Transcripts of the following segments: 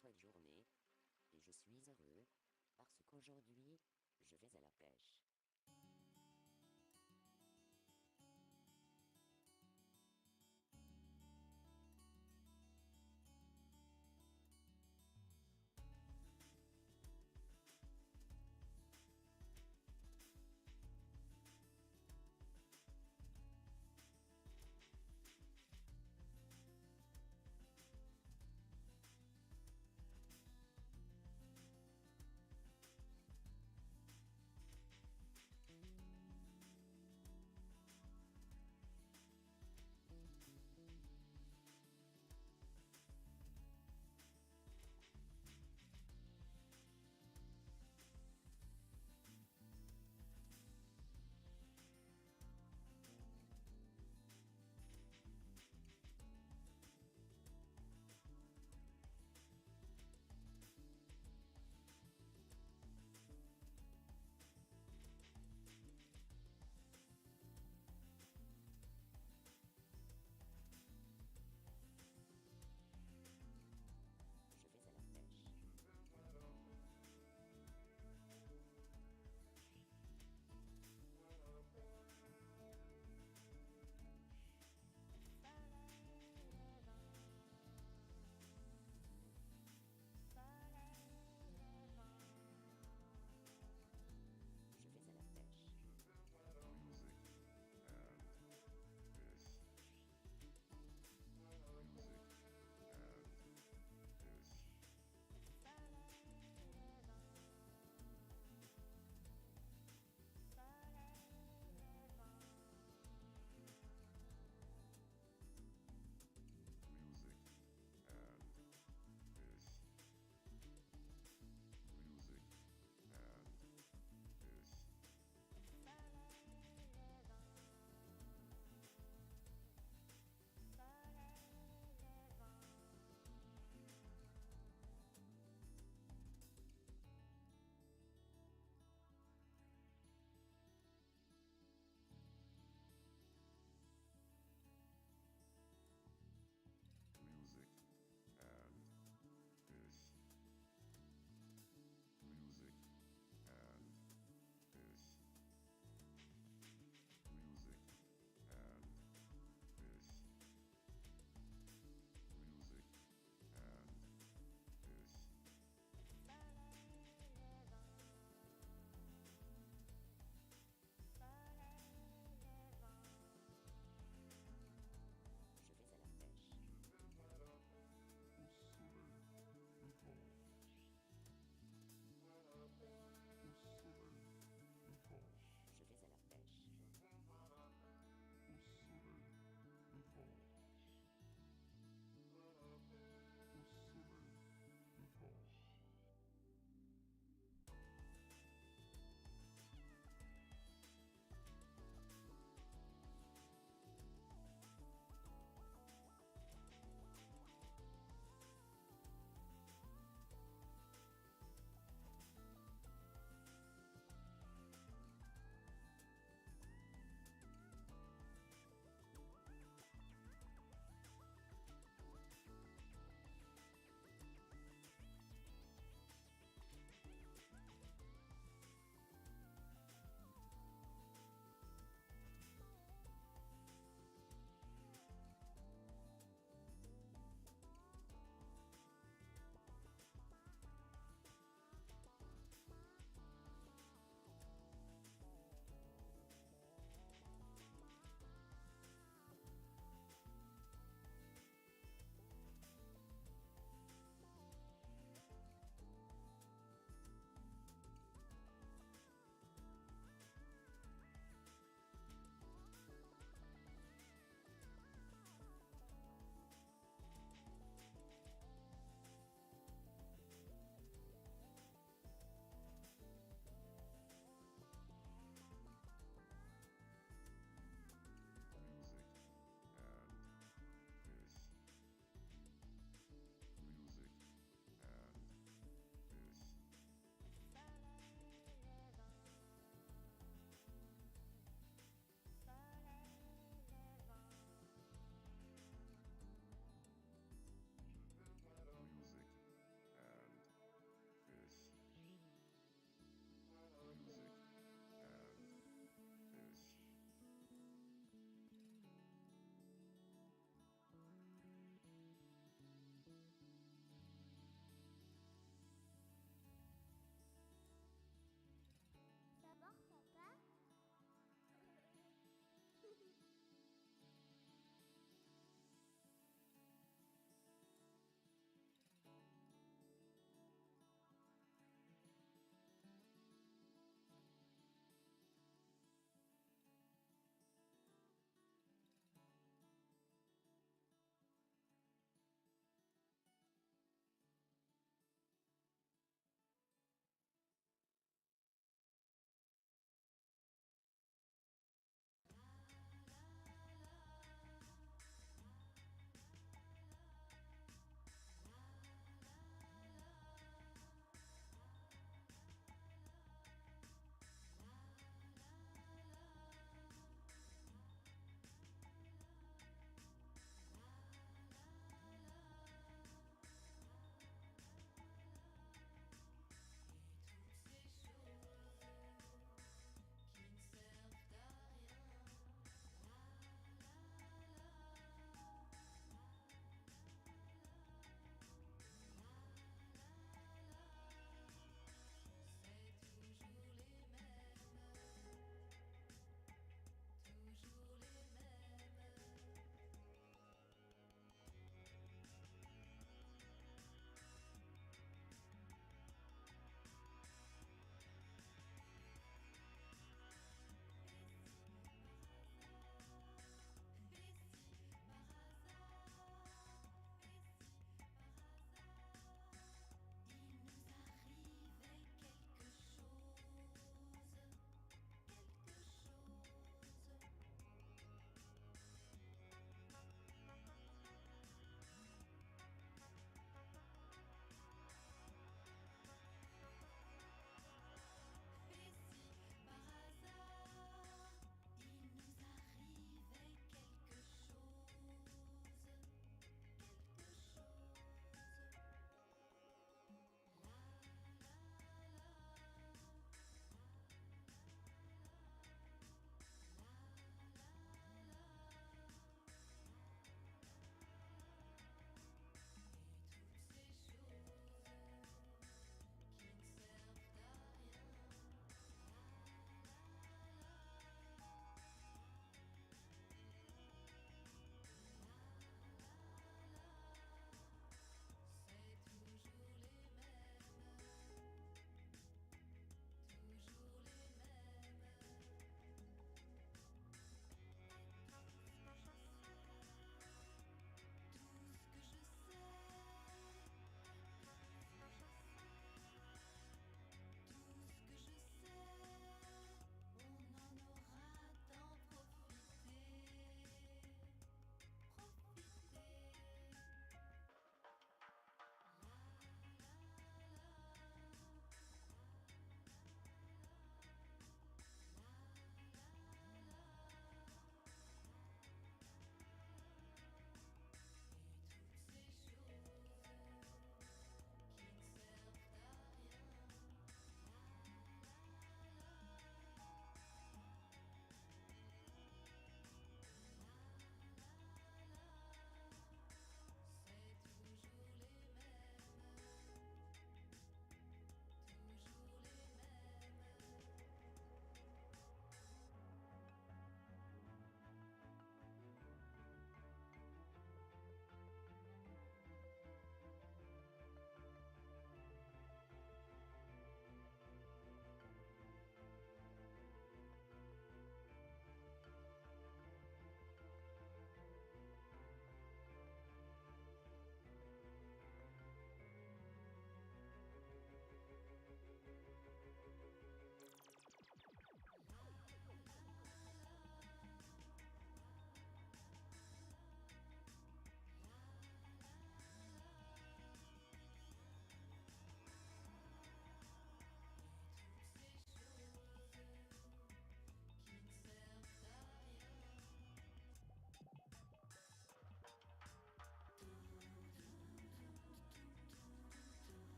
chouette journée et je suis heureux parce qu'aujourd'hui, je vais à la pêche.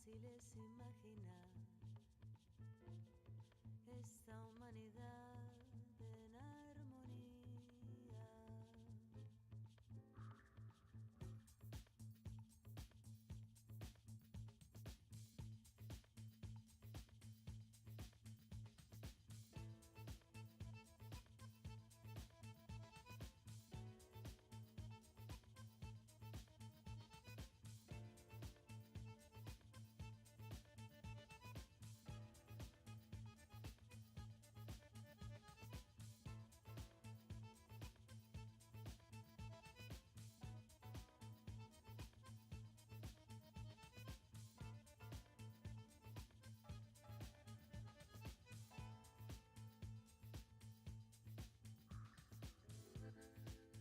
fáciles imaginar esta humanidad en armonía.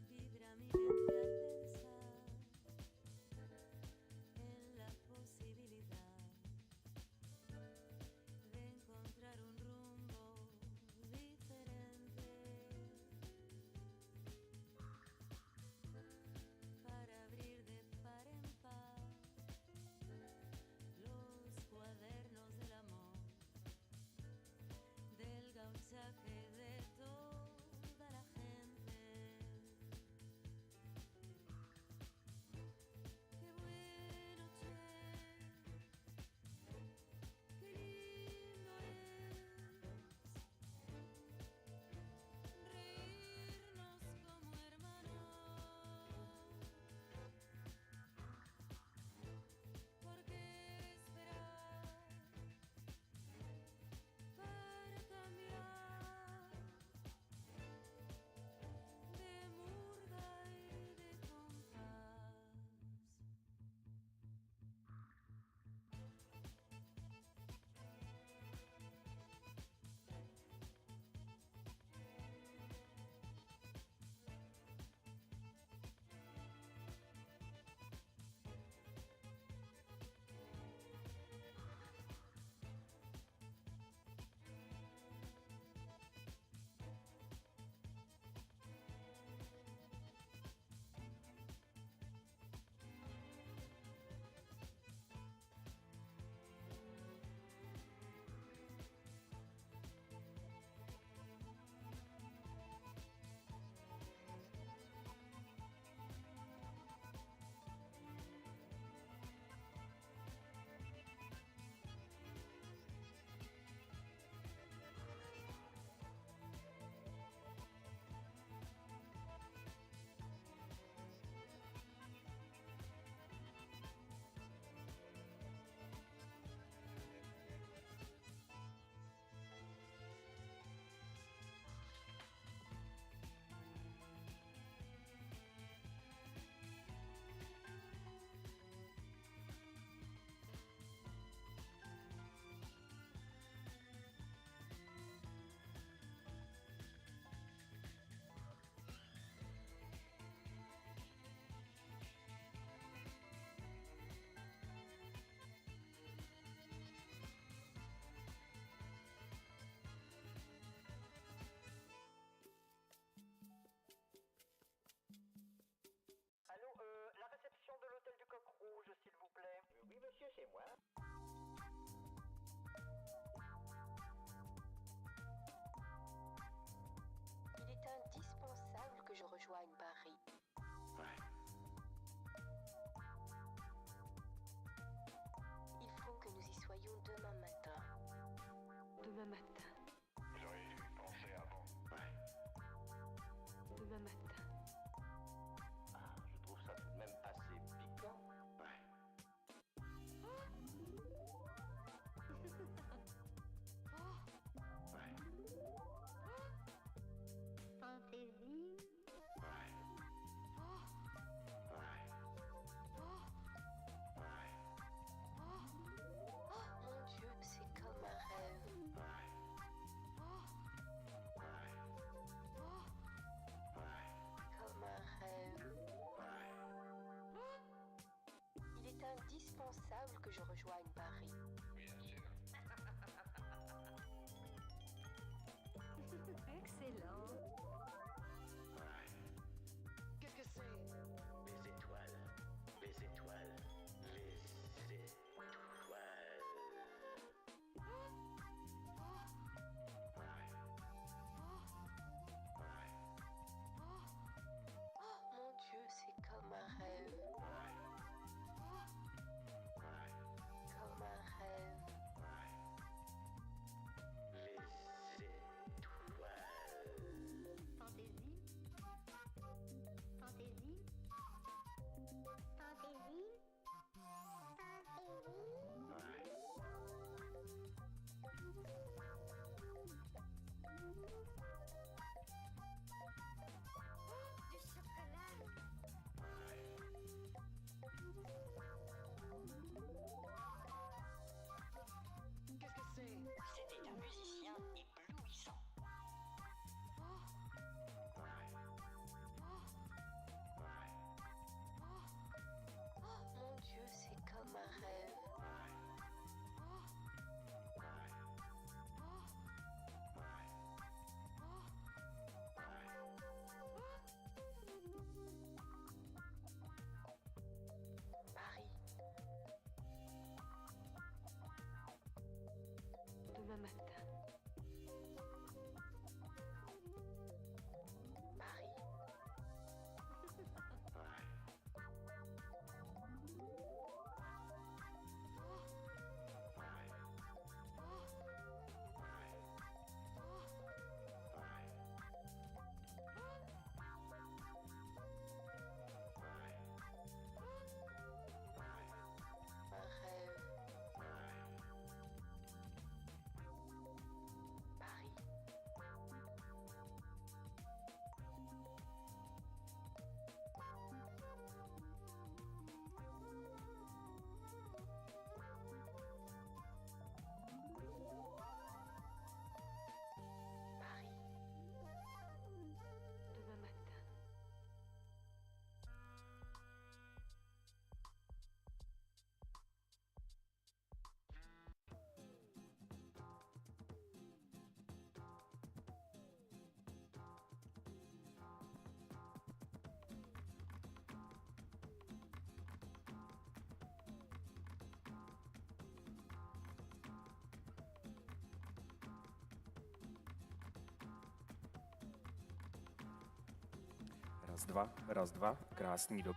Vibra mi mente al pensar en la posibilidad de encontrar un rumbo diferente para abrir de par en par los cuadernos del amor, del gauchaje de toda la gente. Qué bueno, che, qué lindo es reírnos como hermanos. ¿Por qué esperar para cambiar de murga y de compás? Allô, la réception de l'hôtel du Coq Rouge, s'il vous plaît. Oui, monsieur, c'est moi. Il est indispensable que je rejoigne Paris. Il faut que nous y soyons demain matin. Demain matin. J'aurais dû y penser avant. Demain matin. Ah, je trouve ça tout de même assez piquant. Fantaisie. Mon Dieu, c'est comme un rêve. Comme un rêve. Il est indispensable que je rejoigne Paris. Bien sûr. Excellent. Qu'est-ce que c'est? Les étoiles. Les étoiles. Les étoiles. Raz, dva, krásný do...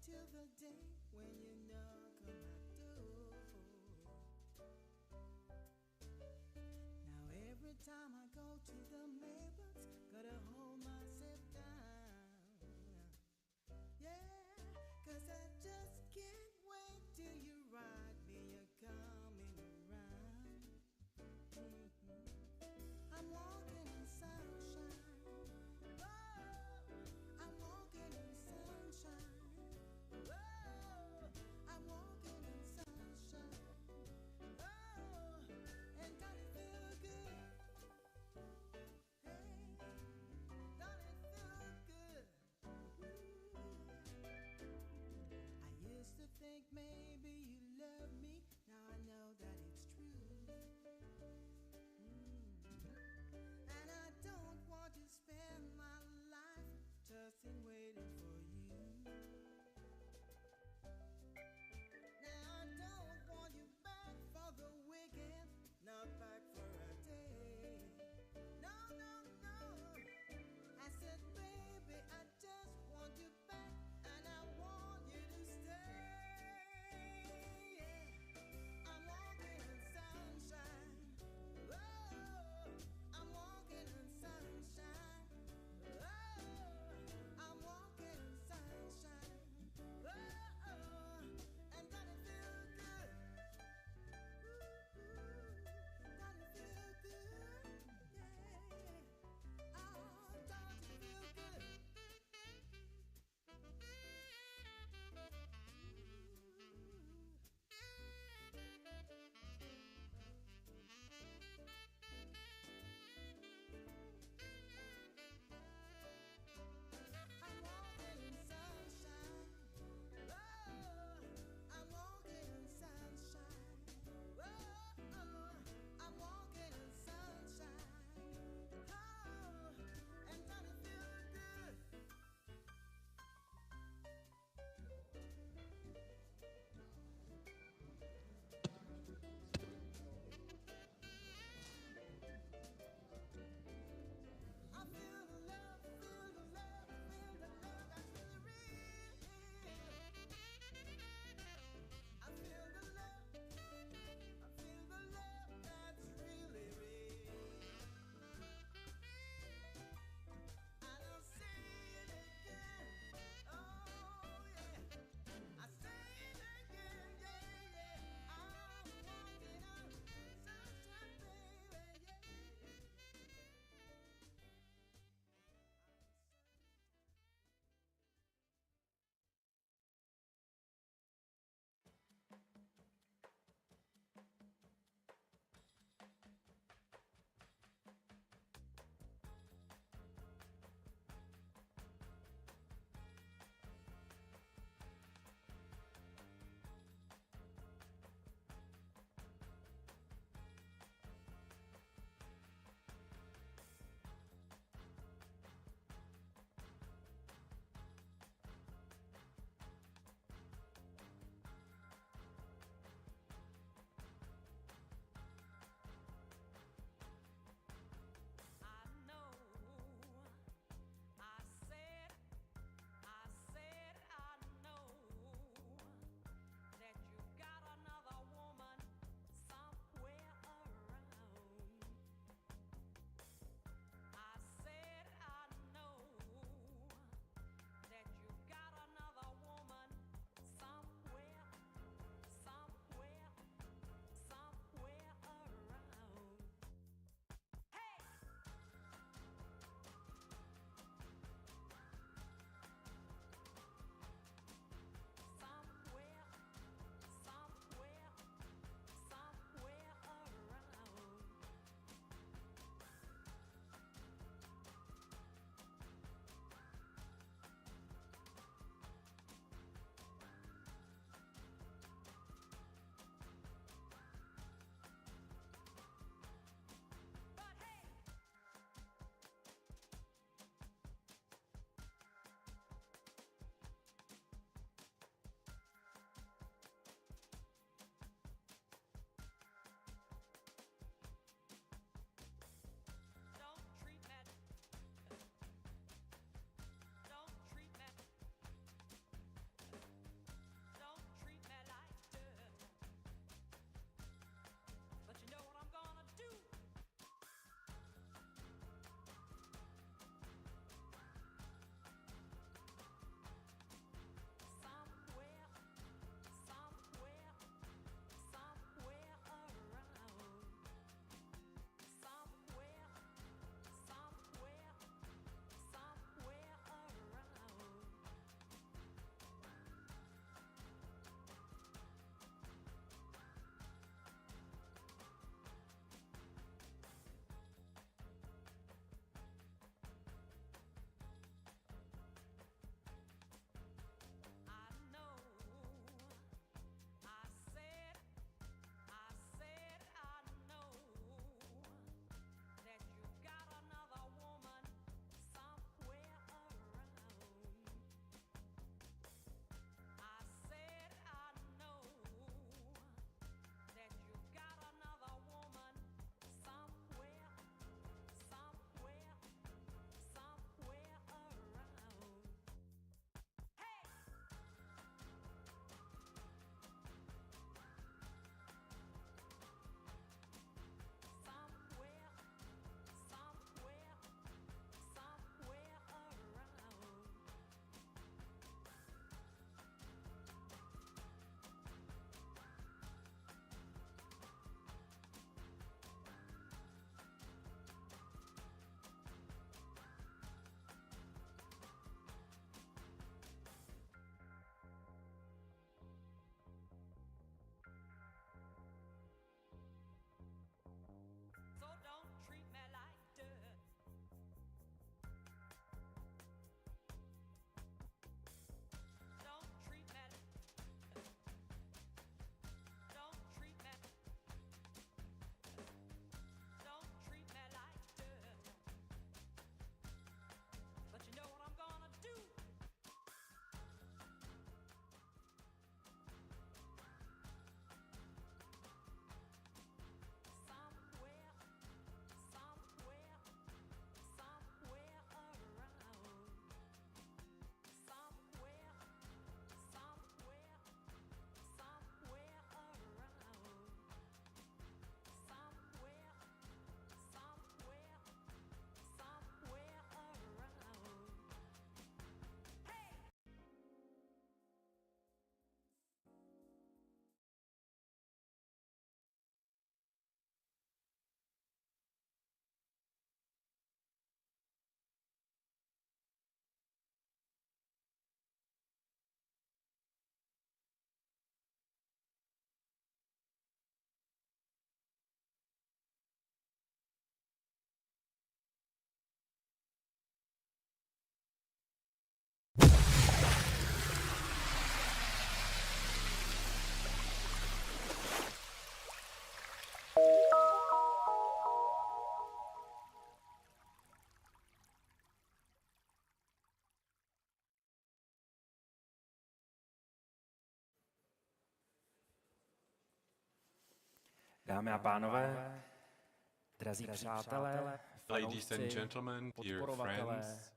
till the day when you knock on my door. Now every time I go to the mailbox, gotta hold myself down. Yeah, 'cause I just can't wait till you write me you're coming around. I'm walking in sunshine. Oh, I'm walking in sunshine. Oh, I'm walking in sunshine. Oh, and don't it feel good? Dámy a pánové, drazí přátelé, Ladies and fanoušci, gentlemen, dear podporovatelé friends,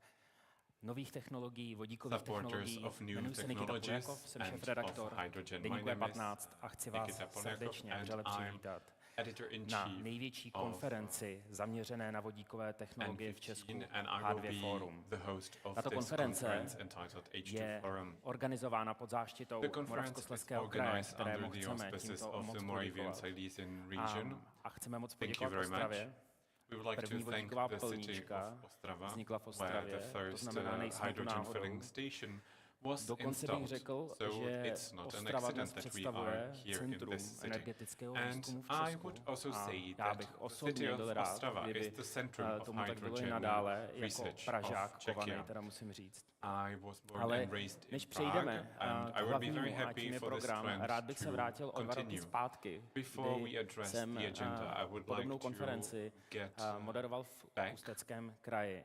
nových technologií, vodíkových supporters technologií. of new Jmenuji se Nikita technologies Poljakov, jsem and šéfredaktor of hydrogen. My deníku name is E15 a chci vás Nikita Poljakov srdečně and vřele I'm přivítat na editor-in-chief největší of konferenci zaměřené na vodíkové technologie v Česku N15 and I will H2 Forum. be the host of Tato this konference conference entitled H2 je Forum. organizována pod záštitou The conference is Moravskoslezského kraje, organized kterému under the chceme auspices tímto of moc the Moravian poděkovat. Silesian region. A chceme moc Thank you poděkovat very much. Ostravě. We would like První to thank vodíková the city plníčka of Ostrava, vznikla v where Ostravě, the to first znamená nejsme tu hydrogen náhodou. filling station was Dokonce bych installed. řekl, So že it's not an Ostrava dnes accident that we představuje are here in centrum this city. energetického And výzkumu v I Česku. would also A say já that bych the osobně city of byl rád, Ostrava is kdyby the centrum of tomu tak bylo i hydrogen nadále, jako research Pražák of kovaný, Czechia. teda musím říct. I was born Ale and raised než in Prague, přejdeme and k I would be very hlavnímu, a tím happy je for this program, trend rád bych se to vrátil o 2 roky continue. zpátky, Before we kdy address jsem the agenda, I would podobnou like to konferenci get moderoval v back Ústeckém kraji.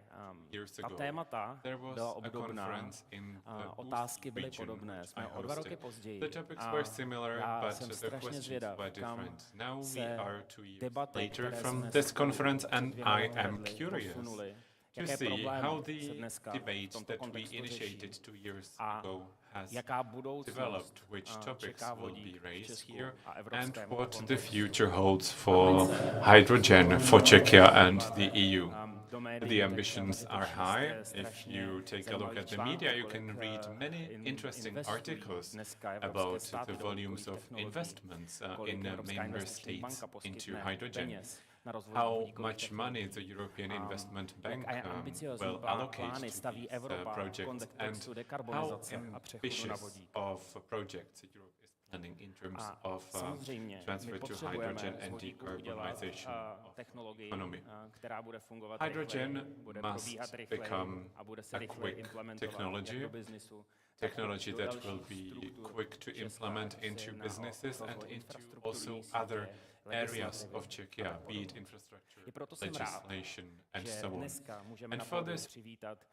years Ta ago. témata There was byla a obdobná, conference in the otázky Ústí byly region podobné. which Jsme I o 2 roky hosted. později The topics a were similar, já but jsem the strašně questions zvědav, were kam different. Now we se are 2 years debaty, later které from jsme this spolu conference, před and 2 I roky am vedli, curious posunuli. to Jaké see problémy how se the dneska v debate tomto that we kontextu initiated řeší 2 years a ago has jaká budoucnost developed, which topics čeká will vodík be v raised Česku here, a and evropském what the kontextu. future holds for hydrogen for Czechia and the EU. Do médií, The tak ambitions můžete are číst, high. If strašně you take a look zajímavých at the článků, media, you kolik, can read many interesting investují articles dneska evropské about státy the do volumes vodíkových of technologií, investments kolik in Evropská member investiční states banka into poskytne hydrogen. peněz na rozvoj How vodíkových much money the technologií. European Investment Bank Jak ambiciozní will plány allocate staví to these Evropa v projects, kontextu and how dekarbonizace a přechodu na ambitious vodík. of projects Europe is planning in terms A of samozřejmě my transfer to potřebujeme hydrogen z and vodíku udělat decarbonization of technologii, economy. která bude fungovat Hydrogen rychleji, bude must probíhat rychleji become a bude se a rychleji quick implementovat technology, jak do biznisu, technology tak do that will dalších be struktur quick to Česka, implement ať se into jedná o businesses and rozvoj into infrastrukturní also other sítě, areas legislativy of Czechia, a tak be it podobně. infrastructure, I proto jsem rád, legislation, and že so on. dneska můžeme And na for pódiu this- přivítat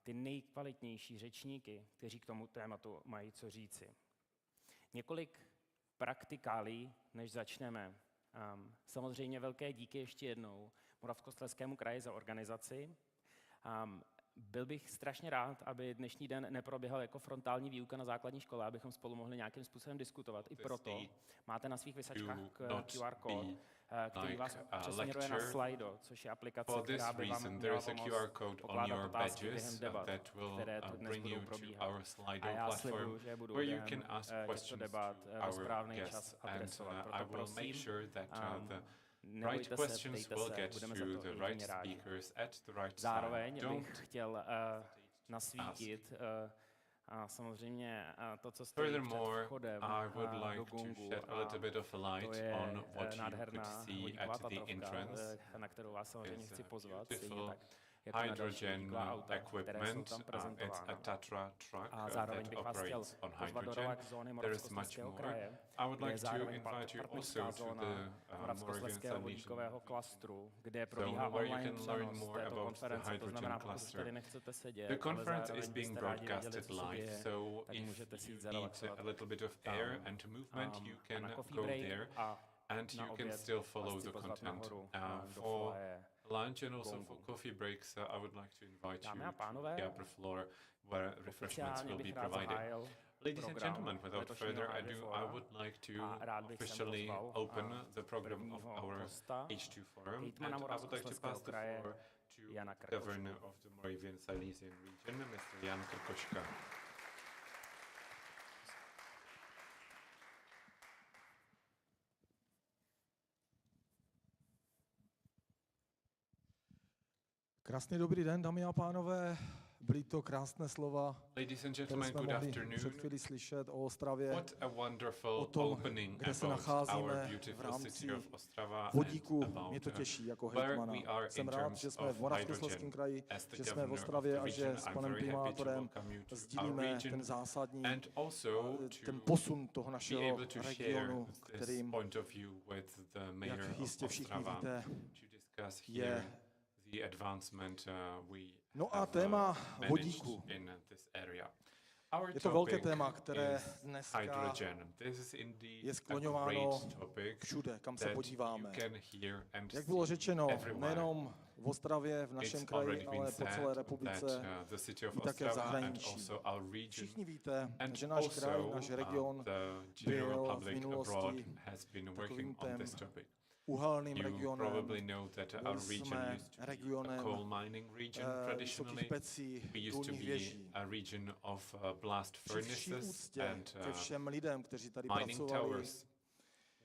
ty nejkvalitnější řečníky, kteří k tomu tématu mají co říci. Několik praktikálí, než začneme. Samozřejmě velké díky ještě jednou Moravskoslezskému kraji za organizaci. Byl bych strašně rád, aby dnešní den neproběhal jako frontální výuka na základní škole, abychom spolu mohli nějakým způsobem diskutovat. I proto máte na svých vysačkách QR kód, který vás přesměruje na Slido, což je aplikace, For this která by vám reason, there měla is a pomoct QR code on pokládat your otázky badges během debat, that will které tu dnes bring budou you to probíhat. our Slido A já platform, slibuju, že budu where you během can ask těchto questions debat to ve our správný guests, čas and adresovat. I Proto will make prosím, sure that the right nebojte se, questions ptejte will se, get budeme to za the to right jedině rádi. speakers at the right time. Zároveň Don't bych chtěl nasvítit a samozřejmě to, co stojí před Furthermore, vchodem I would do like to Gungu, shed a little bit of a to light je on what you could nádherná see vodíková at the Tatrovka, entrance. na kterou vás samozřejmě It's chci a pozvat, stejně beautiful tak jako na další hydrogen vodíková auta, které jsou equipment. tam It's a prezentována. Tatra truck A zároveň that bych vás chtěl operates on pozvat do hydrogen. relax zóny There is much Moravskoslezského more. kraje, I would kde je like to zároveň invite you partnerská also to zóna the Moravian Moravskoslezského Silesian vodíkového klastru, kde probíhá where you online can learn přenos more této about the konference, to hydrogen znamená, pokud cluster. tady nechcete sedět, The ale conference zároveň is being byste rádi věděli, broadcasted co se live, děje, so tak if můžete si jít you need zarelaxovat a little bit of tam, air and movement, you a can na coffee go break there a and na you can oběd still vás follow chci the pozvat content. nahoru do For foyer. lunch and also Gongu. for coffee breaks, I would like to invite Dámy you a to pánové, the upper floor where refreshments oficiálně will be bych rád provided. zahájil Ladies and program gentlemen, without letošního further H2 ado, fora I would like to a rád bych sem officially pozval open the program of prvního our hosta, H2 Forum, hejtmana and I would like to Moravskoslezského pass the kraje floor to Jana Krkošku. Governor of the Moravian Silesian region, Mr. Jan Krkoška. Krásný dobrý den, dámy a pánové. Byly to krásné slova, Ladies and které gentlemen, jsme good mohli afternoon. před chvílí slyšet o Ostravě, What a wonderful o tom, opening kde se about nacházíme our v beautiful rámci city of Ostrava vodíku. and about Mě to těší jako where hejtmana. we are Jsem in rád, terms že jsme of v Moravskoslezském hydrogen. kraji, As the že jsme v governor of Ostravě the a že region, s I'm panem very happy to primátorem welcome you to our sdílíme region ten zásadní and also ten to posun toho be našeho able to share regionu, this kterým, point of view with the mayor jak of jistě všichni Ostrava víte, to discuss je. here the advancement we No a have téma managed vodíku. in this area. Our Je to velké topic téma, které is dneska hydrogen. This is indeed je a skloňováno great topic všude, kam se that podíváme. you can hear and Jak bylo see řečeno, everywhere. nejenom v Ostravě, v našem It's kraji, already been ale po said celé that republice, the city of i také v Ostrava and zahraničí. also our region Všichni víte, and že náš also kraj, náš region the general byl v public minulosti abroad has been takovým working on tím this topic. uhelným You regionem. probably know that our Byli region jsme used to be a regionem coal mining region vysokých traditionally. pecí, We used to důlních be věží. a region of blast Při vší furnaces úctě and ke všem lidem, kteří tady mining pracovali, towers.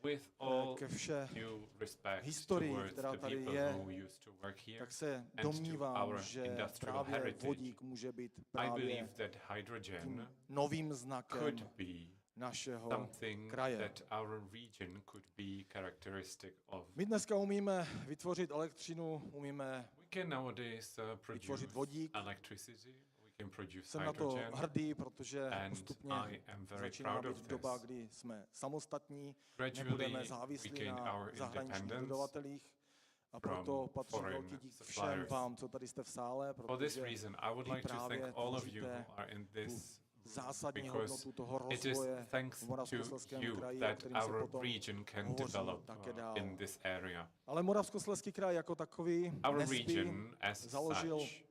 With all ke vše due respect historii, towards která the tady people je, who used to work here, tak se to domnívám, our že industrial právě heritage, vodík může být I právě believe that tím hydrogen novým znakem could be našeho something kraje. That our region could be characteristic of. My dneska umíme vytvořit elektřinu, umíme We can nowadays vytvořit produce vodík. electricity. We can produce Jsem na to hydrogen. hrdý, protože And postupně I am very začíná proud být of doba, this. kdy jsme samostatní, Gradually nebudeme závislí we gain na our zahraničních independence dodavatelích. A from proto patří foreign velký dík všem suppliers. vám, co tady jste v sále, For this protože reason, I would vy like to právě thank all of you who tvoříte are in this zásadní because hodnotu toho it is rozvoje thanks v to Moravskoslezském you kraji, o that kterým se our potom region can hovoří develop také dál. in this area. Ale Moravskoslezský kraj jako takový Our nespí, region as založil such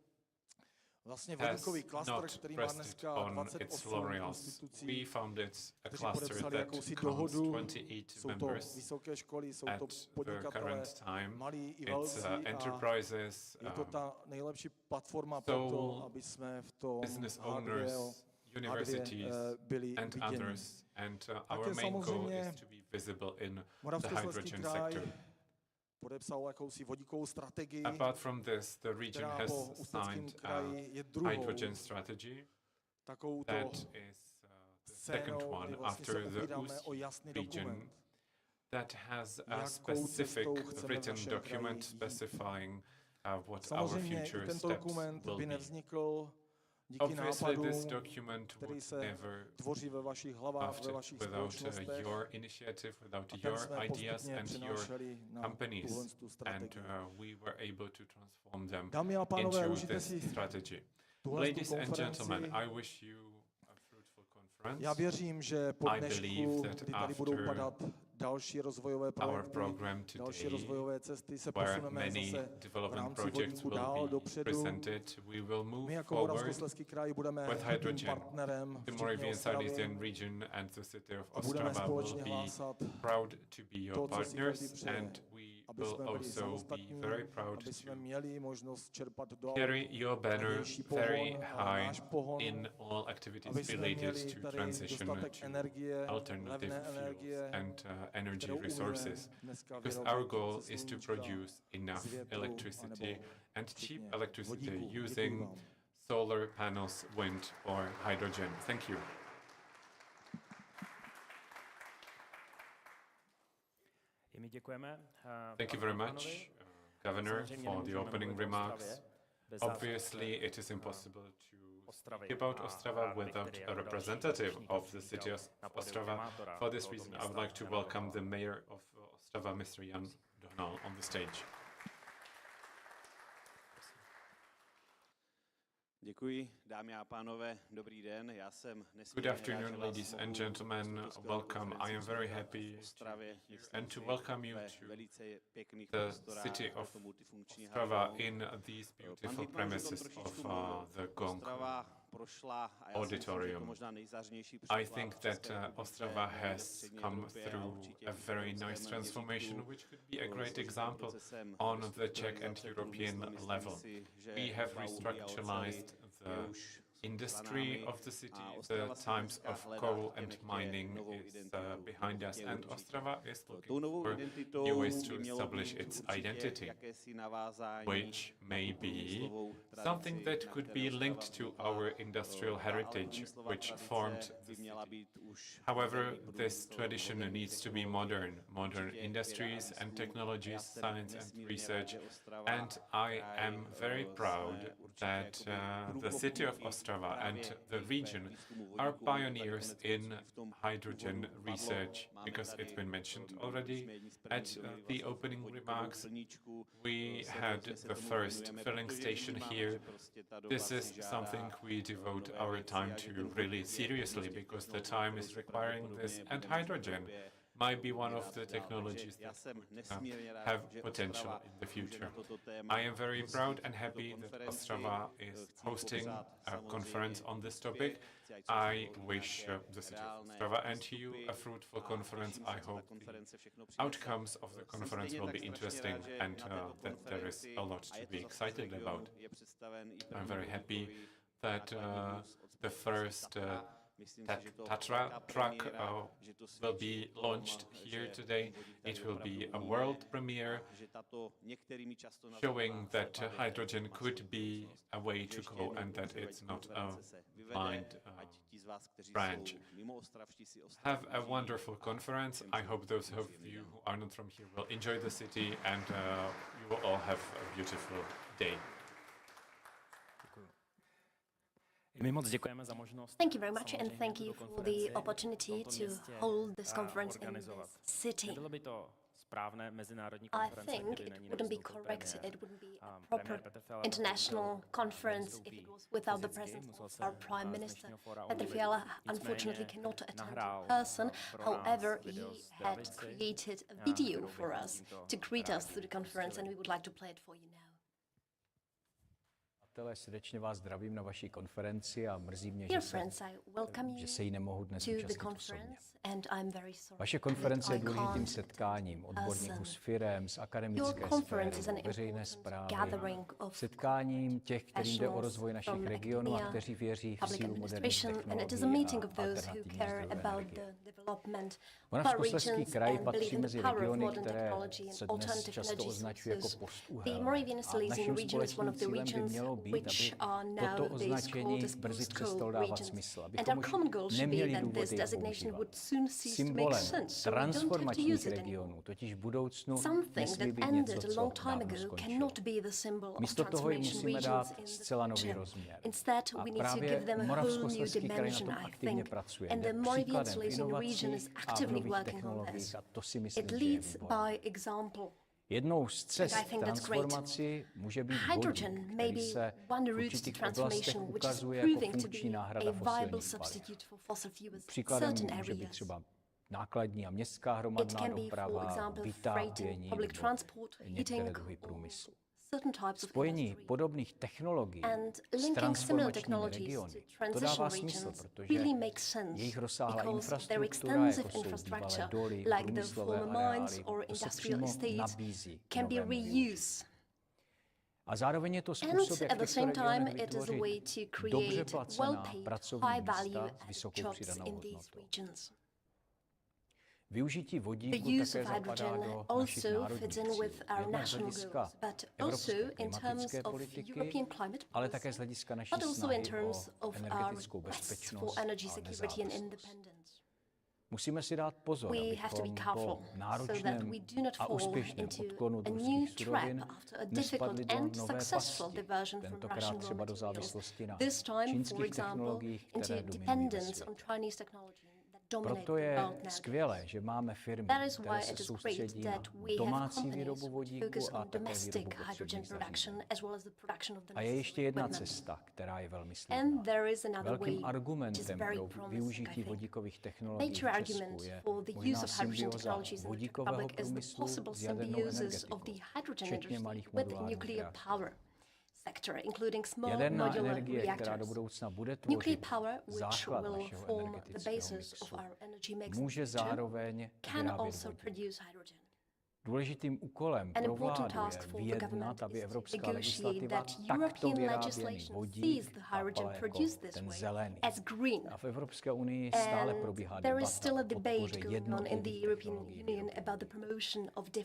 vlastně has vodíkový klastr, not který má rested dneska on its 28 laurels. We institucí, founded a kteří cluster podepsali that jakousi counts dohodu. 28 Jsou to members vysoké školy, jsou to at the podnikatelé, current time. malí i It's velcí a enterprises, je to ta nejlepší platforma pro to, sole aby jsme v tom business hardware, owners, universities, byli and viděni. others. And our Také main goal samozřejmě is to be visible in the Moravskoslezský hydrogen kraj sector. podepsal jakousi vodíkovou strategii, Apart from this, the region která has po Ústeckém signed a kraji je druhou hydrogen strategy takovouto that is the second scénou, one kdy vlastně se after the opíráme o Ústí jasný region dokument. that has a Jakou specific cestou chceme v written našem document kraji jít. specifying what our Samozřejmě i future tento steps dokument will by be. nevznikl díky Obviously, nápadům, this document který would se never tvoří ve vašich hlavách, ve after vašich without společnostech. your initiative, without A tam your jsme ideas postupně and your přenášeli na companies, tuhletu and strategii. we were able to transform them Dámy a pánové, into užijte this si strategy. tuhle Ladies and gentlemen, konferenci. I wish you a fruitful conference. Já věřím, že po I dnešku, believe that kdy tady budou after padat další rozvojové Our projekty, program další today, rozvojové cesty, se where posuneme many zase v development rámci projects vodíku will dál be dopředu. presented, we will My move jako forward. Moravskoslezský kraj budeme with hrdým hydrogen. partnerem The včetně Moravian Ostravy Southeastern region and the city of a budeme Ostrava will společně be hlásat proud to be your to, co si každý partners, přeje, and we aby will jsme byli also be samostatní, very proud aby jsme to měli možnost čerpat do carry your banner levnější very pohon a high náš pohon, in all activities aby jsme related měli to tady transition dostatek to energie, alternative levné energie, fuels and energy kterou umíme resources. dneska Because vyrobit our goal ze is to sluníčka, produce enough z větru, electricity anebo and včetně cheap electricity vodíku. Děkuji using vám. solar panels, wind, or hydrogen. Thank you. I my děkujeme. Thank you panu very Hofmanovi. much, Governor, Samozřejmě for the nemůžeme opening mluvit o remarks. Ostravě bez Obviously, zástupce, it is impossible to Ostravy speak about a Ostrava rád bych without tedy a jako další representative řečníka of the city přivítal of na pódiu Ostrava. primátora For this tohoto reason, I would města, like to Jana welcome Dohnala. the mayor of Ostrava, Mr. Jan Dohnal, on the stage. Děkuji, dámy a pánové, dobrý den. Já jsem Good nesmírně rád, že afternoon, vás ladies and mohu gentlemen. na tuto skvělou Welcome. I konferenci am very přivítat happy v Ostravě, to be here myslím and to si, welcome you ve to velice pěkných the prostorách city tohoto of multifunkčního Ostrava hotelu. in these Pan beautiful hejtman už o tom premises trošičku of mluvil. the Gong Ostrava prošla a já si myslím, že to Auditorium. možná nejzářnější I příklad think v that České republice, Ostrava ve has střední come Evropě a through určitě a v very evropském nice transformation, měřítku. which could be a great Složitým example procesem on the Czech and restrukturalizace European průmyslu. Myslím level. si, že We have doba uhlí a oceli restructuralized je the už industry za of the námi city, a the Ostrava si times dneska of hledá coal chtě and nechtě mining novou is identitu. behind us, Je and určitě. Ostrava is Tou looking novou for identitou new ways to by mělo establish být its určitě identity, jakési navázání which may na be průmyslovou something tradici, that na could které be Ostrava linked to vznikla. our industrial Ta ale heritage, průmyslová which tradice formed by the měla city. být už However, moderní this průmysl, tradition moderní needs to be technologie. modern Určitě industries věda a and výzkum. technologies, Já jsem science and nesmírně rád, research, že Ostrava, and I kraj, am very jsme proud určitě that jakoby the city of průkopníky Ostrava Ostrava and the region are pioneers in hydrogen research, because it's been mentioned already at the opening remarks. We had the first filling station here. This is something we devote our time to really seriously, because the time is requiring this, and hydrogen might be one of the technologies that have potential in the future. I am very proud and happy that Ostrava is hosting a conference on this topic. I wish the city of Ostrava and you a fruitful conference. I hope the outcomes of the conference will be interesting and that there is a lot to be excited about. I'm very happy that the first Tatra truck will be launched here today. It will be a world premiere, showing that hydrogen could be a way to go and that it's not a blind branch. Have a wonderful conference. I hope those of you who are not from here will enjoy the city, and you will all have a beautiful day. Thank you very much, and thank you for the opportunity to hold this conference in this city. I think it wouldn't be correct, it wouldn't be a proper international conference if it was without the presence of our Prime Minister. Petr Fiala unfortunately cannot attend in person. However, he had created a video for us to greet us through the conference, and we would like to play it for you now. Srdečně vás zdravím na vaší konferenci a mrzí mě, že se jí nemohu dnes účastnit osobně. Vaše konference je důležitým setkáním odborníků z firem, z akademické sféry, veřejné správy, setkáním těch, kterým jde o rozvoj našich regionů a kteří věří v sílu moderních technologií a alternativních zdrojů energie. Moravskoslezský kraj patří mezi regiony, které se dnes často označují jako postuhelné. A naším společným cílem by mělo být, aby toto označení brzy přestalo dávat smysl, abychom už neměli důvody je používat. Symbolem transformačních regionů totiž v budoucnu nesmí být něco, co dávno skončilo. Místo toho jim musíme dát zcela nový rozměr. A právě Moravskoslezský kraj na tom aktivně pracuje. Jde příkladem v inovacích a v nových technologiích a to si myslím, že je výborné. Jednou z cest transformací může být vodík, který se v určitých oblastech ukazuje jako funkční náhrada fosilních paliv. Příkladem může být třeba nákladní a městská hromadná doprava, vytápění nebo některé druhy průmyslu. Spojení podobných technologií s transformačními regiony, to dává smysl, protože jejich rozsáhlá infrastruktura, jako jsou bývalé doly, průmyslové areály, to se přímo nabízí k novému. A zároveň je to způsob, jak těchto regionech vytvořit dobře placená pracovní místa s vysokou přidanou hodnotou. Využití vodíku také zapadá do našich národních cílů, jednak z hlediska evropské klimatické politiky, ale také z hlediska naší snahy o energetickou bezpečnost a nezávislost. Musíme si dát pozor, abychom po náročném a úspěšném odklonu od ruských surovin nespadli do nové pasti, tentokrát třeba do závislosti na čínských technologiích, které dominují ve světě. Proto je skvělé, že máme firmy, které se soustředí na domácí výrobu vodíku a také výrobu potřebných zařízení. A je ještě jedna cesta, která je velmi slibná. Velkým argumentem pro využití vodíkových technologií v Česku je možná symbioza vodíkového průmyslu s jadernou energetikou, včetně malých modulárních reaktorů. Jaderná energie, která do budoucna bude tvořit základ našeho energetického mixu, může zároveň vyrábět vodík. Důležitým úkolem pro vládu je vyjednat, aby evropská legislativa takto vyráběný vodík chápala jako ten zelený. A v Evropské unii stále probíhá debata o podpoře jednotlivých technologií.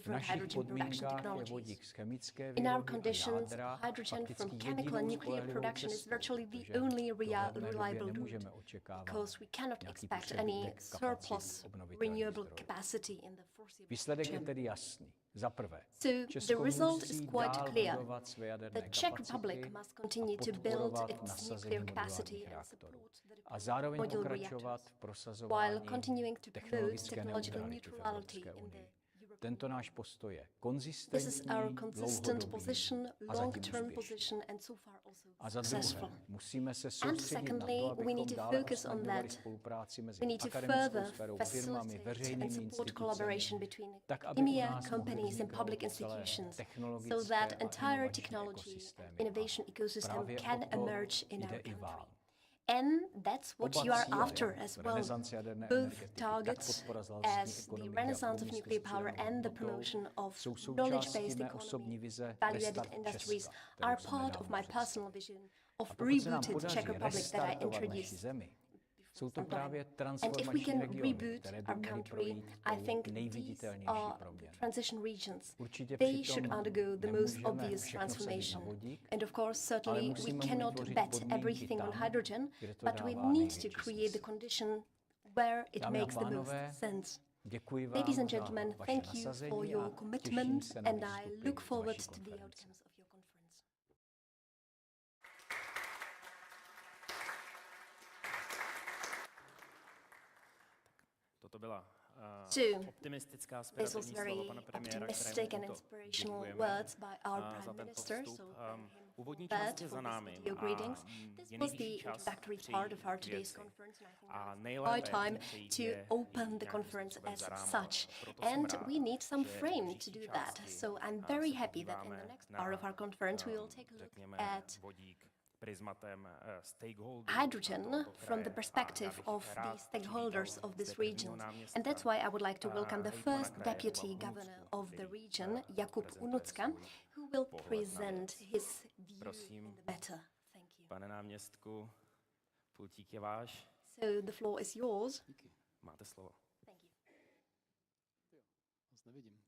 V našich podmínkách je vodík z chemické výroby a jádra fakticky jedinou spolehlivou cestou, protože nemůžeme očekávat nějaký přebytek kapacity obnovitelných zdrojů. Výsledek je tedy jasný. jasný. Za prvé, So the Česko result is musí quite dál clear. budovat své jaderné The Czech kapacity Republic must a continue to build podporovat its nasazení nuclear capacity modulárních and reaktorů. support the A zároveň modular pokračovat reactors, v while prosazování continuing to promote technologické technological neutrality v neutrality Evropské in the unii. Tento náš postoj je This is konzistentní, our consistent position, dlouhodobý a zatím long-term úspěšný. position, and so far also A za successful. druhé, musíme se And soustředit na secondly, to, we abychom need to dále focus on usnadňovali that. spolupráci mezi We need to akademickou further sférou, firmami, facilitate and veřejnými support collaboration institucemi, between tak, aby u academia, nás companies, mohly and public vzniknout celé institutions, technologické so that a entire inovační technology ekosystémy. and innovation ecosystem Právě can o to emerge in jde our i country. vám. And that's what Oba you are cíle, after jak as well. renesanci jaderné Both energetiky, tak targets podpora zalezní as the ekonomiky a renaissance of průmyslu s nuclear power přidanou and the hodnotou promotion of jsou knowledge-based součástí mé economy, osobní vize value-added Restart industries Česka, are kterou jsem part of my nedávno personal vision of A pokud se nám rebooted Czech podaří Republic that I restartovat naši introduced. zemi, jsou to some time. právě And if we transformační can regiony, reboot které by our měly country, projít I tou think these nejviditelnější are the proměnou. transition regions. Určitě They přitom should undergo the most nemůžeme obvious všechno vsadit na transformation. vodík, And of course, ale certainly we musíme mu cannot vytvořit bet podmínky everything on tam, hydrogen, kde to but we dává need to největší create the smysl. condition where it Dámy a makes the most pánové, sense. děkuji vám Ladies and za gentlemen, vaše thank you nasazení for a your těším commitment, se na and I výstupy look z forward vaší to the konference. outcomes of your conference. Toto byla optimistická, this was very optimistic and inspirational words by our Prime Minister, so úvodní that část je za for námi this video greetings. This was the introductory part of our today's conference, and I think it's high time to open the conference as such. And we need some frame to do that. So I'm very happy that in the next part of our conference we will take a look at hydrogen from the perspective of the stakeholders of this region. And that's why I would like to welcome the first deputy governor of the region, Jakub Unucka, who will present his view in the matter. Thank you. Pane náměstku, pultík je váš. So the floor is yours. Máte slovo. Thank you.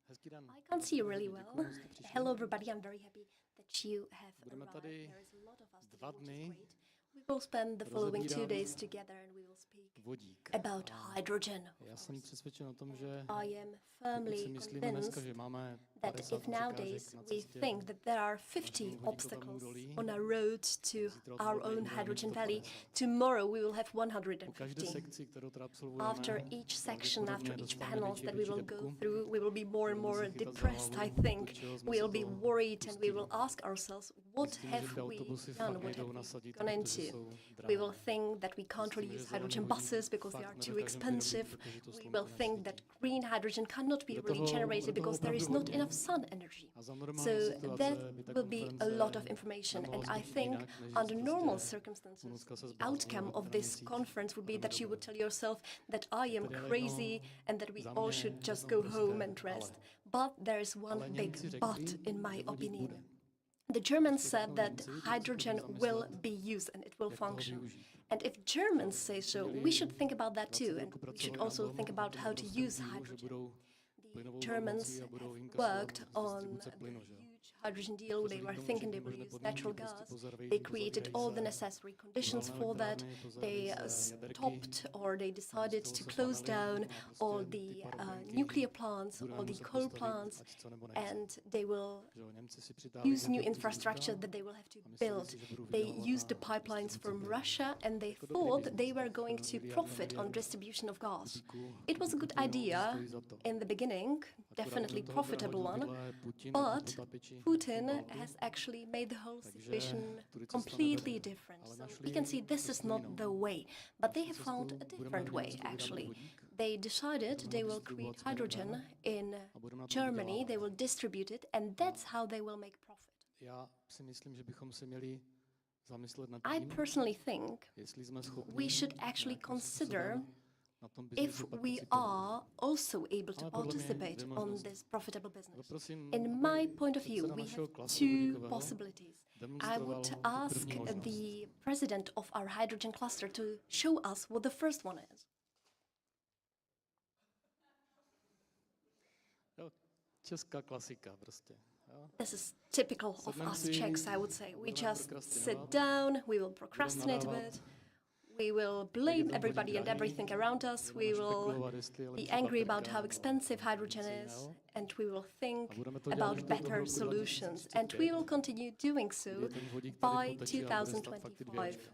I can't see you really well. Hello everybody, I'm very happy that you have arrived. There is a lot of us today, which is great. We will spend the following 2 days together and we will speak about hydrogen. I am firmly convinced that if nowadays we think that there are 50 obstacles on our road to our own hydrogen valley, tomorrow we will have 150. After each section, after each panels that we will go through, we will be more and more depressed, I think. We will be worried and we will ask ourselves, what have we done, what have we gone into? We will think that we can't really use hydrogen buses because they are too expensive. We will think that green hydrogen cannot be really generated because there is not enough sun energy. So that will be a lot of information, and I think under normal circumstances, the outcome of this conference would be that you would tell yourself that I am crazy and that we all should just go home and rest. But there is one big but in my opinion. The Germans said that hydrogen will be used and it will function. And if Germans say so, we should think about that too, and we should also think about how to use hydrogen. The Germans have worked on a huge hydrogen deal. They were thinking they will use natural gas. They created all the necessary conditions for that. They stopped or they decided to close down all the nuclear plants, all the coal plants, and they will use new infrastructure that they will have to build. They used the pipelines from Russia and they thought they were going to profit on distribution of gas. It was a good idea in the beginning, definitely profitable one, but Putin has actually made the whole situation completely different. So we can see this is not the way, but they have found a different way actually. They decided they will create hydrogen in Germany, they will distribute it, and that's how they will make profit. I personally think we should actually consider if we are also able to participate on this profitable business. In my point of view, we have two possibilities. I would ask the president of our hydrogen cluster to show us what the first one is. This is typical of us Czechs, I would say. We just sit down, we will procrastinate a bit, We will blame everybody and everything around us. We will be angry about how expensive hydrogen is, and we will think about better solutions. And we will continue doing so by 2025,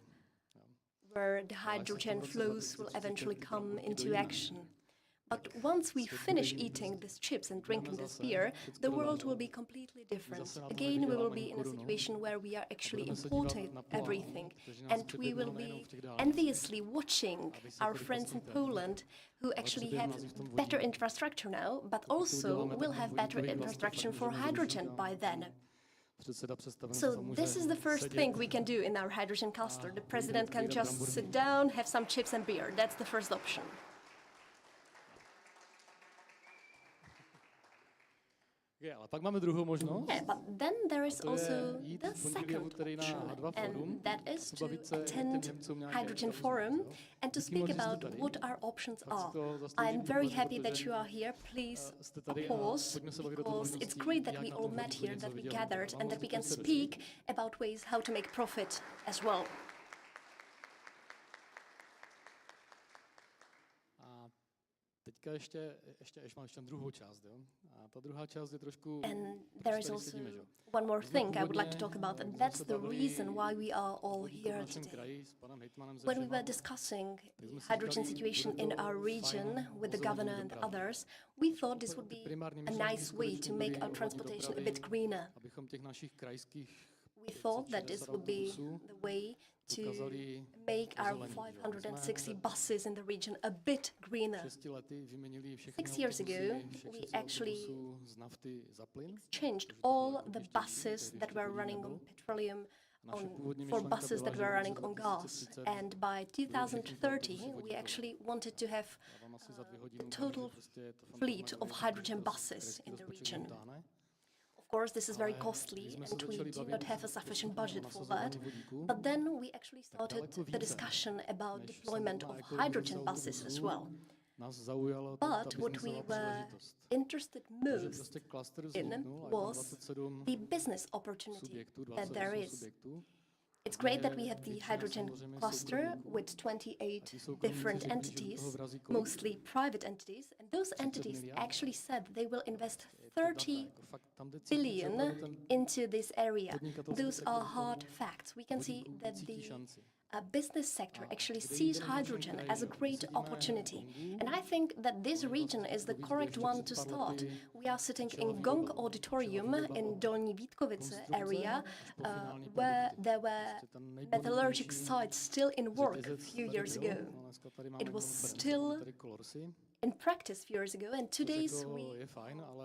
where the hydrogen flows will eventually come into action. But once we finish eating these chips and drinking this beer, the world will be completely different. Again, we will be in a situation where we are actually importing everything, and we will be enviously watching our friends in Poland who actually have better infrastructure now, but also will have better infrastructure for hydrogen by then. So this is the first thing we can do in our hydrogen cluster. The president can just sit down, have some chips and beer. That's the first option. Yeah, but then there is also the second option, and that is to attend Hydrogen Forum and to speak about what our options are. I'm very happy that you are here. Please applause, because it's great that we all met here, that we gathered, and that we can speak about ways how to make profit as well. And there is also one more thing I would like to talk about, and that's the reason why we are all here today. When we were discussing the hydrogen situation in our region with the governor and others, we thought this would be a nice way to make our transportation a bit greener. We thought that this would be the way to make our 560 buses in the region a bit greener. 6 years ago, we actually exchanged all the buses that were running on petroleum for buses that were running on gas. And by 2030, we actually wanted to have a total fleet of hydrogen buses in the region. Of course, this is very costly, and we do not have a sufficient budget for that. But then we actually started the discussion about deployment of hydrogen buses as well. But what we were interested most in was the business opportunity that there is. It's great that we have the hydrogen cluster with 28 different entities, mostly private entities, and those entities actually said they will invest 30 billion into this area. Those are hard facts. We can see that the business sector actually sees hydrogen as a great opportunity. And I think that this region is the correct one to start. We are sitting in Gong Auditorium in Dolní Vítkovice area, where there were metallurgic sites still in work a few years ago. It was still in practice a few years ago, and today's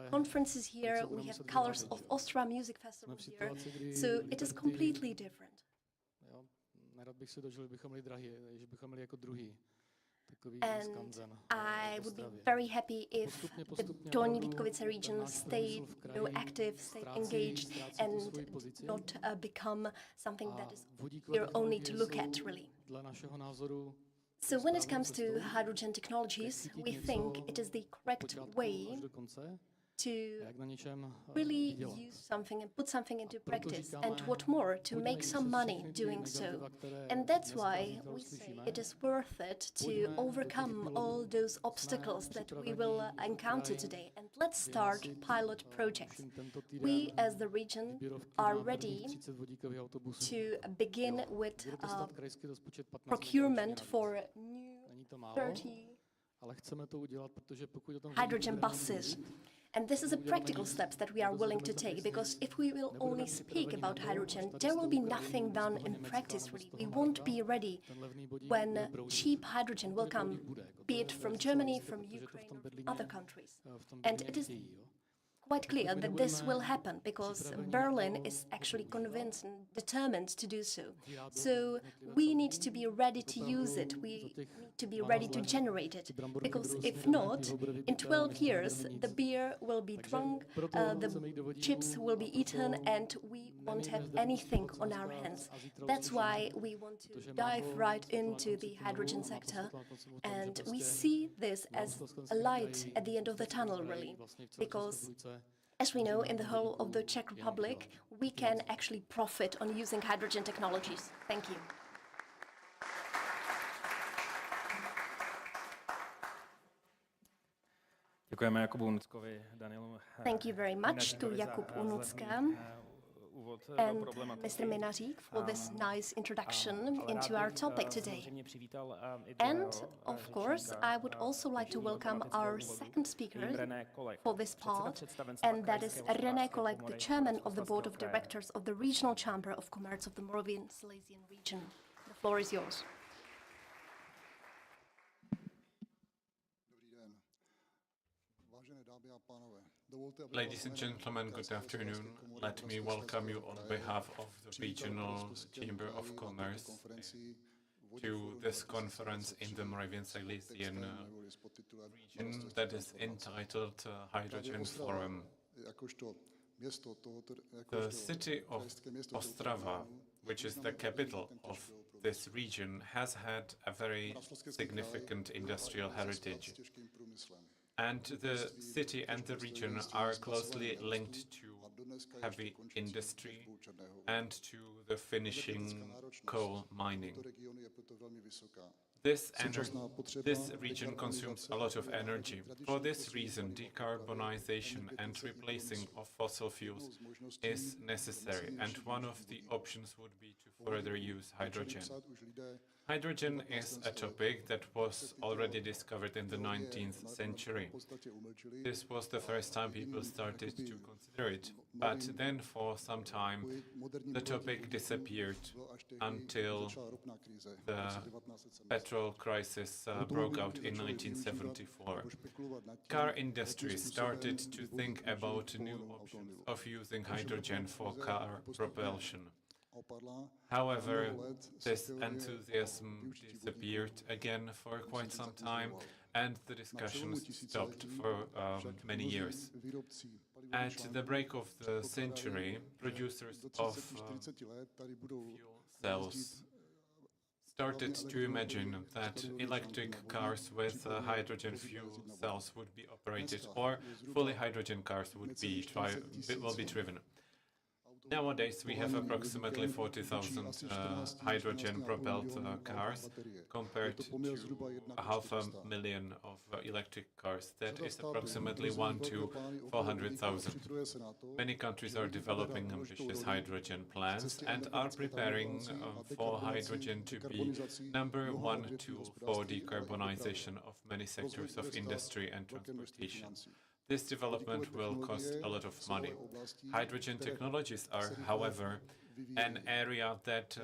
conferences here, we have Colors of Austria Music Festival here, so it is completely different. And I would be very happy if the Dolní Vítkovice region stayed active, stayed engaged, and did not become something that is here only to look at, really. So when it comes to hydrogen technologies, we think it is the correct way to really use something and put something into practice, and what more, to make some money doing so. And that's why we say it is worth it to overcome all those obstacles that we will encounter today, and let's start pilot projects. We as the region are ready to begin with procurement for new 30 hydrogen buses. And this is a practical step that we are willing to take, because if we will only speak about hydrogen, there will be nothing done in practice, really. We won't be ready when cheap hydrogen will come, be it from Germany, from Ukraine, or from other countries. And it is quite clear that this will happen, because Berlin is actually convinced and determined to do so. So we need to be ready to use it. We need to be ready to generate it, because if not, in 12 years, the beer will be drunk, the chips will be eaten, and we won't have anything on our hands. That's why we want to dive right into the hydrogen sector, and we see this as a light at the end of the tunnel, really, because as we know, in the whole of the Czech Republic, we can actually profit on using hydrogen technologies. Thank you. Děkujeme Jakubu Unuckovi, Danielu. Thank you very much to Jakub Unucka and Mr. Minařík for this nice introduction into our topic today. And, of course, I would also like to welcome our second speaker for this part, and that is René Kolek, the chairman of the board of directors of the Regional Chamber of Commerce of the Moravian Silesian region. The floor is yours. Ladies and gentlemen, good afternoon. Let me welcome you on behalf of the Regional Chamber of Commerce to this conference in the Moravian Silesian region that is entitled Hydrogen Forum. The city of Ostrava, which is the capital of this region, has had a very significant industrial heritage. And the city and the region are closely linked to heavy industry and to the finishing coal mining. This region consumes a lot of energy. For this reason, decarbonization and replacing of fossil fuels is necessary, and one of the options would be to further use hydrogen. Hydrogen is a topic that was already discovered in the 19th century. This was the first time people started to consider it, but then for some time the topic disappeared until the petrol crisis broke out in 1974. Car industry started to think about new options of using hydrogen for car propulsion. However, this enthusiasm disappeared again for quite some time, and the discussions stopped for many years. At the break of the century, producers of fuel cells started to imagine that electric cars with hydrogen fuel cells would be operated, or fully hydrogen cars will be driven. Nowadays, we have approximately 40,000 hydrogen-propelled cars compared to 500,000 of electric cars. That is approximately 1 to 400,000. Many countries are developing ambitious hydrogen plans and are preparing for hydrogen to be number one tool for decarbonization of many sectors of industry and transportation. This development will cost a lot of money. Hydrogen technologies are, however, an area that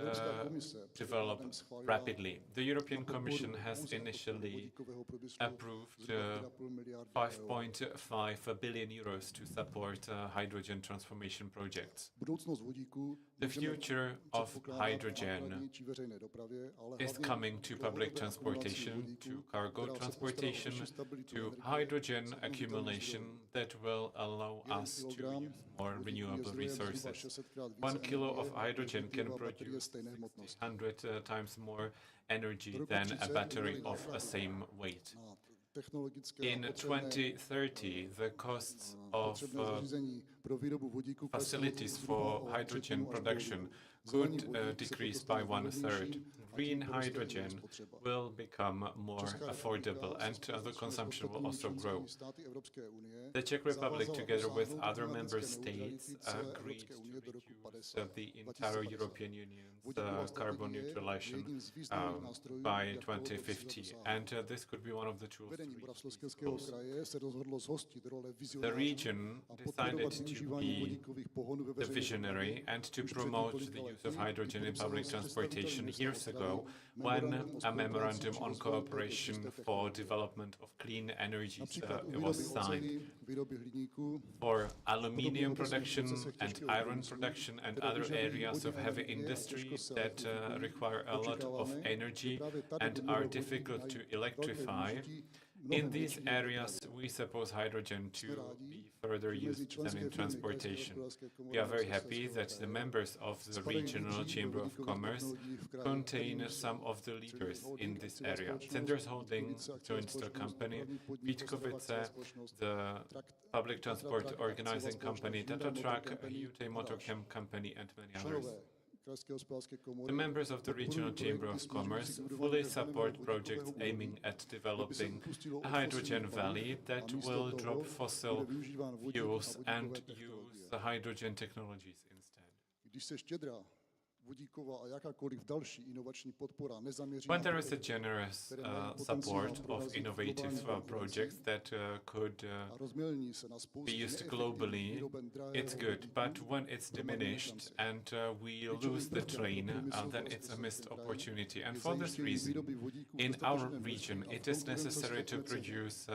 develops rapidly. The European Commission has initially approved 5.5 billion euros to support hydrogen transformation projects. The future of hydrogen is coming to public transportation, to cargo transportation, to hydrogen accumulation that will allow us to use more renewable resources. 1 kilo of hydrogen can produce 600 times more energy than a battery of the same weight. In 2030, the costs of facilities for hydrogen production could decrease by 1/3. Green hydrogen will become more affordable, and the consumption will also grow. The Czech Republic, together with other member states, agreed to reduce the entire European Union's carbon neutralization by 2050, and this could be one of the tools to reach these goals. The region decided to be the visionary and to promote the use of hydrogen in public transportation years ago, when a memorandum on cooperation for development of clean energies was signed. For aluminium production and iron production and other areas of heavy industry that require a lot of energy and are difficult to electrify, in these areas, we suppose hydrogen to be further used than in transportation. We are very happy that the members of the Regional Chamber of Commerce contain some of the leaders in this area. Senders Holding, joint stock company, Vítkovice, the public transport organizing company, Tata Truck, Hyundai Motorcam company, and many others. The members of the Regional Chamber of Commerce fully support projects aiming at developing a hydrogen valley that will drop fossil fuels and use the hydrogen technologies instead. When there is a generous support of innovative projects that could be used globally, it's good. But when it's diminished and we lose the train, then it's a missed opportunity. And for this reason, in our region, it is necessary to produce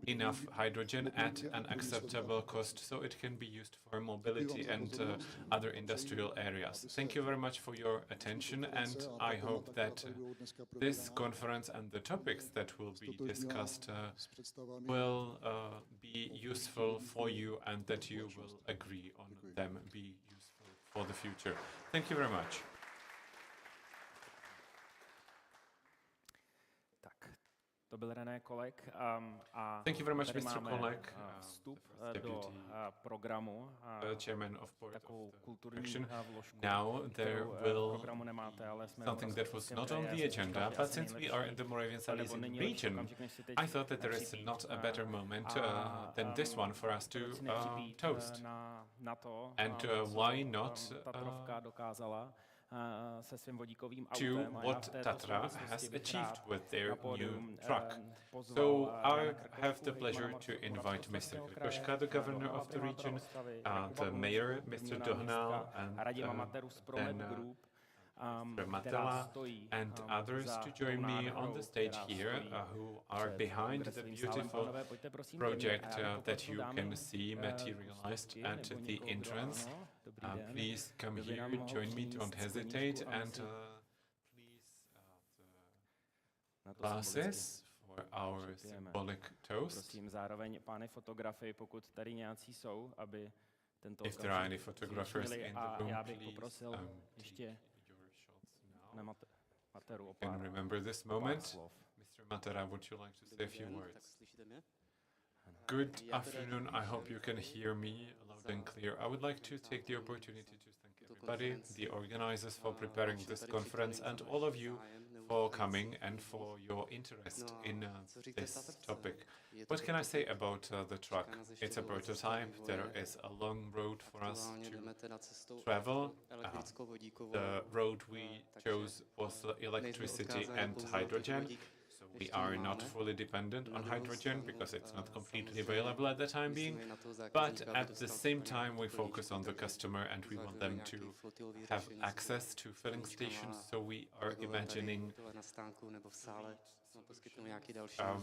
enough hydrogen at an acceptable cost so it can be used for mobility and other industrial areas. Thank you very much for your attention, and I hope that this conference and the topics that will be discussed will be useful for you and that you will agree on them be useful for the future. Thank you very much. To byl René Kolek a Thank you very much, Mr. Kolek, vstup do programu, chairman of board takovou of kulturní vložku, Now there will programu nemáte, ale jsme something that was not on the agenda, but since we are in the Moravian Silesian region, I thought that there is not a better moment than this one for us to toast. And why not to what Tatra has achieved with their new truck. So I have the pleasure to invite Mr. Krkoška, the governor of the region, the mayor, Mr. Dohnal, and then Matela and others to join me on the stage here who are behind the beautiful project that you can see materialized at the entrance. Please come here, join me, don't hesitate, and please the glasses for our symbolic toast. Prosím zároveň pány fotografy, pokud tady nějací jsou, aby tento If there are any photographers in the room, já bych please poprosil ještě Materu o can pár remember this moment. Mr. Matera, would you like to say a few words? Good afternoon. I hope you can hear me loud and clear. I would like to take the opportunity to thank everybody, the organizers for preparing this conference, and all of you for coming and for your interest in this topic. What can I say about the truck? It's a prototype. There is a long road for us to travel. The road we chose was electricity and hydrogen. So we are not fully dependent on hydrogen because it's not completely available at the time being, but at the same time we focus on the customer and we want them to have access to filling stations, so we are imagining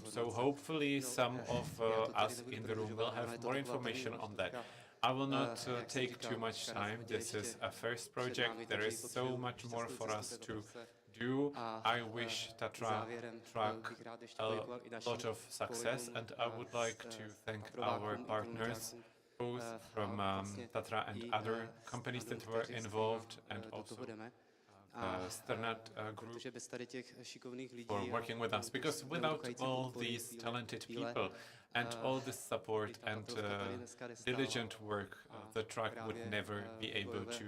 so hopefully some of us in the room will have more information on that. I will not take too much time. This is a first project. There is so much more for us to do. I wish Tatra truck a lot of success, and I would like to thank our partners, both from Tatra and other companies that were involved, and also Sternat Group for working with us, because without all these talented people and all this support and diligent work, the truck would never be able to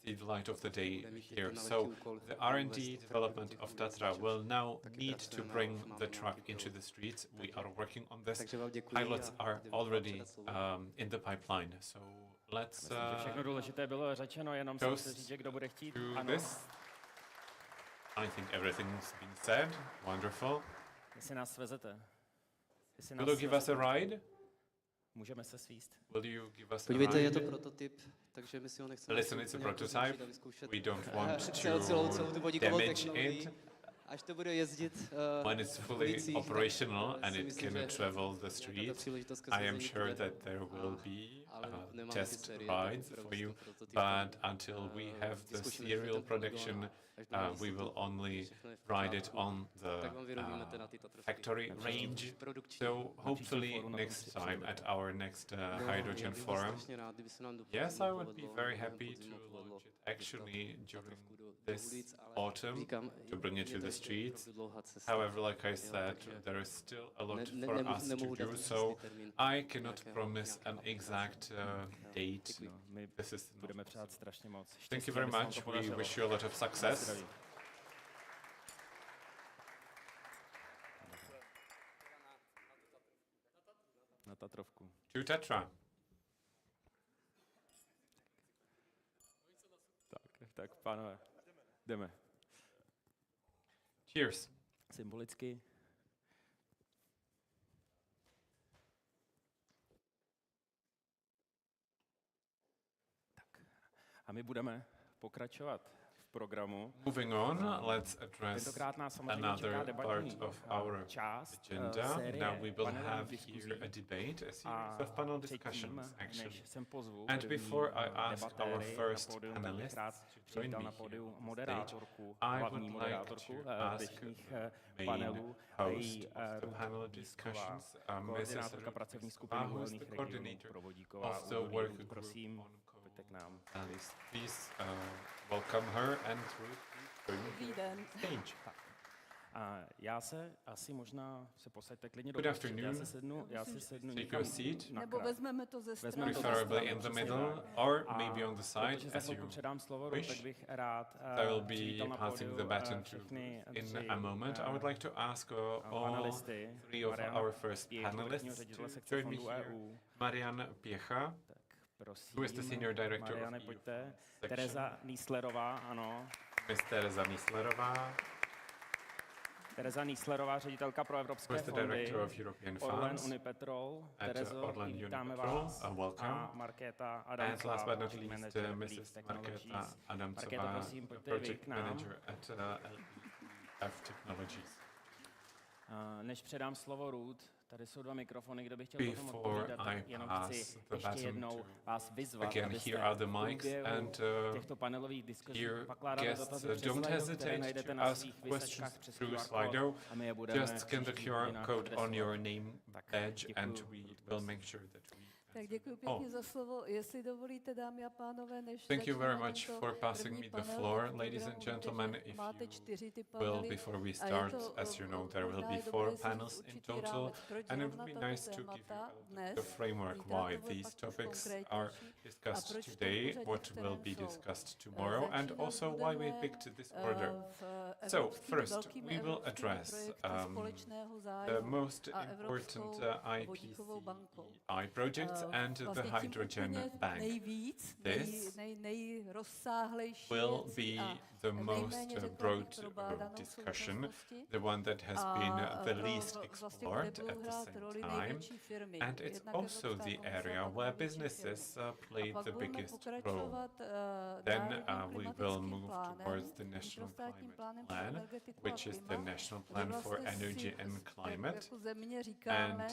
see the light of the day here. So the R&D development of Tatra will now need to bring the truck into the streets. We are working on this. Pilots are already in the pipeline. So let's všechno důležité bylo řečeno, jenom si chci říct, že kdo bude chtít. Ano. I think everything's been said. Wonderful. Jestli nás svezete. Will you give us a ride? Můžeme se svíst. Will you give us Podívejte, a je ride? to prototyp, takže my si ho nechceme. Listen, it's a prototype. We don't want celou tu to vodíkovou damage technologii. it. Až to bude jezdit When it's fully operational and it can travel the streets, I am sure that there will be test rides for you, but until we have the serial production, we will only ride it on the factory range. So hopefully next time at our next hydrogen forum. Yes, I would be very happy to launch it actually during this autumn to bring it to the streets. However, like I said, there is still a lot for us to do, so I cannot promise an exact date. My This is budeme přát strašně moc. Thank you very much. We wish you a lot of success. Na Tatrovku. To Tatra. Tak, pánové, jdeme. Cheers. Symbolicky. Tak. A my budeme pokračovat v programu. Moving on, let's address Tentokrát nás samozřejmě čeká another debatní part of our část agenda. série Now we will panelových have diskuzí. here a debate, a A series of panel předtím, discussions, actually. než sem pozvu And první before I ask our debatéry first na pódium, panelists bych rád to join přivítal me na here pódium on stage, moderátorku, I hlavní would moderátorku like to ask dnešních the panelů, main její host of the panel discussions, Mrs. koordinátorka pracovní skupiny who is uhelných the regionů coordinator Provodíková. of the Údolí. working group Prosím, on pojďte k nám. panelists. Please welcome her and Ruth. Dobrý den. Stage. A já se asi možná se posaďte klidně do Good prostředí. afternoon. Já si sednu Take někam your seat. na Nebo kraj. vezmeme to ze strany. Preferably in the middle, or maybe on the side, Protože za as chvilku you předám slovo, wish. tak bych rád I will přivítal be na passing the pódiu baton to všechny in tři a moment. I would like to ask all panelisty. three of Mariana our first Pěchu, panelists vrchního ředitele to sekce join me fondů here. EU. Marian Pěcha, Prosím, who is the senior director Mariane, of EU pojďte. section. Tereza Nýslerová, ano. Miss Tereza Nýslerová, Tereza Nýslerová, ředitelka pro who evropské is the fondy. director of European Orlen Funds Unipetrol. at Terezo, Orlen vítáme Unipetrol. vás. Welcome. A Markéta And Adamcová, last but not project least, manager Mrs. Leaf Markéta Technologies. Markéta, Adamcová, prosím, pojďte vy project k nám. manager at LEF Technologies. Než předám slovo Ruth, tady jsou dva mikrofony, kdo by chtěl potom Before odpovídat, I tak jenom pass chci the ještě baton jednou to- vás vyzvat, Again, abyste here are the v mics, průběhu and těchto panelových diskuzí here pokládáte guests dotazy přes don't Slido, které hesitate najdete to na ask svých questions výsečkách přes through QR Slido. kód a my je budeme Just scan the příštích QR hodinách code on your adresovat. name Tak, badge, and děkuju, we Ruth, will make sure that we. Tak děkuji pěkně za slovo. Jestli dovolíte, dámy a pánové, než Thank you very začneme much tento for passing první me the panel, floor, tak ladies and programu gentlemen. víte, že If máte you 4 ty will, panely before we a je start, to, as you know, there will možná be je 4 dobré si panels in určitý total, rámec, proč and it zrovna would be tato nice to give you témata the dnes, framework zítra why to bude these pak trošku topics are konkrétnější a discussed proč v tom today, pořadí, what v will kterém be jsou. discussed tomorrow, and Začínat also why we budeme, picked this order. v So, evropskými first, velkými we will evropskými address projekty společného the zájmu most a important Evropskou vodíkovou bankou. IPCEI projects and the Vlastně tím Hydrogen úplně Bank. nejvíc, This nejrozsáhlejší will věcí be a the most nejméně, řekla bych, broad probádanou v discussion, současnosti. the one that has A, been the pro least vlastně, kde explored budou at the hrát same roli time, největší firmy. and it's Jednak also Evropská the komise area a where pak největší businesses firmy. play A pak the budeme biggest role. pokračovat Then národním we will klimatickým move plánem, towards the National vnitrostátním Climate plánem pro Plan, energetiku a which is the klima, National kde Plan for vlastně Energy si and Climate. jako země And říkáme,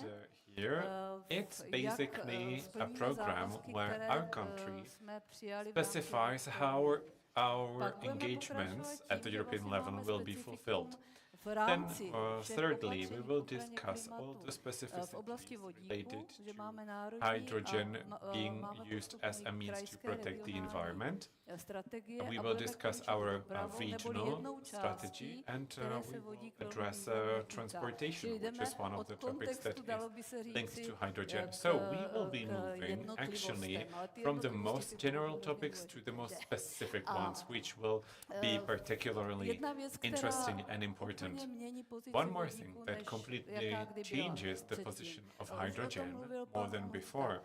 here, it's basically a program where our country jsme přijali v rámci specifies how our engagements at the European level will be fulfilled. v Then, rámci všech thirdly, we opatření will k ochraně discuss all klimatu the v specificities oblasti vodíku, related že to máme národní hydrogen a being máme used postupně as a means to krajské, protect the regionální environment. strategie We a will budeme discuss končit our dopravou, neboli regional jednou strategy, částí, and které we se will vodík velmi address významně týká. transportation, Čili which jdeme is one of od the topics that kontextu, is dalo by se linked říci, to hydrogen. k, So we will be k moving actually jednotlivostem, ale ty from the jednotlivosti most ty general budou hodně topics to the most důležité. specific A, ones, which will be particularly jedna věc, která interesting and important. úplně mění pozici One more vodíku, thing that než completely jaká kdy byla changes the předtím. position of Už o tom hydrogen mluvil more pan than Unucka. before.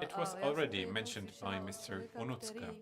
It A was já jsem already jednou mentioned by slyšela od Mr. člověka, Unucka. který,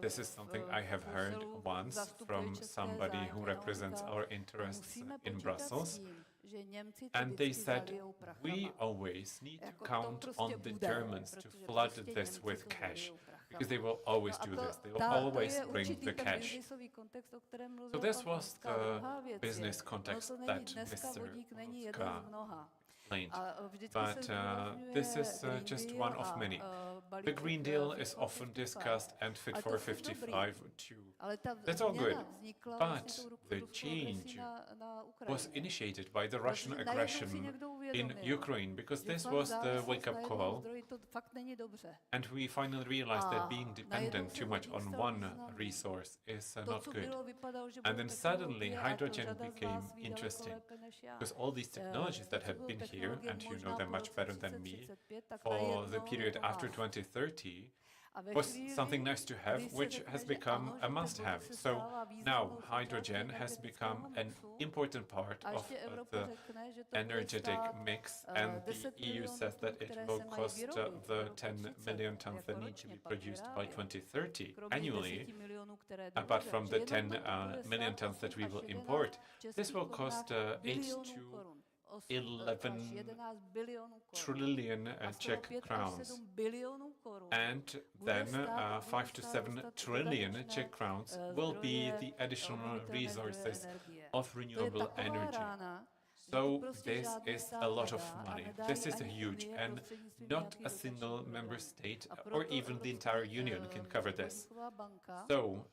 This is something I have heard Bruselu once zastupuje from české somebody zájmy who a represents on říkal, our interests musíme in počítat Brussels. s tím, že Němci to And they vždycky said, zalijou prachama. we always need to Jako to count prostě on the bude, Germans to protože flood prostě this Němci with to cash, zalijou prachama. because they will always No a do to- this. They will always to je bring určitý the ten cash. biznisový kontext, o kterém mluvil So this pan was Unucka. Druhá the věc business je, context ono to that není dneska Mr. vodík není jeden Unucka z mnoha. explained. A vždycky But se zdůrazňuje this is Green just Deal one of a, many. The balíček, Green Deal Fit is for often 55. discussed and Fit Ale for to furt dobrý. 55 too. Ale ta That's all změna good. vznikla But vlastně tou the ruskou agresí change na was Ukrajině. initiated by the Russian Protože najednou si aggression někdo in uvědomil, Ukraine, because že this fakt was the závislost wake-up na jednom call. zdroji, to fakt není dobře. And we finally realized A that being najednou dependent se too much vodík on stal one významný. resource is To, not co good. bylo, vypadalo, že And budou then suddenly technologie, a to hydrogen řada z became vás ví daleko interesting, lépe než já. because all these technologies that To had budou been here here, and you know them much better than me, for the period after 2030, was something nice to have, which has become a must-have. So now hydrogen has become an important part of the energetic mix, and the EU says that it will cost the 10 million tons that need to be produced by 2030 annually. Apart from the 10 million tons that we will import, this will cost 8 to 11 trillion Czech crowns, and then 5 to 7 trillion Czech crowns will be the additional resources of renewable energy. So this is a lot of money. This is huge, and not a single member state or even the entire union can cover this. So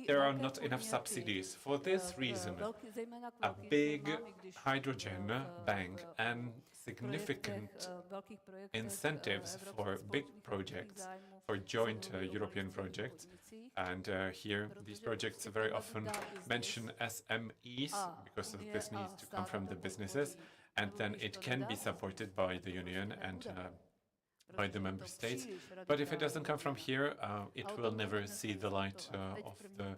there are not enough subsidies. For this reason, a big hydrogen bank and significant incentives for big projects, for joint European projects, and here these projects very often mention SMEs because this needs to come from the businesses, and then it can be supported by the union and by the member states. But if it doesn't come from here, it will never see the light of the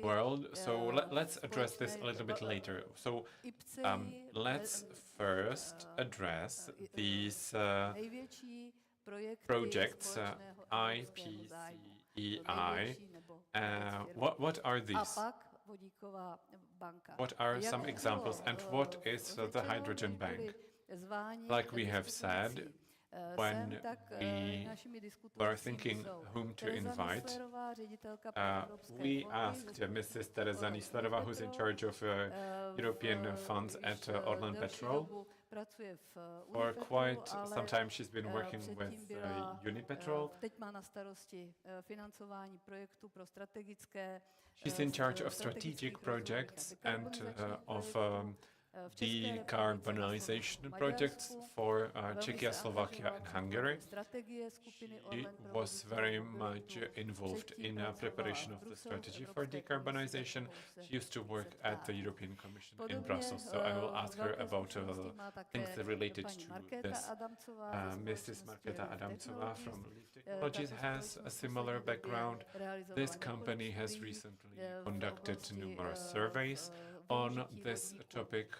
world. So let's address this a little bit later. So let's first address these projects, IPCEI. What are these? What are some examples, and what is the hydrogen bank? Like we have said, when we were thinking whom to invite, we asked Mrs. Tereza Nýsledová, who's in charge of European funds at Orlen Petrol. For quite some time she's been working with Unipetrol. She's in charge of strategic projects and of decarbonization projects for Czechia, Slovakia and Hungary. She was very much involved in preparation of the strategy for decarbonization. She used to work at the European Commission in Brussels, so I will ask her about things related to this. Mrs. Markéta Adamcová from Leaf Technologies has a similar background. This company has recently conducted numerous surveys on this topic,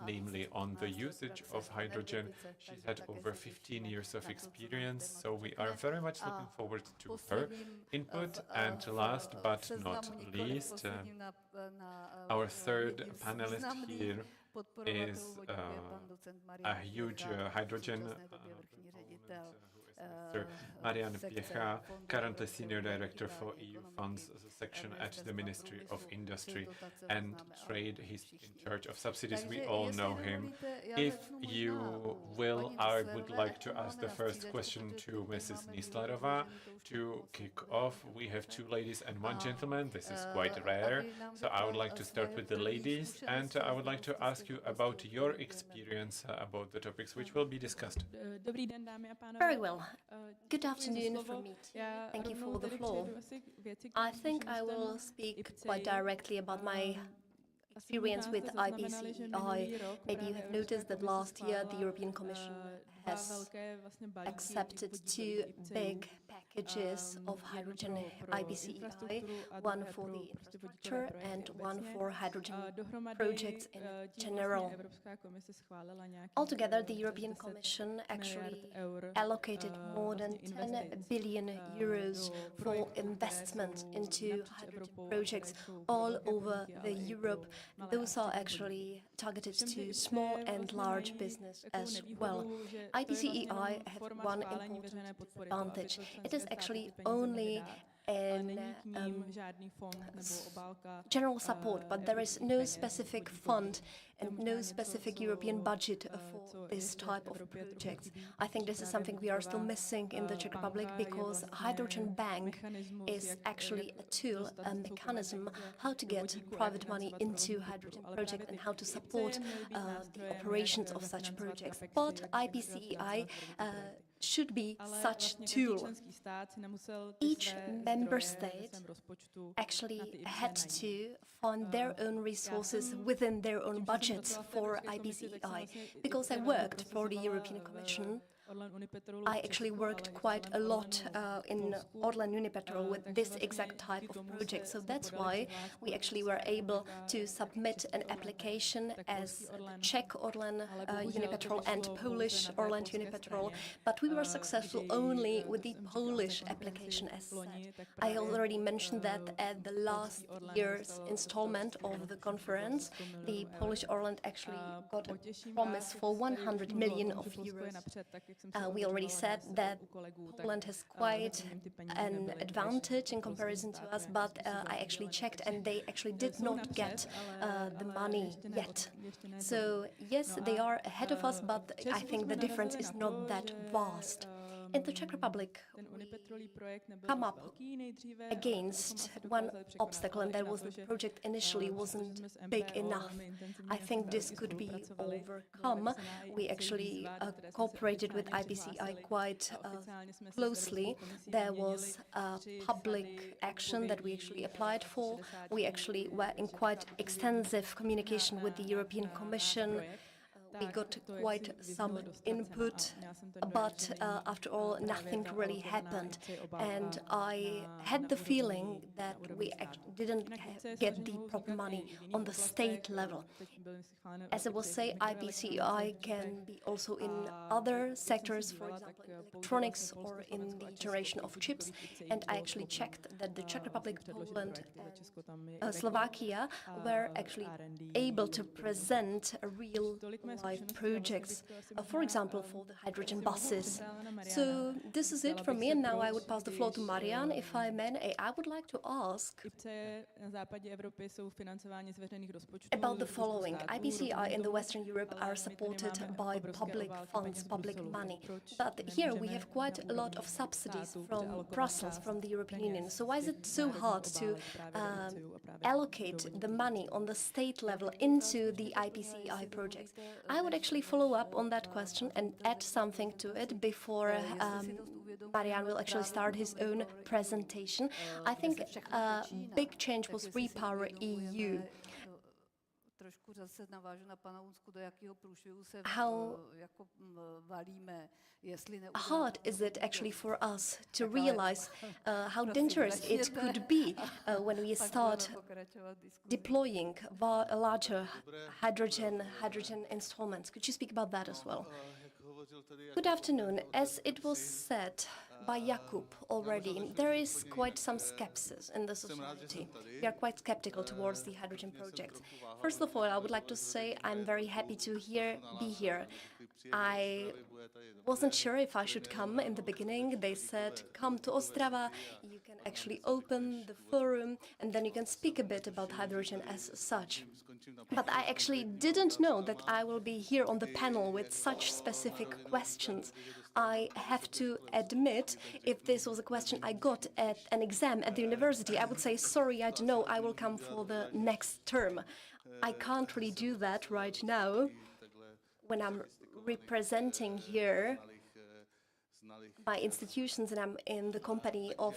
namely on the usage of hydrogen. She's had over 15 years of experience, so we are very much looking forward to her input. And last but not least, our third panelist here is a huge hydrogen Mr. Marian Piecha, currently Senior Director for EU Funds section at the Ministry of Industry and Trade. He's in charge of subsidies. We all know him. If you will, I would like to ask the first question to Mrs. Nýsledová to kick off. We have two ladies and one gentleman. This is quite rare. So I would like to start with the ladies, and I would like to ask you about your experience about the topics which will be discussed. Very well. Good afternoon from me too. Thank you for the floor. I think I will speak quite directly about my experience with IPCEI. Maybe you have noticed that last year the European Commission has accepted two big packages of hydrogen IPCEI, one for the infrastructure and one for hydrogen projects in general. Altogether, the European Commission actually allocated more than 10 billion euros for investment into hydrogen projects all over Europe. Those are actually targeted to small and large business as well. IPCEI has one important disadvantage. It is actually only an general support, but there is no specific fund and no specific European budget for this type of projects. I think this is something we are still missing in the Czech Republic, because Hydrogen Bank is actually a tool, a mechanism how to get private money into hydrogen projects and how to support the operations of such projects. But IPCEI should be such tool. Each member state actually had to fund their own resources within their own budgets for IPCEI. Because I worked for the European Commission, I actually worked quite a lot in Orlen Unipetrol with this exact type of project. So that's why we actually were able to submit an application as Czech Orlen Unipetrol and Polish Orlen Unipetrol. But we were successful only with the Polish application as said. I already mentioned that at the last year's installment of the conference, the Polish Orlen actually got a promise for 100 million of euros. We already said that Poland has quite an advantage in comparison to us, but I actually checked and they actually did not get the money yet. So yes, they are ahead of us, but I think the difference is not that vast. In the Czech Republic, we come up against one obstacle, and that was the project initially wasn't big enough. I think this could be overcome. We actually cooperated with IPCEI quite closely. There was a public action that we actually applied for. We actually were in quite extensive communication with the European Commission. We got quite some input, but after all, nothing really happened. And I had the feeling that we didn't get the proper money on the state level. As I was saying, IPCEI can be also in other sectors, for example, in electronics or in the generation of chips. And I actually checked that the Czech Republic, Poland, and Slovakia were actually able to present a real life projects, for example, for the hydrogen buses. So this is it from me, and now I would pass the floor to Marian. If I may, I would like to ask about the following. IPCEI in the Western Europe are supported by public funds, public money. But here we have quite a lot of subsidies from Brussels, from the European Union. So why is it so hard to allocate the money on the state level into the IPCEI projects? I would actually follow up on that question and add something to it before Marian will actually start his own presentation. I think a big change was Repower EU. How hard is it actually for us to realize how dangerous it could be when we start deploying larger hydrogen installments? Could you speak about that as well? Good afternoon. As it was said by Jakub already, there is quite some skepsis in the society. We are quite skeptical towards the hydrogen projects. First of all, I would like to say I'm very happy to be here. I wasn't sure if I should come in the beginning. They said, come to Ostrava, you can actually open the forum, and then you can speak a bit about hydrogen as such. But I actually didn't know that I will be here on the panel with such specific questions. I have to admit, if this was a question I got at an exam at the university, I would say, sorry, I don't know, I will come for the next term. I can't really do that right now when I'm representing here my institutions and I'm in the company of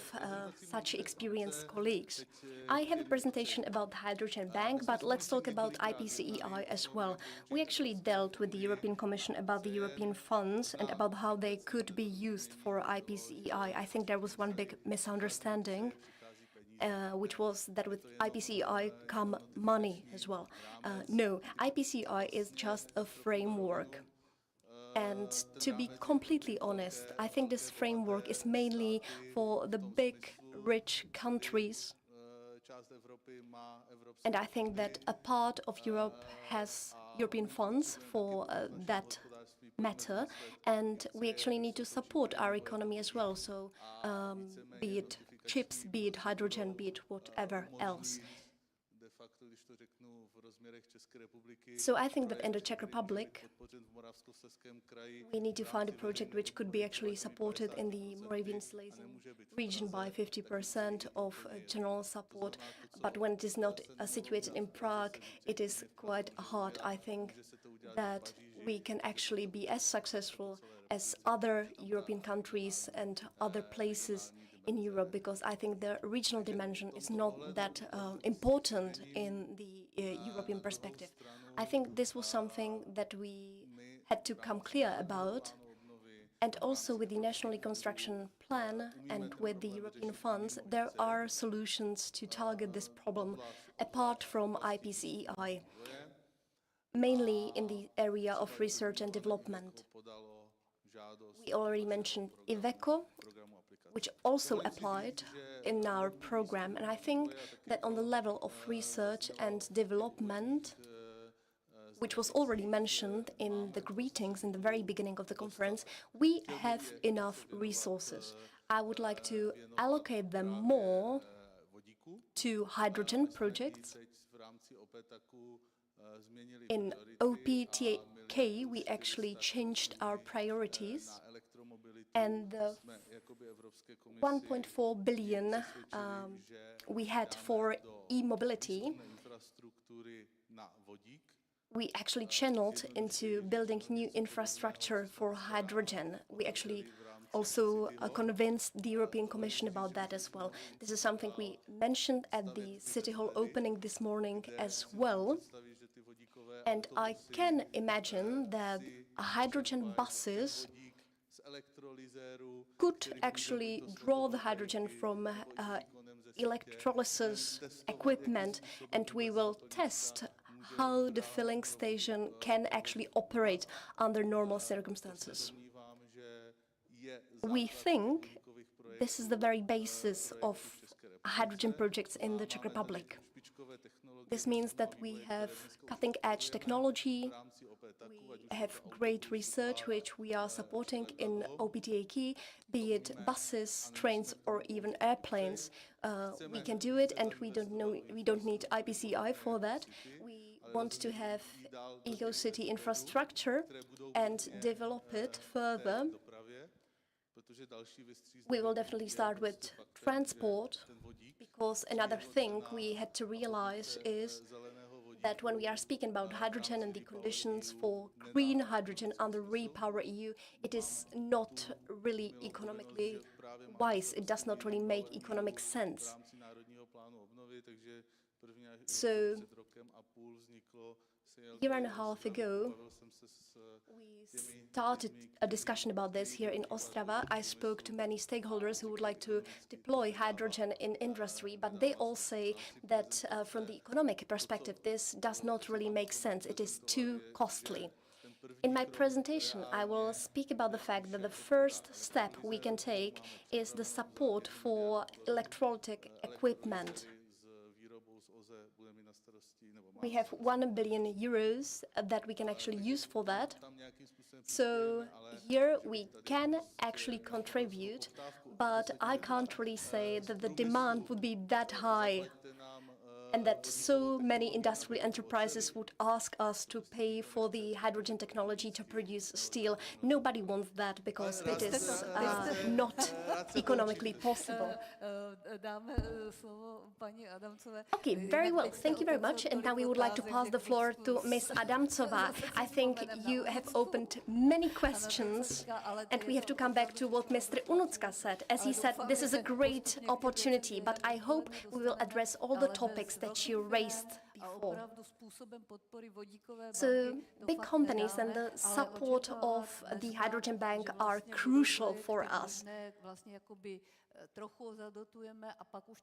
such experienced colleagues. I have a presentation about the Hydrogen Bank, but let's talk about IPCEI as well. We actually dealt with the European Commission about the European funds and about how they could be used for IPCEI. I think there was one big misunderstanding, which was that with IPCEI come money as well. No, IPCEI is just a framework. And to be completely honest, I think this framework is mainly for the big, rich countries. And I think that a part of Europe has European funds for that matter. And we actually need to support our economy as well. So be it chips, be it hydrogen, be it whatever else. So I think that in the Czech Republic, we need to find a project which could be actually supported in the Moravian-Silesian region by 50% of general support. But when it is not situated in Prague, it is quite hard. I think that we can actually be as successful as other European countries and other places in Europe, because I think the regional dimension is not that important in the European perspective. I think this was something that we had to come clear about. And also with the National Reconstruction Plan and with the European funds, there are solutions to target this problem apart from IPCEI, mainly in the area of research and development. We already mentioned Iveco, which also applied in our program. And I think that on the level of research and development, which was already mentioned in the greetings in the very beginning of the conference, we have enough resources. I would like to allocate them more to hydrogen projects. In OPTK, we actually changed our priorities, and the 1.4 billion we had for e-mobility, we actually channeled into building new infrastructure for hydrogen. We actually also convinced the European Commission about that as well. This is something we mentioned at the City Hall opening this morning as well. And I can imagine that hydrogen buses could actually draw the hydrogen from electrolysis equipment, and we will test how the filling station can actually operate under normal circumstances. We think this is the very basis of hydrogen projects in the Czech Republic. This means that we have cutting-edge technology, we have great research which we are supporting in OPTAK, be it buses, trains, or even airplanes. We can do it, and we don't need IPCEI for that. We want to have eco-city infrastructure and develop it further. We will definitely start with transport, because another thing we had to realize is that when we are speaking about hydrogen and the conditions for green hydrogen under REPowerEU, it is not really economically wise. It does not really make economic sense. So, a year and a half ago, we started a discussion about this here in Ostrava. I spoke to many stakeholders who would like to deploy hydrogen in industry, but they all say that from the economic perspective, this does not really make sense. It is too costly. In my presentation, I will speak about the fact that the first step we can take is the support for electrolytic equipment. We have 1 billion euros that we can actually use for that. So here we can actually contribute, but I can't really say that the demand would be that high and that so many industrial enterprises would ask us to pay for the hydrogen technology to produce steel. Nobody wants that because it is not economically possible. Okay, very well. Thank you very much. And now we would like to pass the floor to Ms. Adamcová. I think you have opened many questions, and we have to come back to what Mr. Unucka said. As he said, this is a great opportunity, but I hope we will address all the topics that you raised before. So, big companies and the support of the Hydrogen Bank are crucial for us.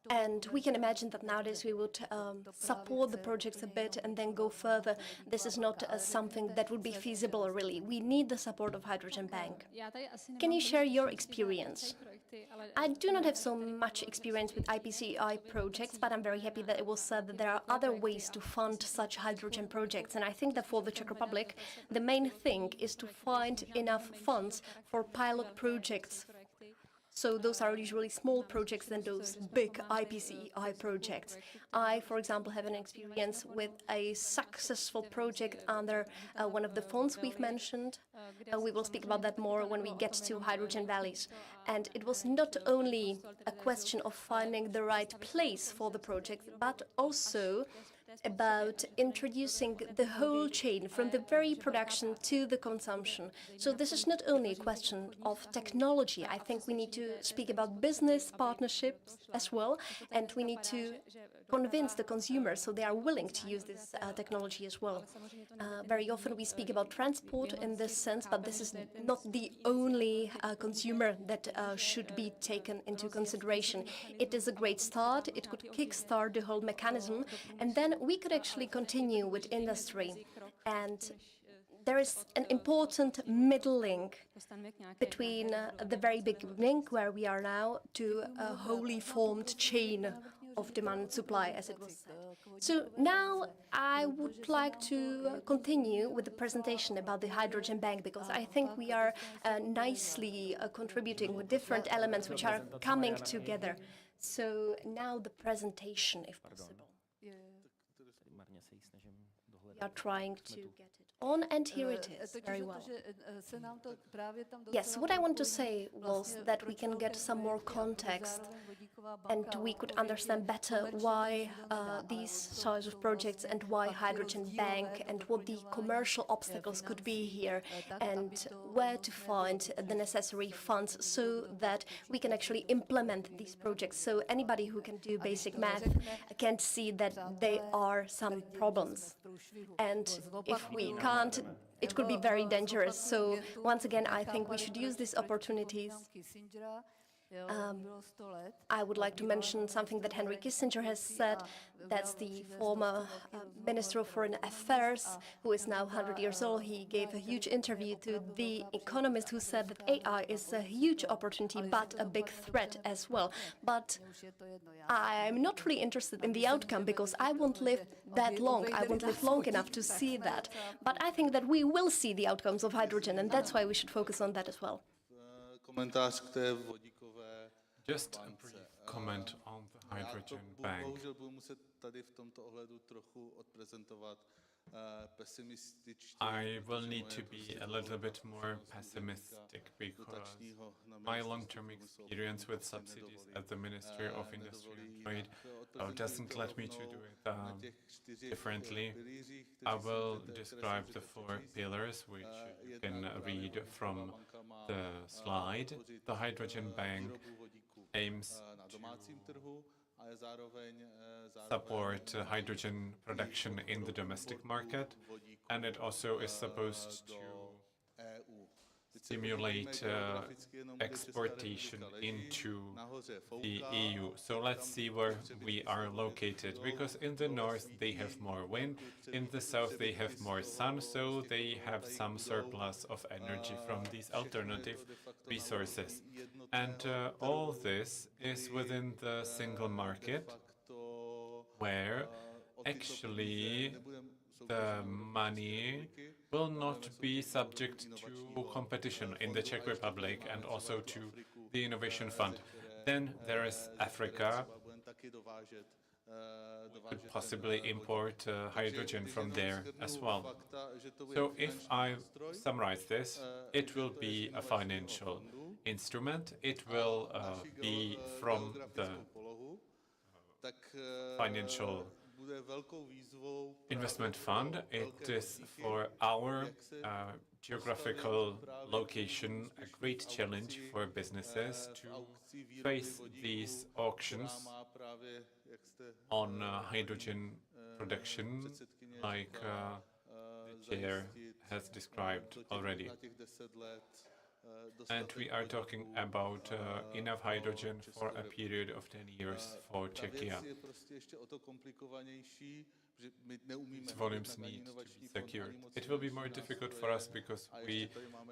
And we can imagine that nowadays we would support the projects a bit and then go further. This is not something that would be feasible, really. We need the support of Hydrogen Bank. Can you share your experience? I do not have so much experience with IPCEI projects, but I'm very happy that it was said that there are other ways to fund such hydrogen projects. And I think that for the Czech Republic, the main thing is to find enough funds for pilot projects. So those are usually small projects than those big IPCEI projects. I, for example, have an experience with a successful project under one of the funds we've mentioned. We will speak about that more when we get to hydrogen valleys. And it was not only a question of finding the right place for the project, but also about introducing the whole chain from the very production to the consumption. So this is not only a question of technology. I think we need to speak about business partnerships as well, and we need to convince the consumers so they are willing to use this technology as well. Very often we speak about transport in this sense, but this is not the only consumer that should be taken into consideration. It is a great start. It could kickstart the whole mechanism, and then we could actually continue with industry. And there is an important middle link between the very beginning, where we are now, to a wholly formed chain of demand and supply, as it was said. So now I would like to continue with the presentation about the hydrogen bank, because I think we are nicely contributing with different elements which are coming together. So now the presentation, if possible. We are trying to get it on, and here it is. Very well. Yes, what I want to say was that we can get some more context and we could understand better why these size of projects and why hydrogen bank and what the commercial obstacles could be here and where to find the necessary funds so that we can actually implement these projects. So anybody who can do basic math can see that there are some problems. And if we can't, it could be very dangerous. So once again, I think we should use these opportunities. I would like to mention something that Henry Kissinger has said. That's the former Minister of Foreign Affairs, who is now 100 years old. He gave a huge interview to The Economist, who said that AI is a huge opportunity, but a big threat as well. But I'm not really interested in the outcome, because I won't live that long. I won't live long enough to see that. But I think that we will see the outcomes of hydrogen, and that's why we should focus on that as well. Just a brief comment on the hydrogen bank. I will need to be a little bit more pessimistic because my long-term experience with subsidies at the Ministry of Industry and Trade doesn't let me to do it differently. I will describe the 4 pillars, which you can read from the slide. The hydrogen bank aims to support hydrogen production in the domestic market, and it also is supposed to stimulate exportation into the EU. So let's see where we are located, because in the north they have more wind, in the south they have more sun, so they have some surplus of energy from these alternative resources. And all this is within the single market, where actually the money will not be subject to competition in the Czech Republic and also to the Innovation Fund. Then there is Africa. We could possibly import hydrogen from there as well. So if I summarize this, it will be a financial instrument. It will be from the financial investment fund. It is for our geographical location a great challenge for businesses to face these auctions on hydrogen production, like the chair has described already. And we are talking about enough hydrogen for a period of 10 years for Czechia. These volumes need to be secured. It will be more difficult for us because we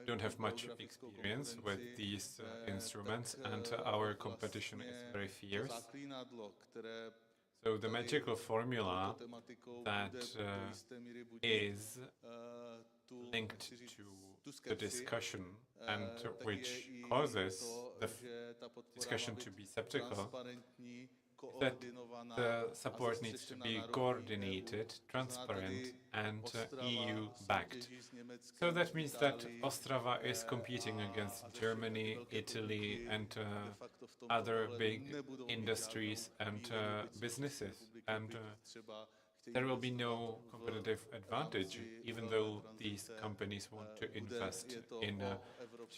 don't have much experience with these instruments, and our competition is very fierce. So the magical formula that is linked to the discussion and which causes the discussion to be skeptical, that the support needs to be coordinated, transparent, and EU-backed. So that means that Ostrava is competing against Germany, Italy, and other big industries and businesses. And there will be no competitive advantage, even though these companies want to invest in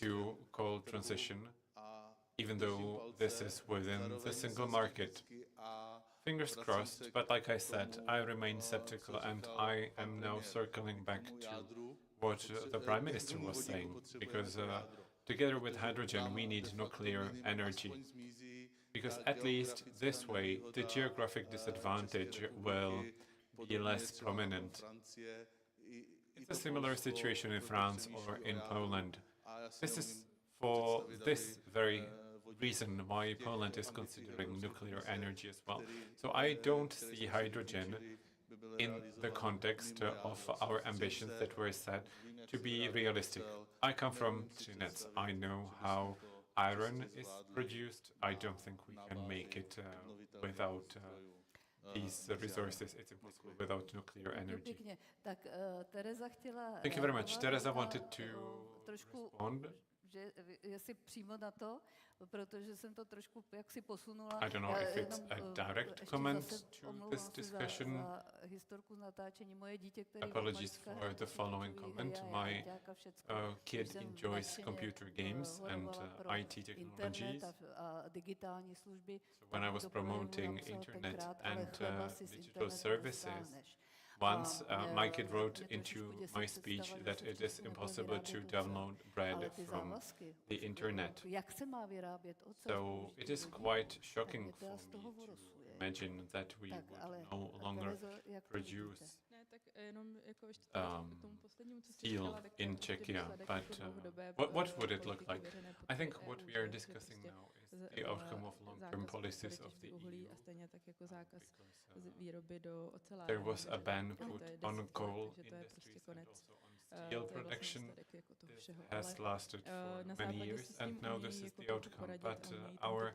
to coal transition, even though this is within the single market. Fingers crossed, but like I said, I remain skeptical, and I am now circling back to what the Prime Minister was saying, because together with hydrogen we need nuclear energy, because at least this way the geographic disadvantage will be less prominent. It's a similar situation in France or in Poland. This is for this very reason why Poland is considering nuclear energy as well. So I don't see hydrogen in the context of our ambitions that were set to be realistic. I come from Třinec. I know how iron is produced. I don't think we can make it without these resources. It's impossible without nuclear energy. Thank you very much. Teresa wanted to respond. Jestli přímo na to, protože jsem to trošku jaksi posunula. I don't know if it's a direct comment to this discussion. Apologies for the following comment. My kid enjoys computer games and IT technologies. So when I was promoting internet and digital services, once my kid wrote into my speech that it is impossible to download bread from the internet. So it is quite shocking for me to imagine that we would no longer produce steel in Czechia. But what would it look like? I think what we are discussing now is the outcome of long-term policies of the EU. There was a ban put on coal industries and also on steel production. This has lasted for many years, and now this is the outcome. But our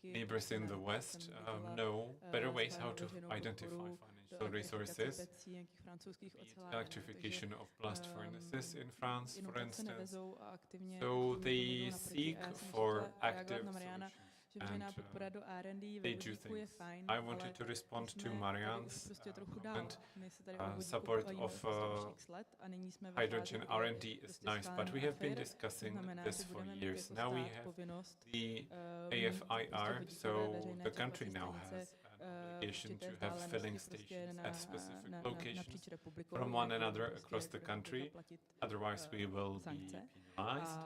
neighbors in the West know better ways how to identify financial resources. Electrification of blast furnaces in France, for instance. So they seek for active solutions. And they do things. I wanted to respond to Marianne's comment. Support of hydrogen R&D is nice, but we have been discussing this for years. Now we have the AFIR, so the country now has an obligation to have filling stations at specific locations from one another across the country. Otherwise we will be penalized.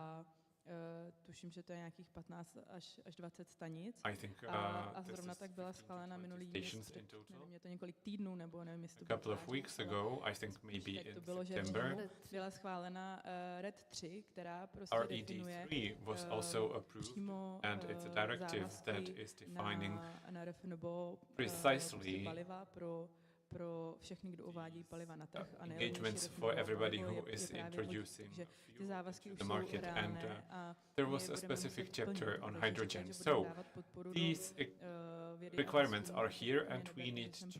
Tuším, že to je nějakých 15 až 20 stanic. A zrovna tak byla schválena minulý měsíc, nevím, je to několik týdnů, nebo nevím, jestli to couple of weeks ago, I think maybe in September, byla schválena RED 3, která prostě definuje was also approved, and it's a directive that is defining precisely pro všechny, kdo uvádí paliva na trh a engagements for everybody who is introducing fuel to the market, and there was a specific chapter on hydrogen. So these requirements are here and we need to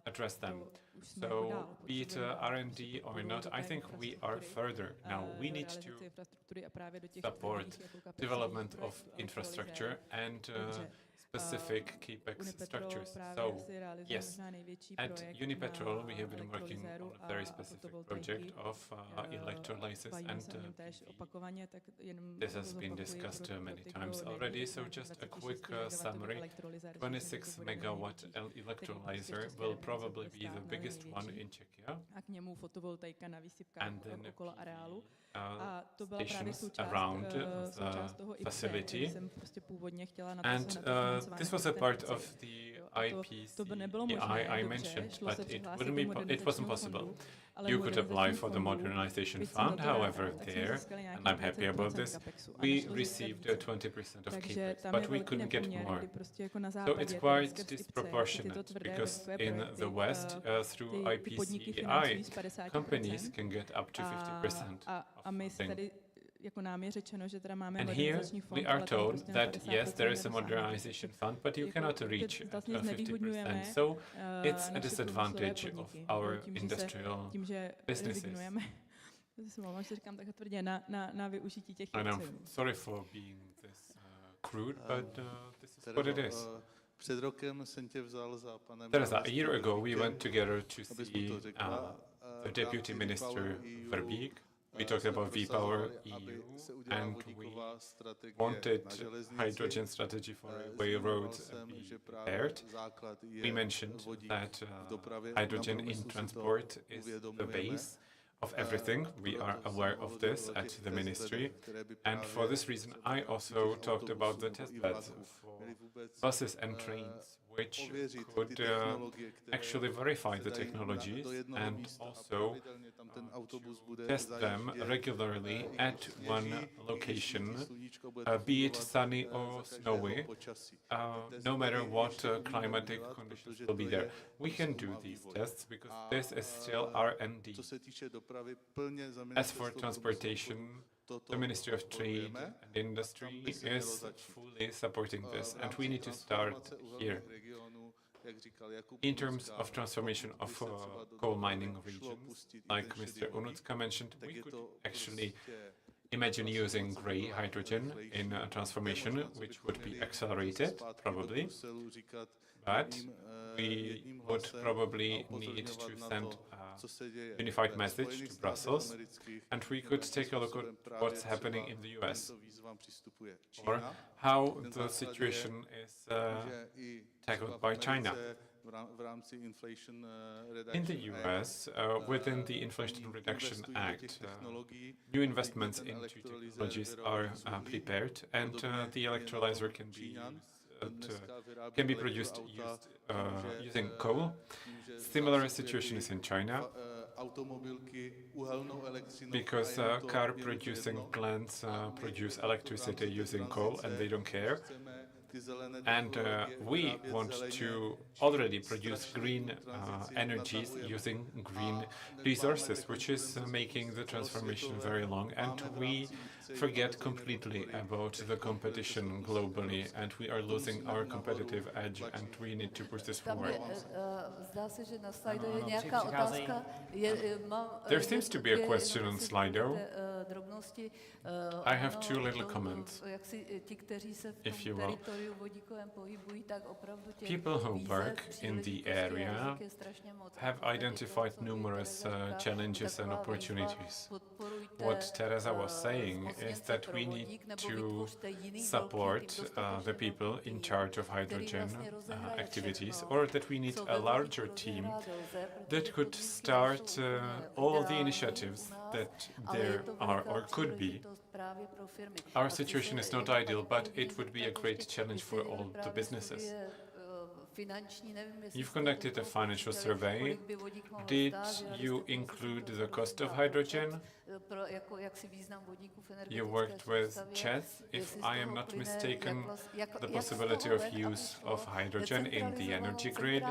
address them. So be it R&D or not, I think we are further now. We need to support development of infrastructure and specific CAPEX structures. So, yes, at Unipetrol we have been working on a very specific project of electrolysis, and this has been discussed many times already. So just a quick summary. 26 megawatt electrolyzer will probably be the biggest one in Czechia. And then stations around the facility. And this was a part of the IPCEI I mentioned, but it wasn't possible. You could apply for the modernization fund, however, there, and I'm happy about this, we received 20% of CAPEX, but we couldn't get more. So it's quite disproportionate, because in the West, through IPCEI, companies can get up to 50% of funding. And here we are told that yes, there is a modernization fund, but you cannot reach 50%. So it's a disadvantage of our industrial businesses. I know, sorry for being this crude, but this is what it is. Teresa, a year ago we went together to see the Deputy Minister Verbík. We talked about V-Power EU, and we wanted hydrogen strategy for railroads be prepared. We mentioned that hydrogen in transport is the base of everything. We are aware of this at the ministry, and for this reason I also talked about the test beds for buses and trains, which could actually verify the technologies and also test them regularly at one location, be it sunny or snowy, no matter what climatic conditions will be there. We can do these tests because this is still R&D. As for transportation, the Ministry of Trade and Industry is fully supporting this, and we need to start here. In terms of transformation of coal mining regions, like Mr. Unucka mentioned, we could actually imagine using grey hydrogen in a transformation, which would be accelerated, probably. But we would probably need to send a unified message to Brussels, and we could take a look at what's happening in the US, or how the situation is tackled by China. In the US, within the Inflation Reduction Act, new investments into technologies are prepared, and the electrolyzer can be produced using coal. Similar situation is in China, because car producing plants produce electricity using coal and they don't care. And we want to already produce green energies using green resources, which is making the transformation very long. And we forget completely about the competition globally, and we are losing our competitive edge, and we need to push this forward. There seems to be a question on Slido. I have two little comments, if you will. People who work in the area have identified numerous challenges and opportunities. What Teresa was saying is that we need to support the people in charge of hydrogen activities, or that we need a larger team that could start all the initiatives that there are or could be. Our situation is not ideal, but it would be a great challenge for all the businesses. You've conducted a financial survey. Did you include the cost of hydrogen? You worked with ČEZ, if I am not mistaken, the possibility of use of hydrogen in the energy grid.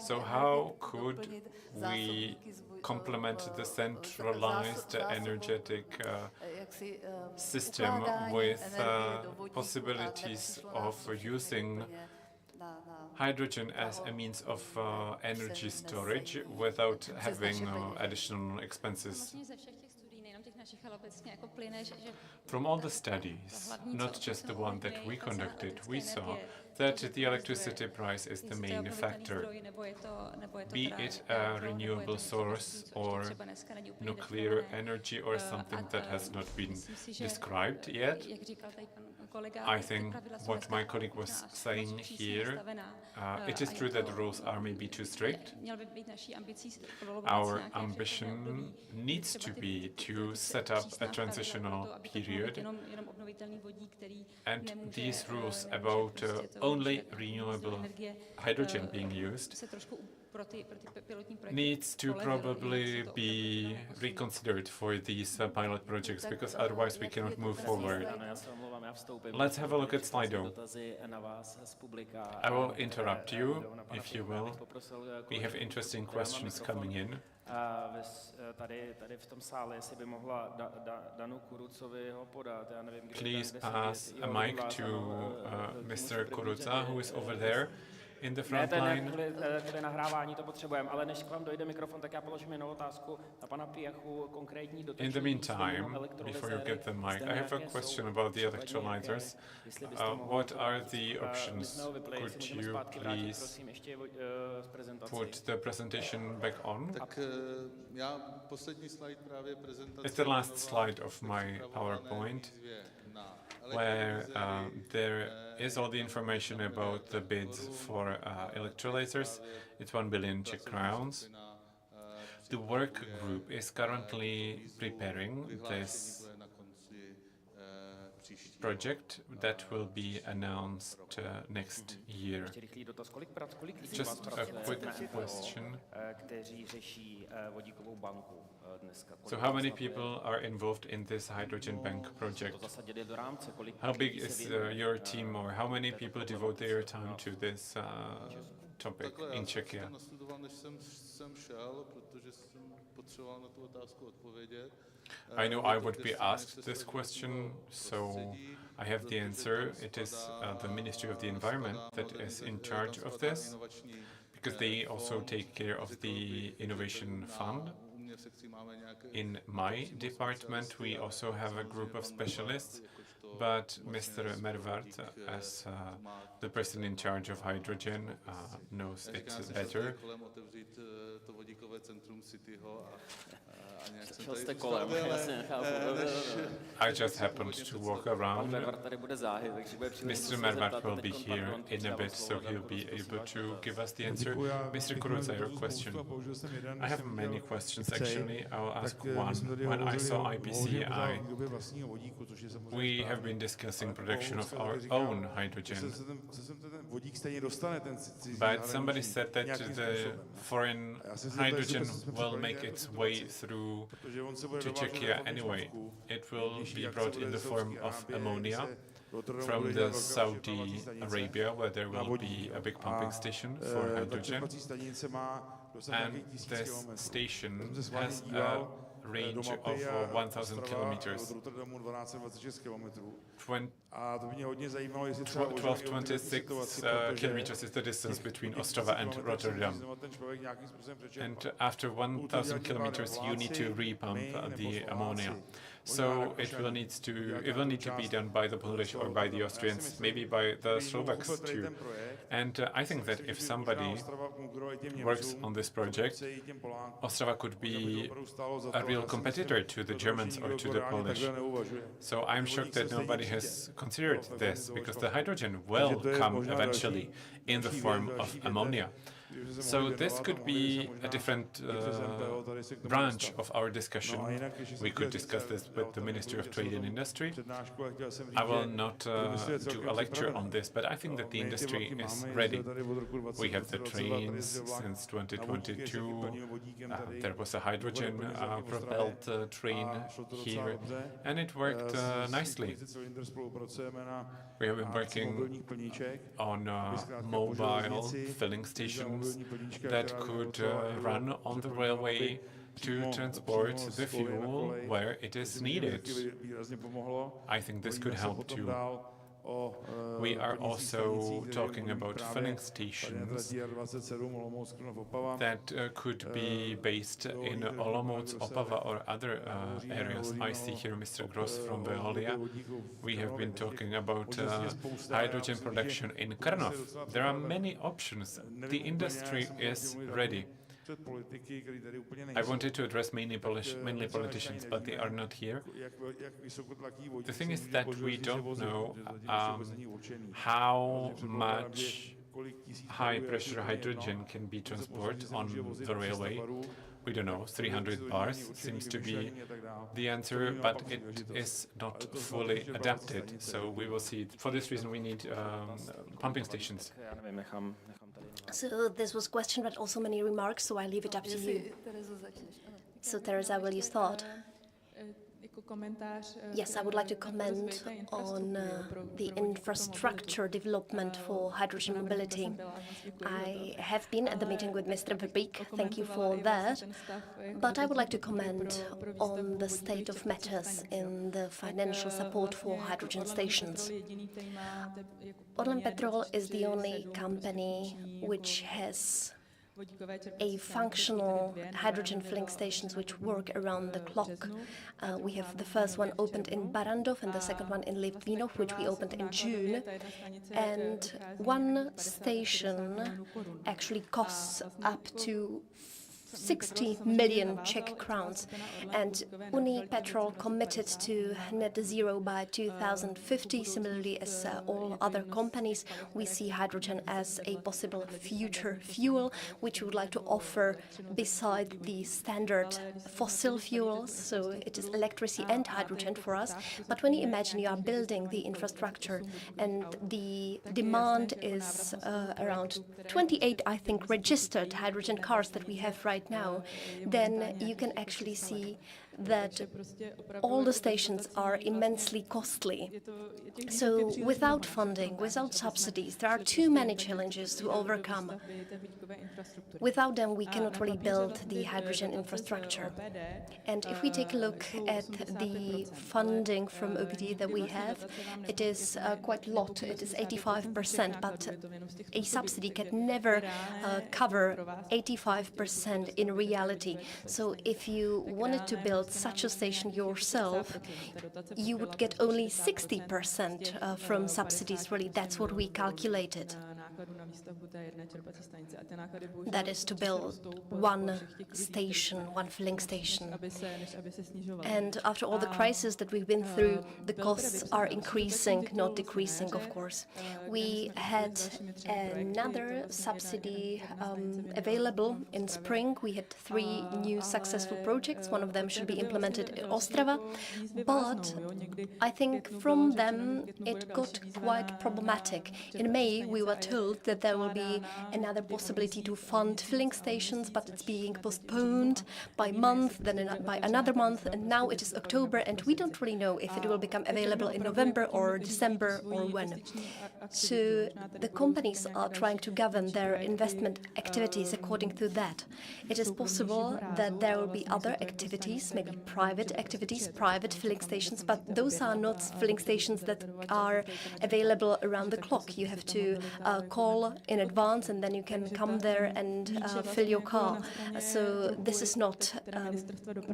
So how could we complement the centralized energetic system with possibilities of using hydrogen as a means of energy storage without having additional expenses? From all the studies, not just the one that we conducted, we saw that the electricity price is the main factor, be it a renewable source or nuclear energy or something that has not been described yet. I think what my colleague was saying here, it is true that the rules are maybe too strict. Our ambition needs to be to set up a transitional period, and these rules about only renewable hydrogen being used needs to probably be reconsidered for these pilot projects, because otherwise we cannot move forward. Let's have a look at Slido. I will interrupt you, if you will. We have interesting questions coming in. Please pass a mic to Mr. Kuruca, who is over there. in the Ne, front to ne, line? kvůli nahrávání to potřebujeme, ale než k vám dojde mikrofon, tak já položím jinou otázku na pana Piachu, konkrétní dotaz. In the meantime, before you get the mic, I have a question about the electrolyzers. What are the options? Could you please put the presentation back on? Tak já poslední slide právě prezentace. It's the last slide of my PowerPoint, where there is all the information about the bids for electrolyzers. It's 1 billion Czech crowns. The work group is currently preparing this project that will be announced next year. Just a quick question. So how many people are involved in this hydrogen bank project? How big is your team, or how many people devote their time to this topic in Czechia? I know I would be asked this question, so I have the answer. It is the Ministry of the Environment that is in charge of this, because they also take care of the Innovation Fund. In my department, we also have a group of specialists, but Mr. Mervart, as the person in charge of hydrogen, knows it better. I just happened to walk around. Mr. Mervart will be here in a bit, so he'll be able to give us the answer. Mr. Kuruca, your question. I have many questions, actually. I'll ask one. When I saw IPCEI, we have been discussing production of our own hydrogen. But somebody said that the foreign hydrogen will make its way through to Czechia anyway. It will be brought in the form of ammonia from the Saudi Arabia, where there will be a big pumping station for hydrogen. And this station has a range of 1,000 kilometers. 1226 kilometers is the distance between Ostrava and Rotterdam. And after 1,000 kilometers, you need to repump the ammonia. So it will need to be done by the Polish or by the Austrians, maybe by the Slovaks too. And I think that if somebody works on this project, Ostrava could be a real competitor to the Germans or to the Polish. So I'm shocked that nobody has considered this, because the hydrogen will come eventually in the form of ammonia. So this could be a different branch of our discussion. We could discuss this with the Ministry of Trade and Industry. I will not do a lecture on this, but I think that the industry is ready. We have the trains since 2022. There was a hydrogen-propelled train here, and it worked nicely. We have been working on mobile filling stations that could run on the railway to transport the fuel where it is needed. I think this could help too. We are also talking about filling stations that could be based in Olomouc, Opava or other areas. I see here Mr. Gross from Veolia. We have been talking about hydrogen production in Krnov. There are many options. The industry is ready. I wanted to address mainly politicians, but they are not here. The thing is that we don't know how much high-pressure hydrogen can be transported on the railway. We don't know, 300 bars seems to be the answer, but it is not fully adapted, so we will see. For this reason, we need pumping stations. So this was question, but also many remarks, so I leave it up to you. So Teresa, will you start? Yes, I would like to comment on the infrastructure development for hydrogen mobility. I have been at the meeting with Mr. Verbik, thank you for that, but I would like to comment on the state of matters in the financial support for hydrogen stations. Orlen Petrol is the only company which has a functional hydrogen filling stations which work around the clock. We have the first one opened in Barrandov and the second one in Litvínov, which we opened in June. And one station actually costs up to 60 million Czech crowns, and Unipetrol committed to net zero by 2050. Similarly as all other companies, we see hydrogen as a possible future fuel, which we would like to offer beside the standard fossil fuels. So it is electricity and hydrogen for us. But when you imagine you are building the infrastructure and the demand is around 28, I think, registered hydrogen cars that we have right now, then you can actually see that all the stations are immensely costly. So without funding, without subsidies, there are too many challenges to overcome. Without them, we cannot really build the hydrogen infrastructure. And if we take a look at the funding from OPD that we have, it is quite a lot. It is 85%, but a subsidy can never cover 85% in reality. So if you wanted to build such a station yourself, you would get only 60% from subsidies, really. That's what we calculated. That is to build one station, one filling station. And after all the crises that we've been through, the costs are increasing, not decreasing, of course. We had another subsidy available in spring. We had 3 new successful projects. One of them should be implemented in Ostrava, but I think from them it got quite problematic. In May, we were told that there will be another possibility to fund filling stations, but it's being postponed by a month, then by another month, and now it is October, and we don't really know if it will become available in November or December or when. So the companies are trying to govern their investment activities according to that. It is possible that there will be other activities, maybe private activities, private filling stations, but those are not filling stations that are available around the clock. You have to call in advance and then you can come there and fill your car. So this is not a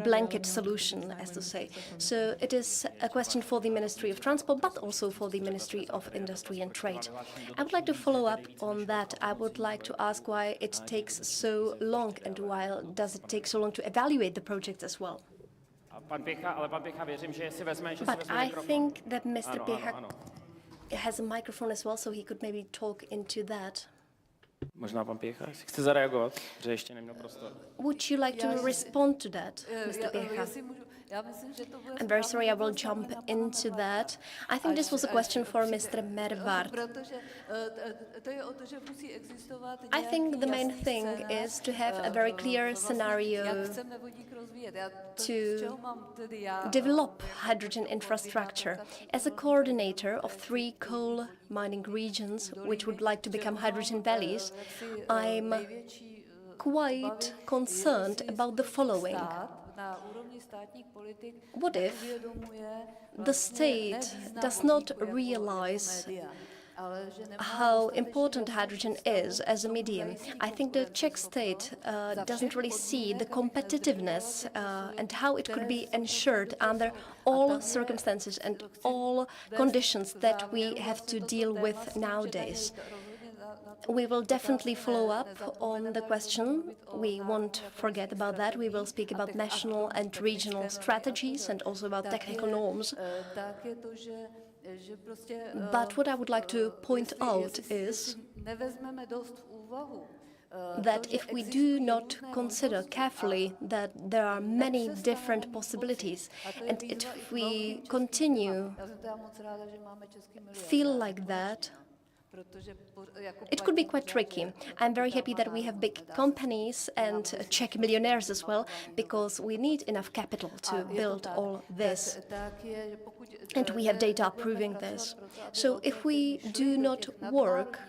blanket solution, as to say. So it is a question for the Ministry of Transport, but also for the Ministry of Industry and Trade. I would like to follow up on that. I would like to ask why it takes so long and why does it take so long to evaluate the projects as well. But I think that Mr. Pěcha has a microphone as well, so he could maybe talk into that. Možná pan Pěcha, chce zareagovat, že ještě neměl prostor. Would you like to respond to that, Mr. Pěcha? I'm very sorry, I will jump into that. I think this was a question for Mr. Mervart. I think the main thing is to have a very clear scenario to develop hydrogen infrastructure. As a coordinator of 3 coal mining regions which would like to become hydrogen valleys, I'm quite concerned about the following. What if the state does not realize how important hydrogen is as a medium? I think the Czech state doesn't really see the competitiveness and how it could be ensured under all circumstances and all conditions that we have to deal with nowadays. We will definitely follow up on the question. We won't forget about that. We will speak about national and regional strategies and also about technical norms. But what I would like to point out is that if we do not consider carefully that there are many different possibilities, and if we continue feel like that, It could be quite tricky. I'm very happy that we have big companies and Czech millionaires as well, because we need enough capital to build all this. And we have data proving this. So if we do not work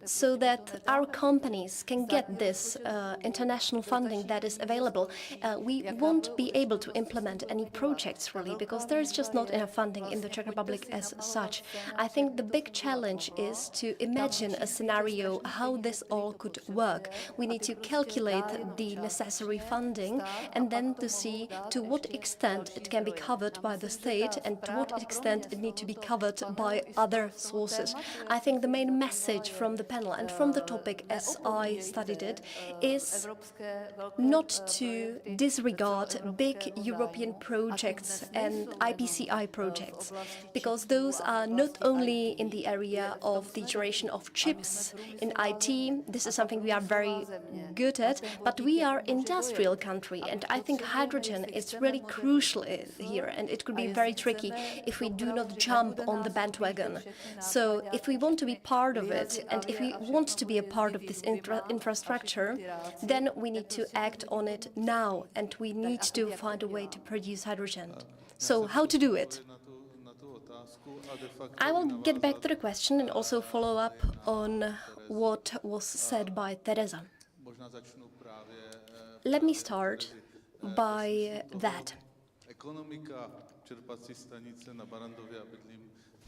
so that our companies can get this international funding that is available, we won't be able to implement any projects really, because there is just not enough funding in the Czech Republic as such. I think the big challenge is to imagine a scenario how this all could work. We need to calculate the necessary funding and then to see to what extent it can be covered by the state and to what extent it needs to be covered by other sources. I think the main message from the panel and from the topic as I studied it is not to disregard big European projects and IPCI projects, because those are not only in the area of the generation of chips in IT, this is something we are very good at, but we are an industrial country and I think hydrogen is really crucial here, and it could be very tricky if we do not jump on the bandwagon. So if we want to be part of it and if we want to be a part of this infrastructure, then we need to act on it now and we need to find a way to produce hydrogen. So how to do it? I will get back to the question and also follow up on what was said by Teresa. Let me start by that.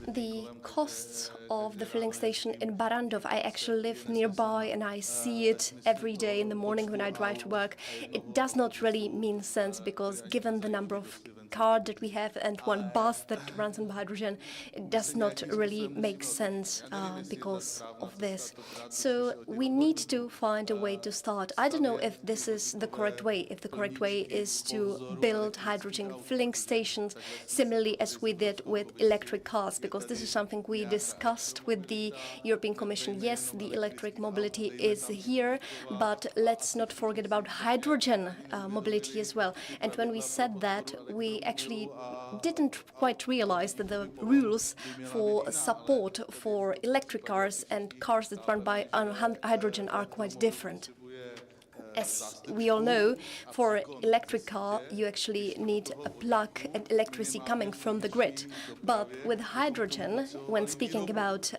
The costs of the filling station in Barrandov, I actually live nearby and I see it every day in the morning when I drive to work. It does not really mean sense because given the number of cars that we have and one bus that runs on hydrogen, it does not really make sense because of this. So we need to find a way to start. I don't know if this is the correct way, if the correct way is to build hydrogen filling stations similarly as we did with electric cars, because this is something we discussed with the European Commission. Yes, the electric mobility is here, but let's not forget about hydrogen mobility as well. And when we said that, we actually didn't quite realize that the rules for support for electric cars and cars that run by hydrogen are quite different. As we all know, for electric car, you actually need a plug and electricity coming from the grid. But with hydrogen, when speaking about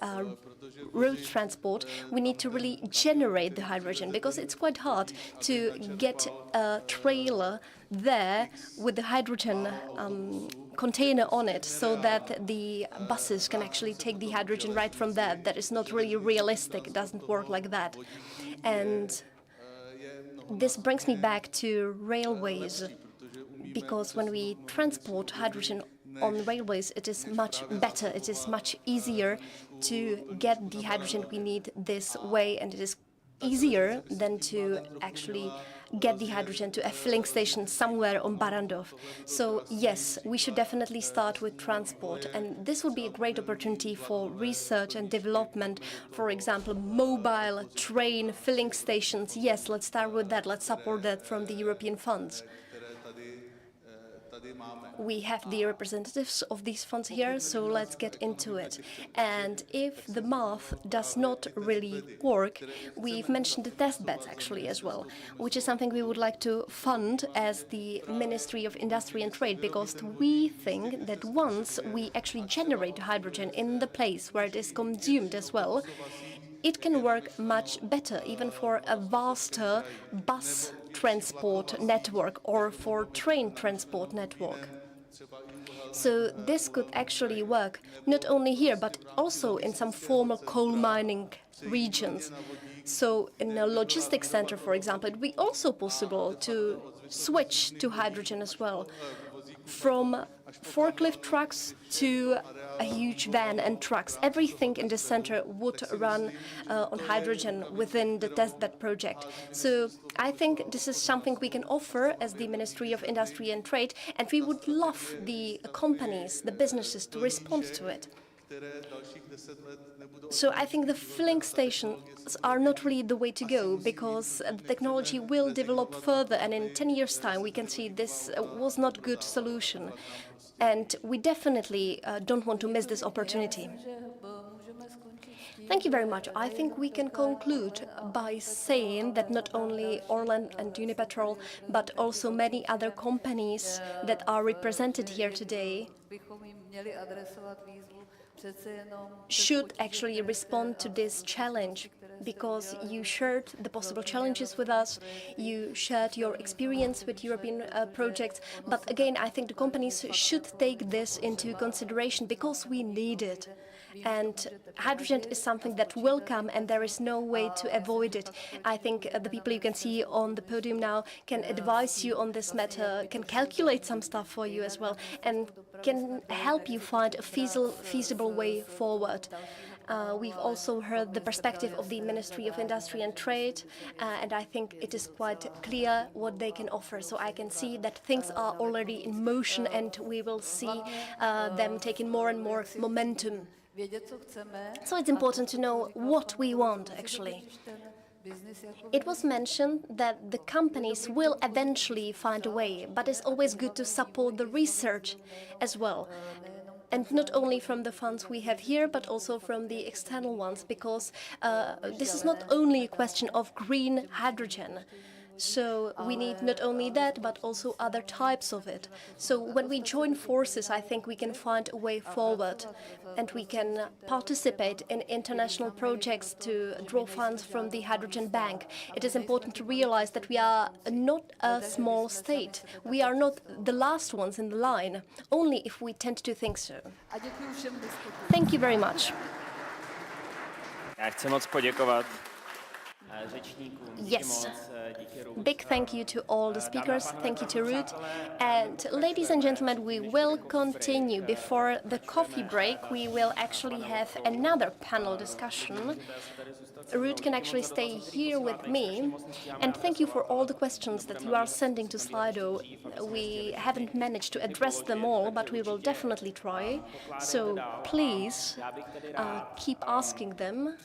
road transport, we need to really generate the hydrogen, because it's quite hard to get a trailer there with the hydrogen container on it so that the buses can actually take the hydrogen right from there. That is not really realistic. It doesn't work like that. And this brings me back to railways, because when we transport hydrogen on railways, it is much better, it is much easier to get the hydrogen we need this way, and it is easier than to actually get the hydrogen to a filling station somewhere on Barrandov. So yes, we should definitely start with transport, and this would be a great opportunity for research and development. For example, mobile train filling stations. Yes, let's start with that. Let's support that from the European funds. We have the representatives of these funds here, so let's get into it. And if the math does not really work, we've mentioned the test beds actually as well, which is something we would like to fund as the Ministry of Industry and Trade, because we think that once we actually generate hydrogen in the place where it is consumed as well, it can work much better, even for a vaster bus transport network or for train transport network. So this could actually work not only here, but also in some former coal mining regions. So in a logistics center, for example, it would be also possible to switch to hydrogen as well, from forklift trucks to a huge van and trucks. Everything in the center would run on hydrogen within the testbed project. So I think this is something we can offer as the Ministry of Industry and Trade, and we would love the companies, the businesses to respond to it. So I think the filling stations are not really the way to go, because the technology will develop further, and in 10 years' time we can see this was not a good solution. And we definitely don't want to miss this opportunity. Thank you very much. I think we can conclude by saying that not only Orlen and Unipetrol, but also many other companies that are represented here today should actually respond to this challenge, because you shared the possible challenges with us, you shared your experience with European projects, but again, I think the companies should take this into consideration because we need it. And hydrogen is something that will come, and there is no way to avoid it. I think the people you can see on the podium now can advise you on this matter, can calculate some stuff for you as well, and can help you find a feasible way forward. We've also heard the perspective of the Ministry of Industry and Trade, and I think it is quite clear what they can offer. So I can see that things are already in motion, and we will see them taking more and more momentum. So it's important to know what we want, actually. It was mentioned that the companies will eventually find a way, but it's always good to support the research as well. And not only from the funds we have here, but also from the external ones, because this is not only a question of green hydrogen. So we need not only that, but also other types of it. So when we join forces, I think we can find a way forward, and we can participate in international projects to draw funds from the Hydrogen Bank. It is important to realize that we are not a small state. We are not the last ones in the line, only if we tend to think so. Thank you very much. Já chci moc poděkovat. Yes. Big thank you to all the speakers. Thank you to Ruud. And ladies and gentlemen, we will continue. Before the coffee break, we will actually have another panel discussion. Ruud can actually stay here with me. And thank you for all the questions that you are sending to Slido. We haven't managed to address them all, but we will definitely try. So please keep asking them.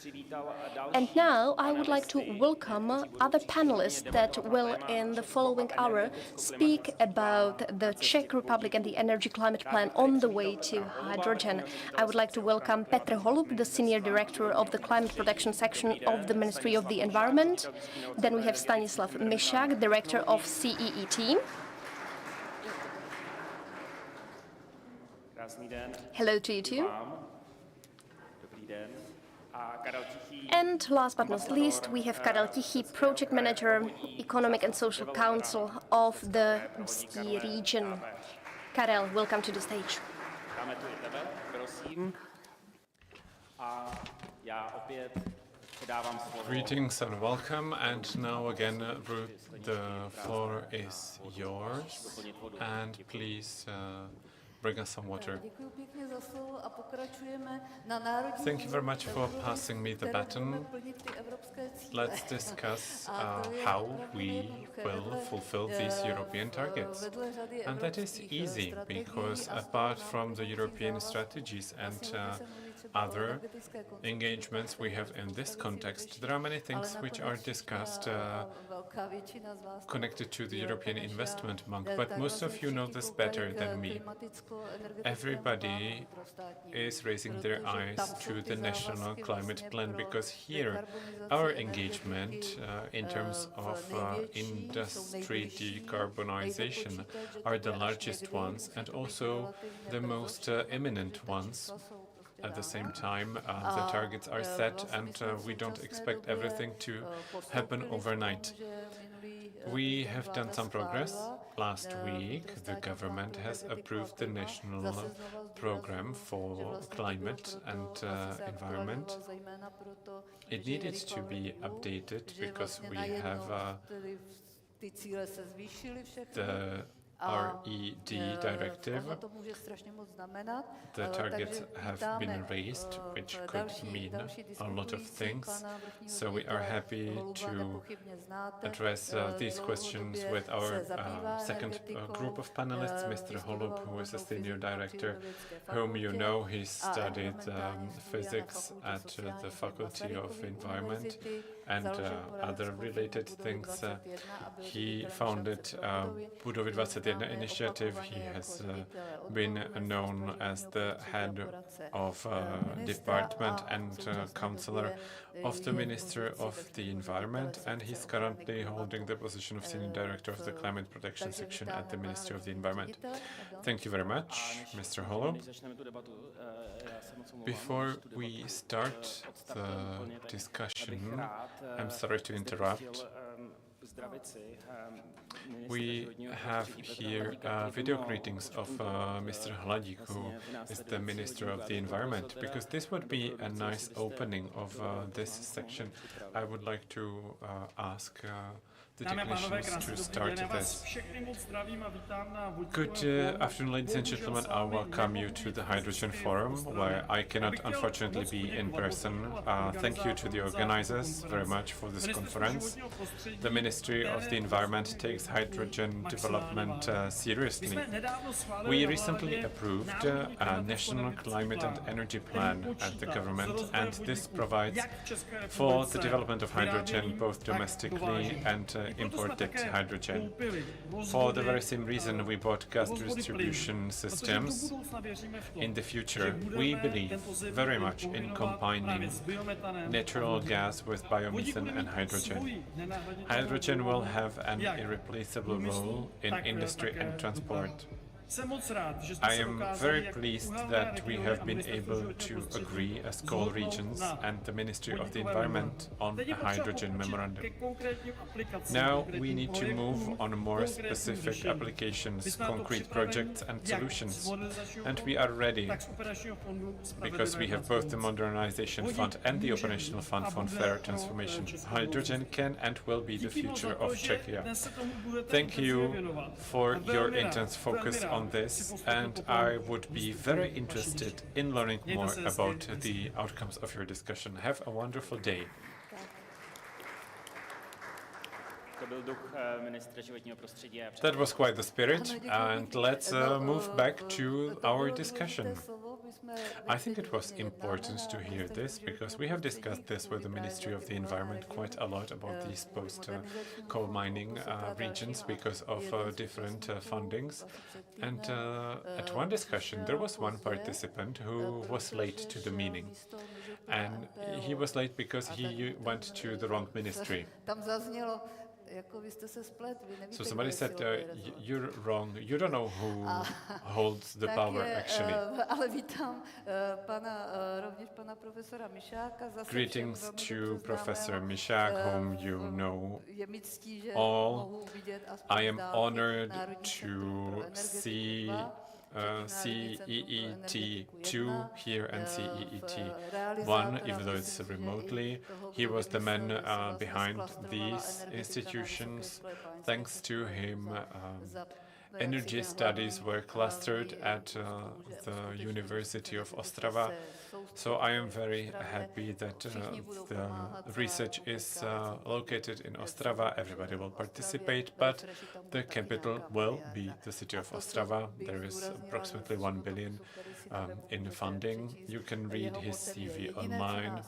And now I would like to welcome other panelists that will, in the following hour, speak about the Czech Republic and the Energy Climate Plan on the way to hydrogen. I would like to welcome Petr Holub, the Senior Director of the Climate Protection Section of the Ministry of the Environment. Then we have Stanislav Myšák, Director of CEET. Hello to you too. And last but not least, we have Karel Tichý, Project Manager, Economic and Social Council of the Ústí region. Karel, welcome to the stage. Greetings and welcome, and now again, Ruud, the floor is yours, and please bring us some water. Thank you very much for passing me the baton. Let's discuss how we will fulfill these European targets. And that is easy, because apart from the European strategies and other engagements we have in this context, there are many things which are discussed connected to the European Investment Bank, but most of you know this better than me. Everybody is raising their eyes to the National Climate Plan, because here our engagement in terms of industry decarbonization are the largest ones and also the most imminent ones. At the same time, the targets are set, and we don't expect everything to happen overnight. We have done some progress. Last week, the government has approved the national program for climate and environment. It needed to be updated because we have the RED directive. The targets have been raised, which could mean a lot of things. So we are happy to address these questions with our second group of panelists, Mr. Holub, who is a senior director, whom you know. He studied physics at the Faculty of Environment and other related things. He founded Budovy 21 initiative. He has been known as the head of department and counselor of the Minister of the Environment, and he's currently holding the position of Senior Director of the Climate Protection Section at the Ministry of the Environment. Thank you very much, Mr. Holo. Before we start the discussion, I'm sorry to interrupt. We have here video greetings of Mr. Hladík, who is the Minister of the Environment. Because this would be a nice opening of this section, I would like to ask the technicians to start this. Good afternoon, ladies and gentlemen. I welcome you to the Hydrogen Forum, where I cannot unfortunately be in person. Thank you to the organizers very much for this conference. The Ministry of the Environment takes hydrogen development seriously. We recently approved a national climate and energy plan at the government, and this provides for the development of hydrogen both domestically and imported hydrogen. For the very same reason we bought gas distribution systems. In the future, we believe very much in combining natural gas with biomethane and hydrogen. Hydrogen will have an irreplaceable role in industry and transport. I am very pleased that we have been able to agree as coal regions and the Ministry of the Environment on a hydrogen memorandum. Now we need to move on more specific applications, concrete projects and solutions. And we are ready because we have both the Modernization Fund and the Operational Fund for Fair Transformation. Hydrogen can and will be the future of Czechia. Thank you for your intense focus on this, and I would be very interested in learning more about the outcomes of your discussion. Have a wonderful day. That was quite the spirit, and let's move back to our discussion. I think it was important to hear this because we have discussed this with the Ministry of the Environment quite a lot about these post-coal mining regions because of different fundings. And at one discussion, there was one participant who was late to the meeting. And he was late because he went to the wrong ministry. So somebody said, you're wrong, you don't know who holds the power actually. Greetings to Professor Mišák, whom you know all. I am honored to see CEET2 here and CEET1, even though it's remotely. He was the man behind these institutions. Thanks to him, energy studies were clustered at the University of Ostrava. So I am very happy that the research is located in Ostrava. Everybody will participate, but the capital will be the city of Ostrava. There is approximately 1 billion in funding. You can read his CV online.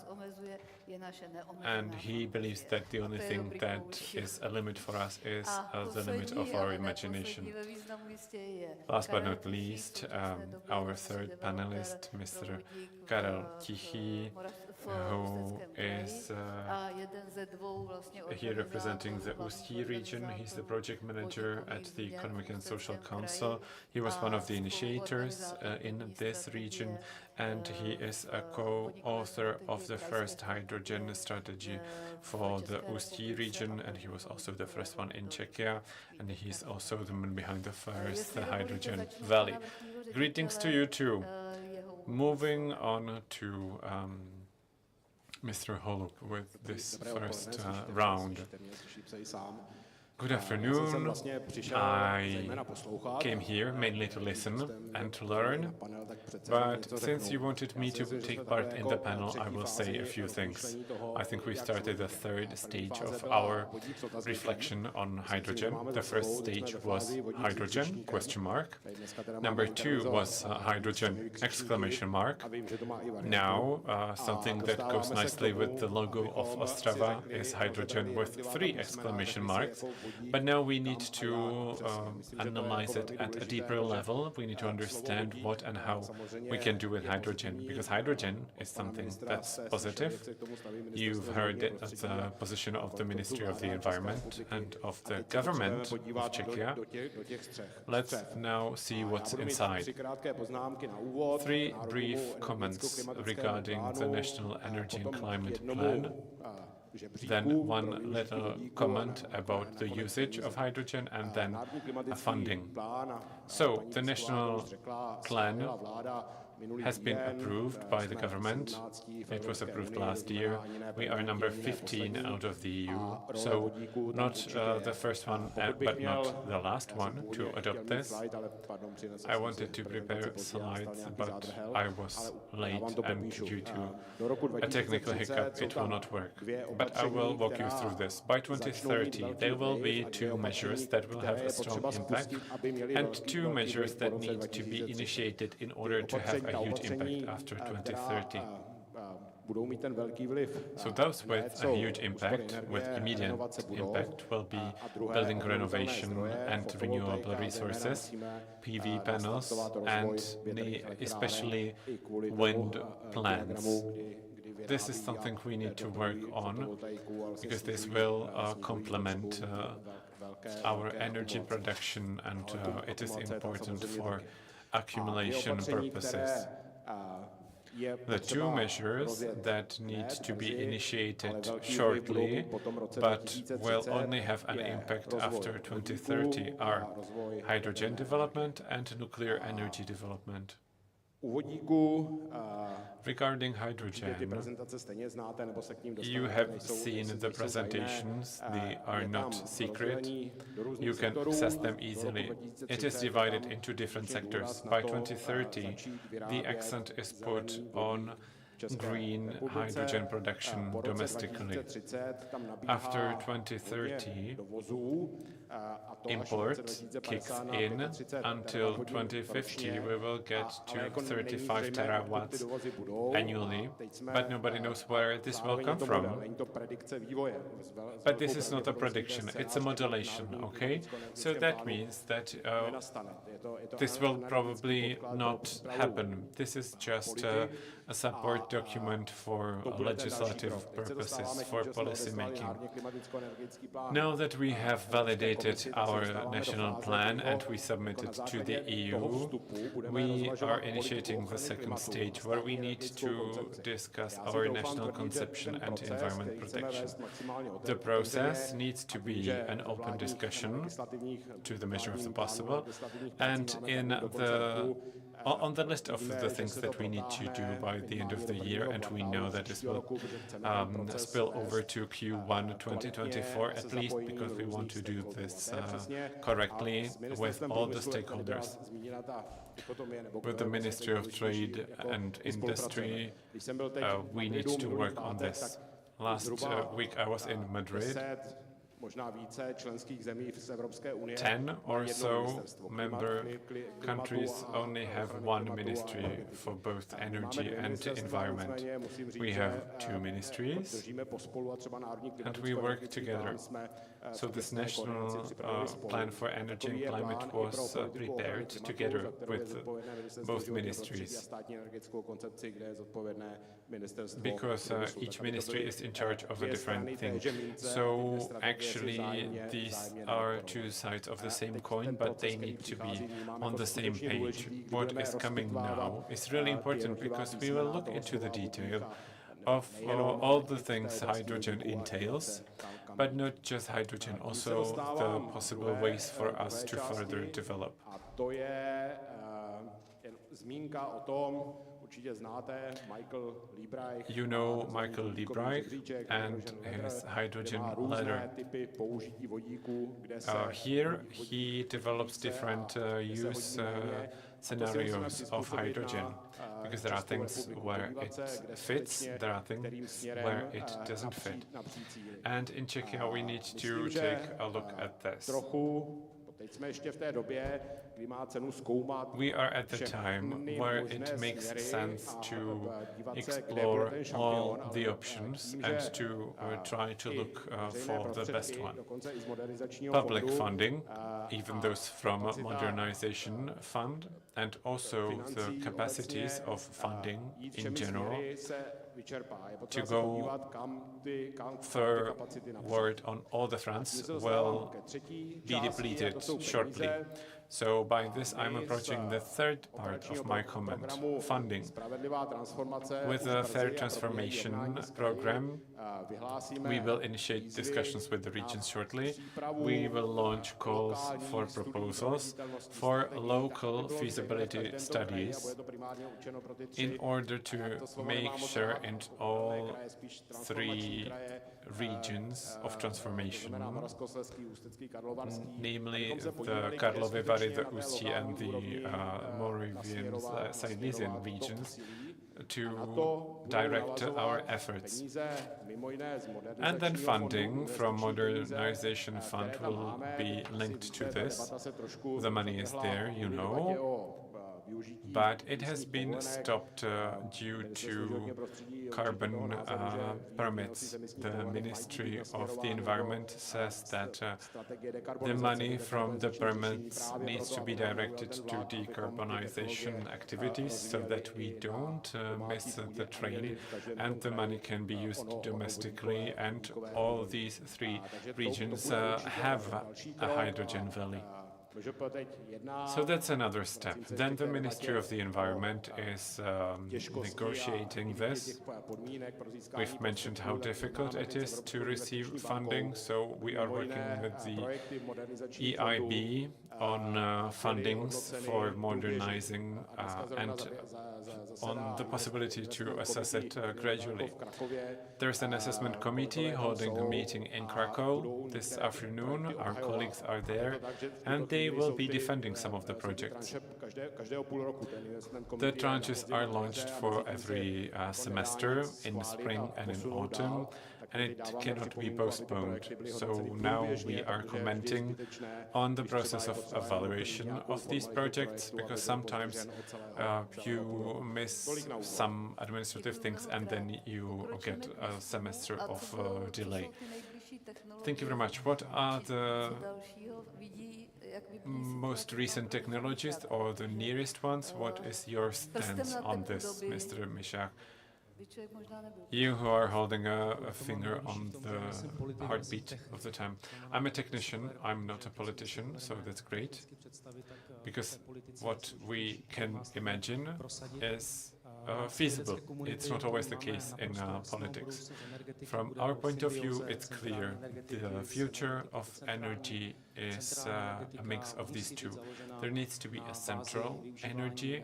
And he believes that the only thing that is a limit for us is the limit of our imagination. Last but not least, our third panelist, Mr. Karel Tichý, who is here representing the Ústí region. He's the project manager at the Economic and Social Council. He was one of the initiators in this region, and he is a co-author of the first hydrogen strategy for the Ústí region, and he was also the first one in Czechia, and he's also the man behind the first hydrogen valley. Greetings to you too. Moving on to Mr. Holub with this first round. Good afternoon. I came here mainly to listen and to learn, but since you wanted me to take part in the panel, I will say a few things. I think we started the third stage of our reflection on hydrogen. The first stage was hydrogen, question mark. Number 2 was hydrogen, exclamation mark. Now, something that goes nicely with the logo of Ostrava is hydrogen with 3 exclamation marks. But now we need to analyze it at a deeper level. We need to understand what and how we can do with hydrogen, because hydrogen is something that's positive. You've heard it as a position of the Ministry of the Environment and of the government of Czechia. Let's now see what's inside. 3 brief comments regarding the National Energy and Climate Plan. Then 1 little comment about the usage of hydrogen, and then funding. So, the national plan has been approved by the government. It was approved last year. We are number 15 out of the EU, so not the first one, but not the last one to adopt this. I wanted to prepare slides, but I was late, and due to a technical hiccup, it will not work. But I will walk you through this. By 2030, there will be 2 measures that will have a strong impact, and 2 measures that need to be initiated in order to have a huge impact after 2030. So those with a huge impact, with immediate impact, will be building renovation and renewable resources, PV panels, and especially wind plants. This is something we need to work on, because this will complement our energy production, and it is important for accumulation purposes. The 2 measures that need to be initiated shortly, but will only have an impact after 2030, are hydrogen development and nuclear energy development. Regarding hydrogen, you have seen the presentations. They are not secret. You can access them easily. It is divided into different sectors. By 2030, the accent is put on green hydrogen production domestically. After 2030, import kicks in. Until 2050, we will get to 35 terawatts annually, but nobody knows where this will come from. But this is not a prediction, it's a modulation, okay? So that means that this will probably not happen. This is just a support document for legislative purposes, for policy making. Now that we have validated our national plan and we submit it to the EU, we are initiating the second stage, where we need to discuss our national conception and environment protection. The process needs to be an open discussion to the measure of the possible, and on the list of the things that we need to do by the end of the year, and we know that this will spill over to Q1 2024 at least, because we want to do this correctly with all the stakeholders. With the Ministry of Trade and Industry, we need to work on this. Last week I was in Madrid. 10 or so member countries only have 1 ministry for both energy and environment. We have 2 ministries, and we work together. So this national plan for energy and climate was prepared together with both ministries, because each ministry is in charge of a different thing. So actually these are 2 sides of the same coin, but they need to be on the same page. What is coming now is really important, because we will look into the detail of all the things hydrogen entails, but not just hydrogen, also the possible ways for us to further develop. You know Michael Liebreich and his hydrogen ladder. Here he develops different use scenarios of hydrogen, because there are things where it fits, there are things where it doesn't fit. And in Czechia we need to take a look at this. We are at the time where it makes sense to explore all the options and to try to look for the best one. Public funding, even those from Modernization Fund, and also the capacities of funding in general, to go forward on all the fronts will be depleted shortly. So by this I'm approaching the third part of my comment, funding. With the Fair Transformation program, we will initiate discussions with the regions shortly. We will launch calls for proposals for local feasibility studies in order to make sure in all three regions of transformation, namely the Karlovy Vary, the Ústí and the Moravian Silesian regions, to direct our efforts. And then funding from Modernization Fund will be linked to this. The money is there, you know, but it has been stopped due to carbon permits. The Ministry of the Environment says that the money from the permits needs to be directed to decarbonization activities so that we don't miss the train, and the money can be used domestically, and all these three regions have a hydrogen valley. So that's another step. Then the Ministry of the Environment is negotiating this. We've mentioned how difficult it is to receive funding, so we are working with the EIB on fundings for modernizing and on the possibility to assess it gradually. There's an assessment committee holding a meeting in Krakow this afternoon. Our colleagues are there, and they will be defending some of the projects. The tranches are launched for every semester in spring and in autumn, and it cannot be postponed. So now we are commenting on the process of evaluation of these projects, because sometimes you miss some administrative things and then you get a semester of delay. Thank you very much. What are the most recent technologies or the nearest ones? What is your stance on this, Mr. Mišák? You who are holding a finger on the heartbeat of the time. I'm a technician, I'm not a politician, so that's great, because what we can imagine is feasible. It's not always the case in politics. From our point of view, it's clear the future of energy is a mix of these two. There needs to be a central energy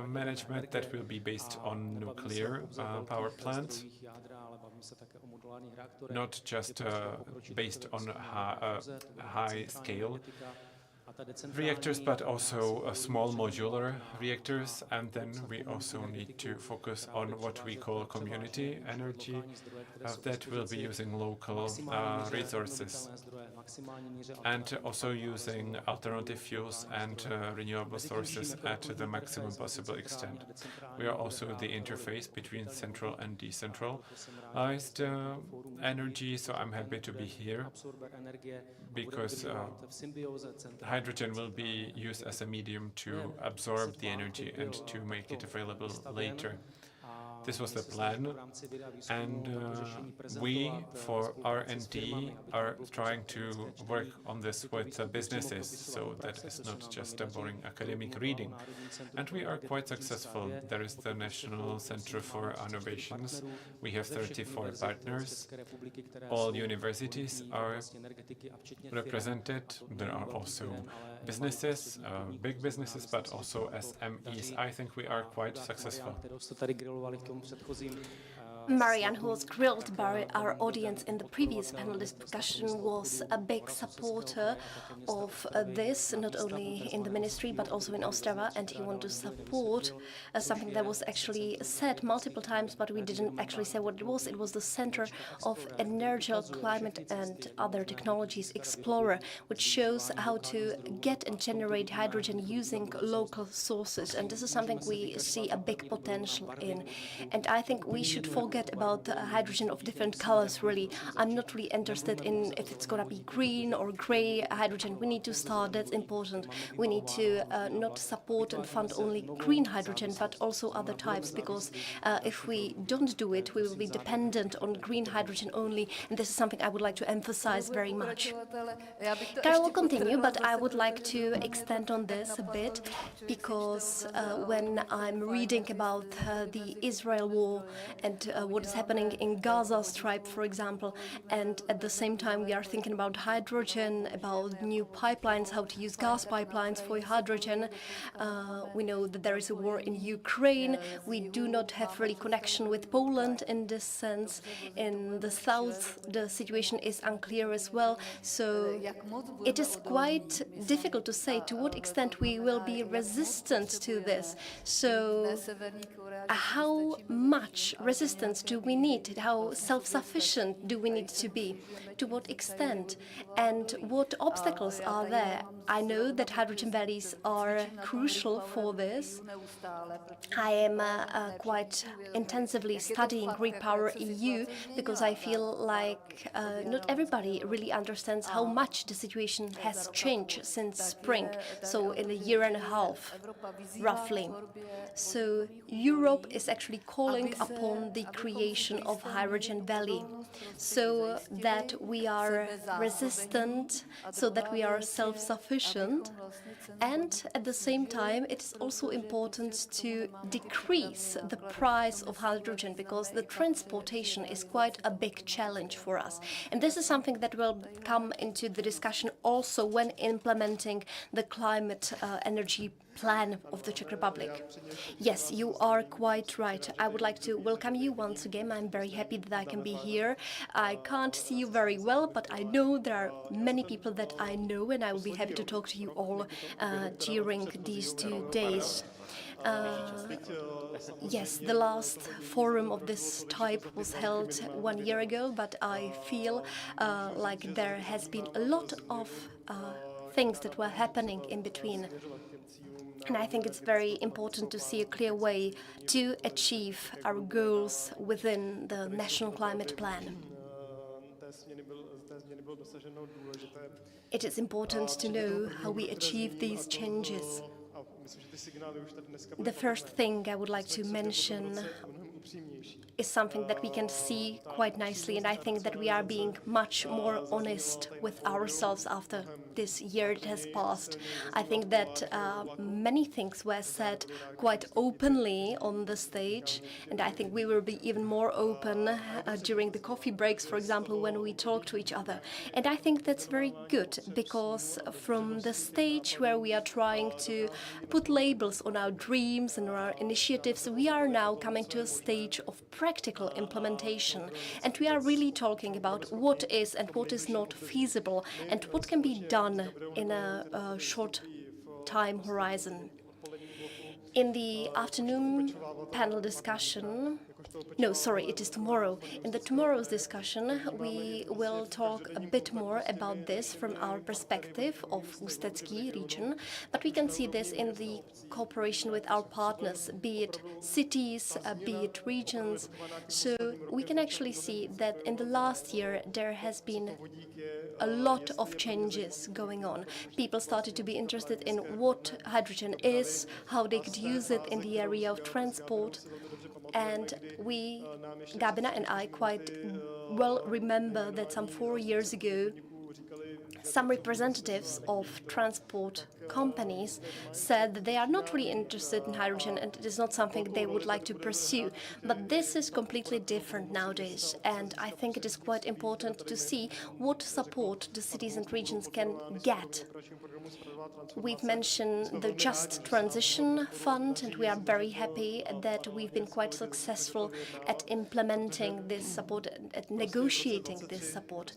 management that will be based on nuclear power plants, not just based on high scale reactors, but also small modular reactors. And then we also need to focus on what we call community energy that will be using local resources, and also using alternative fuels and renewable sources at the maximum possible extent. We are also the interface between central and decentralized energy, so I'm happy to be here, because hydrogen will be used as a medium to absorb the energy and to make it available later. This was the plan, and we, for R&D, are trying to work on this with businesses, so that is not just a boring academic reading. And we are quite successful. There is the National Center for Innovations. We have 34 partners. All universities are represented. There are also businesses, big businesses, but also SMEs, I think we are quite successful. Marianne, who was grilled by our audience in the previous panel discussion, was a big supporter of this, not only in the ministry but also in Ostrava, and he wanted to support something that was actually said multiple times, but we didn't actually say what it was. It was the Center of Energy, Climate and Other Technologies Explorer, which shows how to get and generate hydrogen using local sources, and this is something we see a big potential in. And I think we should forget about hydrogen of different colors, really. I'm not really interested in if it's gonna be green or gray hydrogen. We need to start, that's important. We need to not support and fund only green hydrogen, but also other types, because if we don't do it, we will be dependent on green hydrogen only, and this is something I would like to emphasize very much. Carol will continue, but I would like to extend on this a bit, because when I'm reading about the Israel war and what is happening in Gaza Strip, for example, and at the same time we are thinking about hydrogen, about new pipelines, how to use gas pipelines for hydrogen. We know that there is a war in Ukraine. We do not have really connection with Poland in this sense. In the south, the situation is unclear as well. So it is quite difficult to say to what extent we will be resistant to this. So how much resistance do we need? How self-sufficient do we need to be? To what extent? And what obstacles are there? I know that hydrogen valleys are crucial for this. I am quite intensively studying REPower EU because I feel like not everybody really understands how much the situation has changed since spring, so in a year and a half, roughly. So Europe is actually calling upon the creation of Hydrogen Valley, so that we are resistant, so that we are self-sufficient, and at the same time it is also important to decrease the price of hydrogen, because the transportation is quite a big challenge for us. And this is something that will come into the discussion also when implementing the climate energy plan of the Czech Republic. Yes, you are quite right. I would like to welcome you once again. I'm very happy that I can be here. I can't see you very well, but I know there are many people that I know, and I will be happy to talk to you all during these 2 days. Yes, the last forum of this type was held 1 year ago, but I feel like there has been a lot of things that were happening in between. And I think it's very important to see a clear way to achieve our goals within the National Climate Plan. It is important to know how we achieve these changes. The first thing I would like to mention is something that we can see quite nicely, and I think that we are being much more honest with ourselves after this year that has passed. I think that many things were said quite openly on the stage, and I think we will be even more open during the coffee breaks, for example, when we talk to each other. And I think that's very good, because from the stage where we are trying to put labels on our dreams and our initiatives, we are now coming to a stage of practical implementation, and we are really talking about what is and what is not feasible and what can be done in a short time horizon. In the afternoon panel discussion, no, sorry, it is tomorrow. In the tomorrow's discussion, we will talk a bit more about this from our perspective of Ústecký region, but we can see this in the cooperation with our partners, be it cities, be it regions. So we can actually see that in the last year there has been a lot of changes going on. People started to be interested in what hydrogen is, how they could use it in the area of transport. And we, Gabina and I, quite well remember that some 4 years ago, some representatives of transport companies said that they are not really interested in hydrogen and it is not something they would like to pursue. But this is completely different nowadays, and I think it is quite important to see what support the cities and regions can get We've mentioned the Just Transition Fund, and we are very happy that we've been quite successful at implementing this support, at negotiating this support.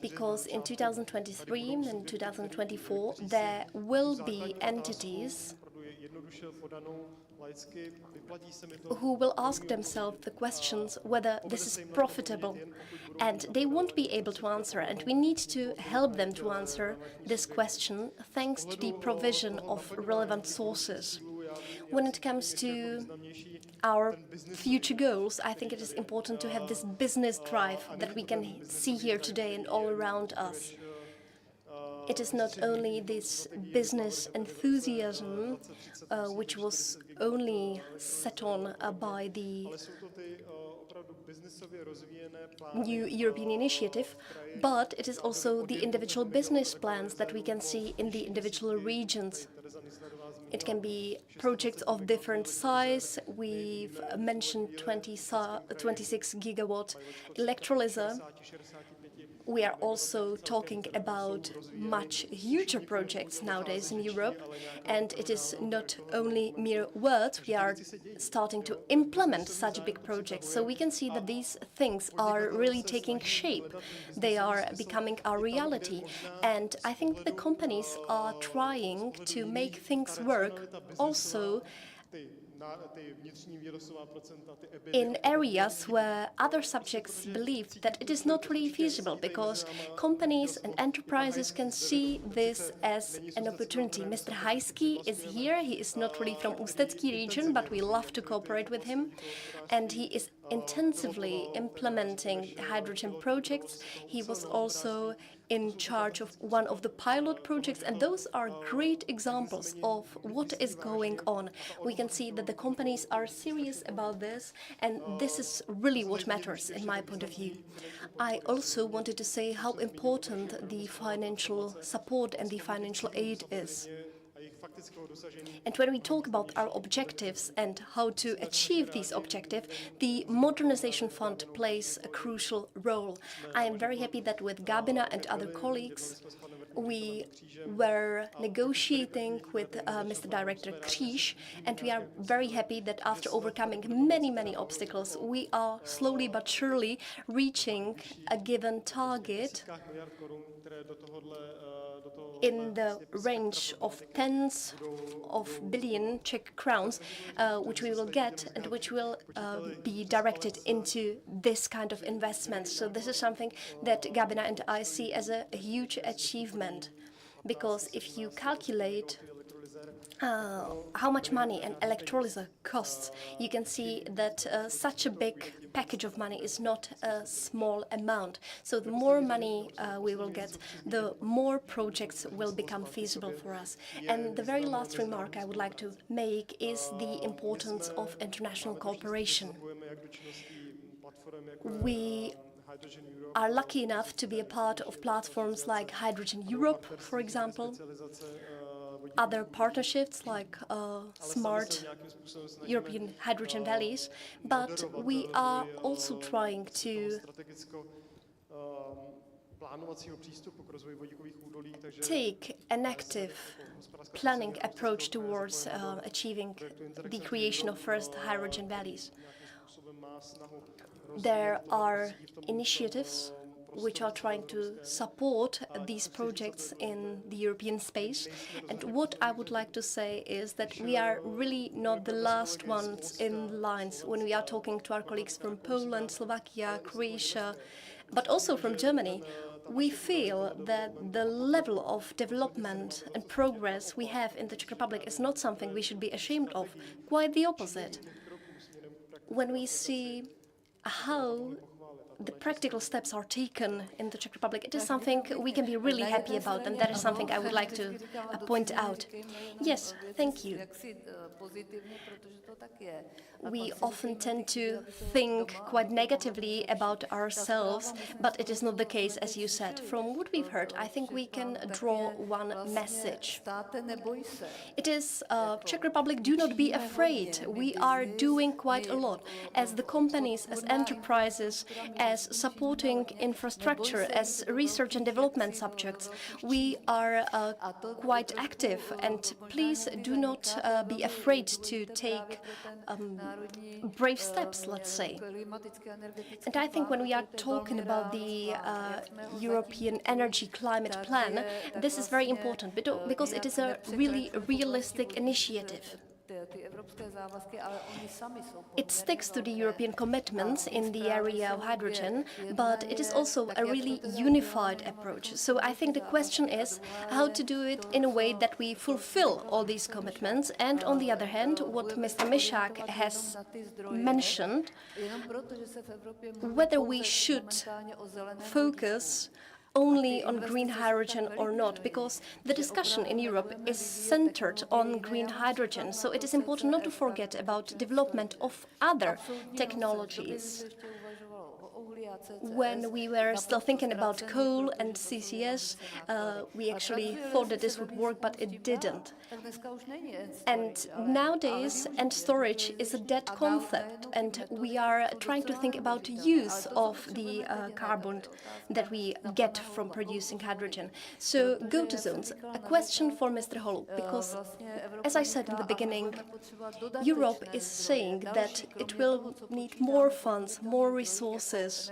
Because in 2023 and 2024, there will be entities who will ask themselves the questions whether this is profitable, and they won't be able to answer, and we need to help them to answer this question thanks to the provision of relevant sources. When it comes to our future goals, I think it is important to have this business drive that we can see here today and all around us. It is not only this business enthusiasm, which was only set on by the new European initiative, but it is also the individual business plans that we can see in the individual regions. It can be projects of different size. We've mentioned 26 gigawatt electrolyzer. We are also talking about much huger projects nowadays in Europe, and it is not only mere words. We are starting to implement such big projects, so we can see that these things are really taking shape. They are becoming our reality, and I think the companies are trying to make things work also in areas where other subjects believe that it is not really feasible, because companies and enterprises can see this as an opportunity. Mr. Hajský is here. He is not really from Ústecký region, but we love to cooperate with him, and he is intensively implementing hydrogen projects. He was also in charge of one of the pilot projects, and those are great examples of what is going on. We can see that the companies are serious about this, and this is really what matters in my point of view. I also wanted to say how important the financial support and the financial aid is. And when we talk about our objectives and how to achieve these objectives, the Modernization Fund plays a crucial role. I am very happy that with Gabina and other colleagues, we were negotiating with Mr. Director Kříž, and we are very happy that after overcoming many obstacles, we are slowly but surely reaching a given target in the range of tens of billion Czech crowns, which we will get and which will be directed into this kind of investment. So this is something that Gabina and I see as a huge achievement, because if you calculate how much money an electrolyzer costs, you can see that such a big package of money is not a small amount. So the more money we will get, the more projects will become feasible for us. And the very last remark I would like to make is the importance of international cooperation. We are lucky enough to be a part of platforms like Hydrogen Europe, for example, other partnerships like Smart European Hydrogen Valleys, but we are also trying to take an active planning approach towards achieving the creation of first hydrogen valleys. There are initiatives which are trying to support these projects in the European space. And what I would like to say is that we are really not the last ones in lines when we are talking to our colleagues from Poland, Slovakia, Croatia, but also from Germany. We feel that the level of development and progress we have in the Czech Republic is not something we should be ashamed of. Quite the opposite. When we see how the practical steps are taken in the Czech Republic, it is something we can be really happy about, and that is something I would like to point out. Yes, thank you. We often tend to think quite negatively about ourselves, but it is not the case, as you said. From what we've heard, I think we can draw one message. It is, Czech Republic, do not be afraid. We are doing quite a lot. As the companies, as enterprises, as supporting infrastructure, as research and development subjects. We are quite active, and please do not be afraid to take brave steps, let's say. And I think when we are talking about the European Energy Climate Plan, this is very important because it is a really realistic initiative. It sticks to the European commitments in the area of hydrogen, but it is also a really unified approach. So I think the question is how to do it in a way that we fulfill all these commitments, and on the other hand, what Mr. Michák has mentioned, whether we should focus only on green hydrogen or not, because the discussion in Europe is centered on green hydrogen. So it is important not to forget about development of other technologies. When we were still thinking about coal and CCS, we actually thought that this would work, but it didn't. And nowadays, and storage is a dead concept, and we are trying to think about use of the carbon that we get from producing hydrogen. So go-to zones, a question for Mr. Holub, because as I said in the beginning, Europe is saying that it will need more funds, more resources.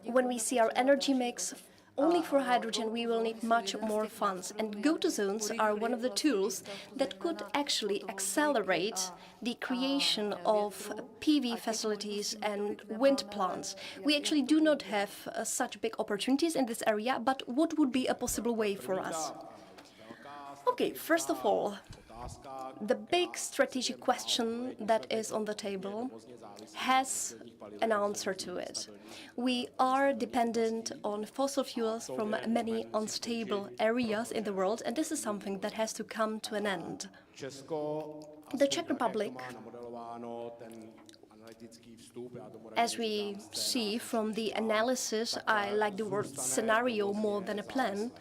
When we see our energy mix, only for hydrogen we will need much more funds, and go-to zones are one of the tools that could actually accelerate the creation of PV facilities and wind plants. We actually do not have such big opportunities in this area, but what would be a possible way for us? Okay, first of all, the big strategic question that is on the table has an answer to it. We are dependent on fossil fuels from many unstable areas in the world, and this is something that has to come to an end. The Czech Republic, as we see from the analysis, I like the word scenario more than a plan,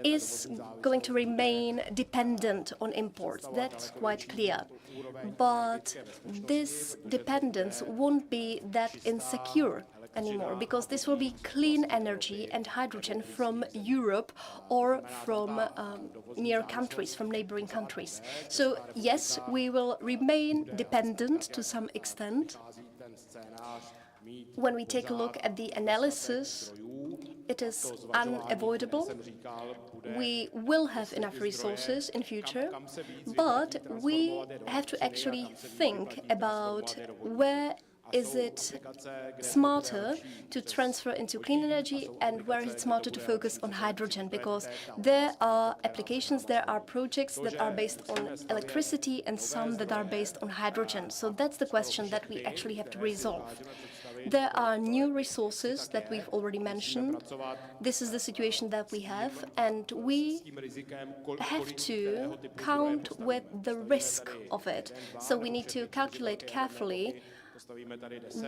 is going to remain dependent on imports. That's quite clear. But this dependence won't be that insecure anymore, because this will be clean energy and hydrogen from Europe or from near countries, from neighboring countries. So yes, we will remain dependent to some extent. When we take a look at the analysis, it is unavoidable. We will have enough resources in future, but we have to actually think about where is it smarter to transfer into clean energy and where is it smarter to focus on hydrogen, because there are applications, there are projects that are based on electricity and some that are based on hydrogen. So that's the question that we actually have to resolve. There are new resources that we've already mentioned. This is the situation that we have, and we have to count with the risk of it. So we need to calculate carefully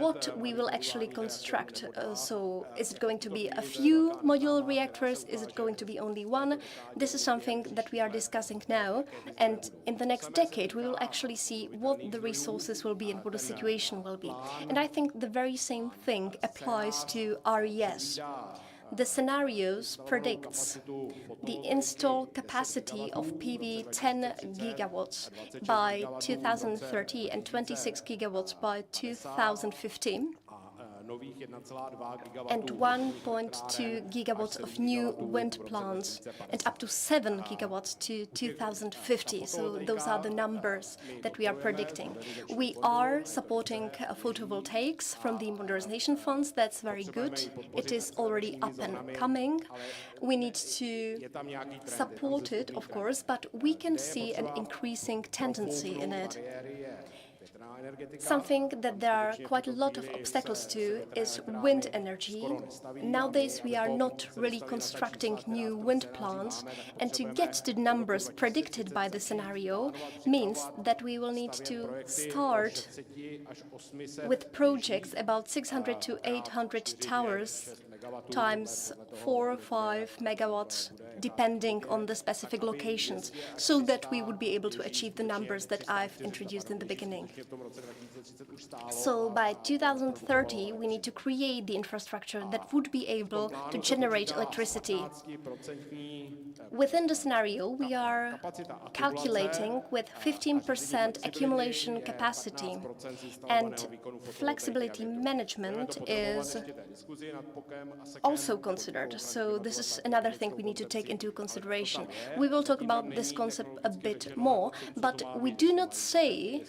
what we will actually construct. So is it going to be a few modular reactors? Is it going to be only one? This is something that we are discussing now, and in the next decade we will actually see what the resources will be and what the situation will be. And I think the very same thing applies to RES. The scenarios predicts the installed capacity of PV 10 gigawatts by 2030 and 26 gigawatts by 2015. And 1.2 gigawatts of new wind plants and up to 7 gigawatts to 2050. So those are the numbers that we are predicting. We are supporting photovoltaics from the modernization funds. That's very good. It is already up and coming. We need to support it, of course, but we can see an increasing tendency in it. Something that there are quite a lot of obstacles to is wind energy. Nowadays we are not really constructing new wind plants, and to get to the numbers predicted by the scenario means that we will need to start with projects about 600 to 800 towers times 4 or 5 megawatts depending on the specific locations, so that we would be able to achieve the numbers that I've introduced in the beginning. So by 2030, we need to create the infrastructure that would be able to generate electricity. Within the scenario, we are calculating with 15% accumulation capacity, and flexibility management is also considered. So this is another thing we need to take into consideration. We will talk about this concept a bit more, but we do not say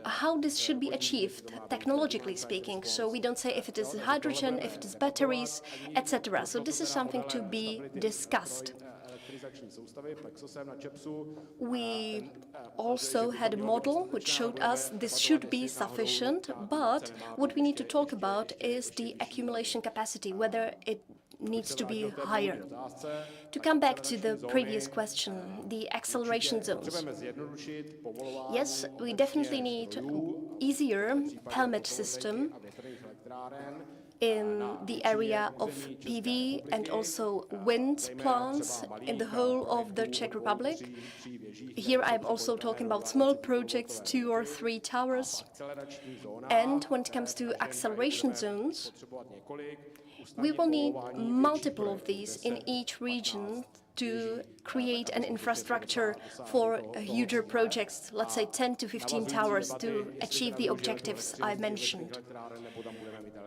how this should be achieved, technologically speaking. So we don't say if it is hydrogen, if it is batteries, etc. So this is something to be discussed. We also had a model which showed us this should be sufficient, but what we need to talk about is the accumulation capacity, whether it needs to be higher. To come back to the previous question, the acceleration zones. Yes, we definitely need easier permit system in the area of PV and also wind plants in the whole of the Czech Republic. Here I'm also talking about small projects, 2 or 3 towers. And when it comes to acceleration zones, we will need multiple of these in each region to create an infrastructure for huger projects, let's say 10 to 15 towers, to achieve the objectives I mentioned.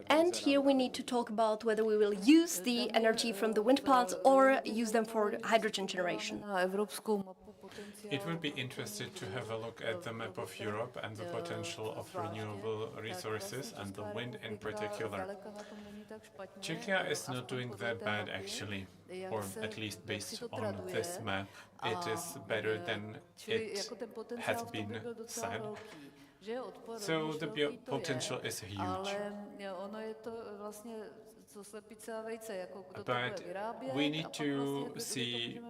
And here we need to talk about whether we will use the energy from the wind plants or use them for hydrogen generation. It would be interesting to have a look at the map of Europe and the potential of renewable resources and the wind in particular. Czechia is not doing that bad actually, or at least based on this map, it is better than it has been said. So the potential is huge. But we need to see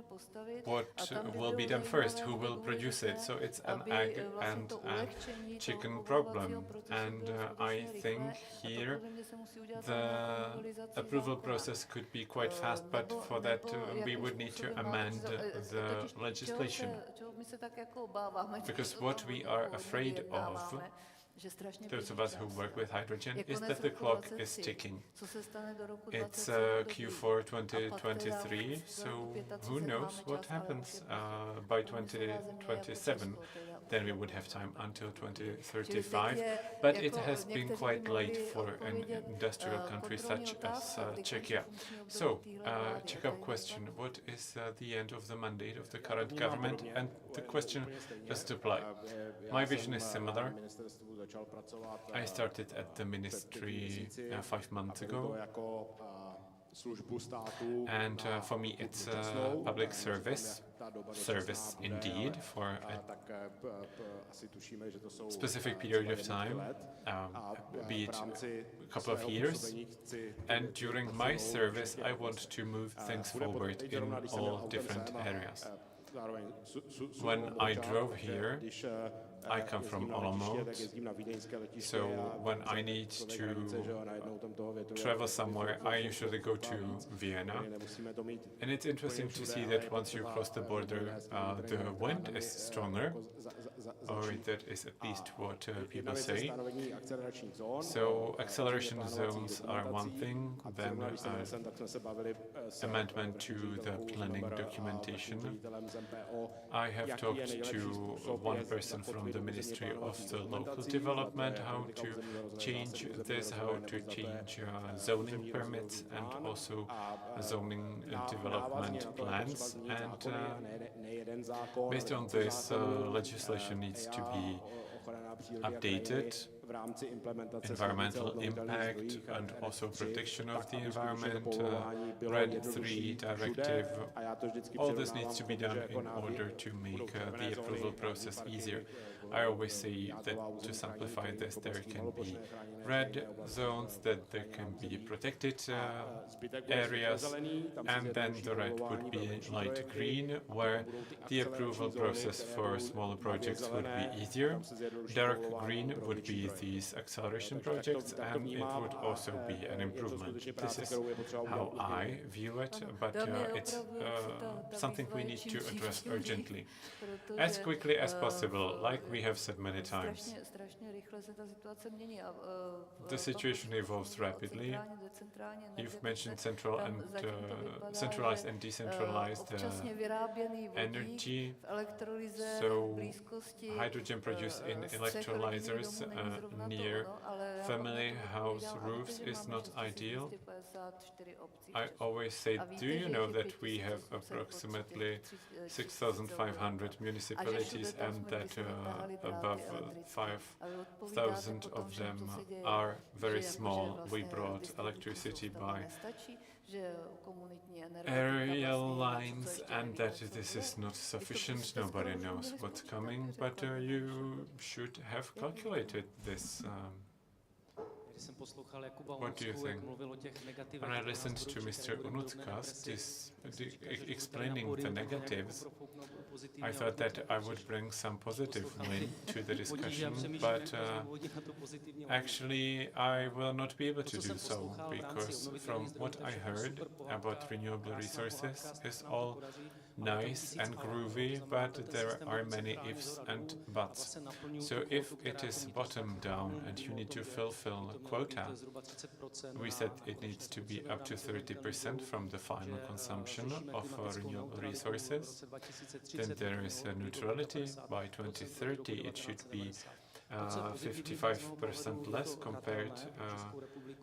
what will be done first, who will produce it. So it's an egg and a chicken problem. And I think here the approval process could be quite fast, but for that we would need to amend the legislation. Because what we are afraid of, those of us who work with hydrogen, is that the clock is ticking. It's Q4 2023, so who knows what happens by 2027. Then we would have time until 2035, but it has been quite late for an industrial country such as Czechia. So, check-up question, what is the end of the mandate of the current government? And the question does apply. My vision is similar. I started at the ministry 5 months ago, and for me it's a public service indeed for a specific period of time, be it a couple of years, and during my service I want to move things forward in all different areas. When I drove here, I come from Olomouc, so when I need to travel somewhere, I usually go to Vienna. And it's interesting to see that once you cross the border, the wind is stronger, or that is at least what people say. So acceleration zones are one thing, then amendment to the planning documentation. I have talked to one person from the Ministry of the Local Development, how to change this, how to change zoning permits and also zoning development plans. And based on this, legislation needs to be updated. Environmental impact and also protection of the environment, RED III directive, all this needs to be done in order to make the approval process easier. I always say that to simplify this, there can be red zones, that there can be protected areas, and then the red would be light green, where the approval process for smaller projects would be easier. Dark green would be these acceleration projects, and it would also be an improvement. This is how I view it, but it's something we need to address urgently, as quickly as possible, like we have said many times. The situation evolves rapidly. You've mentioned centralized and decentralized energy. So hydrogen produced in electrolyzers near family house roofs is not ideal. I always say, do you know that we have approximately 6,500 municipalities and that above 5,000 of them are very small? We brought electricity by aerial lines, and that this is not sufficient. Nobody knows what's coming, but you should have calculated this. What do you think? When I listened to Mr. Unutskas explaining the negatives, I thought that I would bring some positive wind to the discussion, but actually I will not be able to do so, because from what I heard about renewable resources is all nice and groovy, but there are many ifs and buts. So if it is bottom down and you need to fulfill quota, we said it needs to be up to 30% from the final consumption of renewable resources. Then there is a neutrality. By 2030 it should be 55% less compared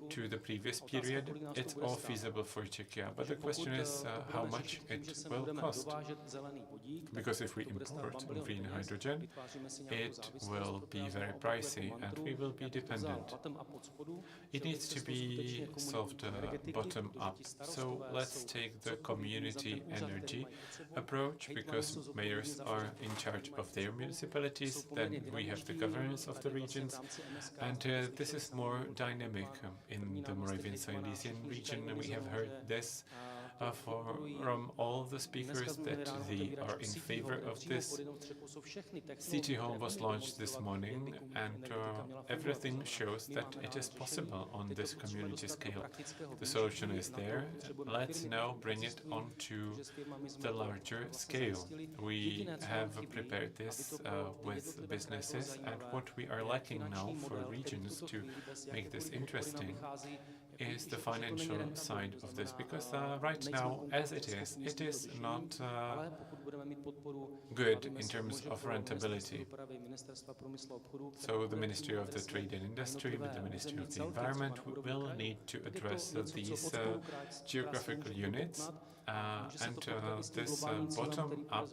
to the previous period. It's all feasible for Czechia, but the question is how much it will cost. Because if we import green hydrogen, it will be very pricey and we will be dependent. It needs to be solved bottom up. So let's take the community energy approach, because mayors are in charge of their municipalities, then we have the governance of the regions, and this is more dynamic in the Moravian Silesian region. We have heard this from all the speakers that they are in favor of this. City Hall was launched this morning, and everything shows that it is possible on this community scale. The solution is there. Let's now bring it onto the larger scale. We have prepared this with businesses, and what we are lacking now for regions to make this interesting is the financial side of this, because right now, as it is not good in terms of rentability. So the Ministry of the Trade and Industry with the Ministry of the Environment will need to address these geographical units, and this bottom up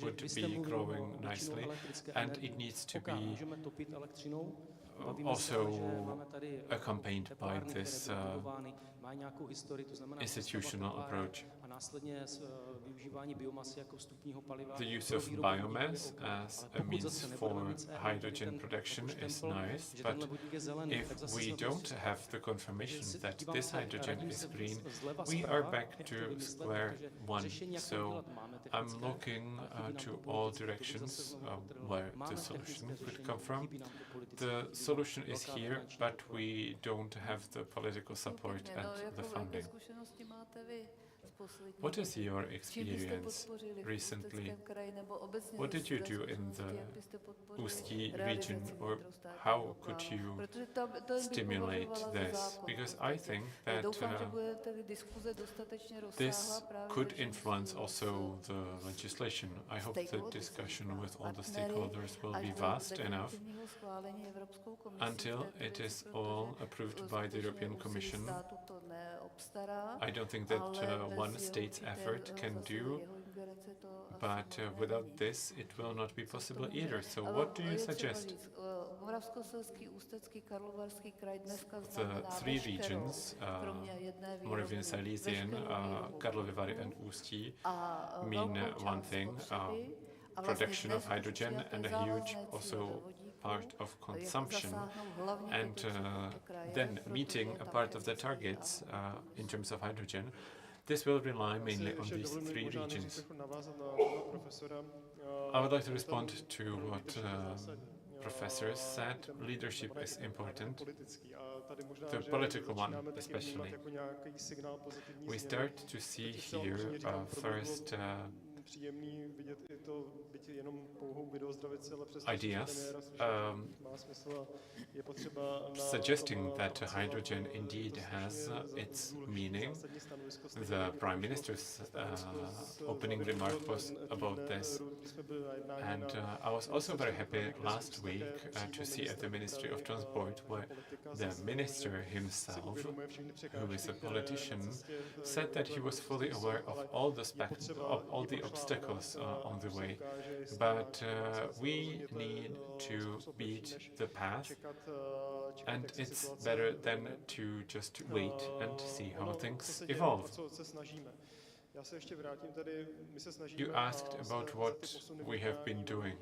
would be growing nicely, and it needs to be also accompanied by this institutional approach. The use of biomass as a means for hydrogen production is nice, but if we don't have the confirmation that this hydrogen is green, we are back to square one. So I'm looking to all directions where the solution could come from. The solution is here, but we don't have the political support and the funding. What is your experience recently? What did you do in the Ústí region, or how could you stimulate this? Because I think that this could influence also the legislation. I hope the discussion with all the stakeholders will be vast enough until it is all approved by the European Commission. I don't think that one state's effort can do, but without this it will not be possible either. So what do you suggest? The three regions, Moravian Silesian, Karlovy Vary and Ústí, mean one thing, production of hydrogen and a huge also part of consumption, and then meeting a part of the targets in terms of hydrogen. This will rely mainly on these three regions. I would like to respond to what professors said, leadership is important, the political one especially. We start to see here first ideas suggesting that hydrogen indeed has its meaning. The Prime Minister's opening remark was about this. And I was also very happy last week to see at the Ministry of Transport where the minister himself, who is a politician, said that he was fully aware of all the obstacles on the way. But we need to beat the path, and it's better than to just wait and see how things evolve. You asked about what we have been doing.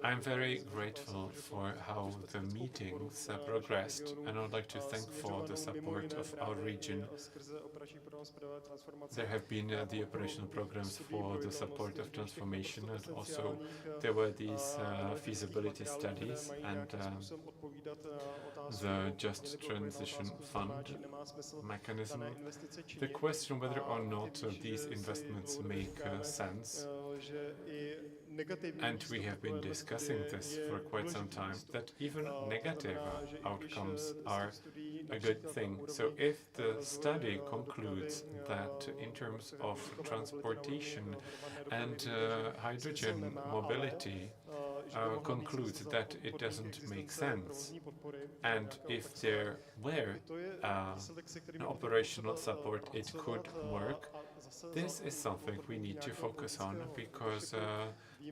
I'm very grateful for how the meetings progressed, and I would like to thank for the support of our region. There have been the operational programs for the support of transformation, and also there were these feasibility studies and the Just Transition Fund mechanism. The question whether or not these investments make sense, and we have been discussing this for quite some time, that even negative outcomes are a good thing. So if the study concludes that in terms of transportation and hydrogen mobility concludes that it doesn't make sense, and if there were an operational support, it could work, this is something we need to focus on, because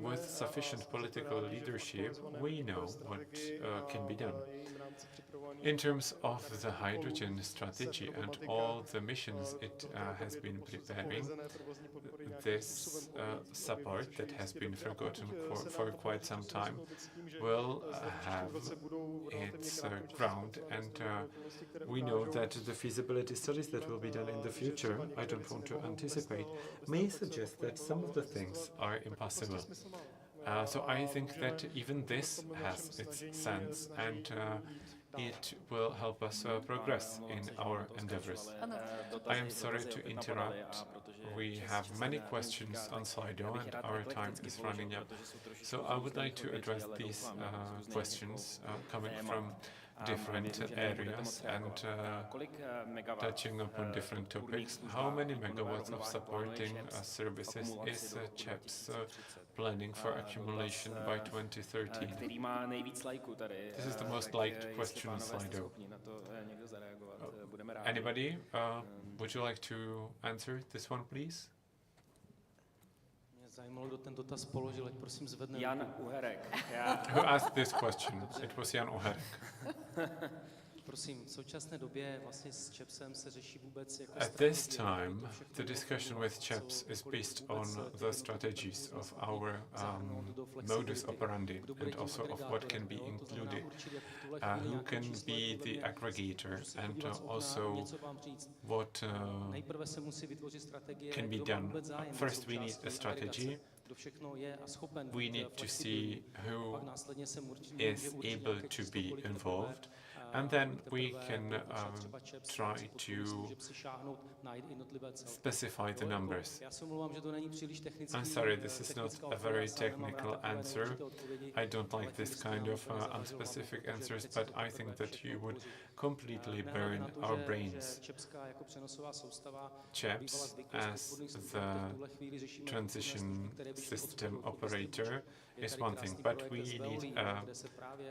with sufficient political leadership, we know what can be done. In terms of the hydrogen strategy and all the missions it has been preparing, this support that has been forgotten for quite some time will have its ground, and we know that the feasibility studies that will be done in the future, I don't want to anticipate, may suggest that some of the things are impossible. So I think that even this has its sense, and it will help us progress in our endeavors. I am sorry to interrupt. We have many questions on Slido and our time is running up. So I would like to address these questions coming from different areas and touching upon different topics. How many megawatts of supporting services is ČEPS planning for accumulation by 2030? This is the most liked question on Slido. Anybody? Would you like to answer this one, please? Jan Uherek. Who asked this question? It was Jan Uherek. At this time, the discussion with ČEPS is based on the strategies of our modus operandi and also of what can be included, who can be the aggregator, and also what can be done. First, we need a strategy. We need to see who is able to be involved, and then we can try to specify the numbers. I'm sorry, this is not a very technical answer. I don't like this kind of unspecific answers, but I think that you would completely burn our brains. ČEPS, as the transition system operator, is one thing, but we need a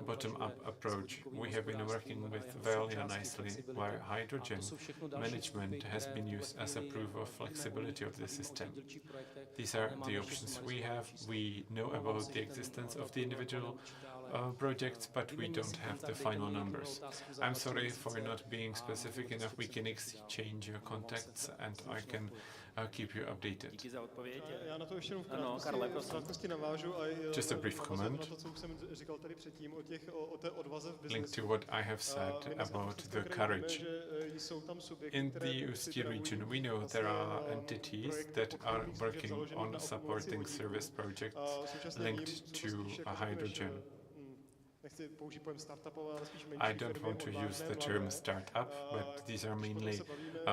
bottom-up approach. We have been working with Veolia nicely, where hydrogen management has been used as a proof of flexibility of the system. These are the options we have. We know about the existence of the individual projects, but we don't have the final numbers. I'm sorry for not being specific enough. We can exchange your contacts and I can keep you updated. Just a brief comment linked to what I have said about the courage. In the Ústí region, we know there are entities that are working on supporting service projects linked to hydrogen. I don't want to use the term startup, but these are mainly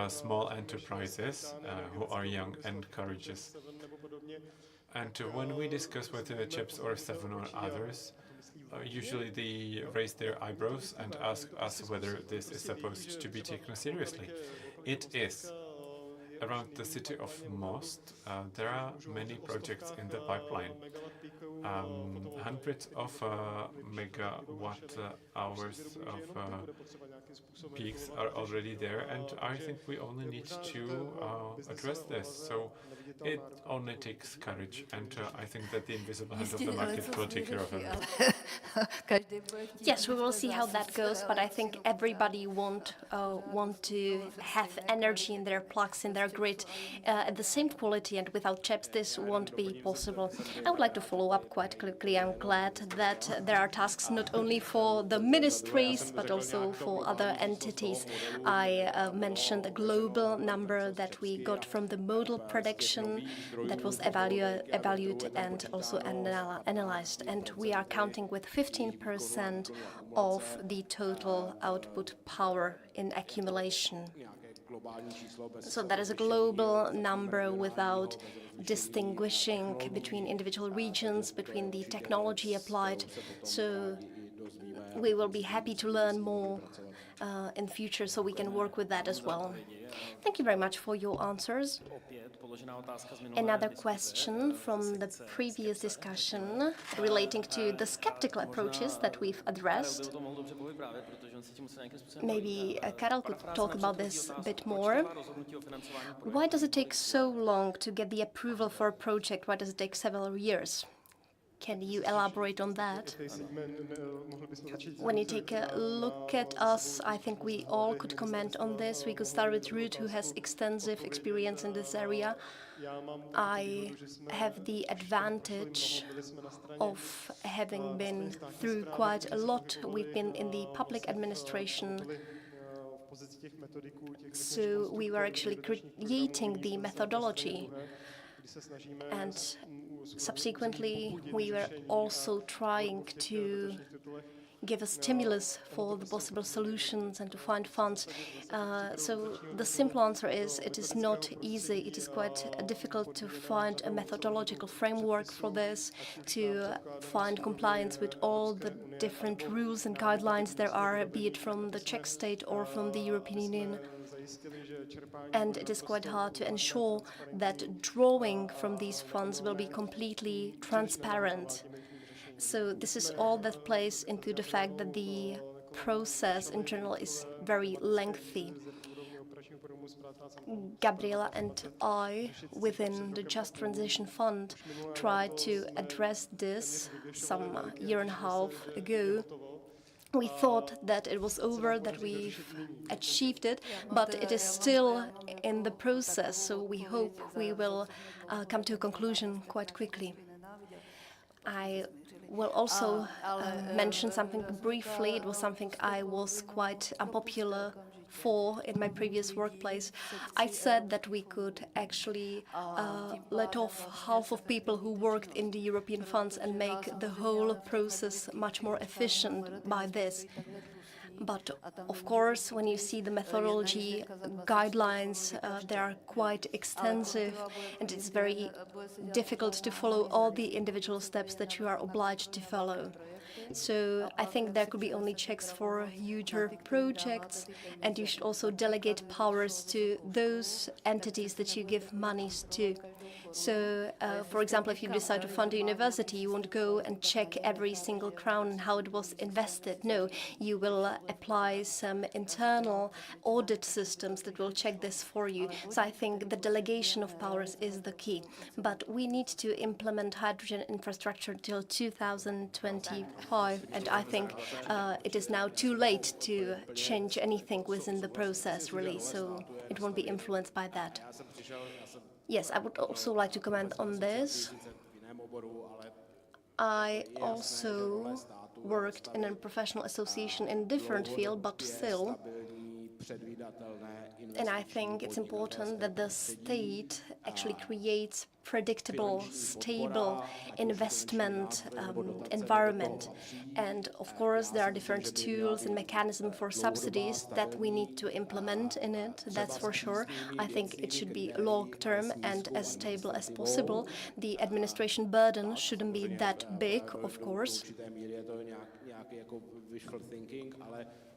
small enterprises who are young and courageous. And when we discuss with CHEPS or Seven or others, usually they raise their eyebrows and ask us whether this is supposed to be taken seriously. It is. Around the city of Most, there are many projects in the pipeline. Hundreds of megawatt hours of peaks are already there, and I think we only need to address this. So it only takes courage, and I think that the invisible hand of the market will take care of it. Yes, we will see how that goes, but I think everybody want to have energy in their plugs, in their grid, at the same quality, and without CHEPS this won't be possible. I would like to follow up quite quickly. I'm glad that there are tasks not only for the ministries, but also for other entities. I mentioned the global number that we got from the modal prediction that was evaluated and also analyzed, and we are counting with 15% of the total output power in accumulation. So that is a global number without distinguishing between individual regions, between the technology applied. So we will be happy to learn more in future, so we can work with that as well. Thank you very much for your answers. Another question from the previous discussion relating to the skeptical approaches that we've addressed. Maybe Karel could talk about this a bit more. Why does it take so long to get the approval for a project? Why does it take several years? Can you elaborate on that? When you take a look at us, I think we all could comment on this. We could start with Ruud, who has extensive experience in this area. I have the advantage of having been through quite a lot. We've been in the public administration, so we were actually creating the methodology. And subsequently, we were also trying to give a stimulus for the possible solutions and to find funds. So the simple answer is it is not easy. It is quite difficult to find a methodological framework for this, to find compliance with all the different rules and guidelines there are, be it from the Czech state or from the European Union. And it is quite hard to ensure that drawing from these funds will be completely transparent. So this is all that plays into the fact that the process in general is very lengthy. Gabriela and I, within the Just Transition Fund, tried to address this some year and a half ago. We thought that it was over, that we've achieved it, but it is still in the process, so we hope we will come to a conclusion quite quickly. I will also mention something briefly. It was something I was quite unpopular for in my previous workplace. I said that we could actually let off half of people who worked in the European funds and make the whole process much more efficient by this. But of course, when you see the methodology guidelines, they are quite extensive, and it's very difficult to follow all the individual steps that you are obliged to follow. So I think there could be only checks for huger projects, and you should also delegate powers to those entities that you give monies to. So, for example, if you decide to fund a university, you won't go and check every single crown and how it was invested. No, you will apply some internal audit systems that will check this for you. So I think the delegation of powers is the key. But we need to implement hydrogen infrastructure till 2025, and I think it is now too late to change anything within the process, really, so it won't be influenced by that. Yes, I would also like to comment on this. I also worked in a professional association in a different field, but still, And I think it's important that the state actually creates predictable, stable investment environment. And of course, there are different tools and mechanisms for subsidies that we need to implement in it, that's for sure. I think it should be long-term and as stable as possible. The administration burden shouldn't be that big, of course.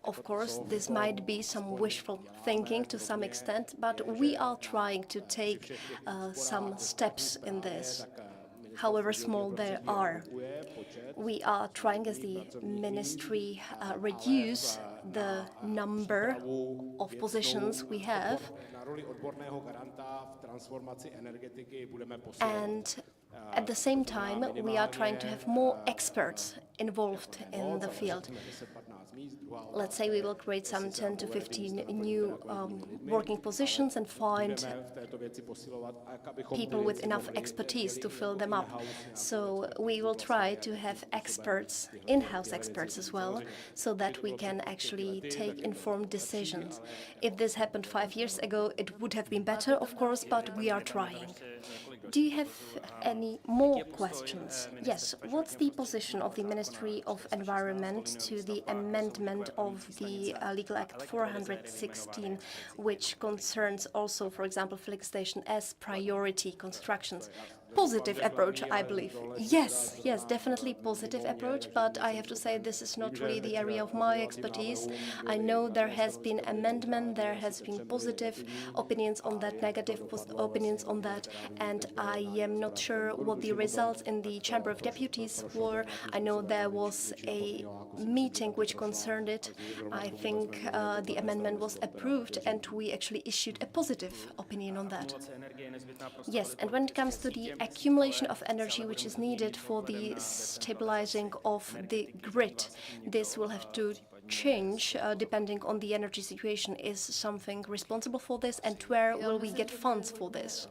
Of course, this might be some wishful thinking to some extent, but we are trying to take some steps in this, however small they are. We are trying, as the ministry, reduce the number of positions we have, and at the same time, we are trying to have more experts involved in the field. Let's say we will create some 10 to 15 new working positions and find people with enough expertise to fill them up. So we will try to have experts, in-house experts as well, so that we can actually take informed decisions. If this happened 5 years ago, it would have been better, of course, but we are trying. Do you have any more questions? Yes. What's the position of the Ministry of Environment to the amendment of the Legal Act 416, which concerns also, for example, filling station as priority constructions? Positive approach, I believe. Yes, definitely positive approach, but I have to say this is not really the area of my expertise. I know there has been amendment, there has been positive opinions on that, negative opinions on that, and I am not sure what the results in the Chamber of Deputies were. I know there was a meeting which concerned it. I think the amendment was approved and we actually issued a positive opinion on that. Yes, and when it comes to the accumulation of energy which is needed for the stabilizing of the grid, this will have to change depending on the energy situation. Is something responsible for this, and where will we get funds for this?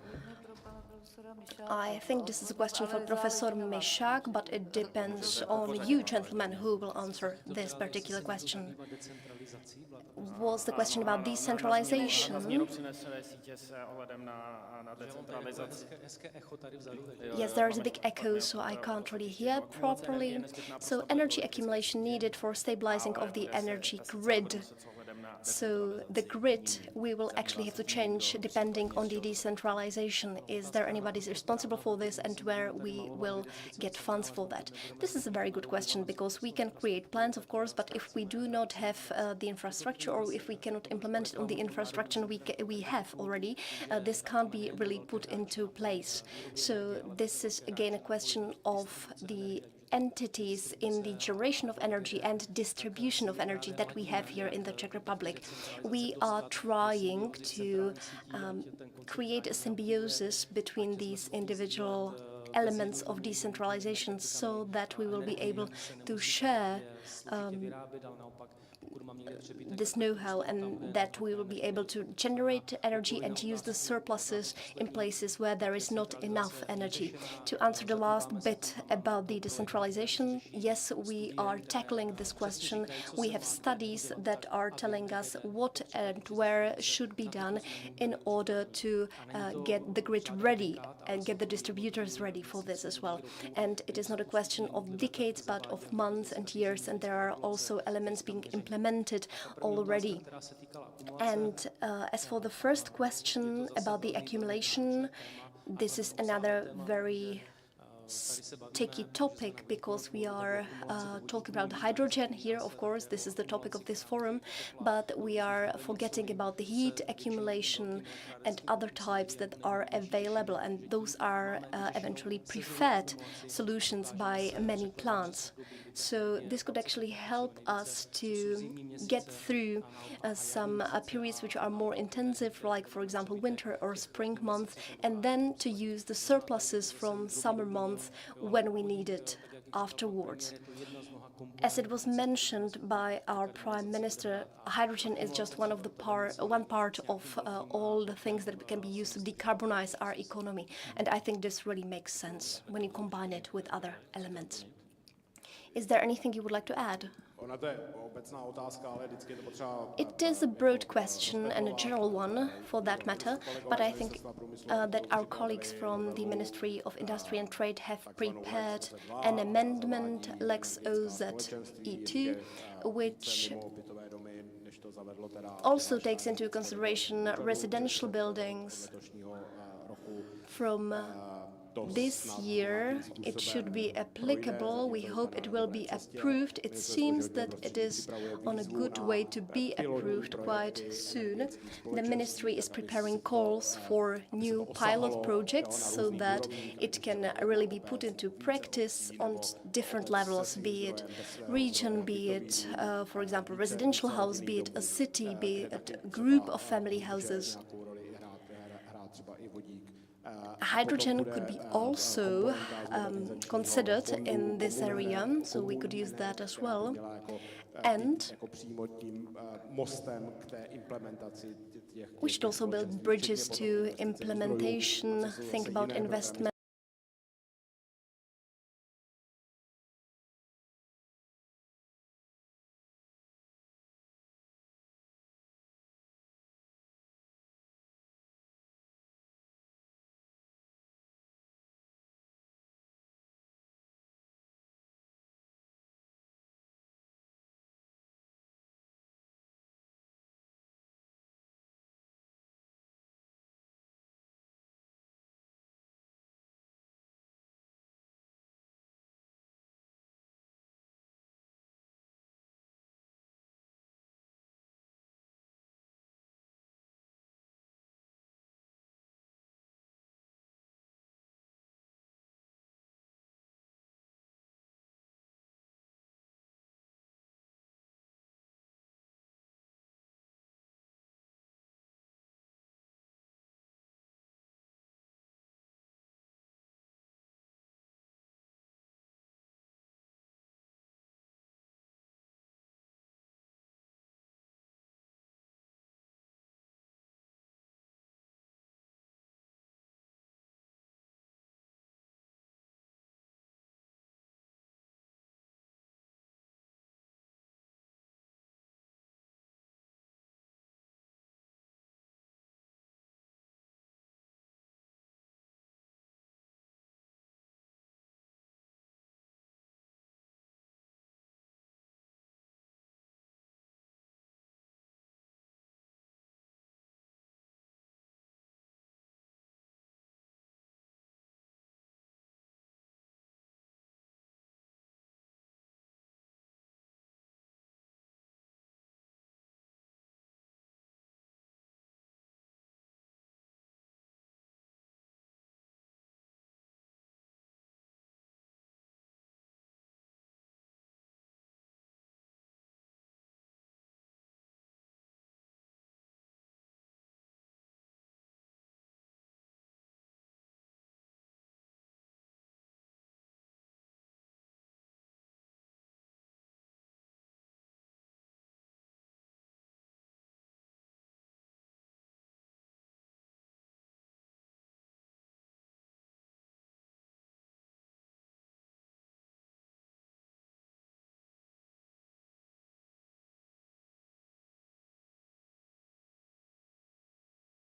I think this is a question for Professor Michák, but it depends on you, gentlemen, who will answer this particular question. Was the question about decentralization? Yes, there is a big echo, so I can't really hear properly. So energy accumulation needed for stabilizing of the energy grid. So the grid, we will actually have to change depending on the decentralization. Is there anybody responsible for this, and where we will get funds for that? This is a very good question, because we can create plans, of course, but if we do not have the infrastructure, or if we cannot implement it on the infrastructure we have already, this can't be really put into place. So this is again a question of the entities in the generation of energy and distribution of energy that we have here in the Czech Republic. We are trying to create a symbiosis between these individual elements of decentralization so that we will be able to share this know-how, and that we will be able to generate energy and use the surpluses in places where there is not enough energy. To answer the last bit about the decentralization, yes, we are tackling this question. We have studies that are telling us what and where should be done in order to get the grid ready and get the distributors ready for this as well. And it is not a question of decades, but of months and years, and there are also elements being implemented already. And as for the first question about the accumulation, this is another very sticky topic, because we are talking about hydrogen here, of course. This is the topic of this forum, but we are forgetting about the heat accumulation and other types that are available, and those are eventually preferred solutions by many plants. So this could actually help us to get through some periods which are more intensive, like, for example, winter or spring months, and then to use the surpluses from summer months when we need it afterwards. As it was mentioned by our Prime Minister, hydrogen is just one part of all the things that can be used to decarbonize our economy, and I think this really makes sense when you combine it with other elements. Is there anything you would like to add? It is a broad question and a general one for that matter, but I think that our colleagues from the Ministry of Industry and Trade have prepared an amendment, Lex OZE2, which also takes into consideration residential buildings. From this year, it should be applicable. We hope it will be approved. It seems that it is on a good way to be approved quite soon. The ministry is preparing calls for new pilot projects so that it can really be put into practice on different levels, be it region, be it, for example, residential house, be it a city, be it a group of family houses. Hydrogen could be also considered in this area, so we could use that as well. And we should also build bridges to implementation, think about investment.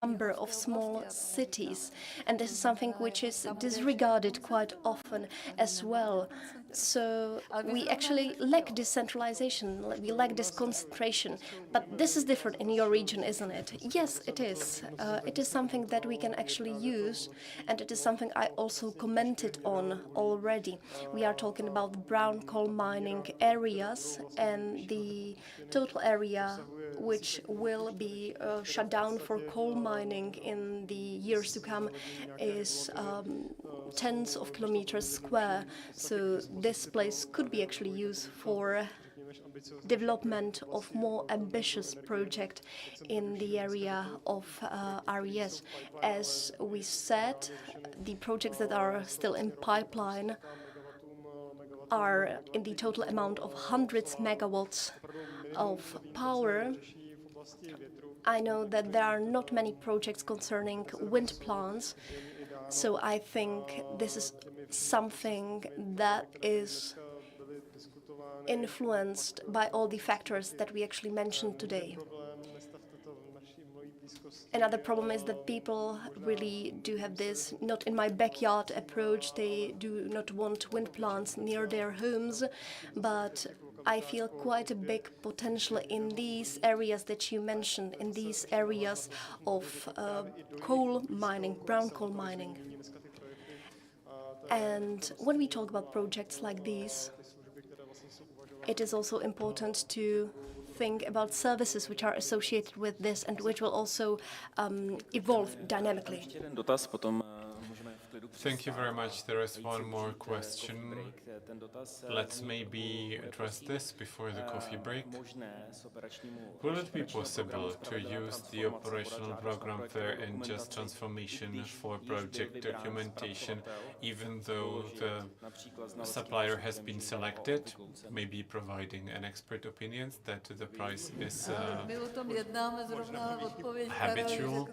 Number of small cities, and this is something which is disregarded quite often as well. So we actually lack decentralization, we lack this concentration, but this is different in your region, isn't it? Yes, it is. It is something that we can actually use, and it is something I also commented on already. We are talking about the brown coal mining areas, and the total area which will be shut down for coal mining in the years to come is tens of kilometers square. So this place could be actually used for development of more ambitious project in the area of RES. As we said, the projects that are still in pipeline are in the total amount of hundreds megawatts of power. I know that there are not many projects concerning wind plants, so I think this is something that is influenced by all the factors that we actually mentioned today. Another problem is that people really do have this not in my backyard approach. They do not want wind plants near their homes, but I feel quite a big potential in these areas that you mentioned, in these areas of coal mining, brown coal mining. And when we talk about projects like these, it is also important to think about services which are associated with this and which will also evolve dynamically. Thank you very much. There is one more question. Let's maybe address this before the coffee break. Will it be possible to use the operational program fair in just transformation for project documentation, even though the supplier has been selected, maybe providing an expert opinion that the price is habitual?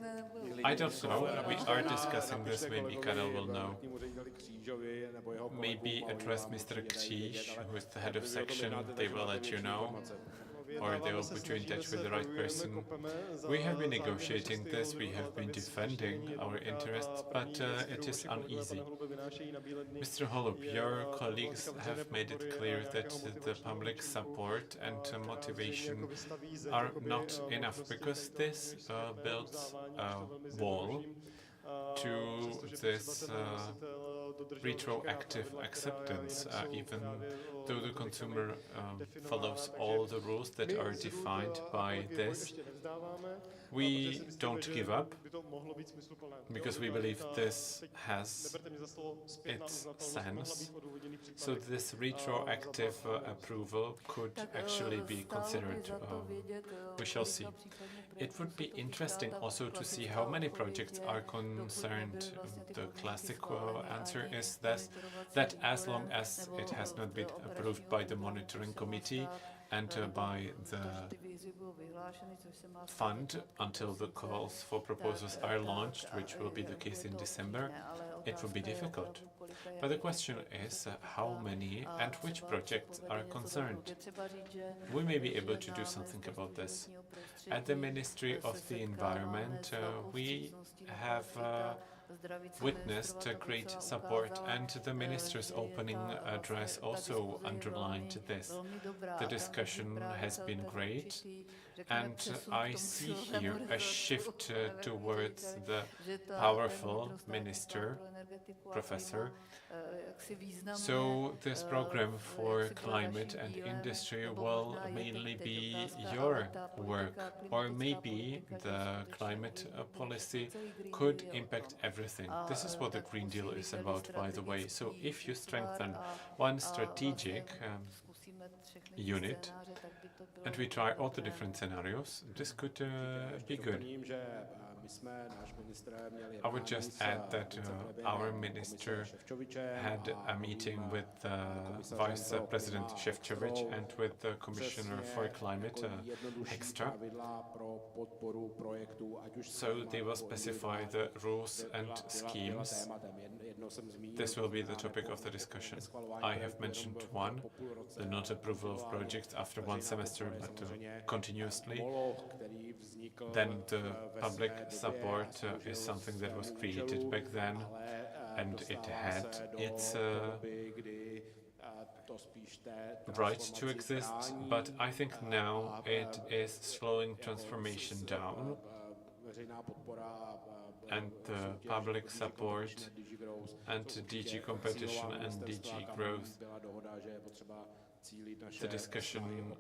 I don't know. We are discussing this. Maybe Karel will know. Maybe address Mr. Kříž, who is the head of section. They will let you know, or they will put you in touch with the right person. We have been negotiating this, we have been defending our interests, but it is uneasy. Mr. Holub, your colleagues have made it clear that the public support and motivation are not enough, because this builds a wall to this retroactive acceptance, even though the consumer follows all the rules that are defined by this. We don't give up, because we believe this has its sense. So this retroactive approval could actually be considered. We shall see. It would be interesting also to see how many projects are concerned. The classic answer is that as long as it has not been approved by the monitoring committee and by the fund until the calls for proposals are launched, which will be the case in December, it will be difficult. But the question is how many and which projects are concerned. We may be able to do something about this. At the Ministry of the Environment, we have witnessed great support, and the minister's opening address also underlined this. The discussion has been great, and I see here a shift towards the powerful minister, professor. So this program for climate and industry will mainly be your work, or maybe the climate policy could impact everything. This is what the Green Deal is about, by the way. So if you strengthen one strategic unit, and we try all the different scenarios, this could be good. I would just add that our minister had a meeting with Vice President Šefčovič and with the Commissioner for Climate, Extra. So they will specify the rules and schemes. This will be the topic of the discussion. I have mentioned one, the not approval of projects after one semester, but continuously. Then the public support is something that was created back then, and it had its right to exist, but I think now it is slowing transformation down, and the public support and DG Competition and DG Growth. The discussion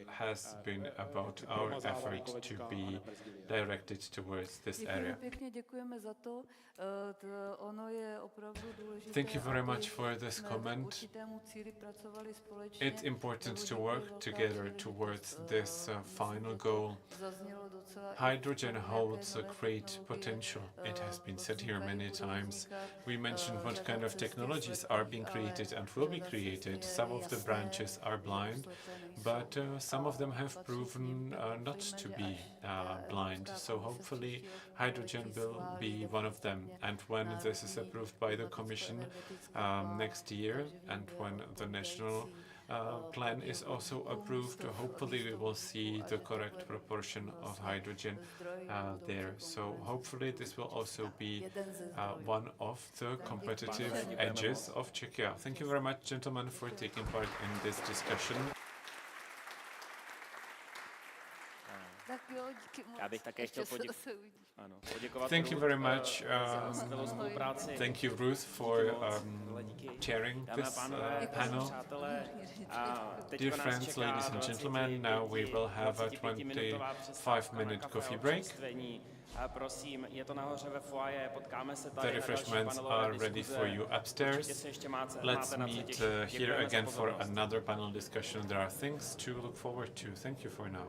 has been about our effort to be directed towards this area. Thank you very much for this comment. It's important to work together towards this final goal. Hydrogen holds a great potential. It has been said here many times. We mentioned what kind of technologies are being created and will be created. Some of the branches are blind, but some of them have proven not to be blind. So hopefully hydrogen will be one of them. And when this is approved by the Commission next year, and when the national plan is also approved, hopefully we will see the correct proportion of hydrogen there. So hopefully this will also be one of the competitive edges of Czechia. Thank you very much, gentlemen, for taking part in this discussion. Já bych také chtěl poděkovat. Thank you very much. Thank you, Ruth, for chairing this panel. Dear friends, ladies and gentlemen, now we will have a 25-minute coffee break. The refreshments are ready for you upstairs. Let's meet here again for another panel discussion. There are things to look forward to. Thank you for now.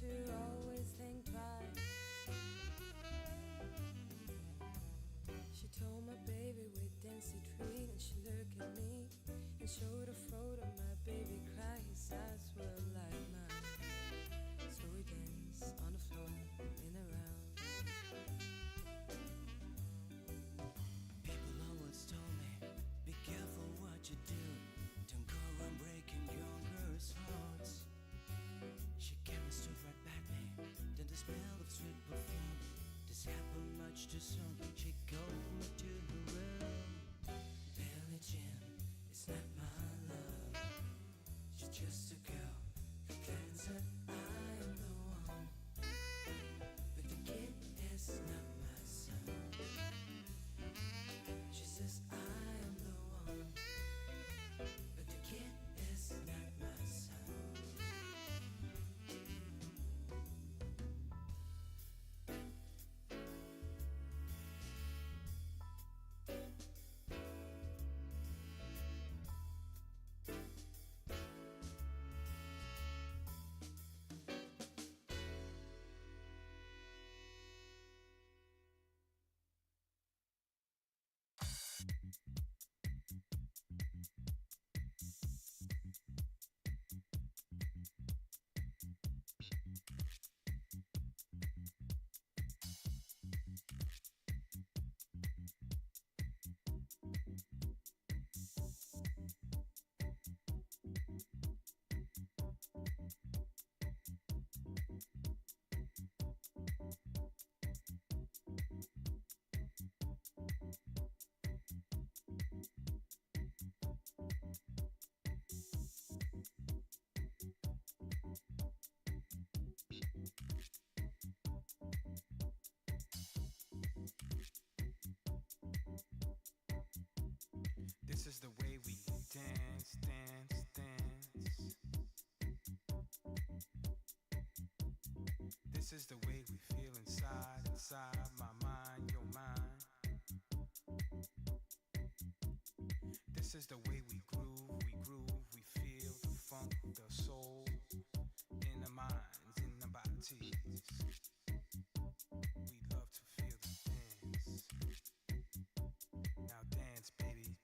to always think twice. She told my baby we dance the tree, and she looked at me and showed a photo. My baby cried, his eyes were like mine. So we danced on the floor in a round. People always told me, be careful what you do. Don't go around breaking young girls' hearts. She came and stood right by me. Then the smell of sweet perfume. This happened much too soon. She called me to her room. Billie Jean is not my love. She's just a girl who claims that I am the one. But the kid is not my son. She says I am the one. But the kid is not my son. This is the way we dance, dance, dance. This is the way we feel inside, inside my mind, your mind. This is the way we groove, we feel the funk, the soul in the minds, in the bodies. We love to feel the dance. Now dance, baby.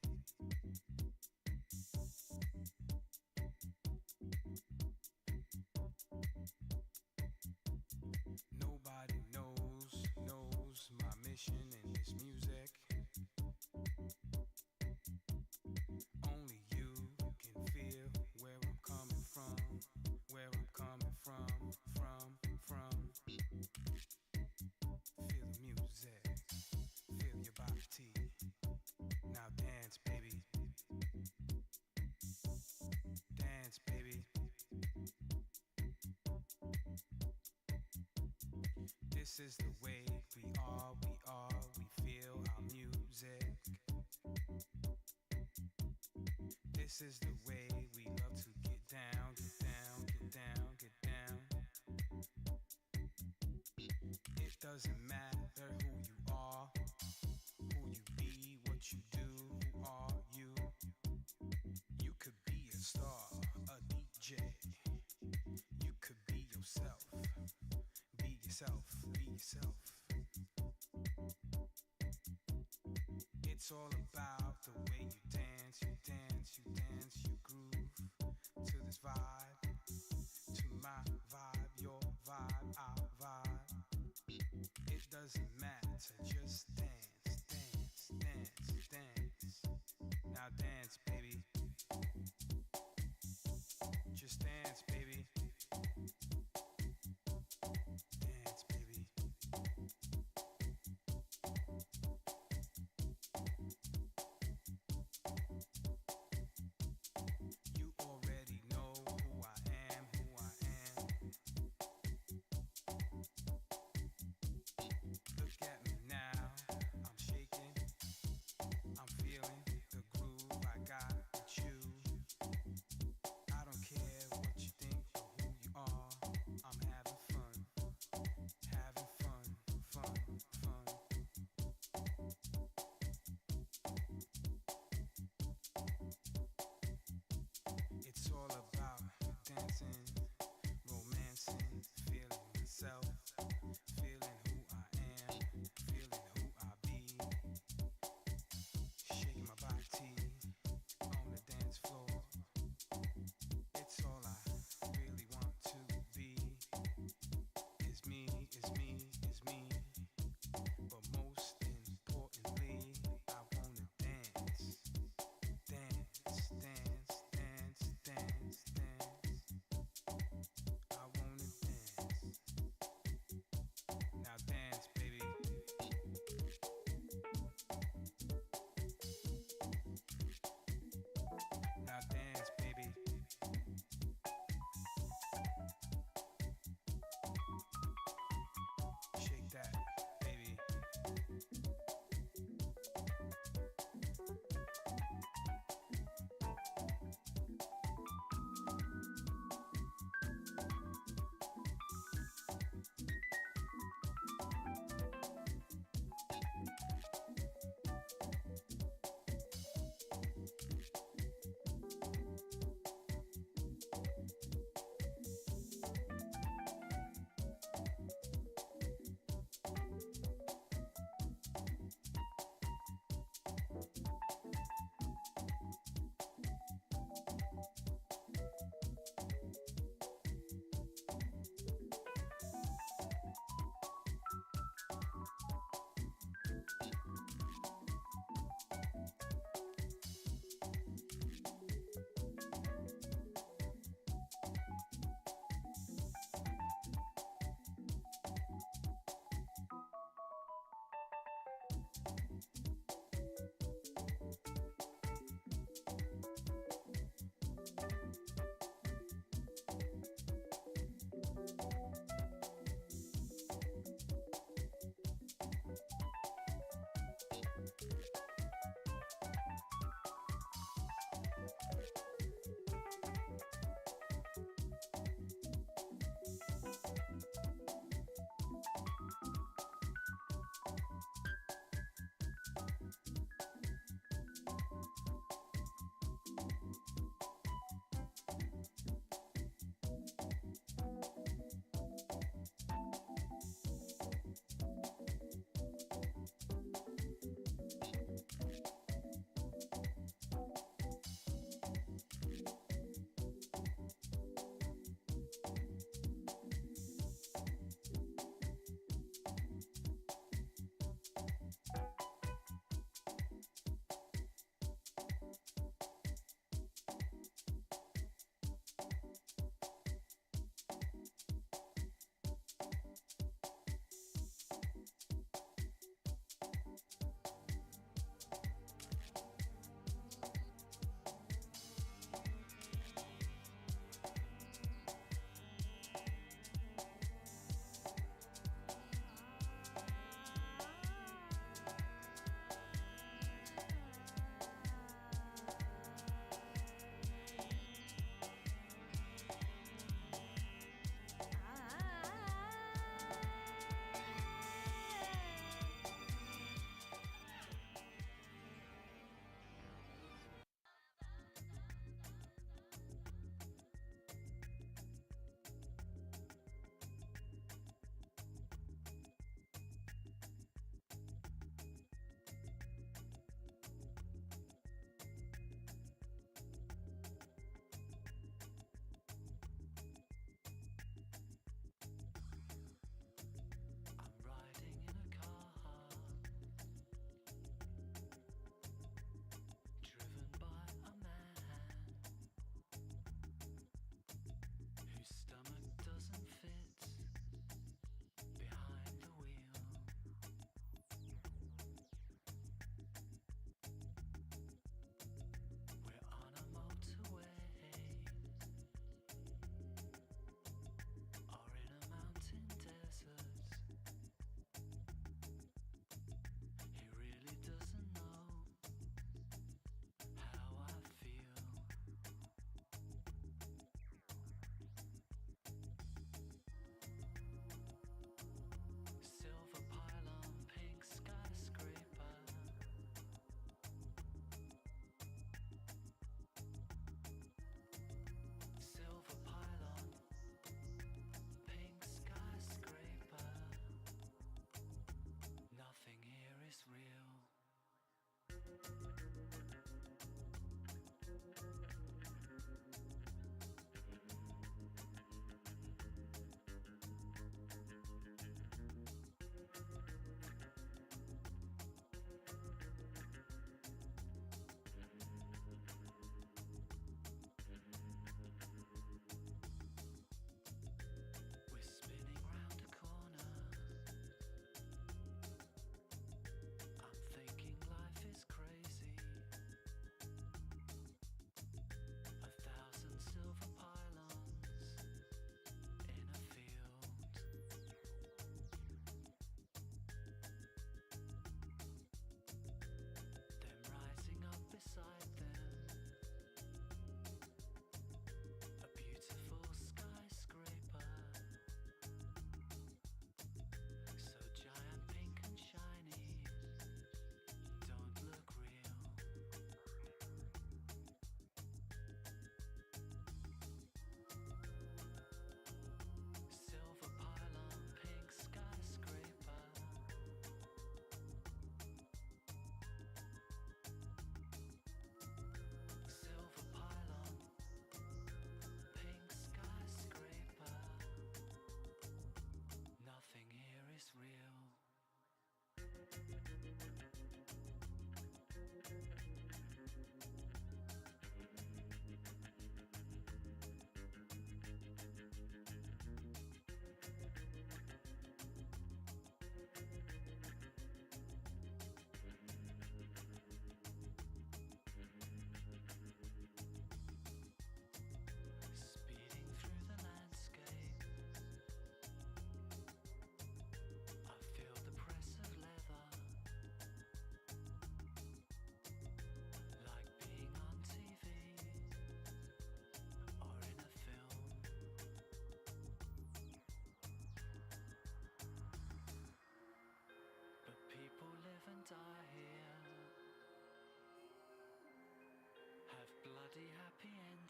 Nobody knows my mission in this music. Only you can feel where I'm coming from, where I'm coming from. Feel the music, feel your body. Now dance, baby. Dance, baby. This is the way we are, we feel our music. This is the way we love to get down, get down, get down, get down. It doesn't matter who you are, who you be, what you do, who are you? You could be a star, a DJ. You could be yourself. Be yourself, be yourself. It's all about the way you dance, you dance, you dance, you groove to this vibe, to my vibe, your vibe, our vibe. It doesn't matter, just dance, dance, dance, dance. Now dance, baby. Just dance, baby. Dance, baby. You already know who I am, who I am. Look at me now, I'm shaking, I'm feeling the groove I got with you. I don't care what you think or who you are, I'm having fun, fun. It's all about dancing, romancing, feeling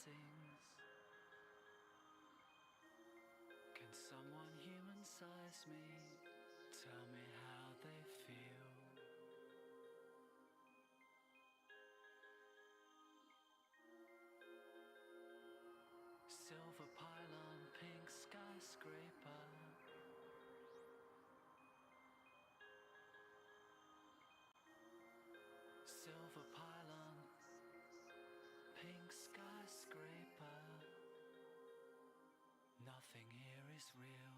paintings. Can someone human size me? Tell me how they feel. Silver pylon, pink skyscraper. Silver pylon, pink skyscraper. Nothing here is real.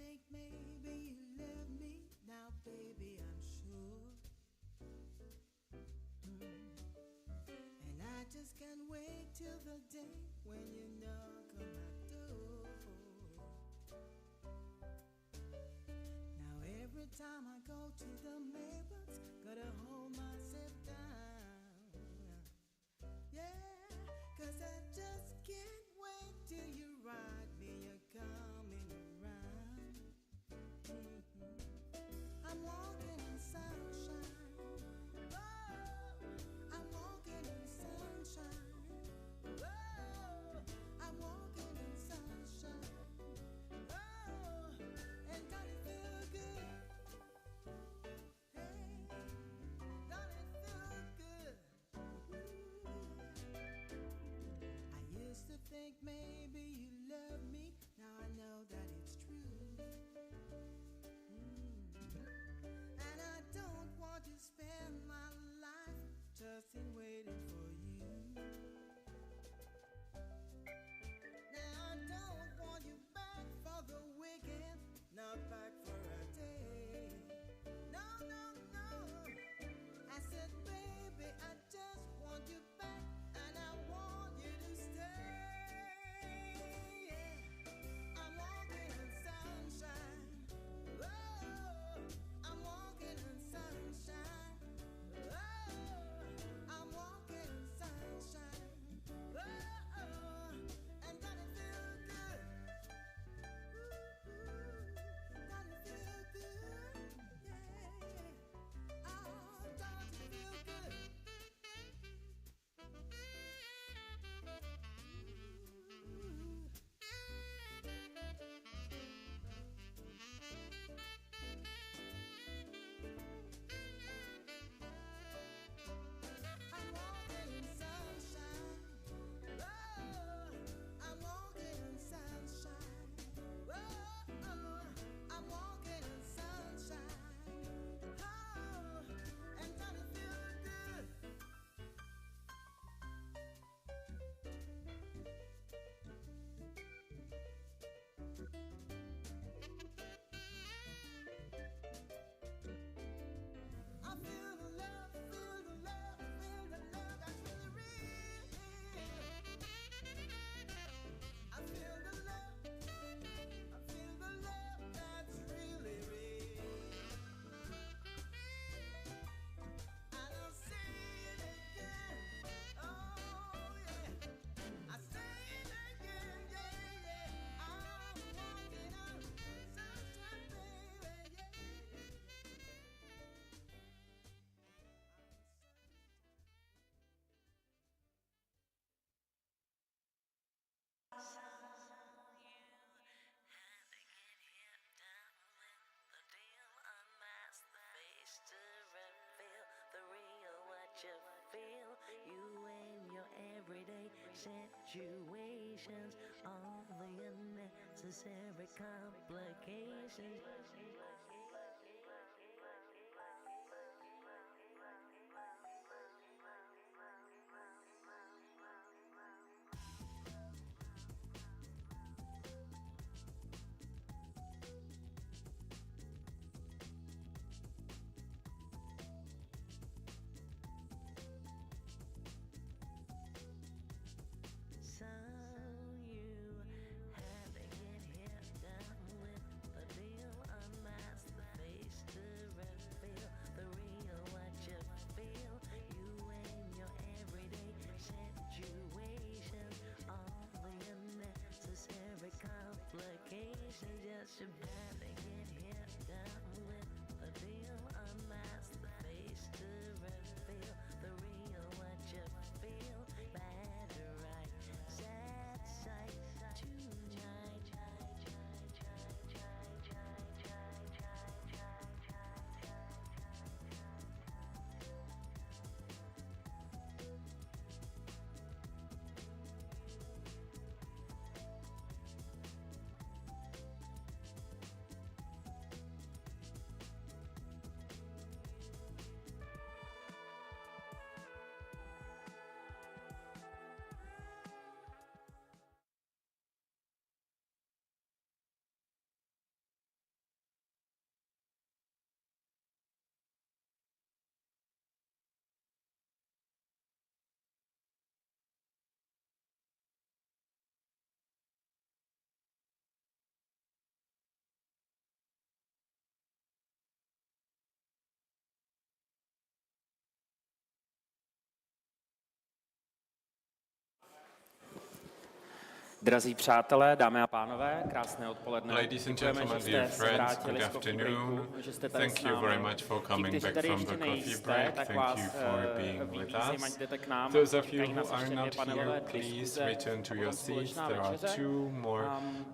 think maybe you love me now, baby, I'm sure. And I just can't wait till the day when you knock on my door. Now every time I go to the mailbox, gotta hold myself down. Yeah, 'cause I just can't wait till you write me you're coming around. I'm walking in sunshine. Oh, I'm walking in sunshine. Oh, I'm walking in sunshine. Oh, and don't it feel good? Hey, don't it feel good? I used to think maybe you love me. Now I know that it's true. And I don't want to spend my life just in waiting for you. Now I don't want you back for the weekend, not back for a day. No, no, no. I said, baby, I just want you back, and I want you to stay. Yeah. I'm walking in sunshine. Oh, I'm walking in sunshine. Oh, I'm walking in sunshine. Oh, and doesn't it feel good? Doesn't it feel good? Yeah. Oh, don't it feel good? I'm walking in sunshine. Oh, I'm walking in sunshine. Oh, I'm walking in sunshine. Oh, and doesn't it feel good? I feel the love, feel the love, feel the love that's really real. I feel the love, I feel the love that's really real. And I'll say it again, oh yeah. I say it again, yeah, yeah. I'm walking on sunshine, baby, yeah. You and your everyday situations, all the unnecessary complications. So you had to get hit down with the deal on Drazí přátelé, dámy a pánové, krásné odpoledne. Ladies and Děkujeme, gentlemen, že dear jste se friends, vrátili good z coffee afternoon. breaku, že jste tady Thank s you very námi. much for Ti, coming kteří back tady from ještě the coffee nejste, break. tak Thank vás you for being with vybízím, ať us. jdete k nám. Those of you Čekají who nás are ještě not dvě panelové here, please diskuze return to a your potom seats. společná There are večeře. two more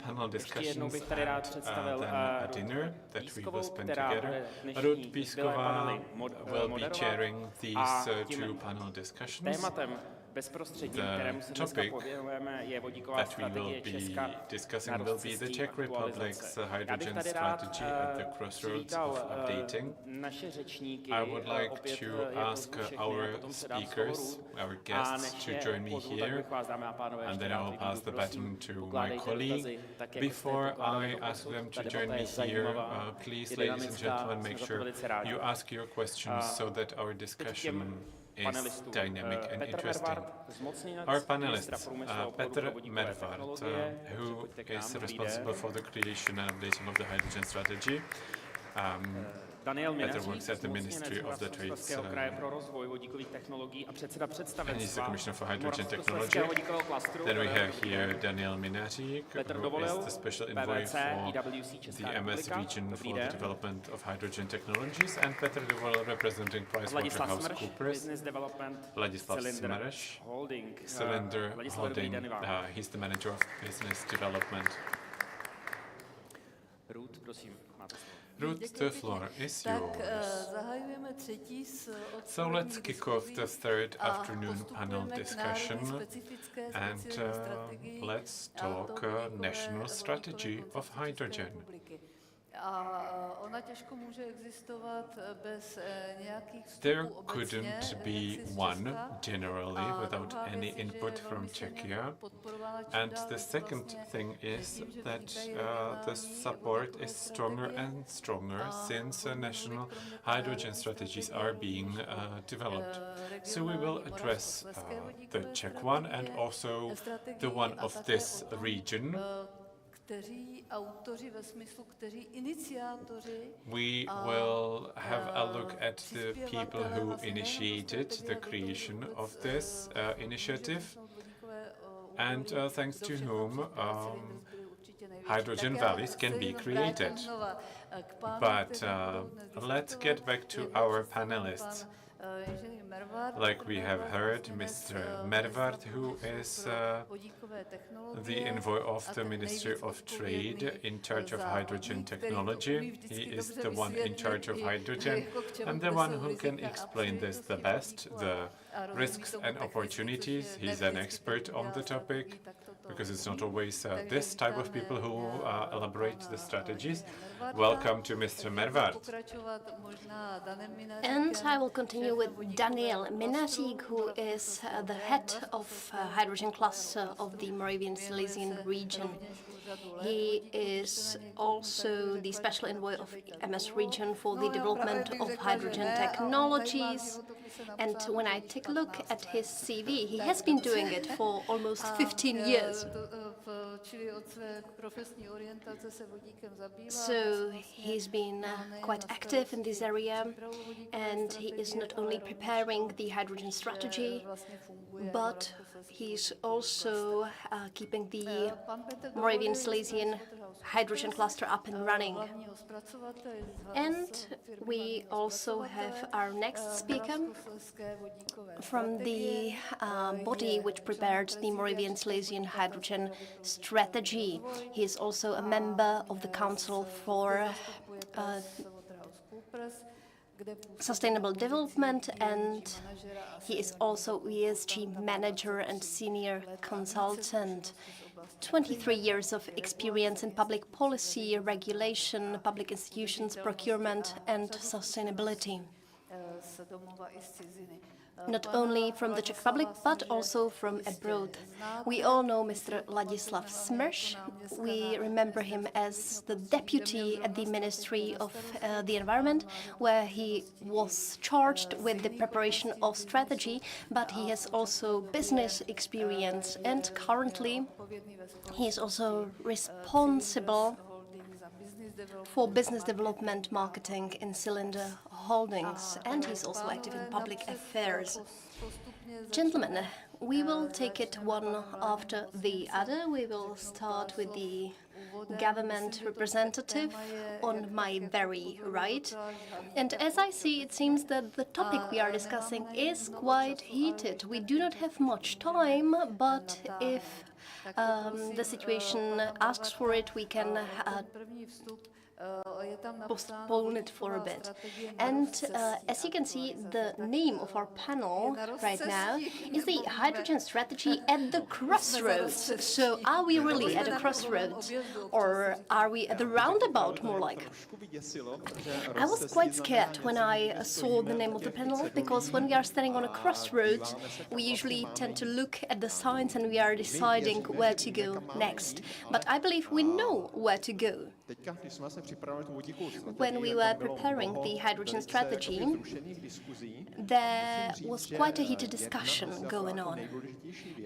panel Ještě jednou discussions bych tady rád and představil then a dinner that we will spend která together. bude dnešní Ruth zbylé Písková panely will be moderovat. chairing A these tím two panel discussions. tématem bezprostředním, The kterému se dneska topic pověnujeme, je vodíková that we will strategie be Česka discussing na will be the cestí Czech Republic's aktualizace. Já bych hydrogen tady rád strategy at the crossroads of updating. naše řečníky, I would like opět to ask our speakers, our guests, to join me here, and then I will pass the baton to my colleague. Before I ask them to join me here, please, ladies and gentlemen, make sure you ask your questions so that our discussion is dynamic and interesting. Our panelists, Petr Mervart, who is responsible for the creation and updating of the hydrogen strategy. Daniel Petr works at the Ministry of the Trades pro rozvoj vodíkových technologií a předseda and he's the představenstva Commissioner for Hydrogen Technology. Moravskoslezského vodíkového klastru. Then we have here Daniel Minařík, who is the special envoy PVC, for IWC Česká the MS republika. region Dobrý for the den. development of hydrogen technologies, and Petr Dovolil representing Ladislav Smrš, PricewaterhouseCoopers. Business Development, Ladislav Cylinder Smrš, Holding. Cylinder Ladislav, dobrý Holding, den vám. he's the manager of business development. Ruth, prosím, máte slovo. Ruth, the floor is yours. Zahajujeme třetí z So let's kick off the third afternoon panel discussion and let's talk national strategy of hydrogen. A ona těžko může existovat bez nějakých There vstupů obecně couldn't be jaksi z one Česka. generally A without druhá any věc je, že input je from velmi silně Czechia. podporována čím And dál the víc second vlastně thing is tím, že that vznikají the regionální support vodíkové is stronger strategie. and stronger A since budu national mluvit kromě hydrogen národní strategies strategie are being developed. So we will regionální address moravskoslezské the vodíkové Czech one and strategie, also the strategii one a of také this o tom, region. kteří autoři ve smyslu, kteří iniciátoři We will have a look at the people who initiated the creation of this initiative and thanks to whom hydrogen valleys can be created. But let's get back to our panelists. Like we have heard, Mr. Mervart, who is the envoy of the Ministry of Trade in charge of hydrogen technology. He is the one in charge of hydrogen and the one who can explain this the best, the risks and opportunities. He's an expert on the topic because it's not always this type of people who elaborate the strategies. Welcome to Mr. Mervart. And I will continue with Daniel Minařík, who is the head of hydrogen cluster of the Moravian Silesian region. He is also the special envoy of MS region for the development of hydrogen technologies. And when I take a look at his CV, he has been doing it for almost 15 years. So he's been quite active in this area, and he is not only preparing the hydrogen strategy, but he's also keeping the Moravian Silesian hydrogen cluster up and running. And we also have our next speaker from the body which prepared the Moravian Silesian hydrogen strategy. He is also a member of the Council for Sustainable Development, and he is also ESG manager and senior consultant. 23 years of experience in public policy, regulation, public institutions, procurement, and sustainability. Not only from the Czech Republic, but also from abroad. We all know Mr. Ladislav Smrš. We remember him as the deputy at the Ministry of the Environment, where he was charged with the preparation of strategy, but he has also business experience, and currently he is also responsible for business development marketing in Cylinder Holdings, and he's also active in public affairs. Gentlemen, we will take it one after the other. We will start with the government representative on my very right. And as I see, it seems that the topic we are discussing is quite heated. We do not have much time, but if the situation asks for it, we can postpone it for a bit. And as you can see, the name of our panel right now is the hydrogen strategy at the crossroads. So are we really at a crossroads, or are we at the roundabout, more like? I was quite scared when I saw the name of the panel, because when we are standing on a crossroads, we usually tend to look at the signs and we are deciding where to go next. But I believe we know where to go. When we were preparing the hydrogen strategy, there was quite a heated discussion going on.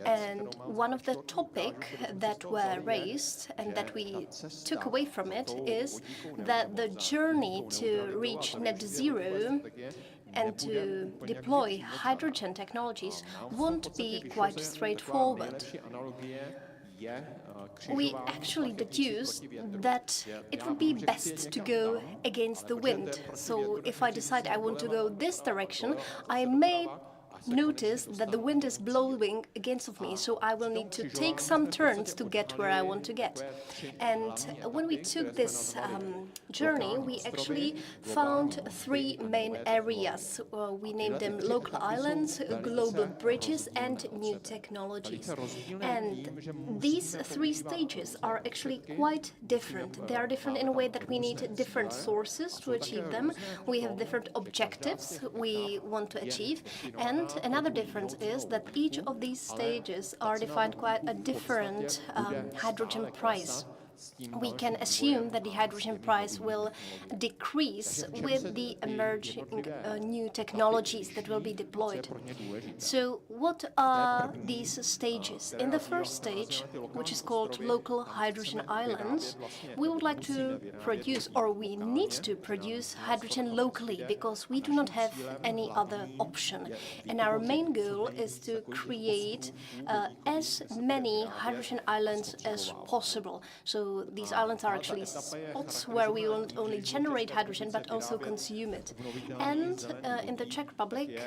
And one of the topics that were raised and that we took away from it is that the journey to reach net zero and to deploy hydrogen technologies won't be quite straightforward. We actually deduced that it would be best to go against the wind. So if I decide I want to go this direction, I may notice that the wind is blowing against of me, so I will need to take some turns to get where I want to get. And when we took this journey, we actually found three main areas. We named them local islands, global bridges, and new technologies. And these three stages are actually quite different. They are different in a way that we need different sources to achieve them. We have different objectives we want to achieve, and another difference is that each of these stages are defined quite a different hydrogen price. We can assume that the hydrogen price will decrease with the emerging new technologies that will be deployed. So what are these stages? In the first stage, which is called local hydrogen islands, we would like to produce, or we need to produce, hydrogen locally because we do not have any other option. And our main goal is to create as many hydrogen islands as possible. So these islands are actually spots where we won't only generate hydrogen but also consume it. And in the Czech Republic,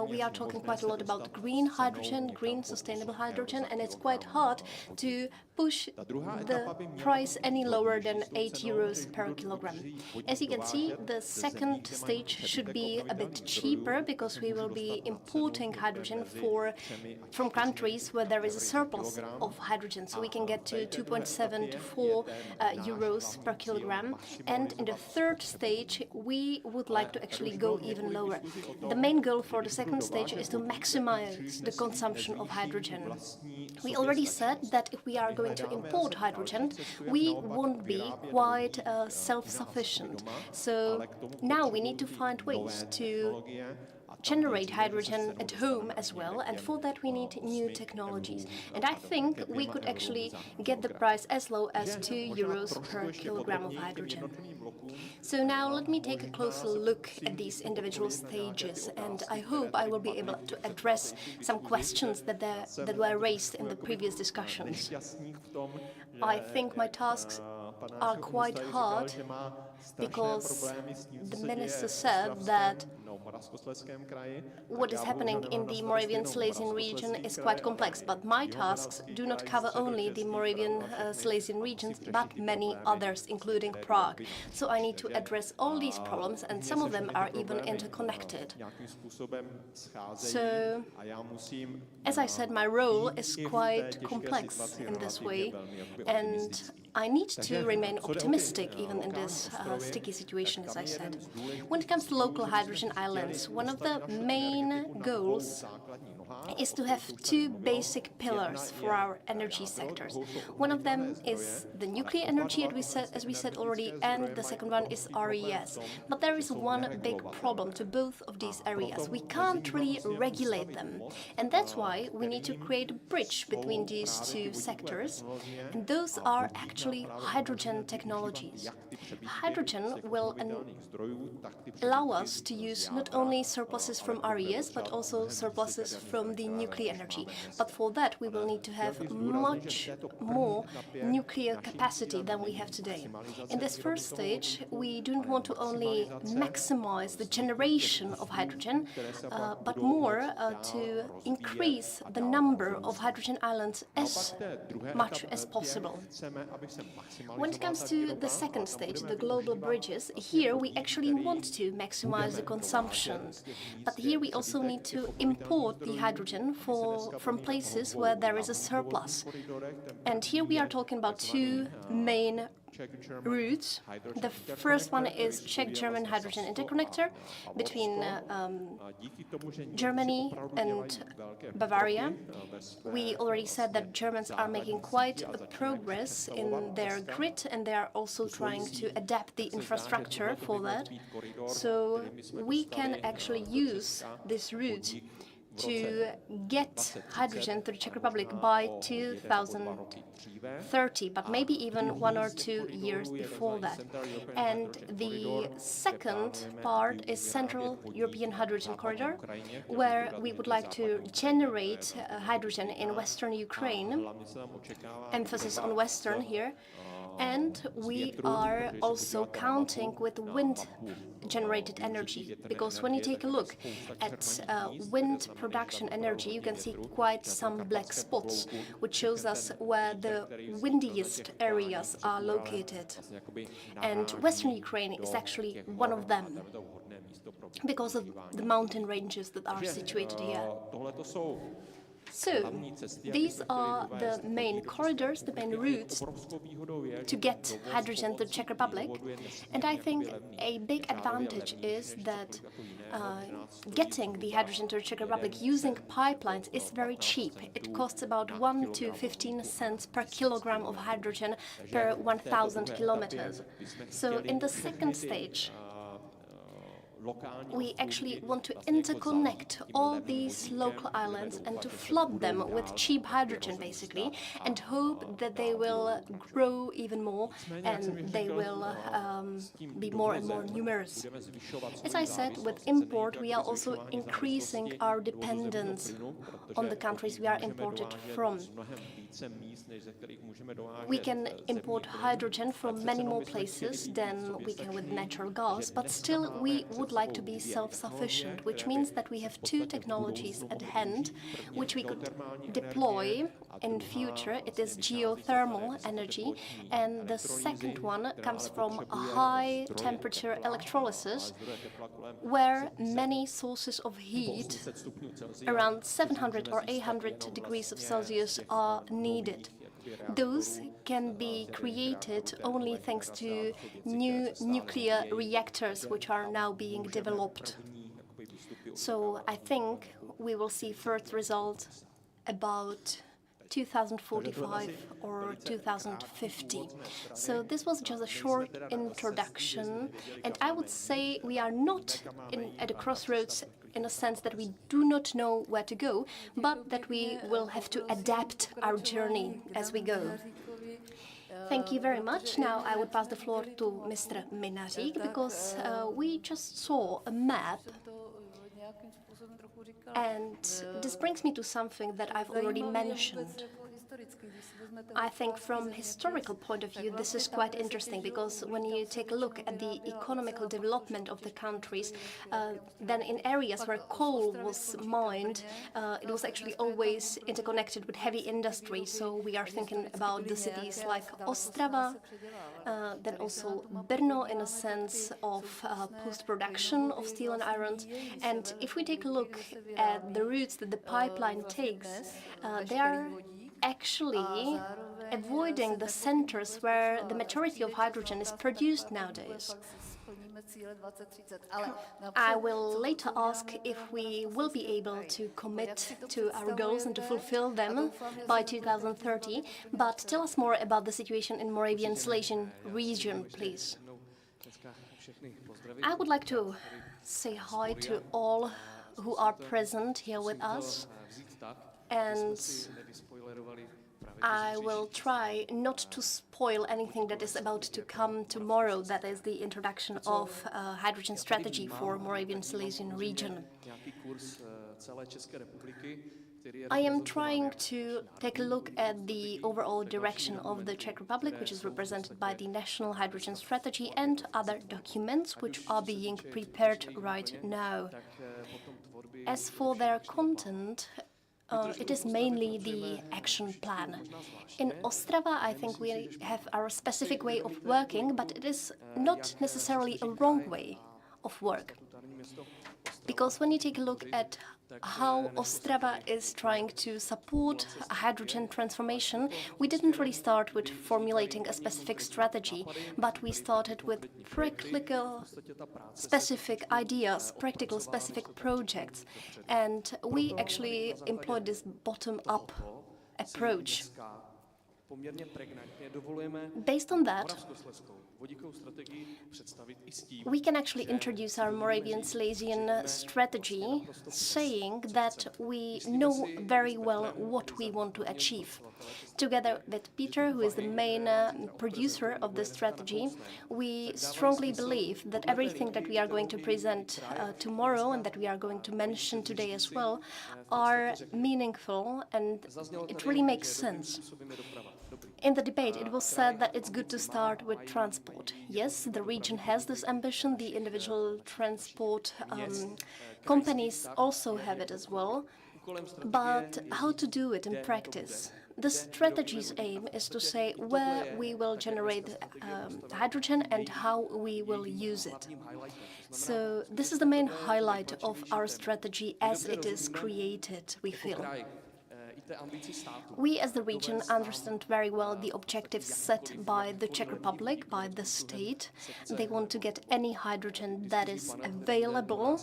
we are talking quite a lot about green hydrogen, green sustainable hydrogen, and it's quite hard to push the price any lower than €8 per kilogram. As you can see, the second stage should be a bit cheaper because we will be importing hydrogen from countries where there is a surplus of hydrogen. So we can get to 2.7 to 4 euros per kilogram. And in the third stage, we would like to actually go even lower. The main goal for the second stage is to maximize the consumption of hydrogen. We already said that if we are going to import hydrogen, we won't be quite self-sufficient. So now we need to find ways to generate hydrogen at home as well, and for that we need new technologies. And I think we could actually get the price as low as 2 euros per kilogram of hydrogen. So now let me take a closer look at these individual stages, and I hope I will be able to address some questions that were raised in the previous discussions. I think my tasks are quite hard because the minister said that what is happening in the Moravian-Silesian region is quite complex, but my tasks do not cover only the Moravian-Silesian regions, but many others, including Prague. So I need to address all these problems, and some of them are even interconnected. So, as I said, my role is quite complex in this way, and I need to remain optimistic even in this sticky situation, as I said. When it comes to local hydrogen islands, one of the main goals is to have two basic pillars for our energy sectors. One of them is the nuclear energy, as we said already, and the second one is RES. But there is one big problem to both of these areas. We can't really regulate them. And that's why we need to create a bridge between these two sectors. And those are actually actually hydrogen technologies. Hydrogen will allow us to use not only surpluses from RES, but also surpluses from the nuclear energy. But for that, we will need to have much more nuclear capacity than we have today. In this first stage, we don't want to only maximize the generation of hydrogen, but more to increase the number of hydrogen islands as much as possible. When it comes to the second stage, the global bridges, here we actually want to maximize the consumption. But here we also need to import the hydrogen from places where there is a surplus. And here we are talking about two main routes. The first one is Czech-German hydrogen interconnector between Germany and Bavaria. We already said that Germans are making quite a progress in their grid, and they are also trying to adapt the infrastructure for that. So we can actually use this route to get hydrogen to the Czech Republic by 2030, but maybe even 1 or 2 years before that. And the second part is Central European Hydrogen Corridor, where we would like to generate hydrogen in Western Ukraine, emphasis on Western here. And we are also counting with wind-generated energy, because when you take a look at wind production energy, you can see quite some black spots, which shows us where the windiest areas are located. And Western Ukraine is actually one of them, because of the mountain ranges that are situated here. So, these are the main corridors, the main routes to get hydrogen to the Czech Republic. And I think a big advantage is that getting the hydrogen to the Czech Republic using pipelines is very cheap. It costs about 1 to 15 cents per kilogram of hydrogen per 1,000 kilometers. So, in the second stage, we actually want to interconnect all these local islands and to flood them with cheap hydrogen, basically, and hope that they will grow even more and they will be more and more numerous. As I said, with import, we are also increasing our dependence on the countries we are imported from. We can import hydrogen from many more places than we can with natural gas, but still we would like to be self-sufficient, which means that we have two technologies at hand which we could deploy in future. It is geothermal energy, and the second one comes from high temperature electrolysis, where many sources of heat, around 700 or 800 degrees of Celsius, are needed. Those can be created only thanks to new nuclear reactors which are now being developed. So I think we will see first results about 2045 or 2050. So this was just a short introduction, and I would say we are not at a crossroads in a sense that we do not know where to go, but that we will have to adapt our journey as we go. Thank you very much. Now I would pass the floor to Mr. Minařík, because we just saw a map, and this brings me to something that I've already mentioned. I think from historical point of view, this is quite interesting, because when you take a look at the economical development of the countries, then in areas where coal was mined, it was actually always interconnected with heavy industry. So we are thinking about the cities like Ostrava, then also Brno in a sense of post-production of steel and iron. And if we take a look at the routes that the pipeline takes, they are actually avoiding the centers where the majority of hydrogen is produced nowadays. I will later ask if we will be able to commit to our goals and to fulfill them by 2030, but tell us more about the situation in Moravian Silesian region, please. I would like to say hi to all who are present here with us, and I will try not to spoil anything that is about to come tomorrow, that is the introduction of hydrogen strategy for Moravian Silesian region. I am trying to take a look at the overall direction of the Czech Republic, which is represented by the National Hydrogen Strategy and other documents which are being prepared right now. As for their content, it is mainly the action plan. In Ostrava, I think we have our specific way of working, but it is not necessarily a wrong way of work. Because when you take a look at how Ostrava is trying to support a hydrogen transformation, we didn't really start with formulating a specific strategy, but we started with practical specific ideas, practical specific projects, and we actually employed this bottom-up approach. Based on that, we can actually introduce our Moravian Silesian strategy, saying that we know very well what we want to achieve. Together with Peter, who is the main producer of the strategy, we strongly believe that everything that we are going to present tomorrow and that we are going to mention today as well are meaningful, and it really makes sense. In the debate, it was said that it's good to start with transport. Yes, the region has this ambition. The individual transport companies also have it as well. But how to do it in practice? The strategy's aim is to say where we will generate hydrogen and how we will use it. So this is the main highlight of our strategy as it is created, we feel. We as the region understand very well the objectives set by the Czech Republic, by the state. They want to get any hydrogen that is available.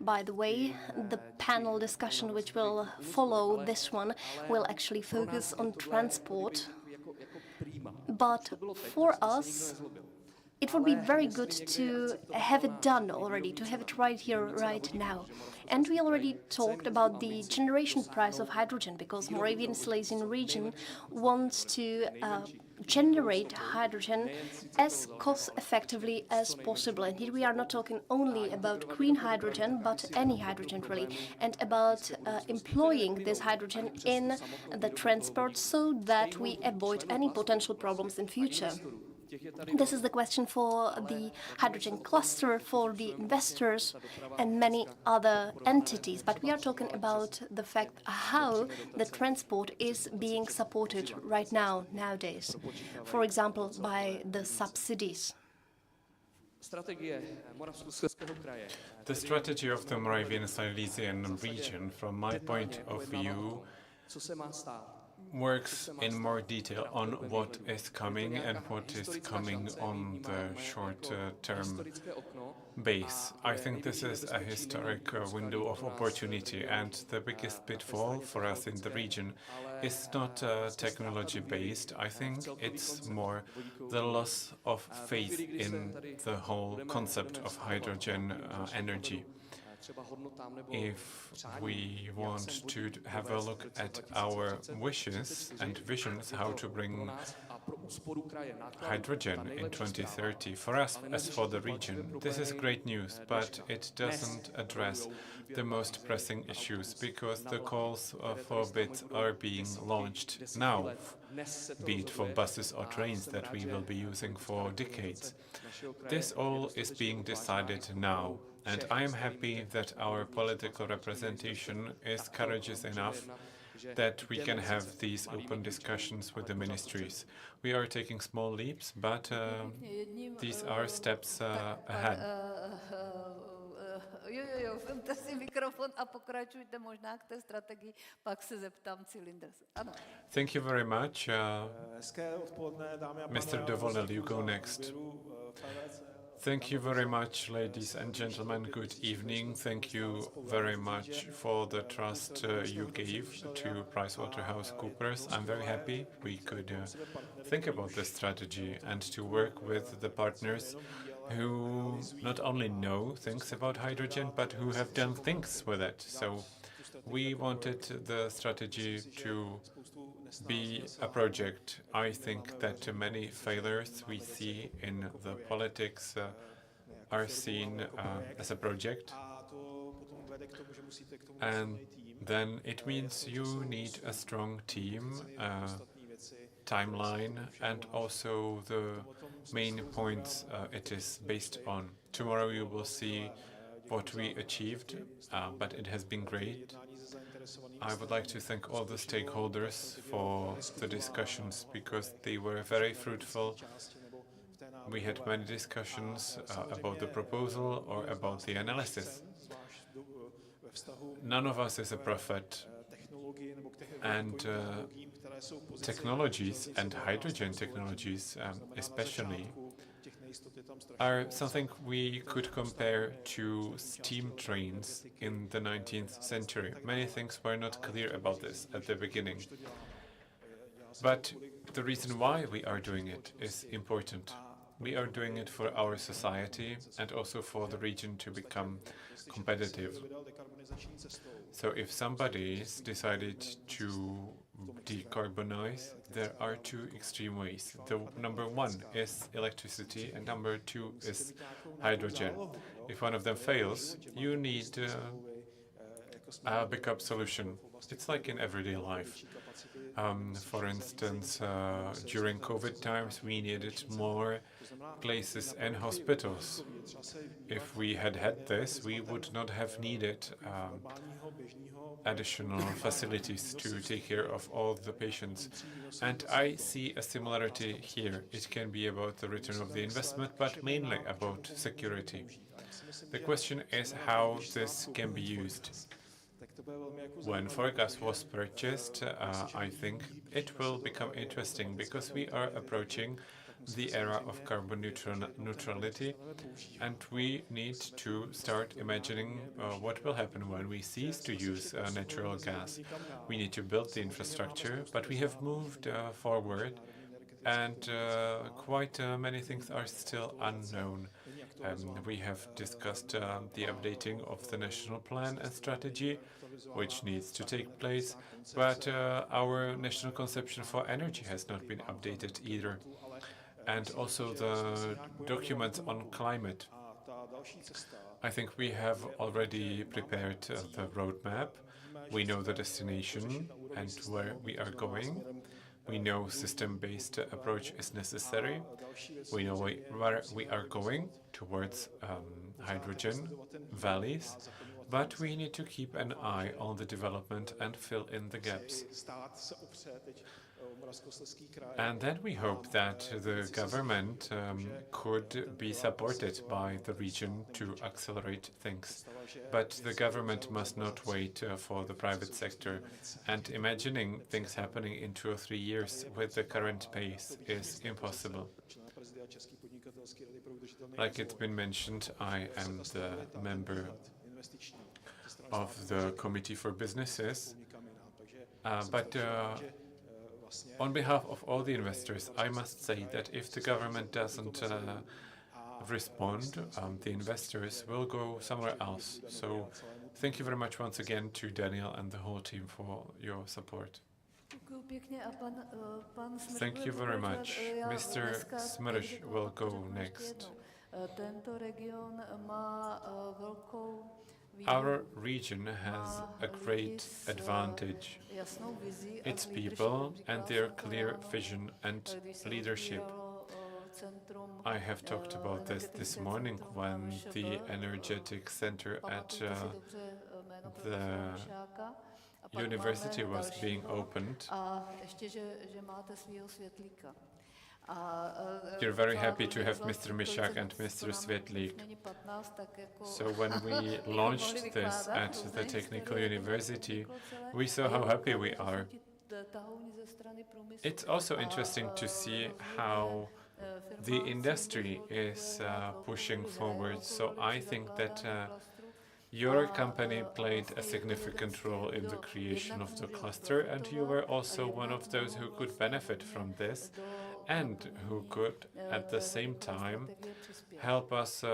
By the way, the panel discussion which will follow this one will actually focus on transport. But for us, it would be very good to have it done already, to have it right here, right now. And we already talked about the generation price of hydrogen, because Moravian Silesian region wants to generate hydrogen as cost-effectively as possible. And here we are not talking only about green hydrogen, but any hydrogen really, and about employing this hydrogen in the transport so that we avoid any potential problems in future. This is the question for the hydrogen cluster, for the investors and many other entities. But we are talking about the fact how the transport is being supported right now, nowadays. For example, by the subsidies. The strategy of the Moravian Silesian region, from my point of view, works in more detail on what is coming and what is coming on the short-term base. I think this is a historic window of opportunity, and the biggest pitfall for us in the region is not technology-based. I think it's more the loss of faith in the whole concept of hydrogen energy. If we want to have a look at our wishes and visions how to bring hydrogen in 2030, for us as for the region, this is great news, but it doesn't address the most pressing issues, because the calls for bids are being launched now, be it for buses or trains that we will be using for decades. This all is being decided now. And I am happy that our political representation is courageous enough that we can have these open discussions with the ministries. We are taking small leaps, but these are steps ahead. Vemte si mikrofon a pokračujte možná k té strategii, pak se zeptám Cylinders. Ano. Thank you very much. Mr. Dovolil, you go next. Thank you very much, ladies and gentlemen. Good evening. Thank you very much for the trust you gave to PricewaterhouseCoopers. I'm very happy we could think about this strategy and to work with the partners who not only know things about hydrogen, but who have done things with it. So we wanted the strategy to be a project. I think that many failures we see in the politics are seen as a project, and then it means you need a strong team, timeline, and also the main points it is based on. Tomorrow you will see what we achieved, but it has been great. I would like to thank all the stakeholders for the discussions because they were very fruitful. We had many discussions about the proposal or about the analysis. None of us is a prophet, and technologies and hydrogen technologies especially are something we could compare to steam trains in the 19th century. Many things were not clear about this at the beginning. But the reason why we are doing it is important. We are doing it for our society and also for the region to become competitive. So if somebody's decided to decarbonize, there are two extreme ways. The number one is electricity and number two is hydrogen. If one of them fails, you need a backup solution. It's like in everyday life. For instance, during COVID times, we needed more places and hospitals. If we had had this, we would not have needed additional facilities to take care of all the patients. And I see a similarity here. It can be about the return of the investment, but mainly about security. The question is how this can be used. When Forgas was purchased, I think it will become interesting because we are approaching the era of carbon neutrality, and we need to start imagining what will happen when we cease to use natural gas. We need to build the infrastructure, but we have moved forward, and quite many things are still unknown. We have discussed the updating of the national plan and strategy, which needs to take place, but our national conception for energy has not been updated either. And also the documents on climate. I think we have already prepared the roadmap. We know the destination and where we are going. We know system-based approach is necessary. We know where we are going towards hydrogen valleys, but we need to keep an eye on the development and fill in the gaps. And then we hope that the government could be supported by the region to accelerate things. But the government must not wait for the private sector. And imagining things happening in 2 or 3 years with the current pace is impossible. Like it's been mentioned, I am the member of the Committee for Businesses, but on behalf of all the investors, I must say that if the government doesn't respond, the investors will go somewhere else. So thank you very much once again to Daniel and the whole team for your support. Thank you very much. Mr. Smrž will go next. Our region has a great advantage. Its people and their clear vision and leadership. I have talked about this morning when the energetic center at the university was being opened. You're very happy to have Mr. Mišák and Mr. Světlík. So when we launched this at the Technical University, we saw how happy we are. It's also interesting to see how the industry is pushing forward. So I think that your company played a significant role in the creation of the cluster, and you were also one of those who could benefit from this and who could, at the same time, help us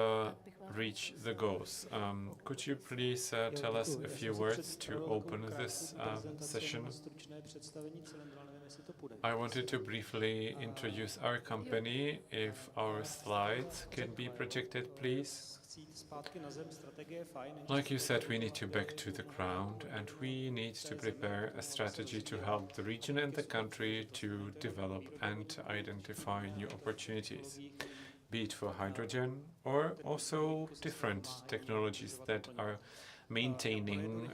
reach the goals. Could you please tell us a few words to open this session? I wanted to briefly introduce our company. If our slides can be projected, please. Like you said, we need to back to the ground, and we need to prepare a strategy to help the region and the country to develop and identify new opportunities, be it for hydrogen or also different technologies that are maintaining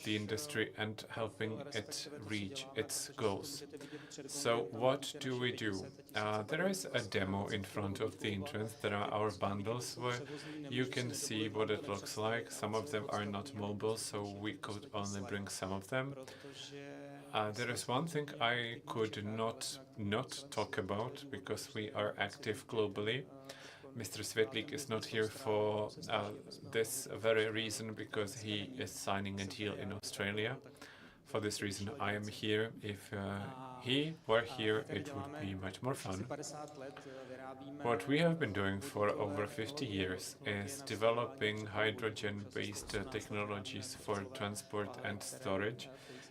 the industry and helping it reach its goals. So what do we do? There is a demo in front of the entrance. There are our bundles where you can see what it looks like. Some of them are not mobile, so we could only bring some of them. There is one thing I could not talk about because we are active globally. Mr. Svetlik is not here for this very reason because he is signing a deal in Australia. For this reason, I am here. If he were here, it would be much more fun. What we have been doing for over 50 years is developing hydrogen-based technologies for transport and storage.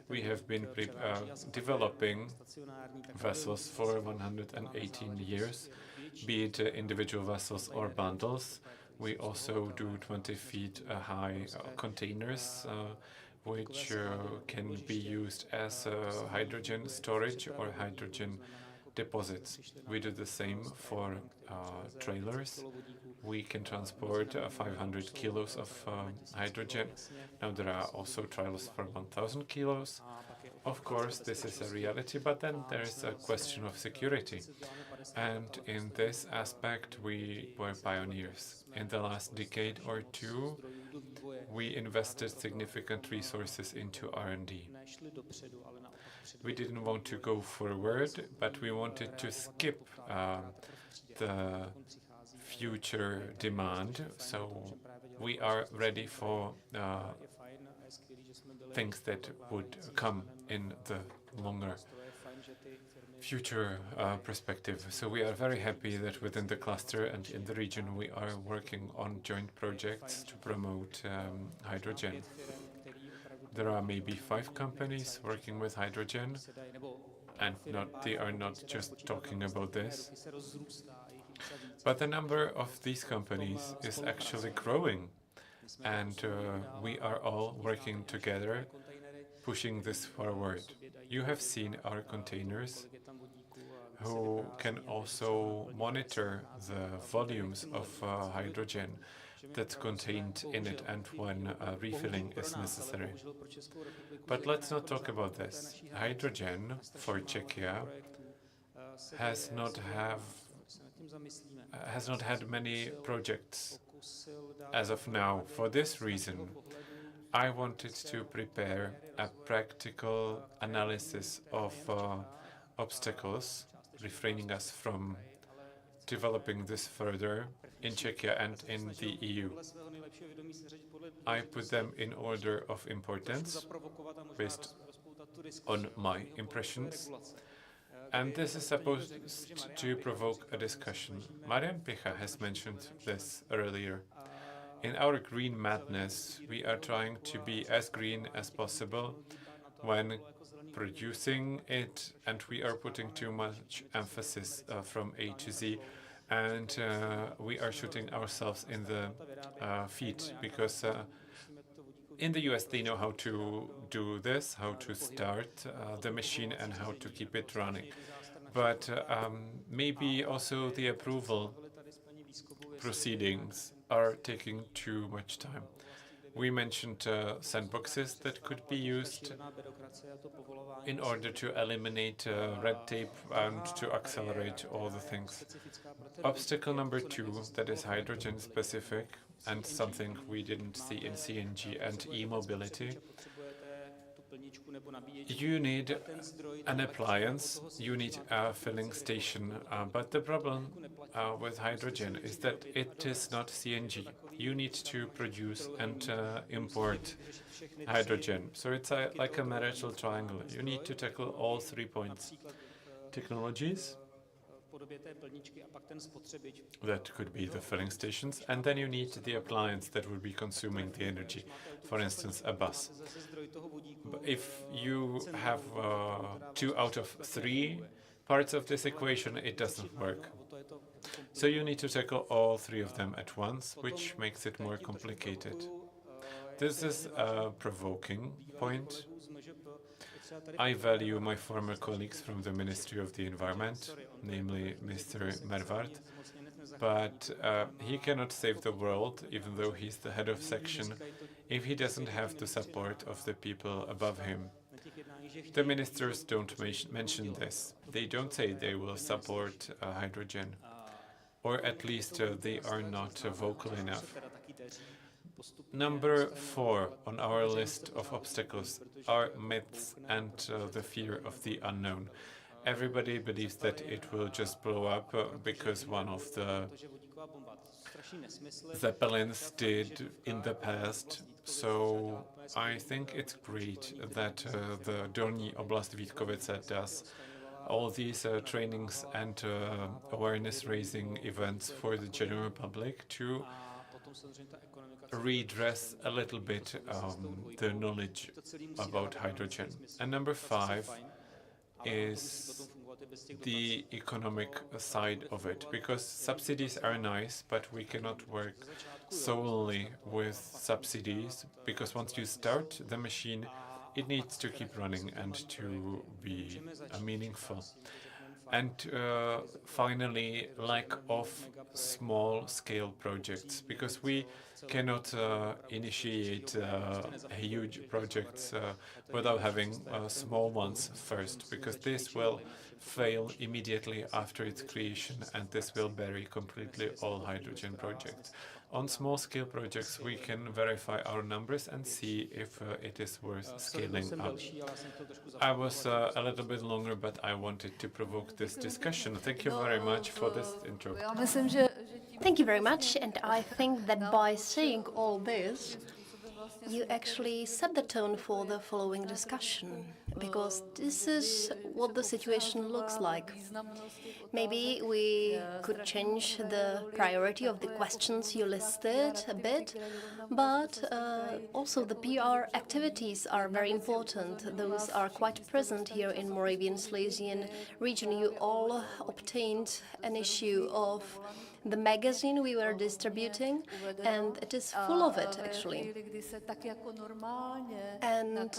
We have been developing vessels for 118 years, be it individual vessels or bundles. We also do 20 feet high containers, which can be used as hydrogen storage or hydrogen deposits. We do the same for trailers. We can transport 500 kilos of hydrogen. Now there are also trailers for 1,000 kilos. Of course, this is a reality, but then there is a question of security. And in this aspect, we were pioneers. In the last decade or two, we invested significant resources into R&D. We didn't want to go forward, but we wanted to skip the future demand. So we are ready for things that would come in the longer future perspective. So we are very happy that within the cluster and in the region we are working on joint projects to promote hydrogen. There are maybe 5 companies working with hydrogen, and they are not just talking about this. But the number of these companies is actually growing, and we are all working together, pushing this forward. You have seen our containers, who can also monitor the volumes of hydrogen that's contained in it and when refilling is necessary. But let's not talk about this. Hydrogen for Czechia has not had many projects as of now. For this reason, I wanted to prepare a practical analysis of obstacles refraining us from developing this further in Czechia and in the EU. I put them in order of importance based on my impressions, and this is supposed to provoke a discussion. Marian Picha has mentioned this earlier. In our green madness, we are trying to be as green as possible when producing it, and we are putting too much emphasis from A to Z, and we are shooting ourselves in the feet, because in the US they know how to do this, how to start the machine and how to keep it running. But maybe also the approval proceedings are taking too much time. We mentioned sandboxes that could be used in order to eliminate red tape and to accelerate all the things. Obstacle number 2, that is hydrogen specific, and something we didn't see in CNG and e-mobility. You need an appliance, you need a filling station, but the problem with hydrogen is that it is not CNG. You need to produce and import hydrogen. So it's like a marital triangle. You need to tackle all 3 points. Technologies, That could be the filling stations, and then you need the appliance that would be consuming the energy, for instance, a bus. But if you have 2 out of 3 parts of this equation, it doesn't work. So you need to tackle all 3 of them at once, which makes it more complicated. This is a provoking point. I value my former colleagues from the Ministry of the Environment, namely Mr. Mervart, but he cannot save the world, even though he's the head of section, if he doesn't have the support of the people above him. The ministers don't mention this. They don't say they will support hydrogen, or at least they are not vocal enough. Number 4 on our list of obstacles are myths and the fear of the unknown. Everybody believes that it will just blow up because one of the Zeppelins did in the past. So I think it's great that the Dolní oblast Vítkovice does all these trainings and awareness-raising events for the general public to redress a little bit the knowledge about hydrogen. And number 5 is the economic side of it, because subsidies are nice, but we cannot work solely with subsidies, because once you start the machine, it needs to keep running and to be meaningful. And finally, lack of small-scale projects, because we cannot initiate huge projects without having small ones first, because this will fail immediately after its creation, and this will bury completely all hydrogen projects. On small-scale projects, we can verify our numbers and see if it is worth scaling up. I was a little bit longer, but I wanted to provoke this discussion. Thank you very much for this intro. Thank you very much, and I think that by saying all this, you actually set the tone for the following discussion, because this is what the situation looks like. Maybe we could change the priority of the questions you listed a bit, but also the PR activities are very important. Those are quite present here in Moravian-Silesian region. You all obtained an issue of the magazine we were distributing, and it is full of it, actually. And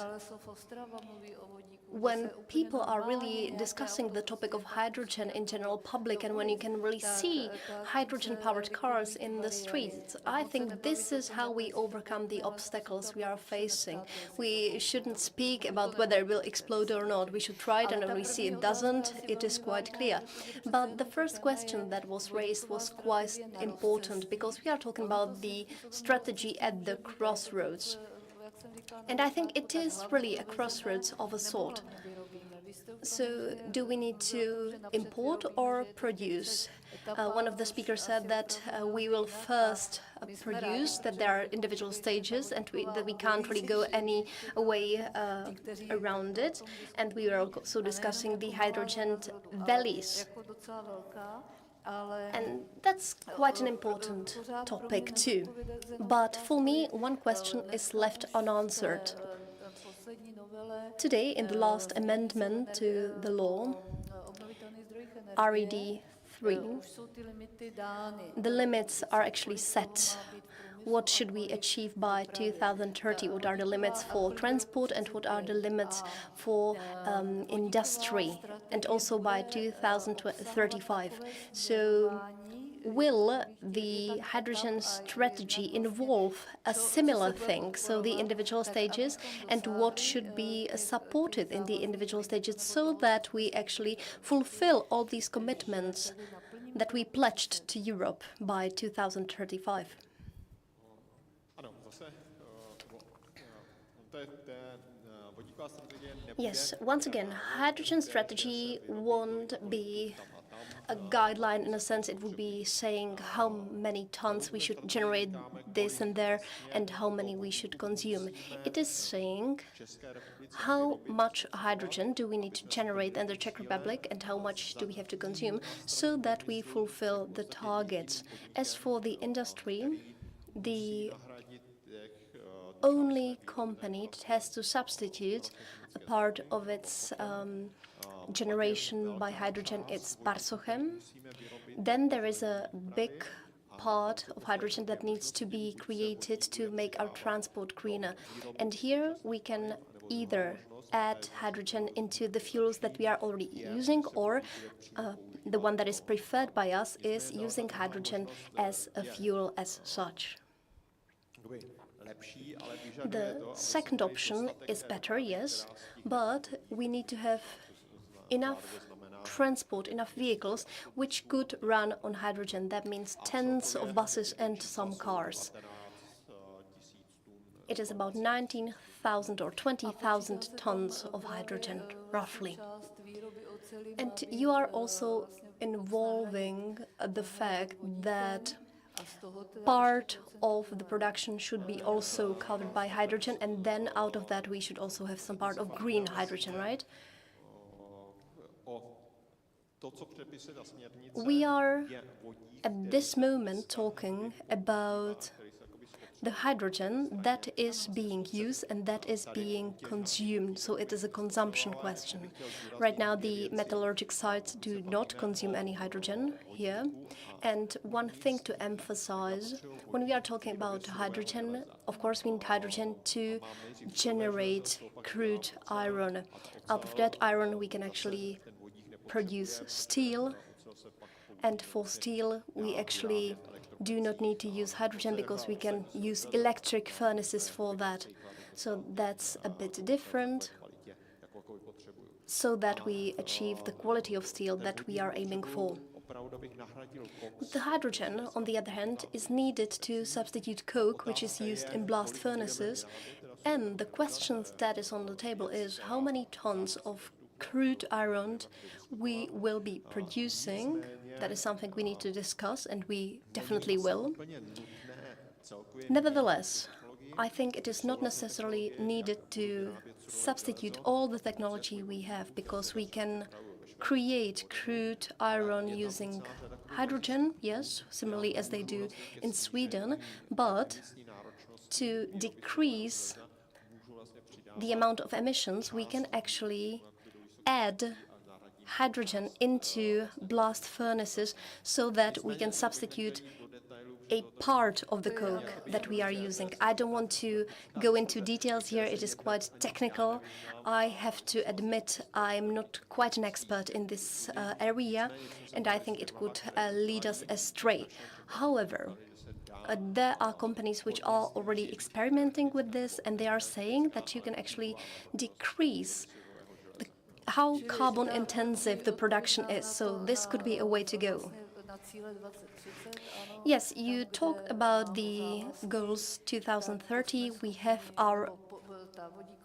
when people are really discussing the topic of hydrogen in general public, and when you can really see hydrogen-powered cars in the streets, I think this is how we overcome the obstacles we are facing. We shouldn't speak about whether it will explode or not. We should try it, and when we see it doesn't, it is quite clear. But the first question that was raised was quite important, because we are talking about the strategy at the crossroads. And I think it is really a crossroads of a sort. So, do we need to import or produce? One of the speakers said that we will first produce, that there are individual stages, and that we can't really go any way around it. And we were also discussing the hydrogen valleys. And that's quite an important topic too. But for me, one question is left unanswered. Today, in the last amendment to the law, RED 3, the limits are actually set. What should we achieve by 2030? What are the limits for transport, and what are the limits for industry, and also by 2035? So will the hydrogen strategy involve a similar thing, so the individual stages, and what should be supported in the individual stages so that we actually fulfill all these commitments that we pledged to Europe by 2035? Yes, once again, hydrogen strategy won't be a guideline in a sense. It would be saying how many tons we should generate this and there and how many we should consume. It is saying how much hydrogen do we need to generate in the Czech Republic and how much do we have to consume so that we fulfill the targets. As for the industry, the only company that has to substitute a part of its generation by hydrogen is Barsochem. Then there is a big part of hydrogen that needs to be created to make our transport greener. And here we can either add hydrogen into the fuels that we are already using, or the one that is preferred by us is using hydrogen as a fuel as such. The second option is better, yes, but we need to have enough transport, enough vehicles which could run on hydrogen. That means tens of buses and some cars. It is about 19,000 or 20,000 tons of hydrogen, roughly. And you are also involving the fact that part of the production should be also covered by hydrogen, and then out of that we should also have some part of green hydrogen, right? We are at this moment talking about the hydrogen that is being used and that is being consumed, so it is a consumption question. Right now the metallurgic sites do not consume any hydrogen here. And one thing to emphasize, when we are talking about hydrogen, of course we need hydrogen to generate crude iron. Out of that iron we can actually produce steel, and for steel we actually do not need to use hydrogen because we can use electric furnaces for that. So that's a bit different, so that we achieve the quality of steel that we are aiming for. The hydrogen, on the other hand, is needed to substitute coke, which is used in blast furnaces. And the question that is on the table is how many tons of crude iron we will be producing. That is something we need to discuss, and we definitely will. Nevertheless, I think it is not necessarily needed to substitute all the technology we have, because we can create crude iron using hydrogen, yes, similarly as they do in Sweden, but to decrease the amount of emissions, we can actually add hydrogen into blast furnaces so that we can substitute a part of the coke that we are using. I don't want to go into details here, it is quite technical. I have to admit I'm not quite an expert in this area, and I think it could lead us astray. However, there are companies which are already experimenting with this, and they are saying that you can actually decrease how carbon intensive the production is, so this could be a way to go. Yes, you talk about the goals 2030. We have our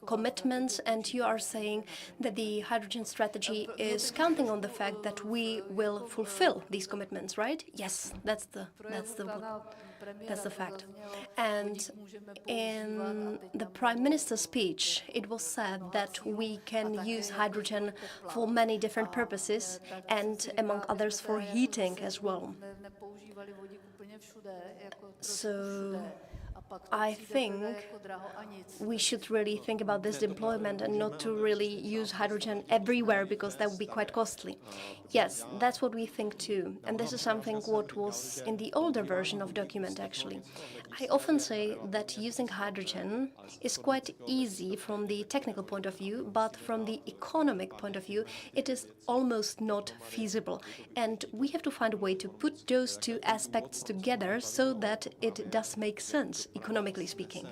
commitments, and you are saying that the hydrogen strategy is counting on the fact that we will fulfill these commitments, right? Yes, that's the fact. And in the Prime Minister's speech, it was said that we can use hydrogen for many different purposes, and among others for heating as well. So I think we should really think about this deployment and not to really use hydrogen everywhere, because that would be quite costly. Yes, that's what we think too. And this is something what was in the older version of document actually. I often say that using hydrogen is quite easy from the technical point of view, but from the economic point of view, it is almost not feasible. And we have to find a way to put those two aspects together so that it does make sense, economically speaking.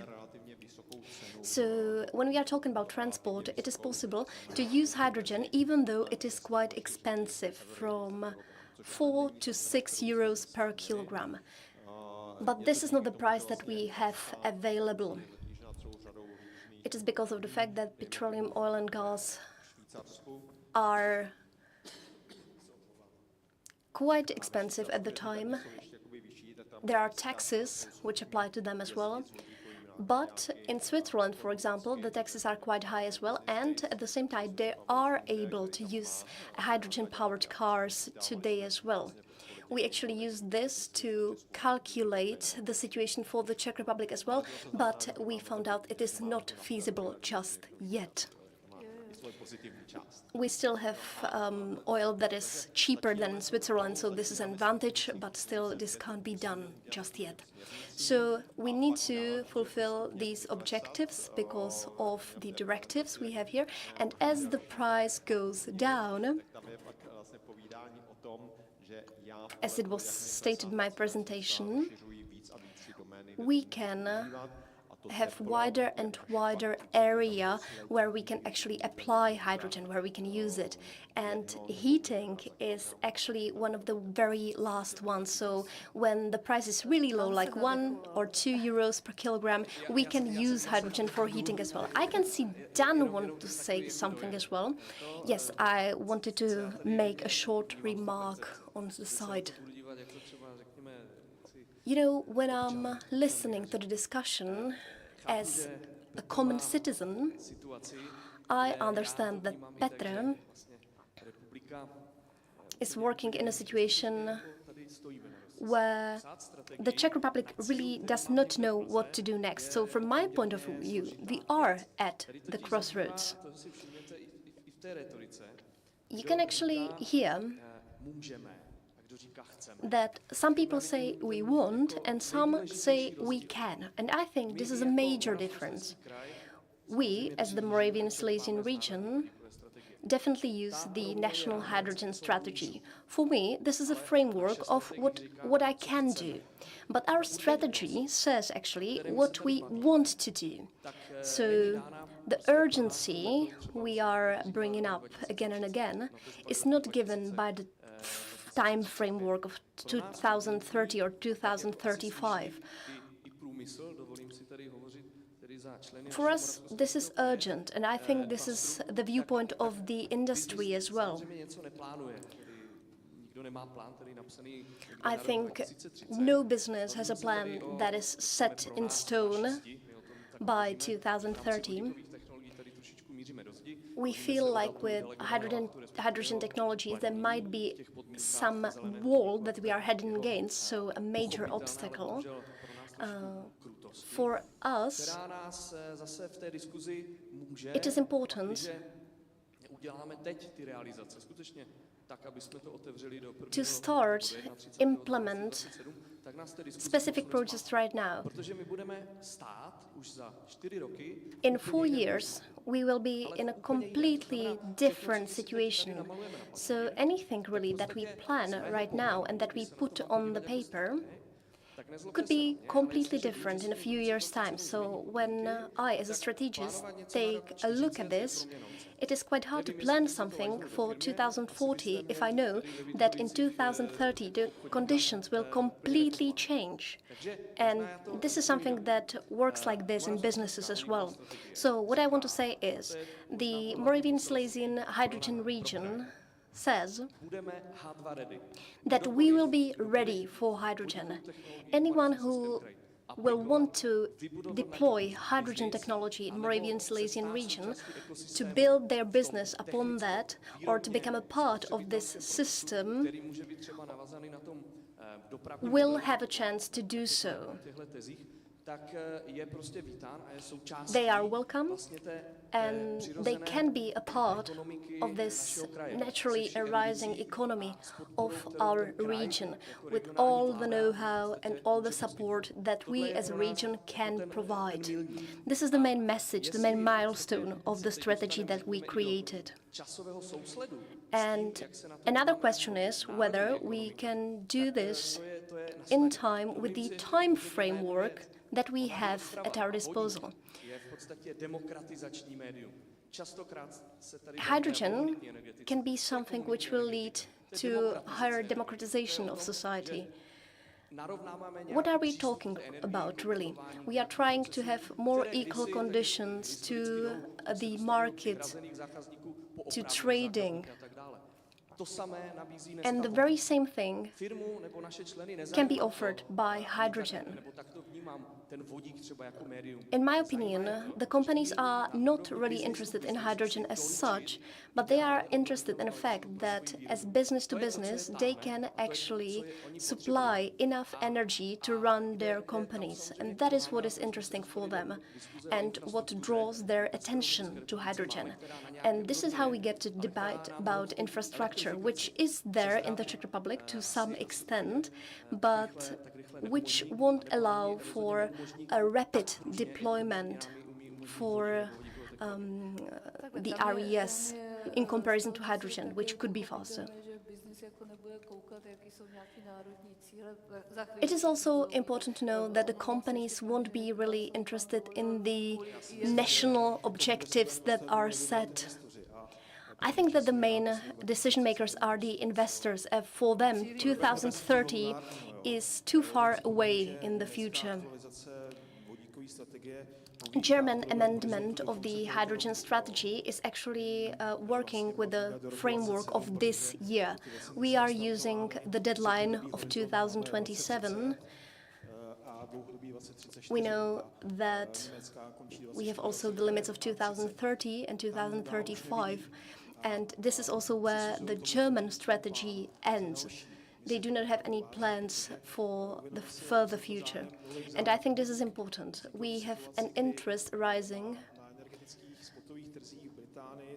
So when we are talking about transport, it is possible to use hydrogen even though it is quite expensive, from 4 to 6 euros per kilogram. But this is not the price that we have available. It it is because of the fact that petroleum, oil and gas are quite expensive at the time. There are taxes which apply to them as well. But in Switzerland, for example, the taxes are quite high as well, and at the same time, they are able to use hydrogen-powered cars today as well. We actually use this to calculate the situation for the Czech Republic as well, but we found out it is not feasible just yet. We still have oil that is cheaper than Switzerland, so this is an advantage, but still this can't be done just yet. So we need to fulfill these objectives because of the directives we have here, and as the price goes down, as it was stated in my presentation, we can have wider and wider area where we can actually apply hydrogen, where we can use it. And heating is actually one of the very last ones. So when the price is really low, like 1 or 2 euros per kilogram, we can use hydrogen for heating as well. I can see Dan want to say something as well. Yes, I wanted to make a short remark on the side. You know, when I'm listening to the discussion as a common citizen, I understand that Petr is working in a situation where the Czech Republic really does not know what to do next. So from my point of view, we are at the crossroads. You can actually hear that some people say we won't and some say we can. And I think this is a major difference. We, as the Moravian-Silesian region, definitely use the National Hydrogen Strategy. For me, this is a framework of what I can do. But our strategy says actually what we want to do. So the urgency we are bringing up again and again is not given by the time framework of 2030 or 2035. For us, this is urgent, and I think this is the viewpoint of the industry as well. I think no business has a plan that is set in stone by 2030. We feel like with hydrogen technologies, there might be some wall that we are heading against, so a major obstacle. For us, it is important to start implement specific projects right now. In 4 years, we will be in a completely different situation. So anything really that we plan right now and that we put on the paper could be completely different in a few years' time. So when I, as a strategist, take a look at this, it is quite hard to plan something for 2040 if I know that in 2030 the conditions will completely change. And this is something that works like this in businesses as well. So what I want to say is the Moravian-Silesian hydrogen region says that we will be ready for hydrogen. Anyone who will want to deploy hydrogen technology in Moravian-Silesian region to build their business upon that or to become a part of this system will have a chance to do so. They are welcome and they can be a part of this naturally arising economy of our region with all the know-how and all the support that we as a region can provide. This is the main message, the main milestone of the strategy that we created. And another question is whether we can do this in time with the time framework that we have at our disposal. Hydrogen can be something which will lead to higher democratization of society. What are we talking about, really? We are trying to have more equal conditions to the market, to trading. And the very same thing can be offered by hydrogen. In my opinion, the companies are not really interested in hydrogen as such, but they are interested in the fact that as business to business, they can actually supply enough energy to run their companies. And that is what is interesting for them and what draws their attention to hydrogen. And this is how we get to debate about infrastructure, which is there in the Czech Republic to some extent, but which won't allow for a rapid deployment for the RES in comparison to hydrogen, which could be faster. It is also important to know that the companies won't be really interested in the national objectives that are set. I think that the main decision makers are the investors. For them, 2030 is too far away in the future. German amendment of the hydrogen strategy is actually working with the framework of this year. We are using the deadline of 2027. We know that we have also the limits of 2030 and 2035, and this is also where the German strategy ends. They do not have any plans for the further future. And I think this is important. We have an interest rising.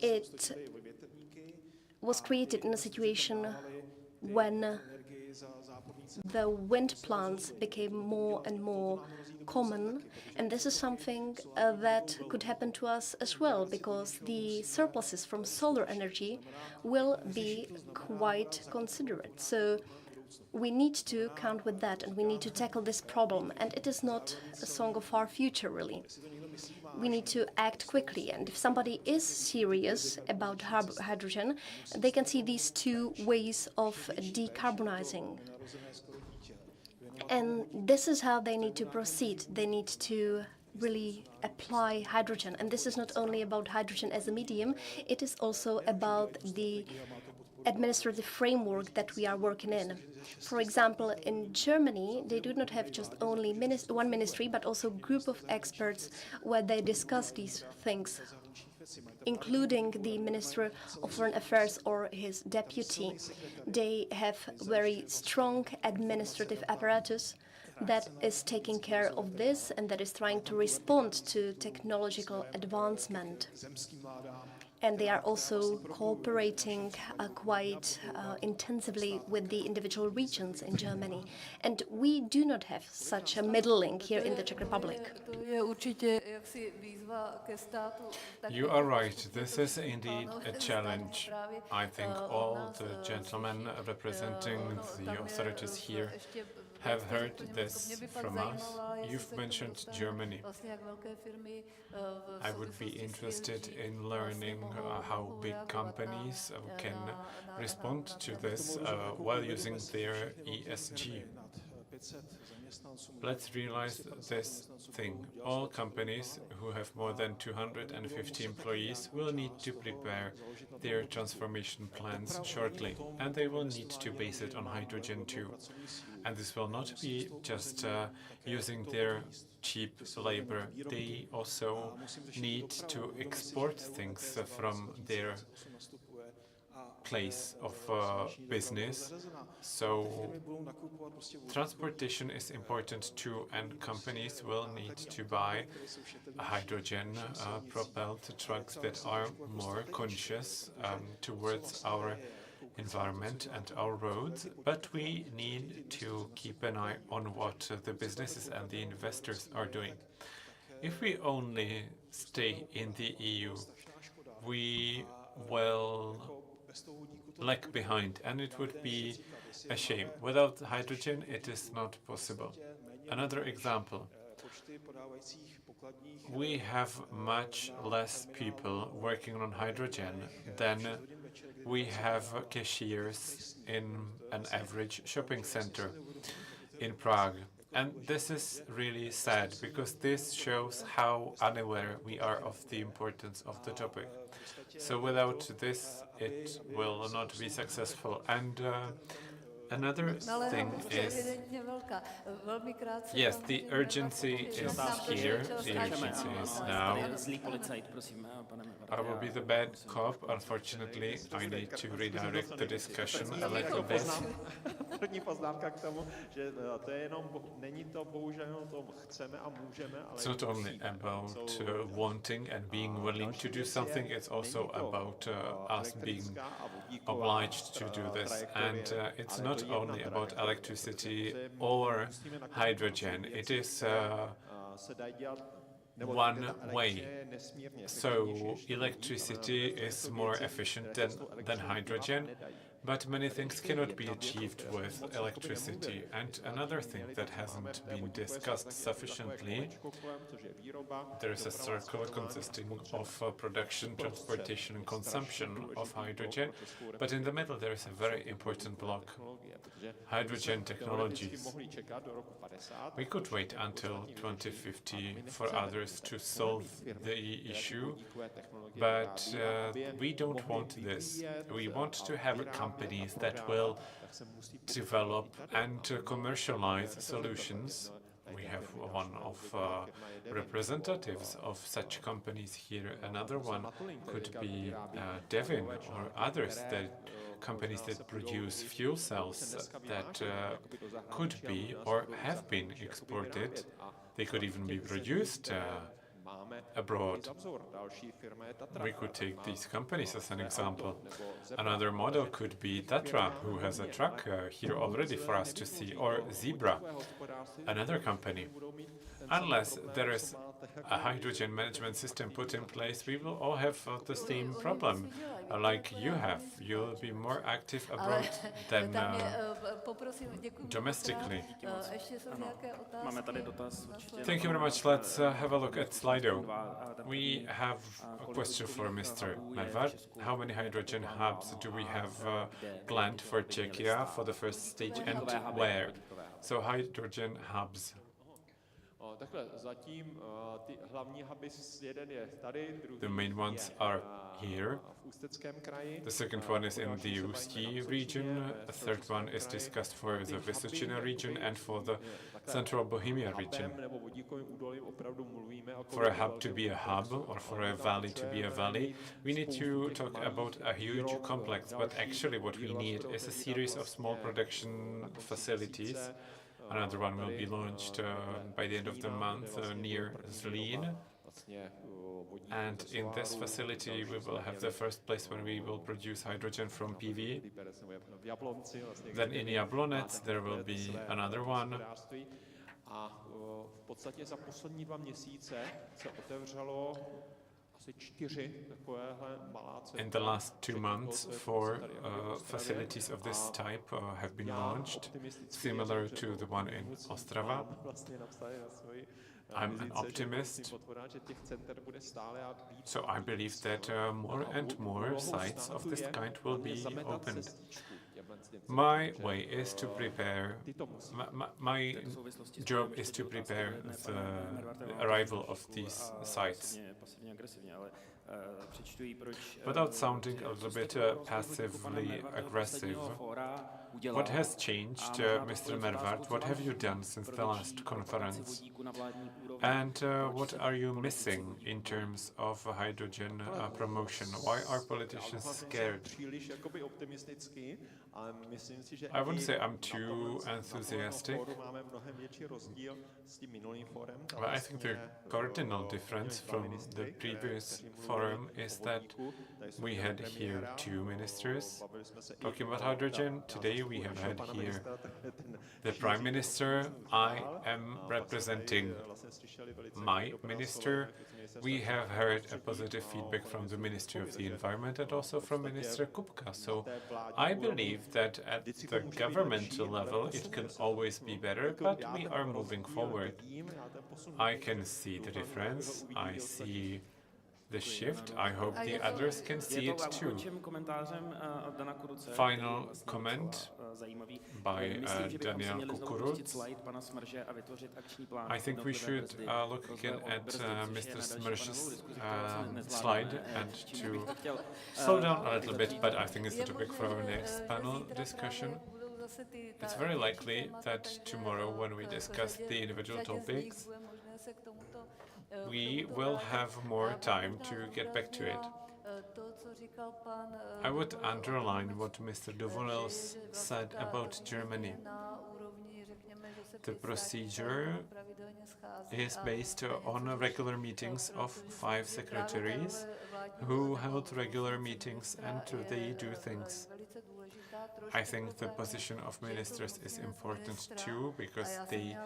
It was created in a situation when the wind plants became more and more common, and this is something that could happen to us as well, because the surpluses from solar energy will be quite considerate. So we need to count with that, and we need to tackle this problem, and it is not a song of our future, really. We need to act quickly, and if somebody is serious about hydrogen, they can see these two ways of decarbonizing. And this is how they need to proceed. They need to really apply hydrogen. And this is not only about hydrogen as a medium, it is also about the administrative framework that we are working in. For example, in Germany, they do not have just only one ministry, but also a group of experts where they discuss these things, including the Minister of Foreign Affairs or his deputy. They have very strong administrative apparatus that is taking care of this and that is trying to respond to technological advancement. And they are also cooperating quite intensively with the individual regions in Germany. And we do not have such a middle link here in the Czech Republic. You are right. This is indeed a challenge. I think all the gentlemen representing the authorities here have heard this from us. You've mentioned Germany. I would be interested in learning how big companies can respond to this while using their ESG. Let's realize this thing. All companies who have more than 250 employees will need to prepare their transformation plans shortly, and they will need to base it on hydrogen too. And this will not be just using their cheap labor. They also need to export things from their place of business. So transportation is important too, and companies will need to buy hydrogen-propelled trucks that are more conscious towards our environment and our roads, but we need to keep an eye on what the businesses and the investors are doing. If we only stay in the EU, we will lag behind, and it would be a shame. Without hydrogen, it is not possible. Another example. We have much less people working on hydrogen than we have cashiers in an average shopping center. in Prague. And this is really sad because this shows how unaware we are of the importance of the topic. So without this, it will not be successful. And another thing is, yes, the urgency is here, the urgency is now. I will be the bad cop. Unfortunately, I need to redirect the discussion a little bit. První poznámka k tomu, že to je jenom, není to bohužel o tom chceme a můžeme, ale... It's not only about wanting and being willing to do something, it's also about us being obliged to do this. And it's not only about electricity or hydrogen, it is one way. So electricity is more efficient than hydrogen, but many things cannot be achieved with electricity. And another thing that hasn't been discussed sufficiently, there is a circle consisting of production, transportation and consumption of hydrogen, but in the middle there is a very important block, hydrogen technologies. We could wait until 2050 for others to solve the issue, but we don't want this. We want to have companies that will develop and commercialize solutions. We have one of representatives of such companies here. Another one could be Devin or others, that companies that produce fuel cells that could be or have been exported. They could even be produced abroad. We could take these companies as an example. Another model could be Tatra, who has a truck here already for us to see, or Zebra, another company. Unless there is a hydrogen management system put in place, we will all have the same problem, like you have. You'll be more active abroad than domestically. Thank you very much. Let's have a look at Slido. We have a question for Mr. Mervar. How many hydrogen hubs do we have planned for Czechia for the first stage, and where? So hydrogen hubs. The main ones are here. The second one is in the Ústí region. The third one is discussed for the Vysočina region and for the Central Bohemia region. For a hub to be a hub, or for a valley to be a valley, we need to talk about a huge complex, but actually what we need is a series of small production facilities. Another one will be launched by the end of the month near Zlín. And in this facility we will have the first place where we will produce hydrogen from PV. Then in Jablonec there will be another one. In the last 2 months, 4 facilities of this type have been launched, similar to the one in Ostrava. I'm an optimist, so I believe that more and more sites of this kind will be opened. My way is to prepare, my job is to prepare the arrival of these sites. Without sounding a little bit passively aggressive, what has changed, Mr. Mervart? What have you done since the last conference? And what are you missing in terms of hydrogen promotion? Why are politicians scared? I wouldn't say I'm too enthusiastic. Well, I think the cardinal difference from the previous forum is that we had here 2 ministers talking about hydrogen. Today we have had here the Prime Minister. I am representing my minister. We have heard a positive feedback from the Ministry of the Environment and also from Minister Kupka. So I believe that at the governmental level it can always be better, but we are moving forward. I can see the difference. I see the shift. I hope the others can see it too. Final comment by Daniel Kukuruc. I think we should look again at Mr. Smrš's slide and to slow down a little bit, but I think it's the topic for our next panel discussion. It's very likely that tomorrow, when we discuss the individual topics, we will have more time to get back to it. I would underline what Mr. Dovolil said about Germany. The procedure is based on regular meetings of 5 secretaries who held regular meetings and they do things. I think the position of ministers is important too, because they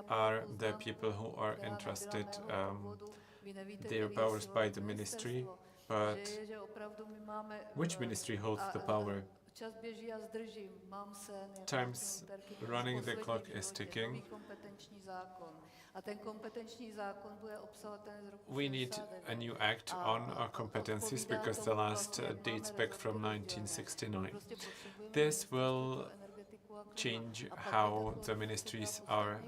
are the people who are entrusted their powers by the ministry. But which ministry holds the power? Time's running, the clock is ticking. We need a new act on our competencies because the last dates back from 1969. This will change how the ministries are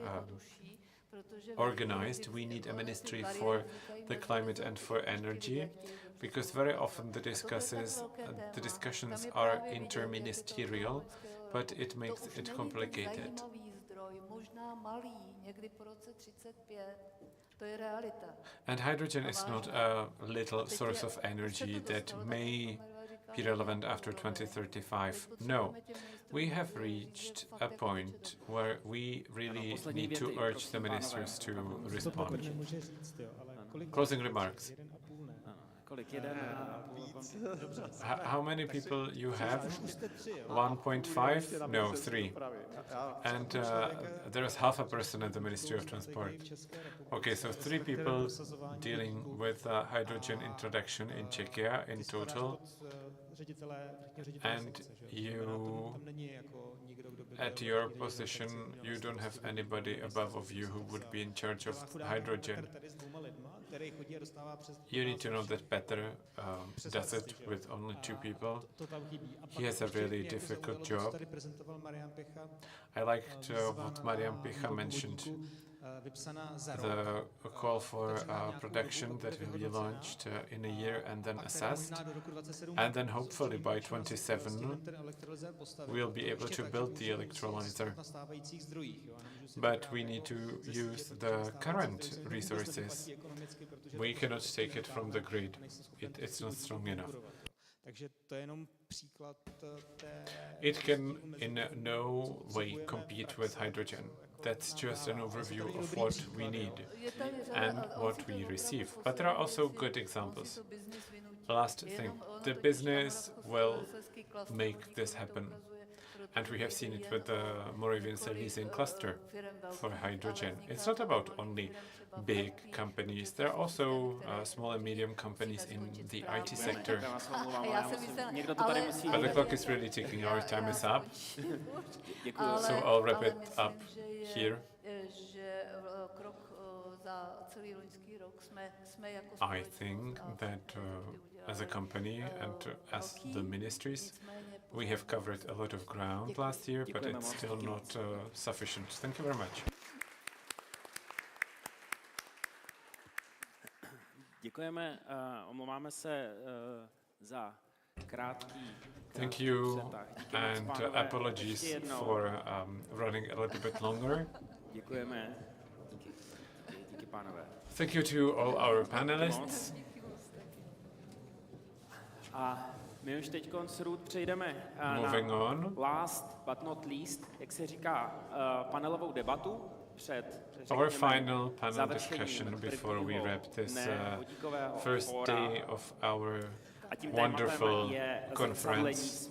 organized. We need a ministry for the climate and for energy, because very often the discussions are interministerial, but it makes it complicated. And hydrogen is not a little source of energy that may be relevant after 2035. No, we have reached a point where we really need to urge the ministers to respond. Closing remarks. How many people you have? 1.5? No, 3. And there is half a person at the Ministry of Transport. Okay, so 3 people dealing with hydrogen introduction in Czechia in total. And you, at your position, you don't have anybody above of you who would be in charge of hydrogen. You need to know that Petr does it with only 2 people. He has a really difficult job. I liked what Marian Picha mentioned, the call for production that will be launched in a year and then assessed. And then hopefully by 27 we'll be able to build the electrolyzer. But we need to use the current resources. We cannot take it from the grid. It's not strong enough. It can in no way compete with hydrogen. That's just an overview of what we need and what we receive. But there are also good examples. Last thing, the business will make this happen. And we have seen it with the Moravian Silesian cluster for hydrogen. It's not about only big companies. There are also small and medium companies in the IT sector. But the clock is really ticking. Our time is up. So I'll wrap it up here. I think that as a company and as the ministries, we have covered a lot of ground last year, but it's still not sufficient. Thank you very much. Děkujeme, omlouváme se za krátký. Thank you and apologies for running a little bit longer. Děkujeme. Díky pánové. Thank you to all our panelists. A my už teď přejdeme na last but not least, jak se říká, panelovou debatu před our final panel discussion before we wrap this first day of our wonderful conference.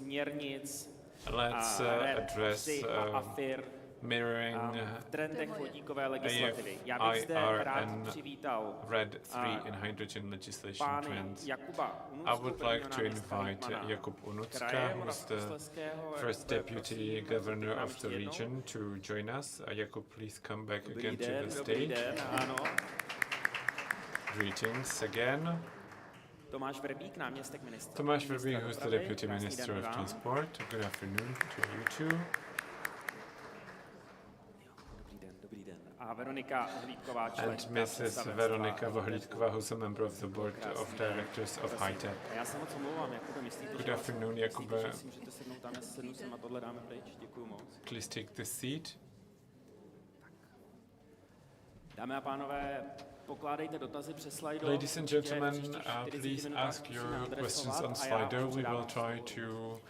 Let's address mirroring AFR and RED III in hydrogen legislation trends. I would like to invite Jakub Unucka, who is the first deputy governor of the region, to join us. Jakub, please come back again to the stage. Greetings again. Tomáš Vrbík, náměstek ministra. Tomáš Vrbík, who's the Deputy Minister of Transport. Good afternoon to you too. A Veronika Hlídková, and Mrs. Veronika Vohlídková, who's a member of the board of directors of HITEP. Good afternoon, Jakube. Please take the seat. Dámy a pánové, pokládejte dotazy přes Slido. Ladies and gentlemen, please ask your questions on Slido. We will try to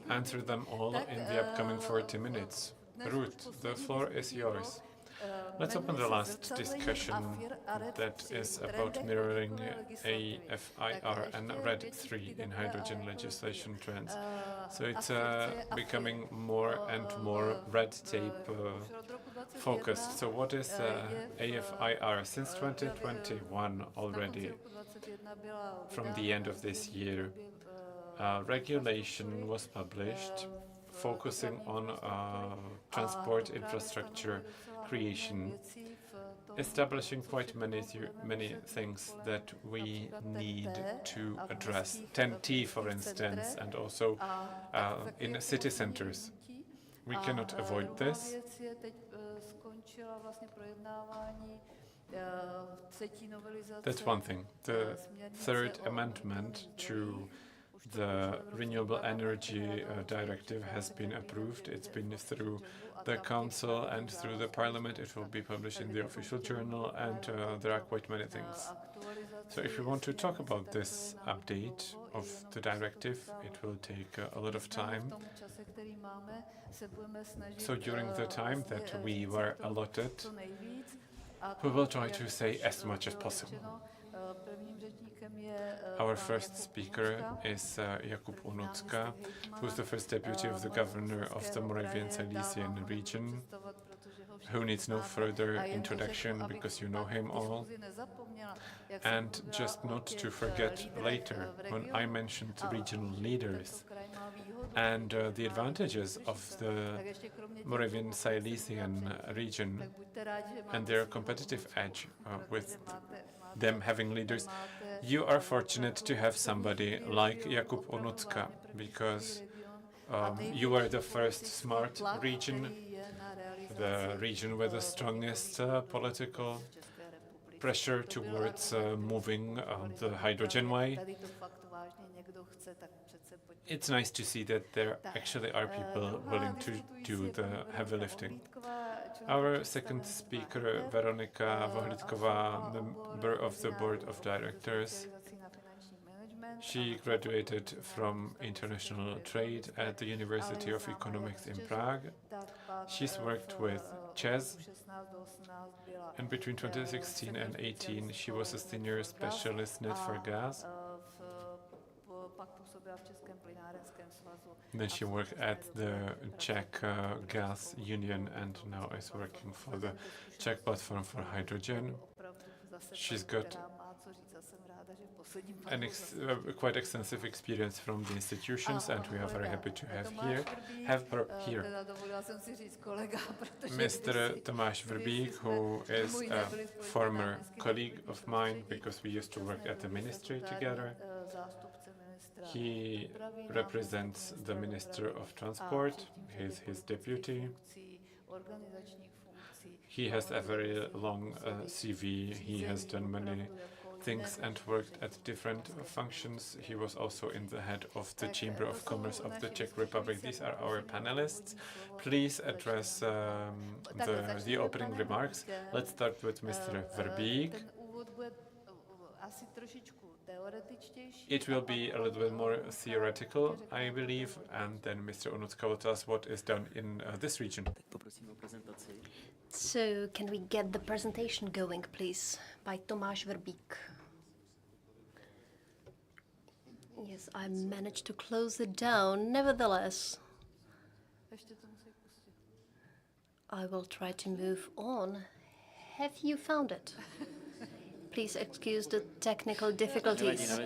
answer them all in the upcoming 40 minutes. Ruth, the floor is yours. Let's open the last discussion that is about mirroring AFIR and RED III in hydrogen legislation trends. So it's becoming more and more red tape focused. So what is AFIR? Since 2021 already, from the end of this year, regulation was published focusing on transport infrastructure creation, establishing quite many things that we need to address. TEN-T, for instance, and also in city centers. We cannot avoid this. That's one thing. The third amendment to the Renewable Energy Directive has been approved. It's been through the Council and through the Parliament. It will be published in the official journal, and there are quite many things. So if you want to talk about this update of the directive, it will take a lot of time. So during the time that we were allotted, we will try to say as much as possible. Our first speaker is Jakub Onucka, who's the first deputy of the governor of the Moravian Silesian region, who needs no further introduction because you know him all. And just not to forget later, when I mentioned regional leaders and the advantages of the Moravian Silesian region and their competitive edge with them having leaders, you are fortunate to have somebody like Jakub Onucka, because you are the first smart region, the region with the strongest political pressure towards moving the hydrogen way. It's nice to see that there actually are people willing to do the heavy lifting. Our second speaker, Veronika Vohlídková, member of the board of directors. She graduated from international trade at the University of Economics in Prague. She's worked with ČEZ, and between 2016 and 2018 she was a senior specialist net for gas. Then she worked at the Czech Gas Union and now is working for the Czech Platform for Hydrogen. She's got quite extensive experience from the institutions, and we are very happy to have her here. Mr. Tomáš Vrbík, who is a former colleague of mine because we used to work at the ministry together. He represents the Minister of Transport. He's his deputy. He has a very long CV. He has done many things and worked at different functions. He was also in the head of the Chamber of Commerce of the Czech Republic. These are our panelists. Please address the opening remarks. Let's start with Mr. Vrbík. It will be a little bit more theoretical, I believe, and then Mr. Onucka will tell us what is done in this region. So, can we get the presentation going, please, by Tomáš Vrbík? Yes, I managed to close it down. Nevertheless, I will try to move on. Have you found it? Please excuse the technical difficulties.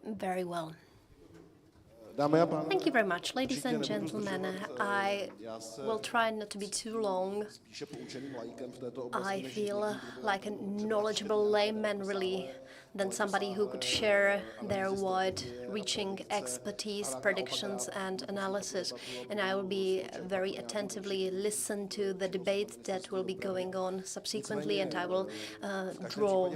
Very well. Thank you very much, ladies and gentlemen. I will try not to be too long. I feel like a knowledgeable layman, really, than somebody who could share their wide-reaching expertise, predictions, and analysis. And I will be very attentively listen to the debate that will be going on subsequently, and I will draw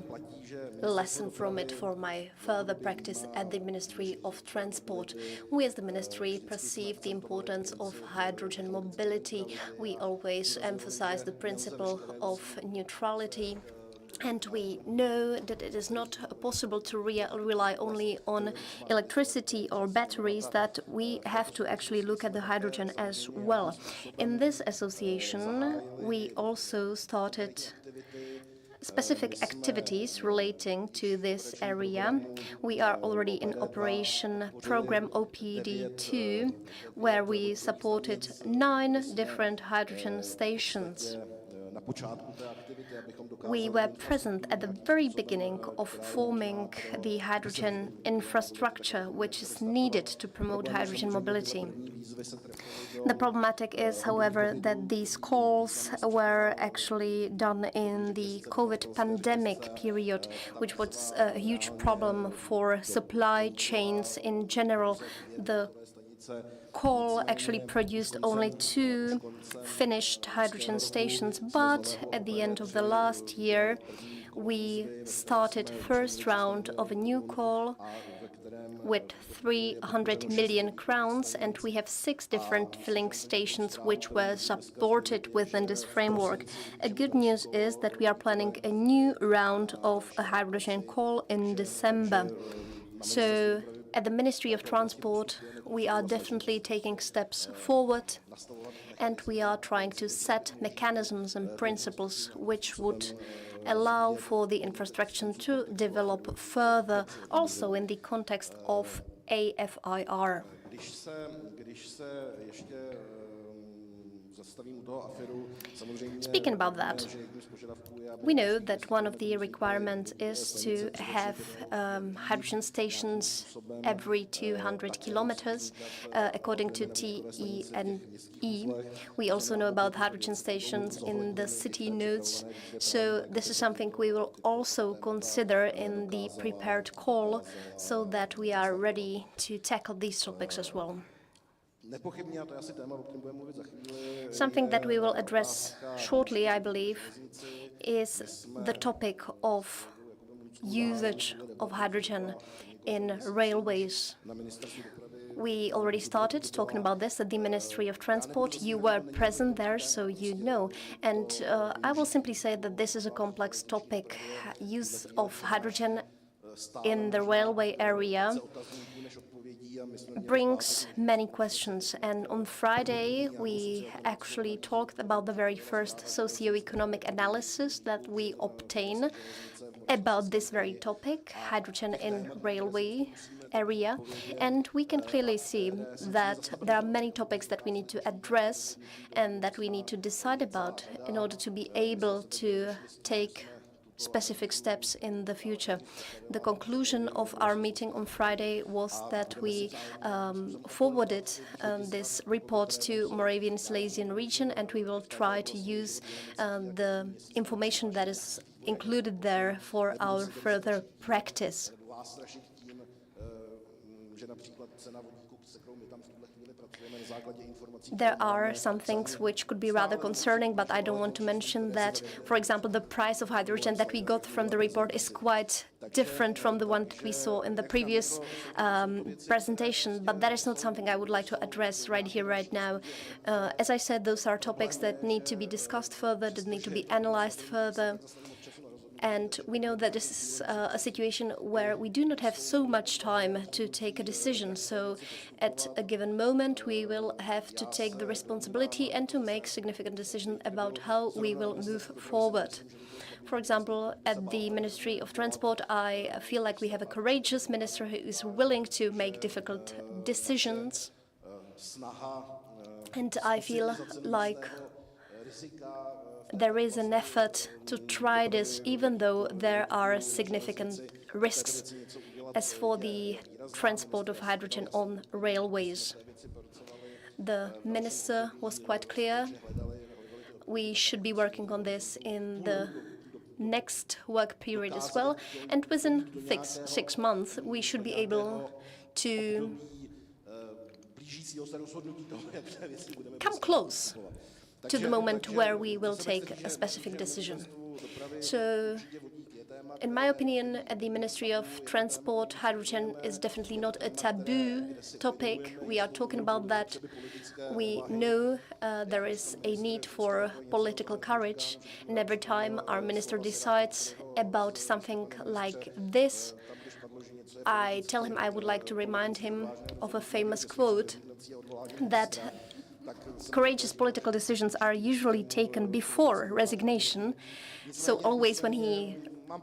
a lesson from it for my further practice at the Ministry of Transport. We as the Ministry perceive the importance of hydrogen mobility. We always emphasize the principle of neutrality. And we know that it is not possible to rely only on electricity or batteries, that we have to actually look at the hydrogen as well. In this association, we also started specific activities relating to this area. We are already in operation program OPD2, where we supported 9 different hydrogen stations. We were present at the very beginning of forming the hydrogen infrastructure, which is needed to promote hydrogen mobility. The problematic is, however, that these calls were actually done in the COVID pandemic period, which was a huge problem for supply chains in general. The call actually produced only 2 finished hydrogen stations, but at the end of the last year we started first round of a new call with 300 million crowns, and we have 6 different filling stations which were supported within this framework. A good news is that we are planning a new round of a hydrogen call in December. So at the Ministry of Transport, we are definitely taking steps forward, and we are trying to set mechanisms and principles which would allow for the infrastructure to develop further, also in the context of AFIR. Speaking about that, we know that one of the requirements is to have hydrogen stations every 200 kilometers, according to TENE. We also know about hydrogen stations in the city nodes, so this is something we will also consider in the prepared call, so that we are ready to tackle these topics as well. Something that we will address shortly, I believe, is the topic of usage of hydrogen in railways. We already started talking about this at the Ministry of Transport. You were present there, so you know. And I will simply say that this is a complex topic. Use of hydrogen in the railway area brings many questions, and on Friday we actually talked about the very first socio-economic analysis that we obtain about this very topic, hydrogen in railway area, and we can clearly see that there are many topics that we need to address and that we need to decide about in order to be able to take specific steps in the future. The conclusion of our meeting on Friday was that we forwarded this report to Moravian Silesian region, and we will try to use the information that is included there for our further practice. There are some things which could be rather concerning, but I don't want to mention that. For example, the price of hydrogen that we got from the report is quite different from the one that we saw in the previous presentation, but that is not something I would like to address right here, right now. As I said, those are topics that need to be discussed further, that need to be analyzed further. And we know that this is a situation where we do not have so much time to take a decision. So at a given moment, we will have to take the responsibility and to make significant decisions about how we will move forward. For example, at the Ministry of Transport, I feel like we have a courageous minister who is willing to make difficult decisions. And I feel like there is an effort to try this, even though there are significant risks. as for the transport of hydrogen on railways. The minister was quite clear. We should be working on this in the next work period as well, and within 6 months we should be able to come close to the moment where we will take a specific decision. So, in my opinion, at the Ministry of Transport, hydrogen is definitely not a taboo topic. We are talking about that. We know there is a need for political courage, and every time our minister decides about something like this, I tell him I would like to remind him of a famous quote that courageous political decisions are usually taken before resignation. So always when he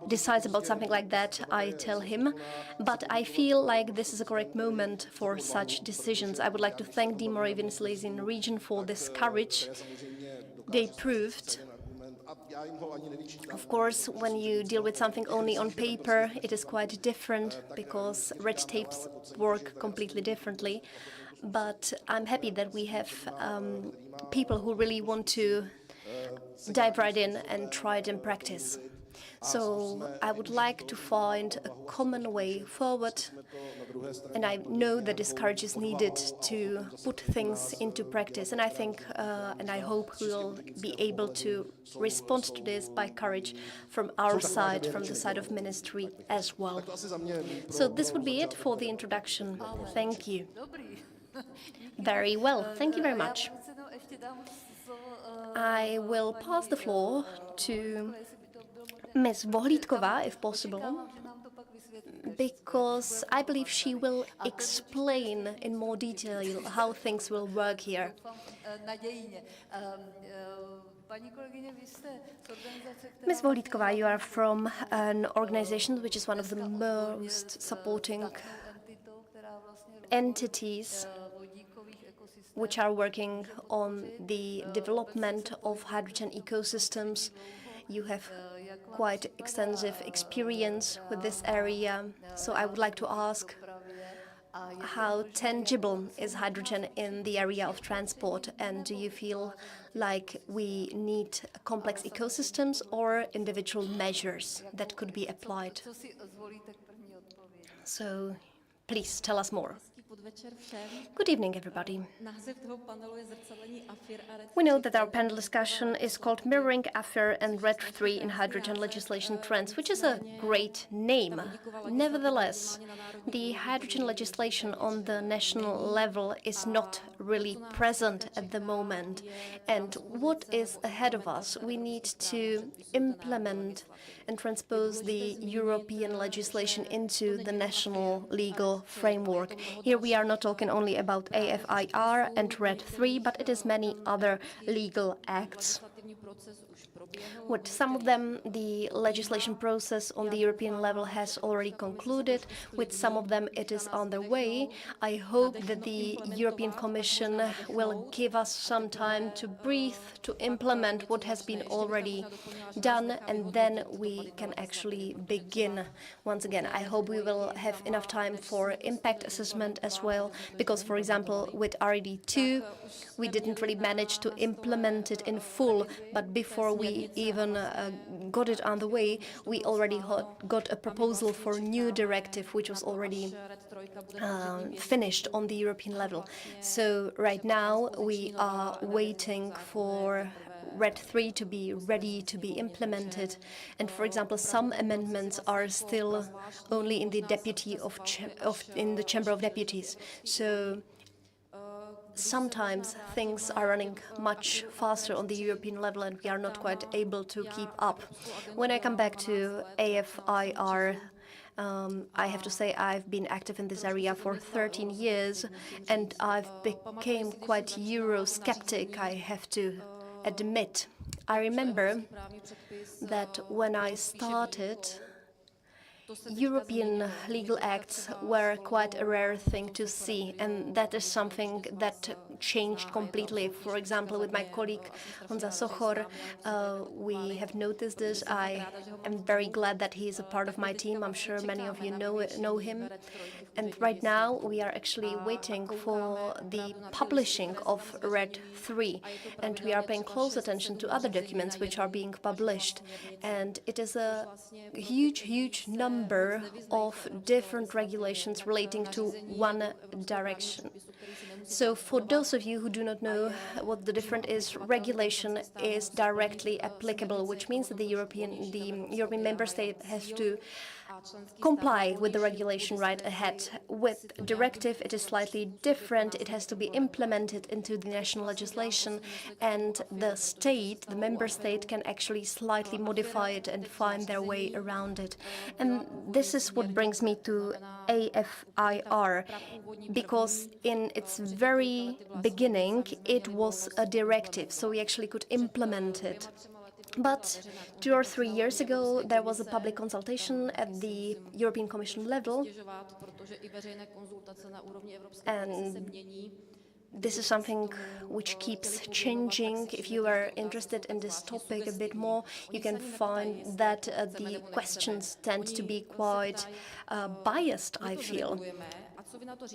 decides about something like that, I tell him. But I feel like this is a correct moment for such decisions. I would like to thank the Moravian Silesian region for this courage they proved. Of course, when you deal with something only on paper, it is quite different because red tapes work completely differently. But I'm happy that we have people who really want to dive right in and try it in practice. So I would like to find a common way forward, and I know that this courage is needed to put things into practice. And I think and I hope we will be able to respond to this by courage from our side, from the side of ministry as well. So this would be it for the introduction. Thank you. Very well. Thank you very much. I will pass the floor to Ms. Vohlídková, if possible, because I believe she will explain in more detail how things will work here. Ms. Vohlídková, you are from an organization which is one of the most supporting entities which are working on the development of hydrogen ecosystems. You have quite extensive experience with this area, so I would like to ask how tangible is hydrogen in the area of transport, and do you feel like we need complex ecosystems or individual measures that could be applied? So please tell us more. Good evening, everybody. We know that our panel discussion is called Mirroring AFIR and RED III in Hydrogen Legislation Trends, which is a great name. Nevertheless, the hydrogen legislation on the national level is not really present at the moment. And what is ahead of us? We need to implement and transpose the European legislation into the national legal framework. Here we are not talking only about AFIR and RED III, but it is many other legal acts. With some of them, the legislation process on the European level has already concluded. With some of them, it is on the way. I hope that the European Commission will give us some time to breathe, to implement what has been already done, and then we can actually begin once again. I hope we will have enough time for impact assessment as well, because, for example, with RED II, we didn't really manage to implement it in full, but before we even got it on the way, we already got a proposal for a new directive, which was already finished on the European level. So right now we are waiting for RED III to be ready to be implemented. And for example, some amendments are still only in the in the Chamber of Deputies. So sometimes things are running much faster on the European level and we are not quite able to keep up. When I come back to AFIR, I have to say I've been active in this area for 13 years and I've become quite Eurosceptic, I have to admit. I remember that when I started, European legal acts were quite a rare thing to see, and that is something that changed completely. For example, with my colleague Honza Sochor, we have noticed this. I am very glad that he is a part of my team. I'm sure many of you know him. And right now we are actually waiting for the publishing of RED 3, and we are paying close attention to other documents which are being published. And it is a huge number of different regulations relating to one direction. So for those of you who do not know what the difference is, regulation is directly applicable, which means that the European member state has to comply with the regulation right ahead. With directive, it is slightly different. It has to be implemented into the national legislation, and the member state can actually slightly modify it and find their way around it. And this is what brings me to AFIR, because in its very beginning, it was a directive, so we actually could implement it. But 2 or 3 years ago, there was a public consultation at the European Commission level, and this is something which keeps changing. If you are interested in this topic a bit more, you can find that the questions tend to be quite biased, I feel.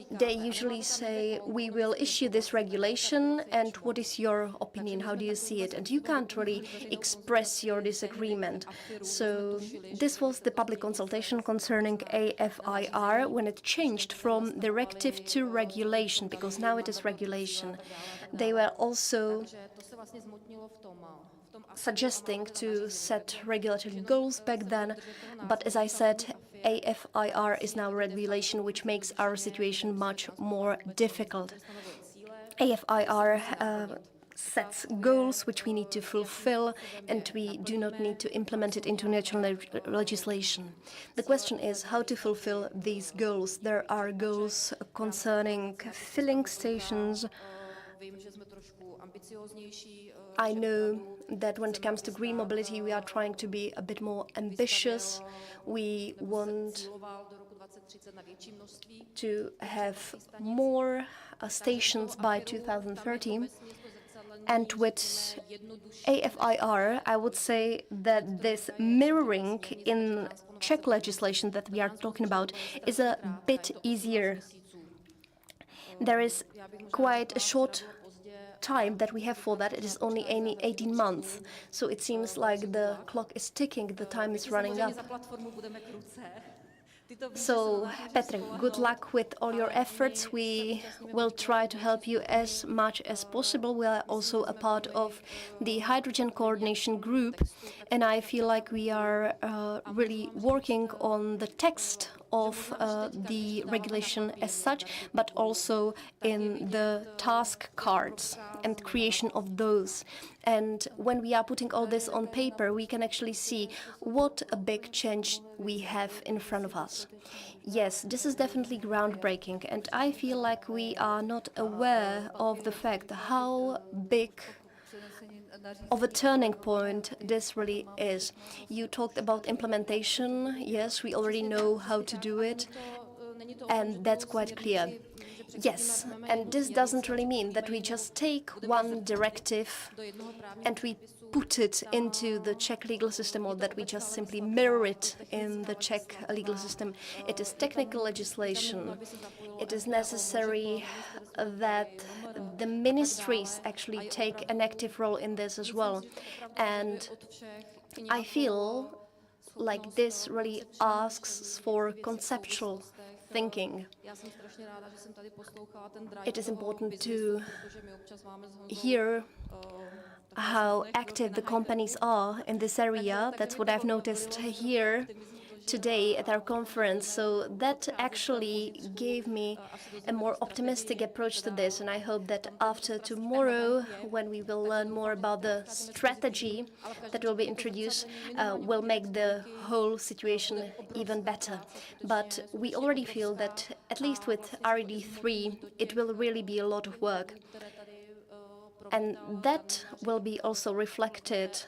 They usually say, we will issue this regulation, and what is your opinion? How do you see it? And you can't really express your disagreement. So this was the public consultation concerning AFIR when it changed from directive to regulation, because now it is regulation. They were also suggesting to set regulatory goals back then, but as I said, AFIR is now regulation, which makes our situation much more difficult. AFIR sets goals which we need to fulfill, and we do not need to implement it into national legislation. The question is how to fulfill these goals. There are goals concerning filling stations. I know that when it comes to green mobility, we are trying to be a bit more ambitious. We want to have more stations by 2030. And with AFIR, I would say that this mirroring in Czech legislation that we are talking about is a bit easier. There is quite a short time that we have for that. It is only 18 months. So it seems like the clock is ticking, the time is running up. So, Petr, good luck with all your efforts. We will try to help you as much as possible. We are also a part of the Hydrogen Coordination Group, and I feel like we are really working on the text of the regulation as such, but also in the task cards and creation of those. And when we are putting all this on paper, we can actually see what a big change we have in front of us. Yes, this is definitely groundbreaking, and I feel like we are not aware of the fact how big of a turning point this really is. You talked about implementation. Yes, we already know how to do it, and that's quite clear. Yes, and this doesn't really mean that we just take one directive and we put it into the Czech legal system, or that we just simply mirror it in the Czech legal system. It is technical legislation. It is necessary that the ministries actually take an active role in this as well. And I feel like this really asks for conceptual thinking. It is important to hear how active the companies are in this area. That's what I've noticed here today at our conference. So that actually gave me a more optimistic approach to this, and I hope that after tomorrow, when we will learn more about the strategy that will be introduced, will make the whole situation even better. But we already feel that, at least with RED 3, it will really be a lot of work. And that will be also reflected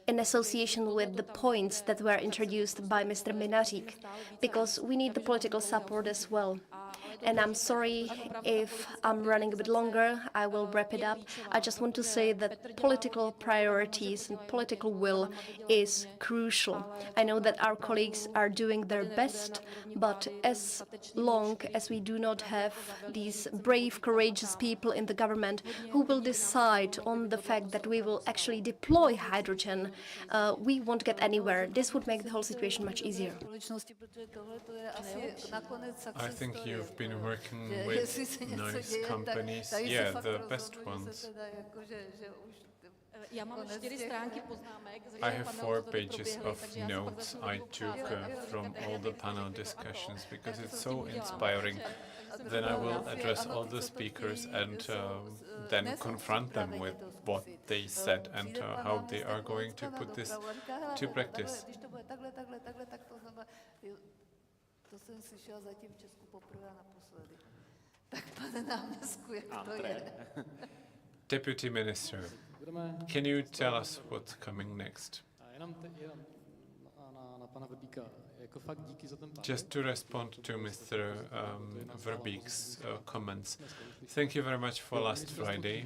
in association with the points that were introduced by Mr. Minařík, because we need the political support as well. And I'm sorry if I'm running a bit longer, I will wrap it up. I just want to say that political priorities and political will is crucial. I know that our colleagues are doing their best, but as long as we do not have these brave, courageous people in the government who will decide on the fact that we will actually deploy hydrogen, we won't get anywhere. This would make the whole situation much easier. I think you've been working with nice companies. Yeah, the best ones. I have 4 pages of notes I took from all the panel discussions because it's so inspiring. Then I will address all the speakers and then confront them with what they said and how they are going to put this to practice. To jsem slyšela zatím v Česku poprvé a naposledy. Tak pane náměstku, jak to je? Deputy Minister, can you tell us what's coming next? Just to respond to Mr. Verbík's comments, thank you very much for last Friday.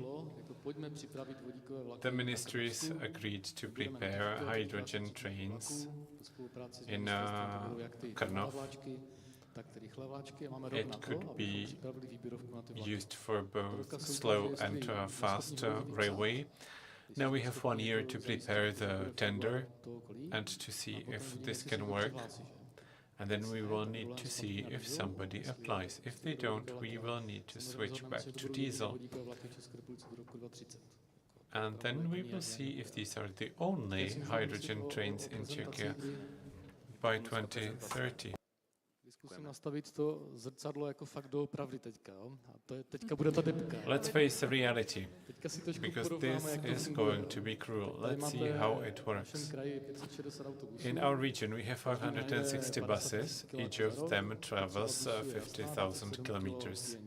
The ministries agreed to prepare hydrogen trains in Krnov. It could be used for both slow and fast railway. Now we have 1 year to prepare the tender and to see if this can work. And then we will need to see if somebody applies. If they don't, we will need to switch back to diesel. And then we will see if these are the only hydrogen trains in Czechia by 2030. Let's face the reality, because this is going to be cruel. Let's see how it works. In our region, we have 560 buses. Each of them travels 50,000 kilometers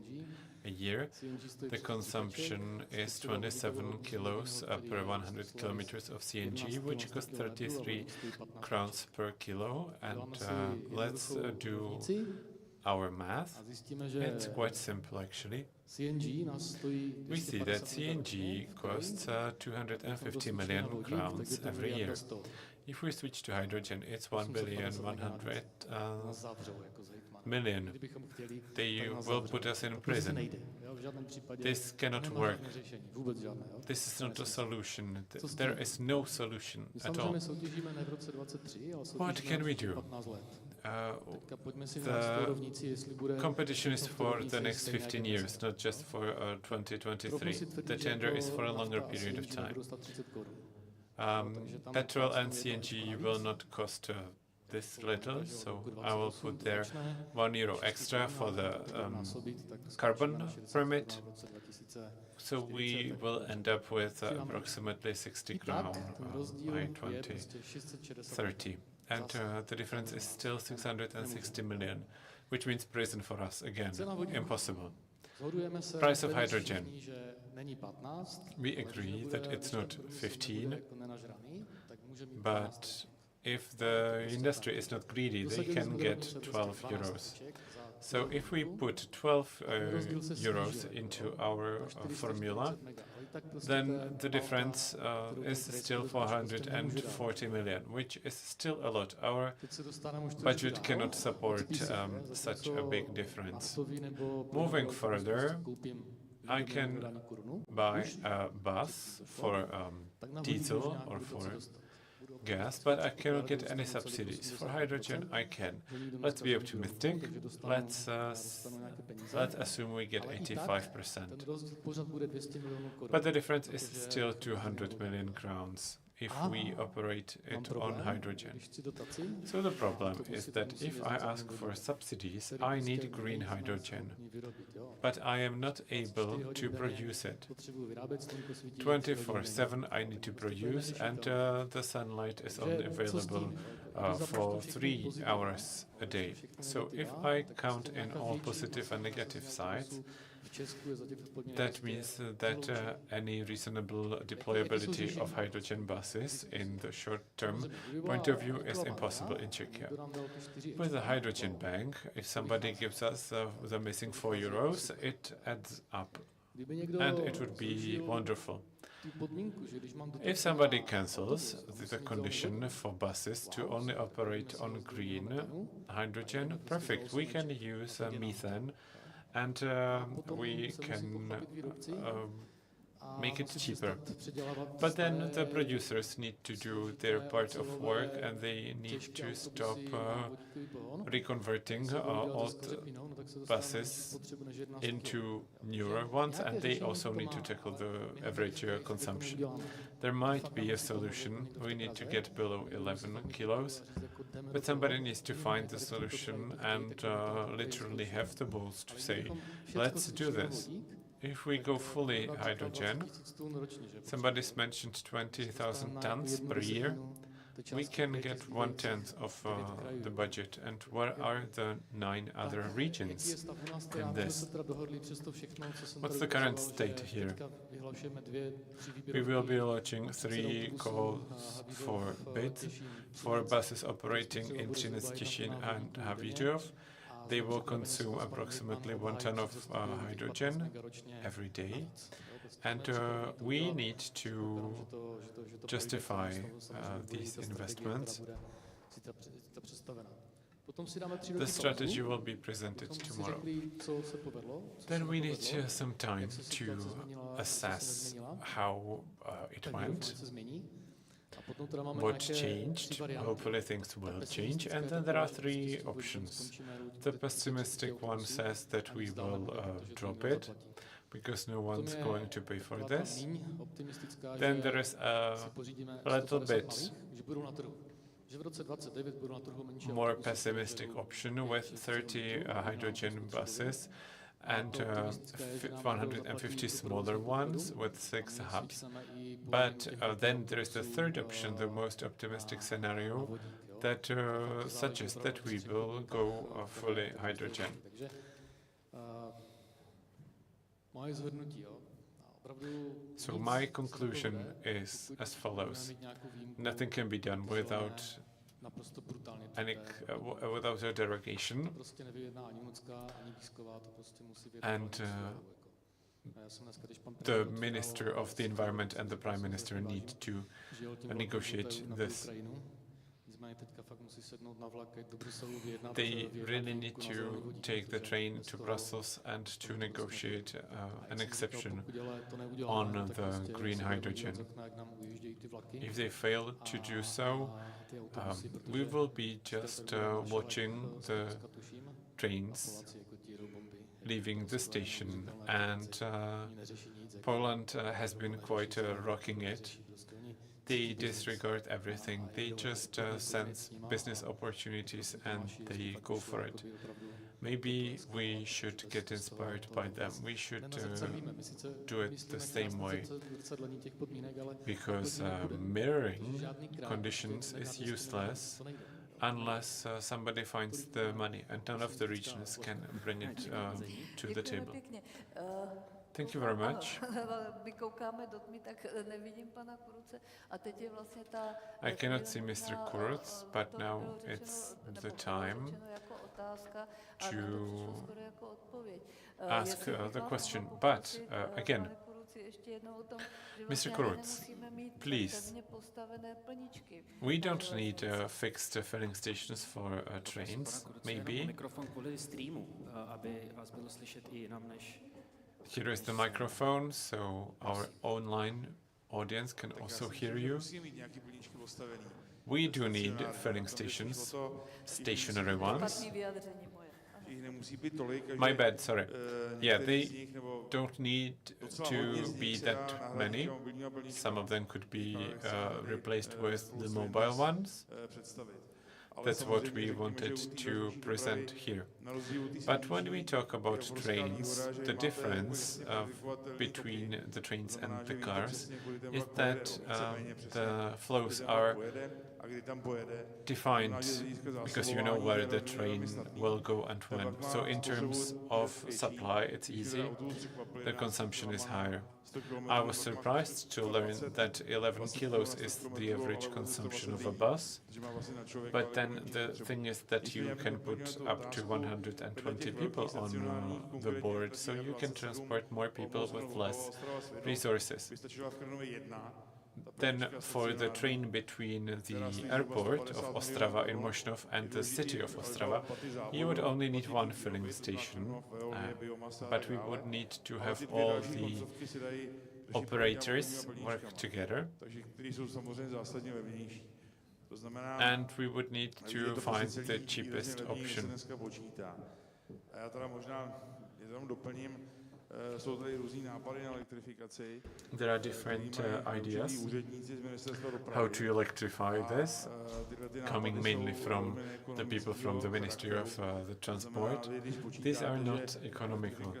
a year. The consumption is 27 kilos per 100 kilometers of CNG, which costs 33 crowns per kilo. And let's do our math. It's quite simple, actually. We see that CNG costs 250 million crowns every year. If we switch to hydrogen, it's 1,100 million. They will put us in prison. This cannot work. This is not a solution. There is no solution at all. What can we do? The competition is for the next 15 years, not just for 2023. The tender is for a longer period of time. Petrol and CNG will not cost this little, so I will put there €1 extra for the carbon permit. So we will end up with approximately 60 crown by 2030. And the difference is still 660 million, which means prison for us again. Impossible. Price of hydrogen. We agree that it's not 15, but if the industry is not greedy, they can get 12 euros. So if we put 12 euros into our formula, then the difference is still 440 million, which is still a lot. Our budget cannot support such a big difference. Moving further, I can buy a bus for diesel or for gas, but I cannot get any subsidies. For hydrogen, I can. Let's be optimistic. Let's assume we get 85%. But the difference is still 200 million crowns if we operate it on hydrogen. So the problem is that if I ask for subsidies, I need green hydrogen, but I am not able to produce it. 24/7 I need to produce, and the sunlight is only available for 3 hours a day. So if I count in all positive and negative sides, that means that any reasonable deployability of hydrogen buses in the short-term point of view is impossible in Czechia. With the hydrogen bank, if somebody gives us the missing €4, it adds up, and it would be wonderful. If somebody cancels the condition for buses to only operate on green hydrogen, perfect. We can use methane, and we can make it cheaper. But then the producers need to do their part of work, and they need to stop reconverting old buses into newer ones, and they also need to tackle the average consumption. There might be a solution. We need to get below 11 kilos, but somebody needs to find the solution and literally have the balls to say, let's do this. If we go fully hydrogen, somebody's mentioned 20,000 tons per year, we can get 1/10 of the budget. And where are the 9 other regions in this? What's the current state here? We will be launching 3 calls for bids for buses operating in Třinec, Těšín and Havířov. They will consume approximately 1 ton of hydrogen every day, and we need to justify these investments. The strategy will be presented tomorrow. Then we need some time to assess how it went, what changed. Hopefully things will change. And then there are 3 options. The pessimistic one says that we will drop it because no one's going to pay for this. Then there is a little bit more pessimistic option with 30 hydrogen buses and 150 smaller ones with 6 hubs. But then there is the third option, the most optimistic scenario, that suggests that we will go fully hydrogen. So my conclusion is as follows. Nothing can be done without without a derogation, and the Minister of the Environment and the Prime Minister need to negotiate this. They really need to take the train to Brussels and to negotiate an exception on the green hydrogen. If they fail to do so, we will be just watching the trains leaving the station, and Poland has been quite rocking it. They disregard everything. They just sense business opportunities and they go for it. Maybe we should get inspired by them. We should do it the same way, because mirroring conditions is useless unless somebody finds the money, and none of the regions can bring it to the table. Thank you very much. I cannot see Mr. Kurz, but now it's the time to ask the question. But again, Mr. Kurz, please, we don't need fixed filling stations for trains, maybe. Here is the microphone, so our online audience can also hear you. We do need filling stations, stationary ones. My bad, sorry. Yeah, they don't need to be that many. Some of them could be replaced with the mobile ones. That's what we wanted to present here. But when we talk about trains, the difference between the trains and the cars is that the flows are defined because you know where the train will go and when. So in terms of supply, it's easy. The consumption is higher. I was surprised to learn that 11 kilos is the average consumption of a bus. But then the thing is that you can put up to 120 people on the board, so you can transport more people with less resources. Then for the train between the airport of Ostrava in Mošnov and the city of Ostrava, you would only need one filling station, but we would need to have all the operators work together, and we would need to find the cheapest option. There are different ideas how to electrify this, coming mainly from the people from the Ministry of the Transport. These are not economical,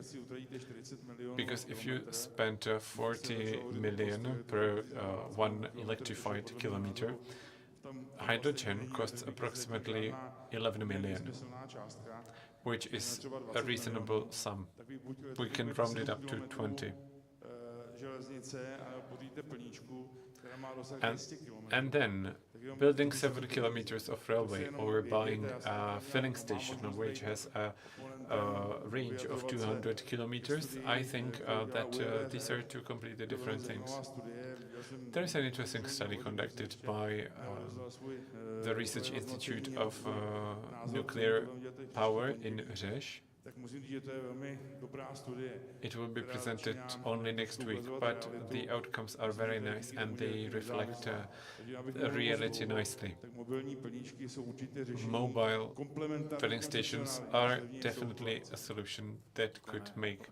because if you spend 40 million per one electrified kilometer, hydrogen costs approximately 11 million, which is a reasonable sum. We can round it up to 20. And then building 7 kilometers of railway or buying a filling station which has a range of 200 kilometers, I think that these are two completely different things. There is an interesting study conducted by the Research Institute of Nuclear Power in Řeš. It will be presented only next week, but the outcomes are very nice and they reflect reality nicely. Mobile filling stations are definitely a solution that could make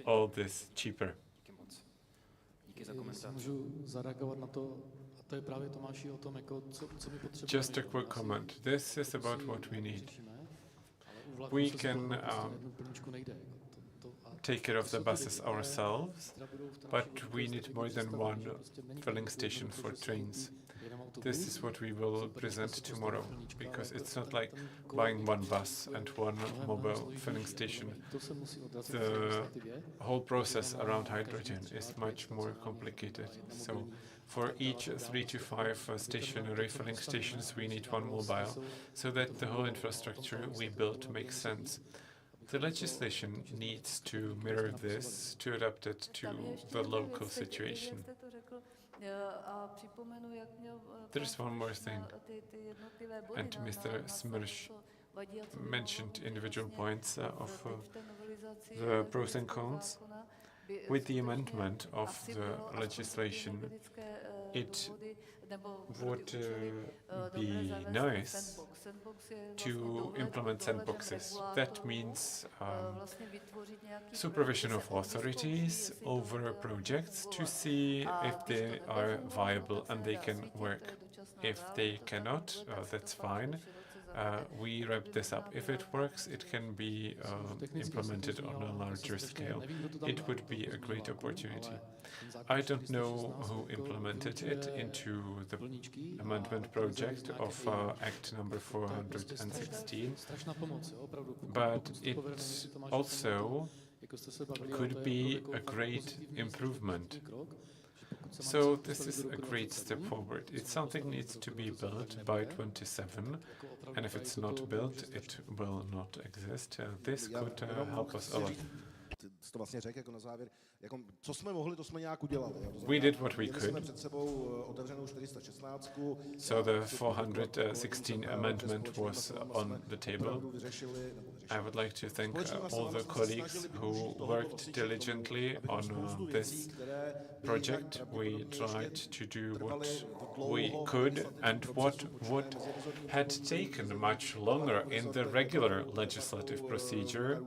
all this cheaper. Just a quick comment. This is about what we need. We can take care of the buses ourselves, but we need more than one filling station for trains. This is what we will present tomorrow, because it's not like buying one bus and one mobile filling station. The whole process around hydrogen is much more complicated. So for each 3 to 5 stationary filling stations, we need one mobile, so that the whole infrastructure we built makes sense. The legislation needs to mirror this, to adapt it to the local situation. There is one more thing, and Mr. Smrš mentioned individual points of the pros and cons. With the amendment of the legislation, it would be nice to implement sandboxes. That means supervision of authorities over projects to see if they are viable and they can work. If they cannot, that's fine. We wrap this up. If it works, it can be implemented on a larger scale. It would be a great opportunity. I don't know who implemented it into the amendment project of Act number 416, but it also could be a great improvement. So this is a great step forward. It's something needs to be built by 27, and if it's not built, it will not exist. This could help us a lot. We did what we could. So the 416 amendment was on the table. I would like to thank all the colleagues who worked diligently on this project. We tried to do what we could and what would had taken much longer in the regular legislative procedure,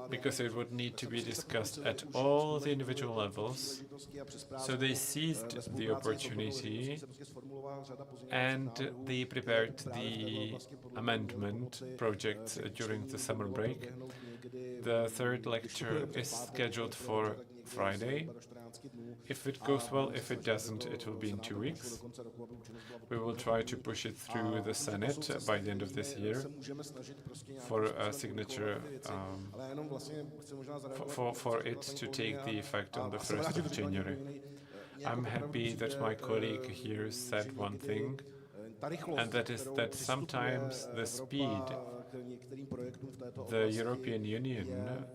because it would need to be discussed at all the individual levels. So they seized the opportunity and they prepared the amendment project during the summer break. The third lecture is scheduled for Friday, If it goes well, if it doesn't, it will be in 2 weeks. We will try to push it through the Senate by the end of this year for a signature, for it to take the effect on the 1st of January. I'm happy that my colleague here said one thing, and that is that sometimes the speed the European Union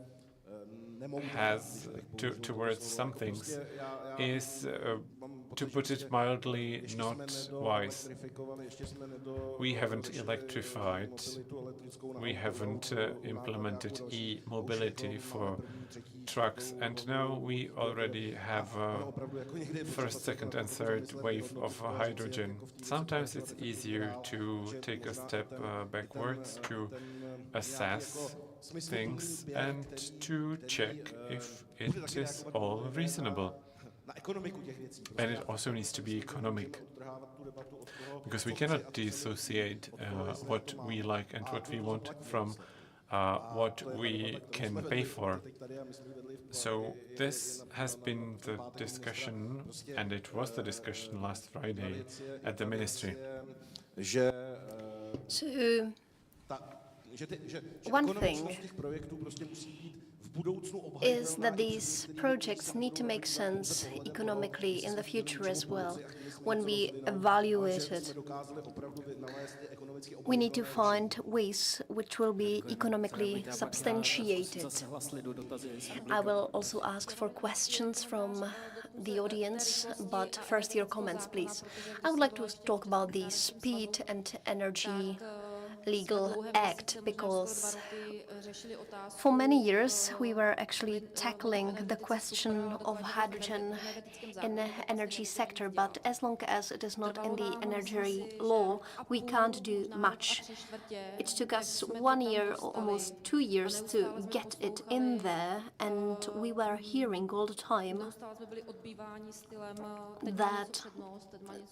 has towards some things is, to put it mildly, not wise. We haven't electrified, we haven't implemented e-mobility for trucks, and now we already have a first, second and third wave of hydrogen. Sometimes it's easier to take a step backwards, to assess things and to check if it is all reasonable. And it also needs to be economic, because we cannot dissociate what we like and what we want from what we can pay for. So this has been the discussion, and it was the discussion last Friday at the ministry. So, one thing is that these projects need to make sense economically in the future as well. When we evaluate it, we need to find ways which will be economically substantiated. I will also ask for questions from the audience, but first your comments, please. I would like to talk about the Speed and Energy Legal Act, because for many years we were actually tackling the question of hydrogen in the energy sector, but as long as it is not in the energy law, we can't do much. It took us 1 year or almost 2 years to get it in there, and we were hearing all the time that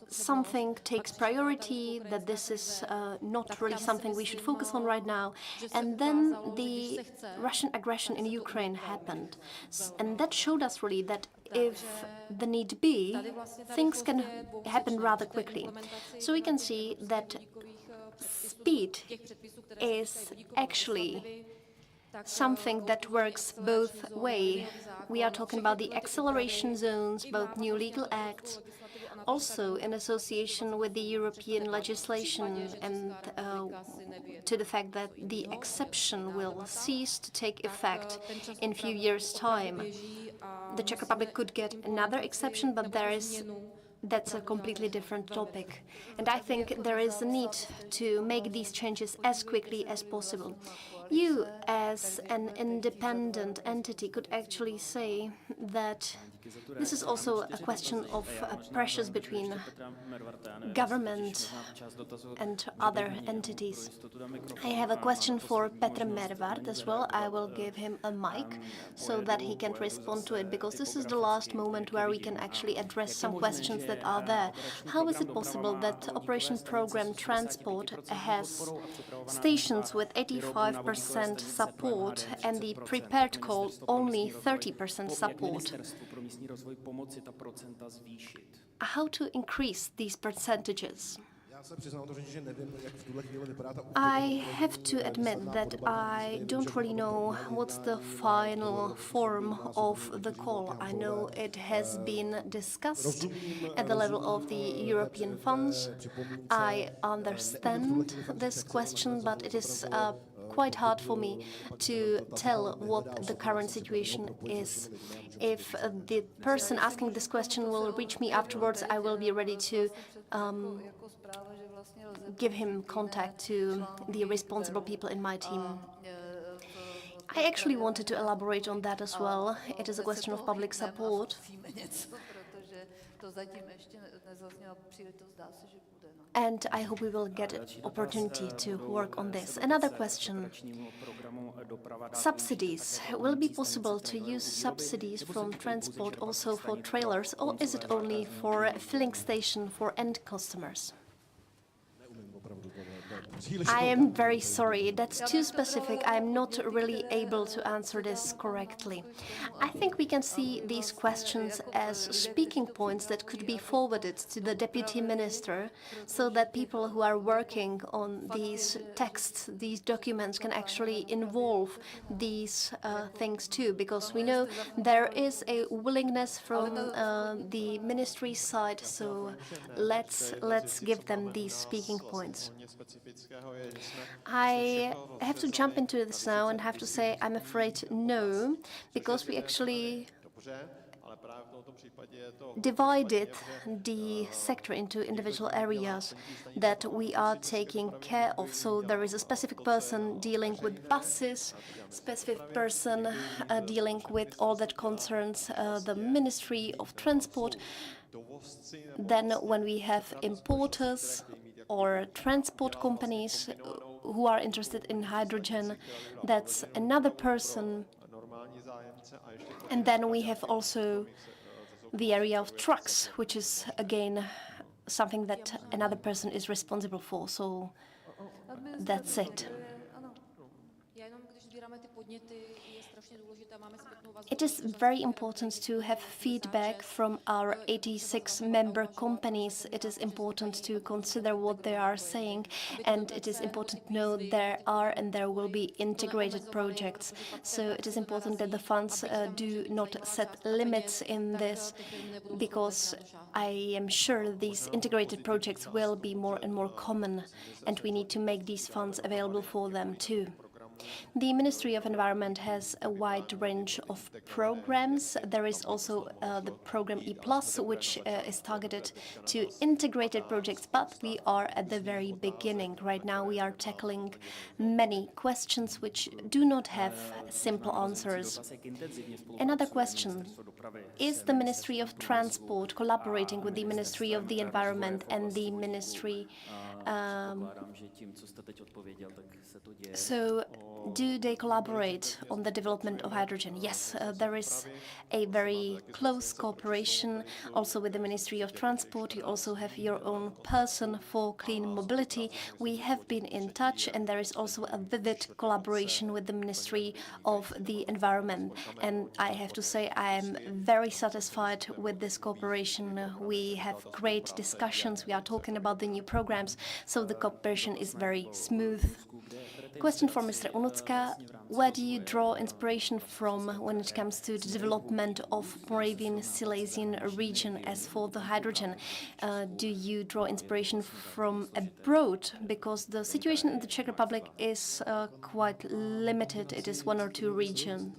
something takes priority, that this is not really something we should focus on right now. And then the Russian aggression in Ukraine happened. And that showed us really that if the need be, things can happen rather quickly. So we can see that speed is actually something that works both ways. We are talking about the acceleration zones, both new legal acts, also in association with the European legislation, and to the fact that the exception will cease to take effect in a few years' time. The Czech Republic could get another exception, but that's a completely different topic. And I think there is a need to make these changes as quickly as possible. You, as an independent entity, could actually say that this is also a question of pressures between government and other entities. I have a question for Petr Mervard as well. I will give him a mic so that he can respond to it, because this is the last moment where we can actually address some questions that are there. How is it possible that Operation Program Transport has stations with 85% support and the prepared call only 30% support? How to increase these percentages? I have to admit that I don't really know what's the final form of the call. I know it has been discussed at the level of the European funds. I understand this question, but it is quite hard for me to tell what the current situation is. If the person asking this question will reach me afterwards, I will be ready to give him contact to the responsible people in my team. I actually wanted to elaborate on that as well. It is a question of public support. And I hope we will get an opportunity to work on this. Another question. Subsidies. Will it be possible to use subsidies from transport also for trailers, or is it only for a filling station for end customers? I am very sorry. That's too specific. I'm not really able to answer this correctly. I think we can see these questions as speaking points that could be forwarded to the Deputy Minister so that people who are working on these texts, these documents, can actually involve these things too, because we know there is a willingness from the ministry side, so let's give them these speaking points. I have to jump into this now and have to say I'm afraid no, because we actually divided the sector into individual areas that we are taking care of. So there is a specific person dealing with buses, specific person dealing with all that concerns the Ministry of Transport. Then when we have importers or transport companies who are interested in hydrogen, that's another person. And then we have also the area of trucks, which is again something that another person is responsible for. So that's it. It is very important to have feedback from our 86 member companies. It is important to consider what they are saying, and it is important to know there are and there will be integrated projects. So it is important that the funds do not set limits in this, because I am sure these integrated projects will be more and more common, and we need to make these funds available for them too. The Ministry of Environment has a wide range of programs. There is also the program E+, which is targeted to integrated projects, but we are at the very beginning. Right now we are tackling many questions which do not have simple answers. Another question: is the Ministry of Transport collaborating with the Ministry of the Environment and the Ministry so do they collaborate on the development of hydrogen? Yes, there is a very close cooperation also with the Ministry of Transport. You also have your own person for clean mobility. We have been in touch, and there is also a vivid collaboration with the Ministry of the Environment. And I have to say I am very satisfied with this cooperation. We have great discussions. We are talking about the new programs, so the cooperation is very smooth. Question for Mr. Unucka: where do you draw inspiration from when it comes to the development of Moravian Silesian region as for the hydrogen? Do you draw inspiration from abroad? Because the situation in the Czech Republic is quite limited. It is one or two regions.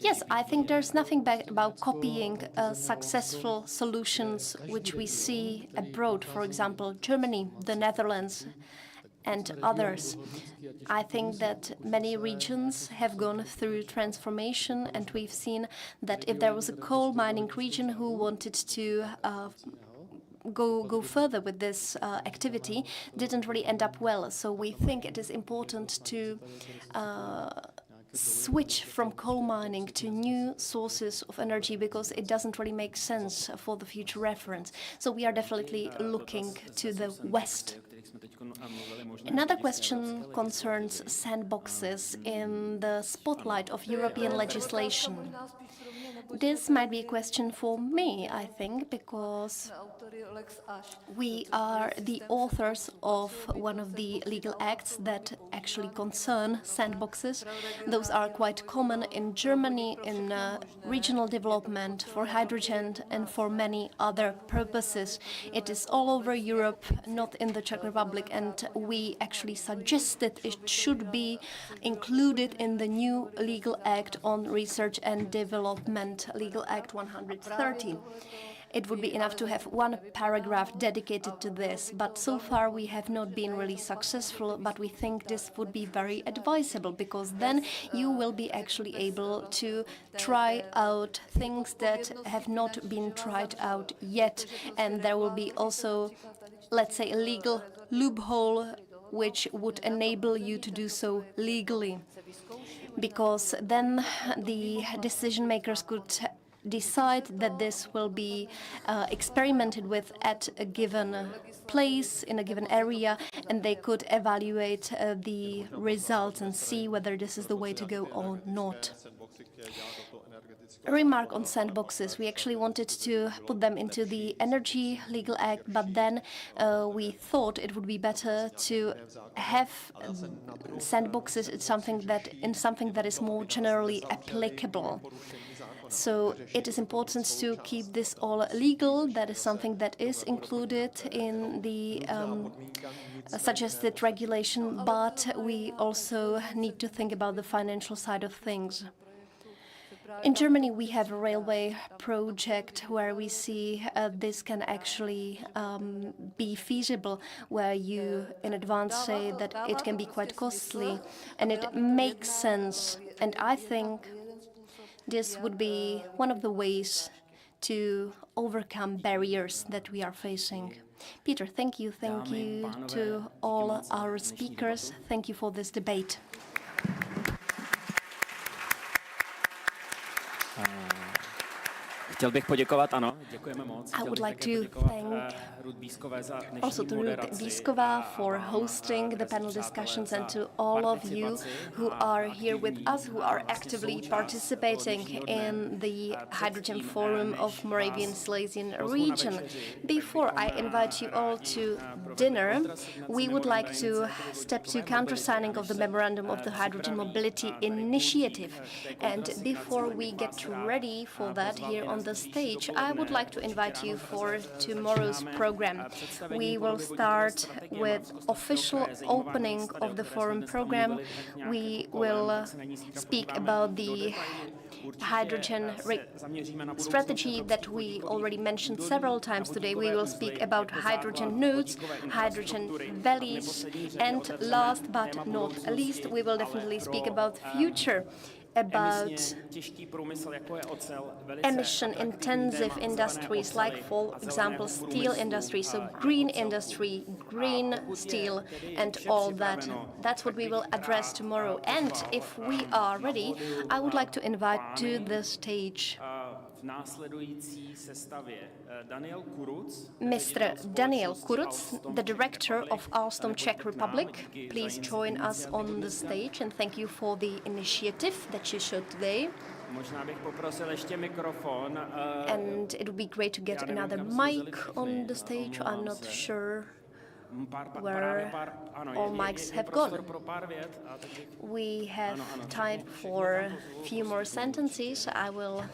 Yes, I think there's nothing bad about copying successful solutions which we see abroad, for example, Germany, the Netherlands, and others. I think that many regions have gone through transformation, and we've seen that if there was a coal mining region who wanted to go further with this activity, didn't really end up well. So we think it is important to switch from coal mining to new sources of energy, because it doesn't really make sense for the future reference. So we are definitely looking to the West. Another question concerns sandboxes in the spotlight of European legislation. This might be a question for me, I think, because we are the authors of one of the legal acts that actually concern sandboxes. Those are quite common in Germany in regional development, for hydrogen, and for many other purposes. It is all over Europe, not in the Czech Republic, and we actually suggested it should be included in the new legal act on research and development, Legal Act 130. It would be enough to have one paragraph dedicated to this, but so far we have not been really successful, but we think this would be very advisable, because then you will be actually able to try out things that have not been tried out yet, and there will be also, let's say, a legal loophole which would enable you to do so legally, because then the decision makers could decide that this will be experimented with at a given place in a given area, and they could evaluate the results and see whether this is the way to go or not. A remark on sandboxes. We actually wanted to put them into the Energy Legal Act, but then we thought it would be better to have sandboxes in something that is more generally applicable. So it is important to keep this all legal. That is something that is included in the suggested regulation, but we also need to think about the financial side of things. In Germany, we have a railway project where we see this can actually be feasible, where you in advance say that it can be quite costly, and it makes sense. And I think this would be one of the ways to overcome barriers that we are facing. Peter, thank you. Thank you to all our speakers. Thank you for this debate. Chtěl bych poděkovat, ano, děkujeme moc. I would like to thank also to Ruth Bízková for hosting the panel discussions, and to all of you who are here with us, who are actively participating in the Hydrogen Forum of Moravian Silesian region. Before I invite you all to dinner, we would like to step to countersigning of the memorandum of the Hydrogen Mobility Initiative. And before we get ready for that here on the stage, I would like to invite you for tomorrow's program. We will start with official opening of the forum program. We will speak about the hydrogen strategy that we already mentioned several times today. We will speak about hydrogen nodes, hydrogen valleys, and last but not least, we will definitely speak about future, about emission-intensive industries, like, for example, steel industry, so green industry, green steel, and all that. That's what we will address tomorrow. And if we are ready, I would like to invite to the stage Mr. Daniel Kuruc, the director of Alstom Czech Republic. Please join us on the stage, and thank you for the initiative that you showed today. And it would be great to get another mic on the stage. I'm not sure where all mics have gone. We have time for a few more sentences. I will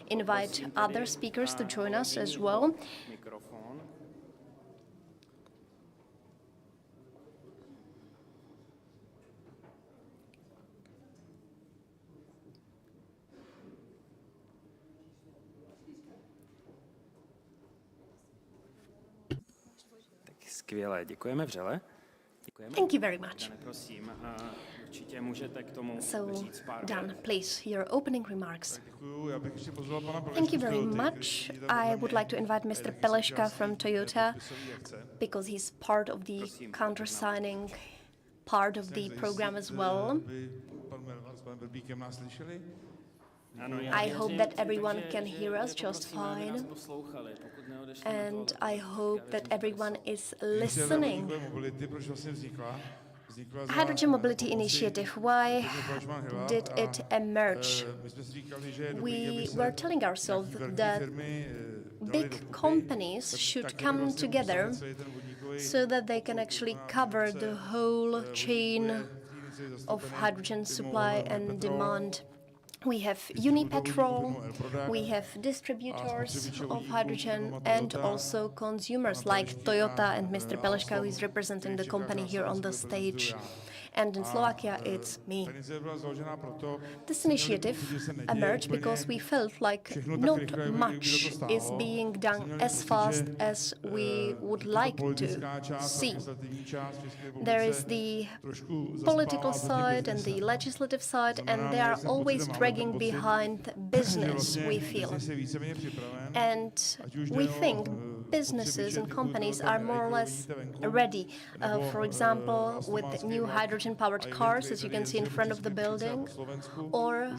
invite other speakers to join us as well. Skvěle, děkujeme vřele. Thank you very much. So, Dan, please, your opening remarks. Thank you very much. I would like to invite Mr. Peleška from Toyota, because he's part of the countersigning part of the program as well. I hope that everyone can hear us just fine, and I hope that everyone is listening. Hydrogen Mobility Initiative, why did it emerge? We were telling ourselves that big companies should come together so that they can actually cover the whole chain of hydrogen supply and demand. We have Unipetrol, we have distributors of hydrogen, and also consumers like Toyota, and Mr. Peleška, who is representing the company here on the stage. And in Slovakia, it's me. This initiative emerged because we felt like not much is being done as fast as we would like to see. There is the political side and the legislative side, and they are always dragging behind business, we feel. And we think businesses and companies are more or less ready. For example, with new hydrogen-powered cars, as you can see in front of the building, or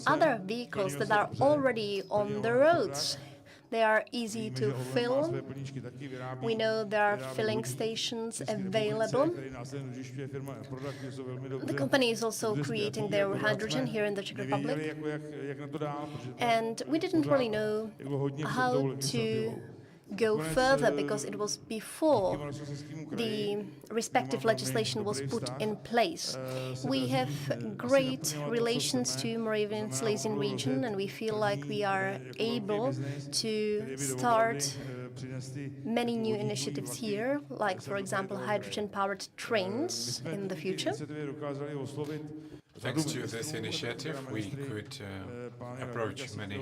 other vehicles that are already on the roads. They are easy to fill. We know there are filling stations available. The company is also creating their hydrogen here in the Czech Republic. And we didn't really know how to go further because it was before the respective legislation was put in place. We have great relations to Moravian Silesian region, and we feel like we are able to start many new initiatives here, like, for example, hydrogen-powered trains in the future. Thanks to this initiative, we could approach many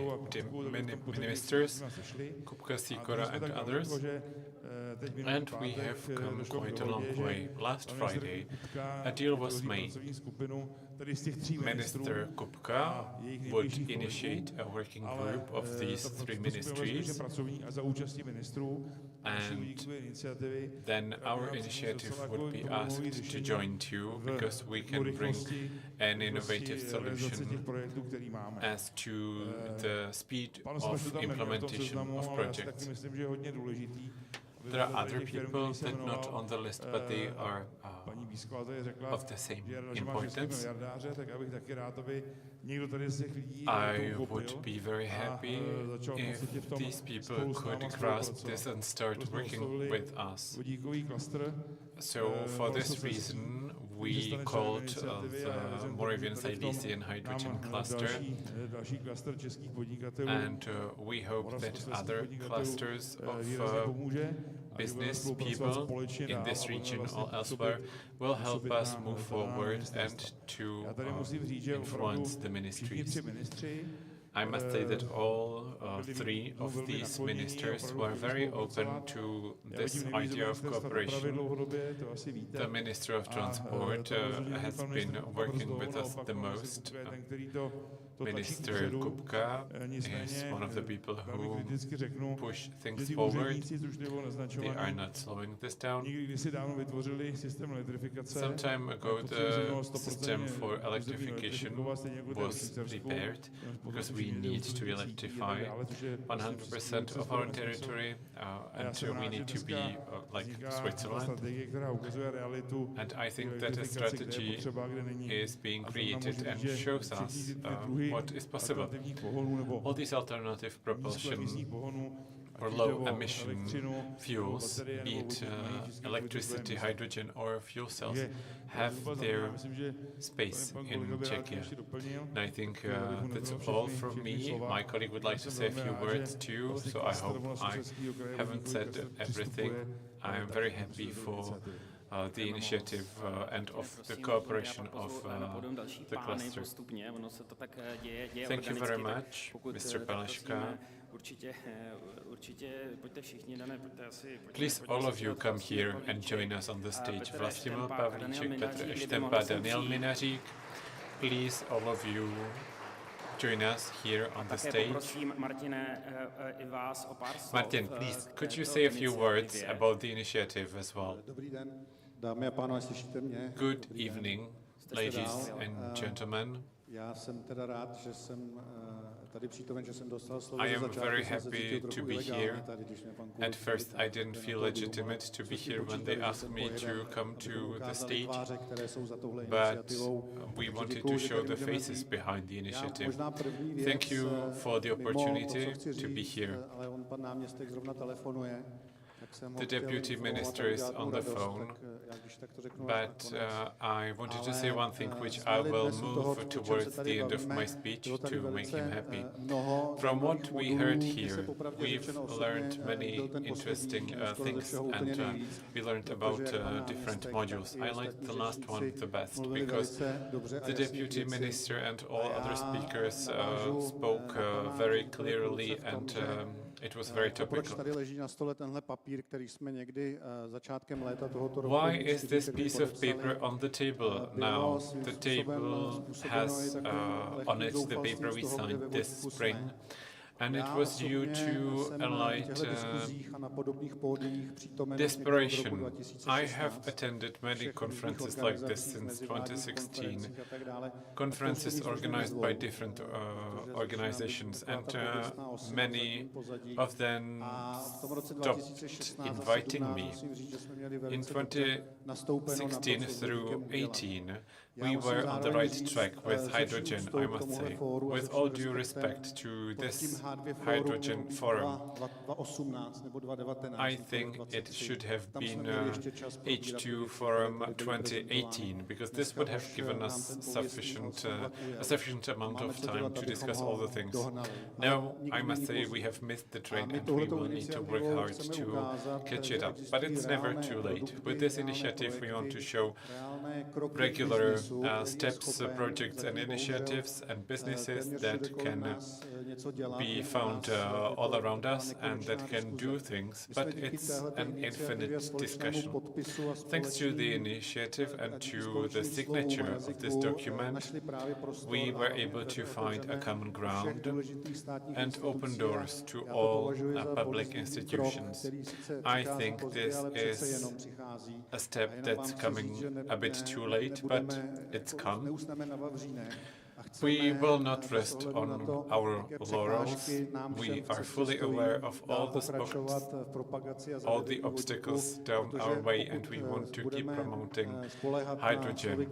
ministers, Kupka, Sikora and others, and we have come quite a long way. Last Friday, a deal was made. Minister Kupka would initiate a working group of these three ministries, and then our initiative would be asked to join too, because we can bring an innovative solution as to the speed of implementation of projects. There are other people that not on the list, but they are of the same importance. I would be very happy if these people could grasp this and start working with us. So for this reason, we called the Moravian Silesian Hydrogen Cluster, and we hope that other clusters of business people in this region or elsewhere will help us move forward and to influence the ministries. I must say that all three of these ministers were very open to this idea of cooperation. The Minister of Transport has been working with us the most. Minister Kupka is one of the people who push things forward. They are not slowing this down. Some time ago, the system for electrification was prepared because we need to electrify 100% of our territory, and we need to be like Switzerland. And I think that a strategy is being created and shows us what is possible. All these alternative propulsion or low-emission fuels, be it electricity, hydrogen or fuel cells, have their space in Czechia. And I think that's all from me. My colleague would like to say a few words too, so I hope I haven't said everything. I am very happy for the initiative and of the cooperation of the cluster. Thank you very much, Mr. Peleška. Please, all of you, come here and join us on the stage. Vlastimil Pavlíček, Petr Eštempa, Daniel Minařík. Please, all of you, join us here on the stage. Martin, please, could you say a few words about the initiative as well? Good evening, ladies and gentlemen. I am very happy to be here. At first, I didn't feel legitimate to be here when they asked me to come to the stage, but we wanted to show the faces behind the initiative. Thank you for the opportunity to be here. The deputy minister is on the phone, but I wanted to say one thing which I will move towards the end of my speech to make him happy. From what we heard here, we've learned many interesting things, and we learned about different modules. I liked the last one the best because the deputy minister and all other speakers spoke very clearly, and it was very topical. Why is this piece of paper on the table now? The table has on it the paper we signed this spring, And it was due to a light desperation. I have attended many conferences like this since 2016, conferences organized by different organizations, and many of them stopped inviting me. In 2016 through 18, we were on the right track with hydrogen, I must say. With all due respect to this hydrogen forum, I think it should have been H2 Forum 2018, because this would have given us a sufficient amount of time to discuss all the things. Now, I must say we have missed the train and we will need to work hard to catch it up. But it's never too late. With this initiative, we want to show regular steps, projects and initiatives and businesses that can be found all around us and that can do things, but it's an infinite discussion. Thanks to the initiative and to the signature of this document, we were able to find a common ground and open doors to all public institutions. I think this is a step that's coming a bit too late, but it's come. We will not rest on our laurels. We are fully aware of all the obstacles down our way, and we want to keep promoting hydrogen.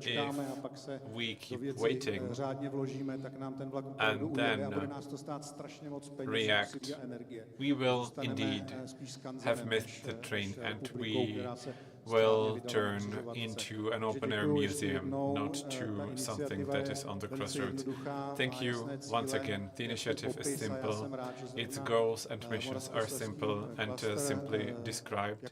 If we keep waiting and then react, we will indeed have missed the train, and we will turn into an open-air museum, not to something that is on the crossroads. Thank you once again. The initiative is simple. Its goals and missions are simple and simply described.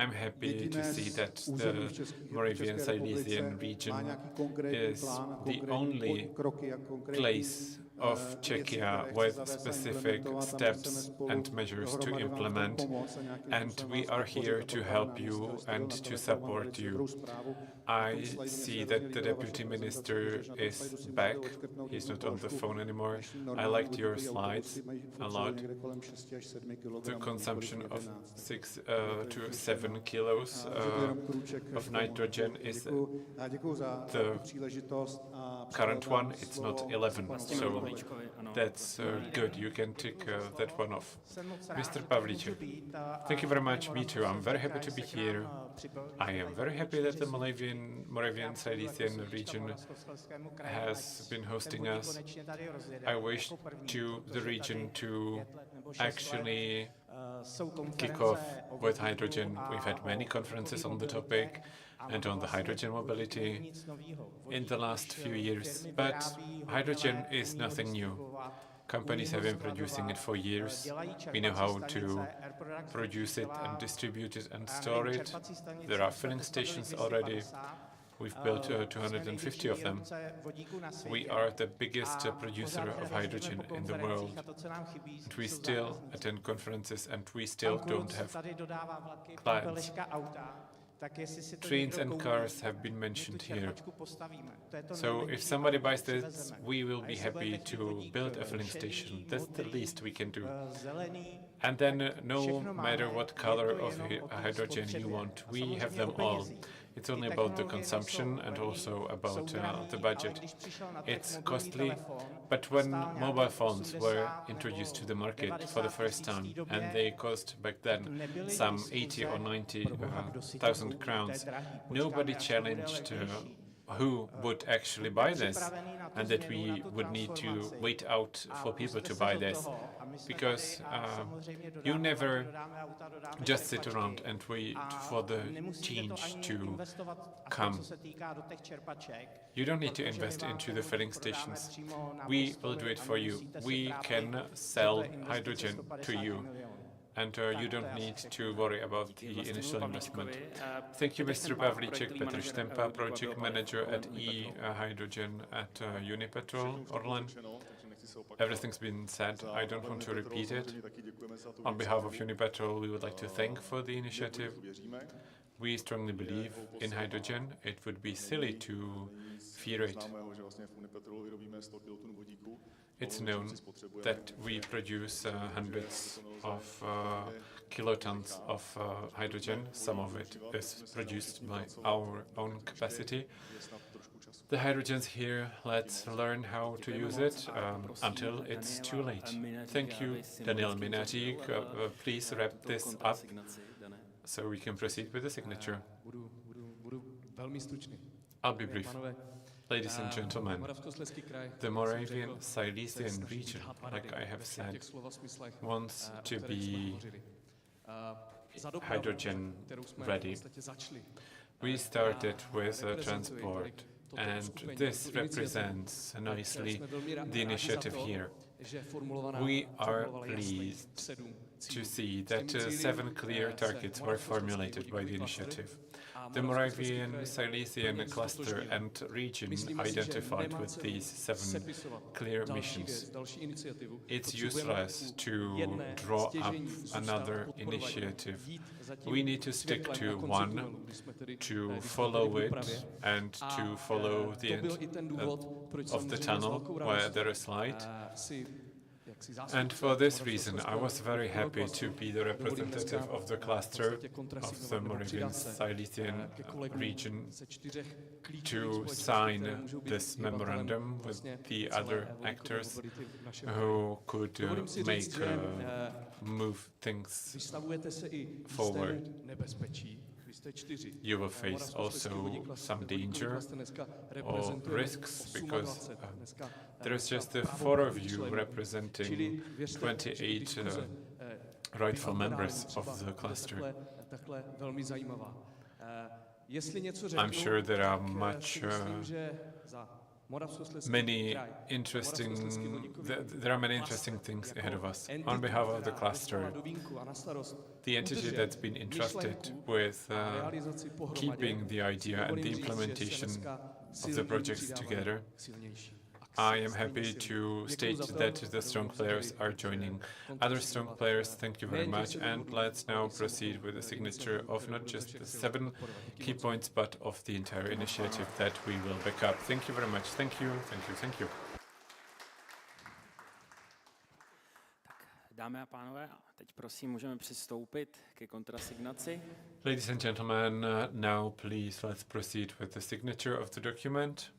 I'm happy to see that the Moravian Silesian region is the only place of Czechia with specific steps and measures to implement, and we are here to help you and to support you. I see that the Deputy Minister is back. He's not on the phone anymore. I liked your slides a lot. The consumption of 6 to 7 kilos of nitrogen is the current one. It's not 11, so that's good. You can tick that one off. Mr. Pavlíček, thank you very much. Me too. I'm very happy to be here. I am very happy that the Moravian Silesian region has been hosting us. I wish to the region to actually kick off with hydrogen. We've had many conferences on the topic and on the hydrogen mobility in the last few years, but hydrogen is nothing new. Companies have been producing it for years. We know how to produce it and distribute it and store it. There are filling stations already. We've built 250 of them. We are the biggest producer of hydrogen in the world. And we still attend conferences and we still don't have clients. Trains and cars have been mentioned here. So if somebody buys this, we will be happy to build a filling station. That's the least we can do. And then no matter what color of hydrogen you want, we have them all. It's only about the consumption and also about the budget. It's costly, but when mobile phones were introduced to the market for the first time, and they cost back then some 80 or 90,000 crowns, nobody challenged who would actually buy this, and that we would need to wait out for people to buy this, because you never just sit around and wait for the change to come. You don't need to invest into the filling stations. We will do it for you. We can sell hydrogen to you. And you don't need to worry about the initial investment. Thank you, Mr. Pavlíček. Petr Štempa, Project Manager at e-Hydrogen at Unipetrol Orlen. Everything's been said. I don't want to repeat it. On behalf of Unipetrol, we would like to thank for the initiative. We strongly believe in hydrogen. It would be silly to fear it. It's known that we produce hundreds of kilotons of hydrogen. Some of it is produced by our own capacity. The hydrogen's here. Let's learn how to use it until it's too late. Thank you, Daniel Minatík. Please wrap this up so we can proceed with the signature. I'll be brief. Ladies and gentlemen, the Moravian Silesian region, like I have said, wants to be hydrogen ready. We started with transport, and this represents nicely the initiative here. We are pleased to see that 7 clear targets were formulated by the initiative. The Moravian Silesian cluster and region identified with these 7 clear missions. It's useless to draw up another initiative. We need to stick to one, to follow it, and to follow the end of the tunnel where there is light. And for this reason, I was very happy to be the representative of the cluster of the Moravian Silesian region to sign this memorandum with the other actors who could move things forward. You will face also some danger or risks because there is just the 4 of you representing 28 rightful members of the cluster. I'm sure there are many interesting things ahead of us. On behalf of the cluster, the entity that's been entrusted with keeping the idea and the implementation of the projects together, I am happy to state that the strong players are joining. Other strong players, thank you very much, and let's now proceed with the signature of not just the 7 key points, but of the entire initiative that we will back up. Thank you very much. Thank you, thank you, thank you. Dámy a pánové, teď prosím můžeme přistoupit ke kontrasignaci. Ladies and gentlemen, now please let's proceed with the signature of the document.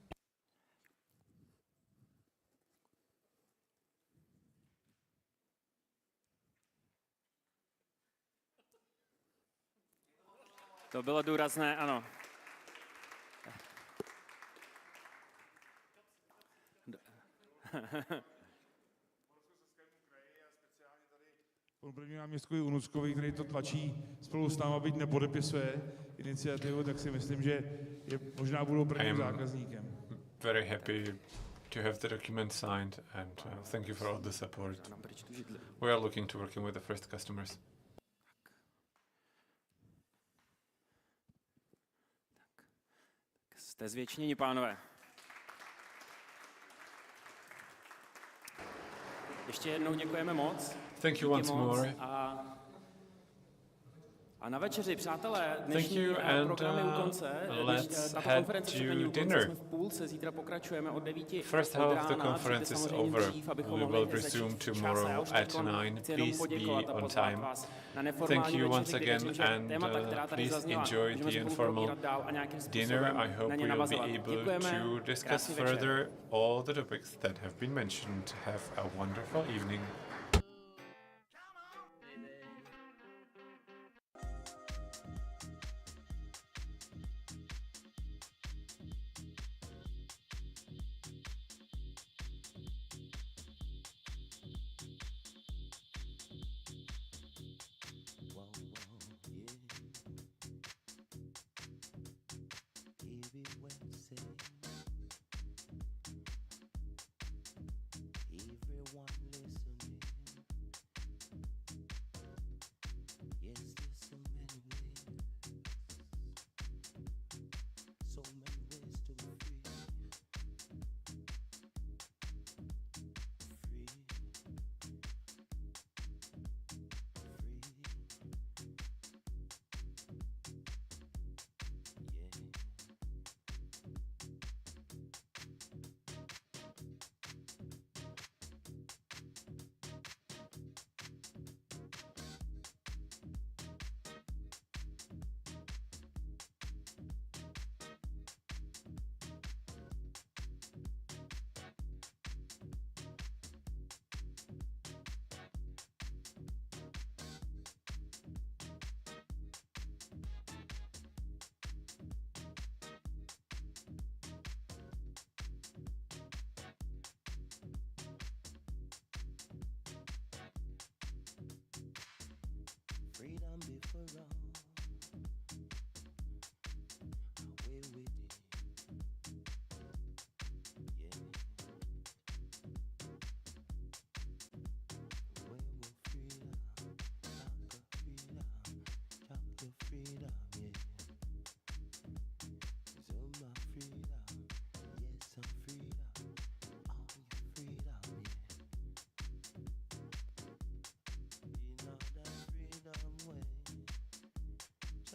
To bylo důrazné, ano. Panu prvnímu náměstkovi Unuckovi, který to tlačí spolu s náma, byť nepodepisuje iniciativu, tak si myslím, že možná budou prvním zákazníkem. Very happy to have the document signed and thank you for all the support. We are looking to working with the first customers. Jste zvětšněni, pánové. Ještě jednou děkujeme moc. Thank you once more. A na večeři, přátelé, dnešní program je u konce. Tato konference se není u konce, jsme v půlce, zítra pokračujeme od 9 First half of the conference is over. We will resume tomorrow at 9. Please be on time. Thank you once again and please enjoy the informal dinner. I hope we will be able to discuss further all the topics that have been mentioned. Have a wonderful evening. Everyone listening.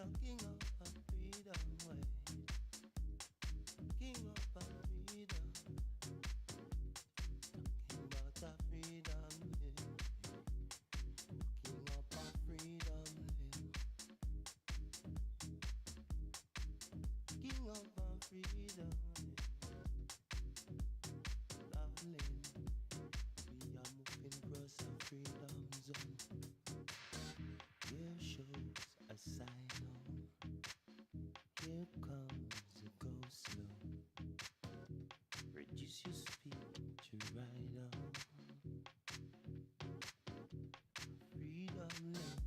King of freedom way. King of freedom. King of freedom way. King of freedom way. King of freedom way. Lovely. We are moving across a freedom zone. Here shows a sign. Here comes a go slow. Reduce your speed to ride on. Freedom lane.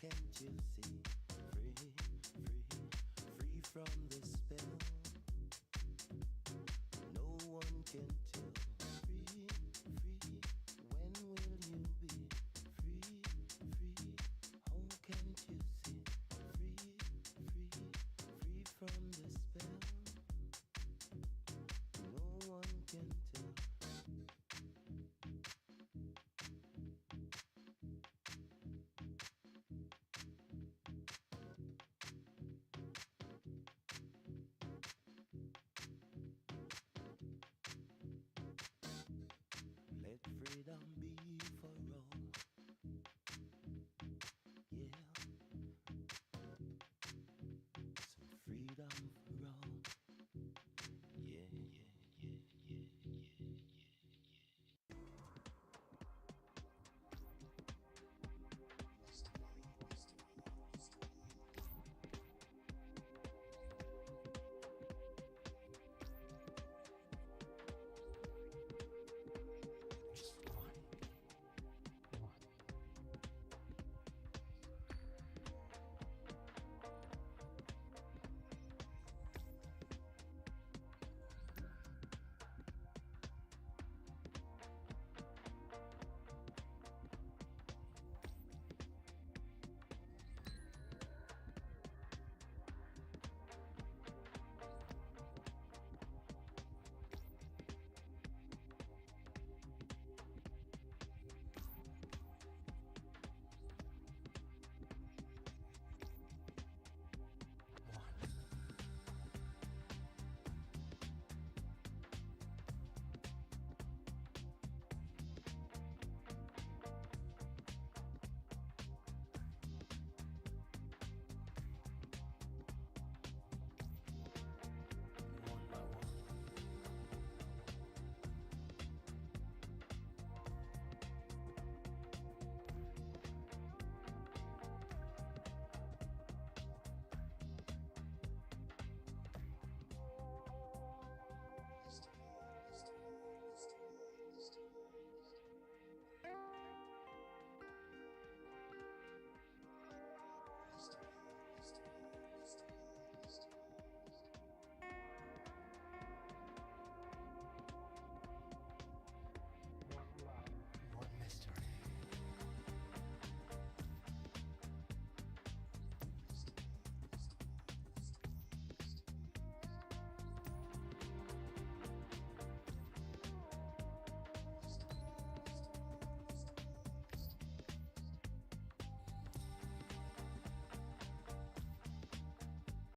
Can't you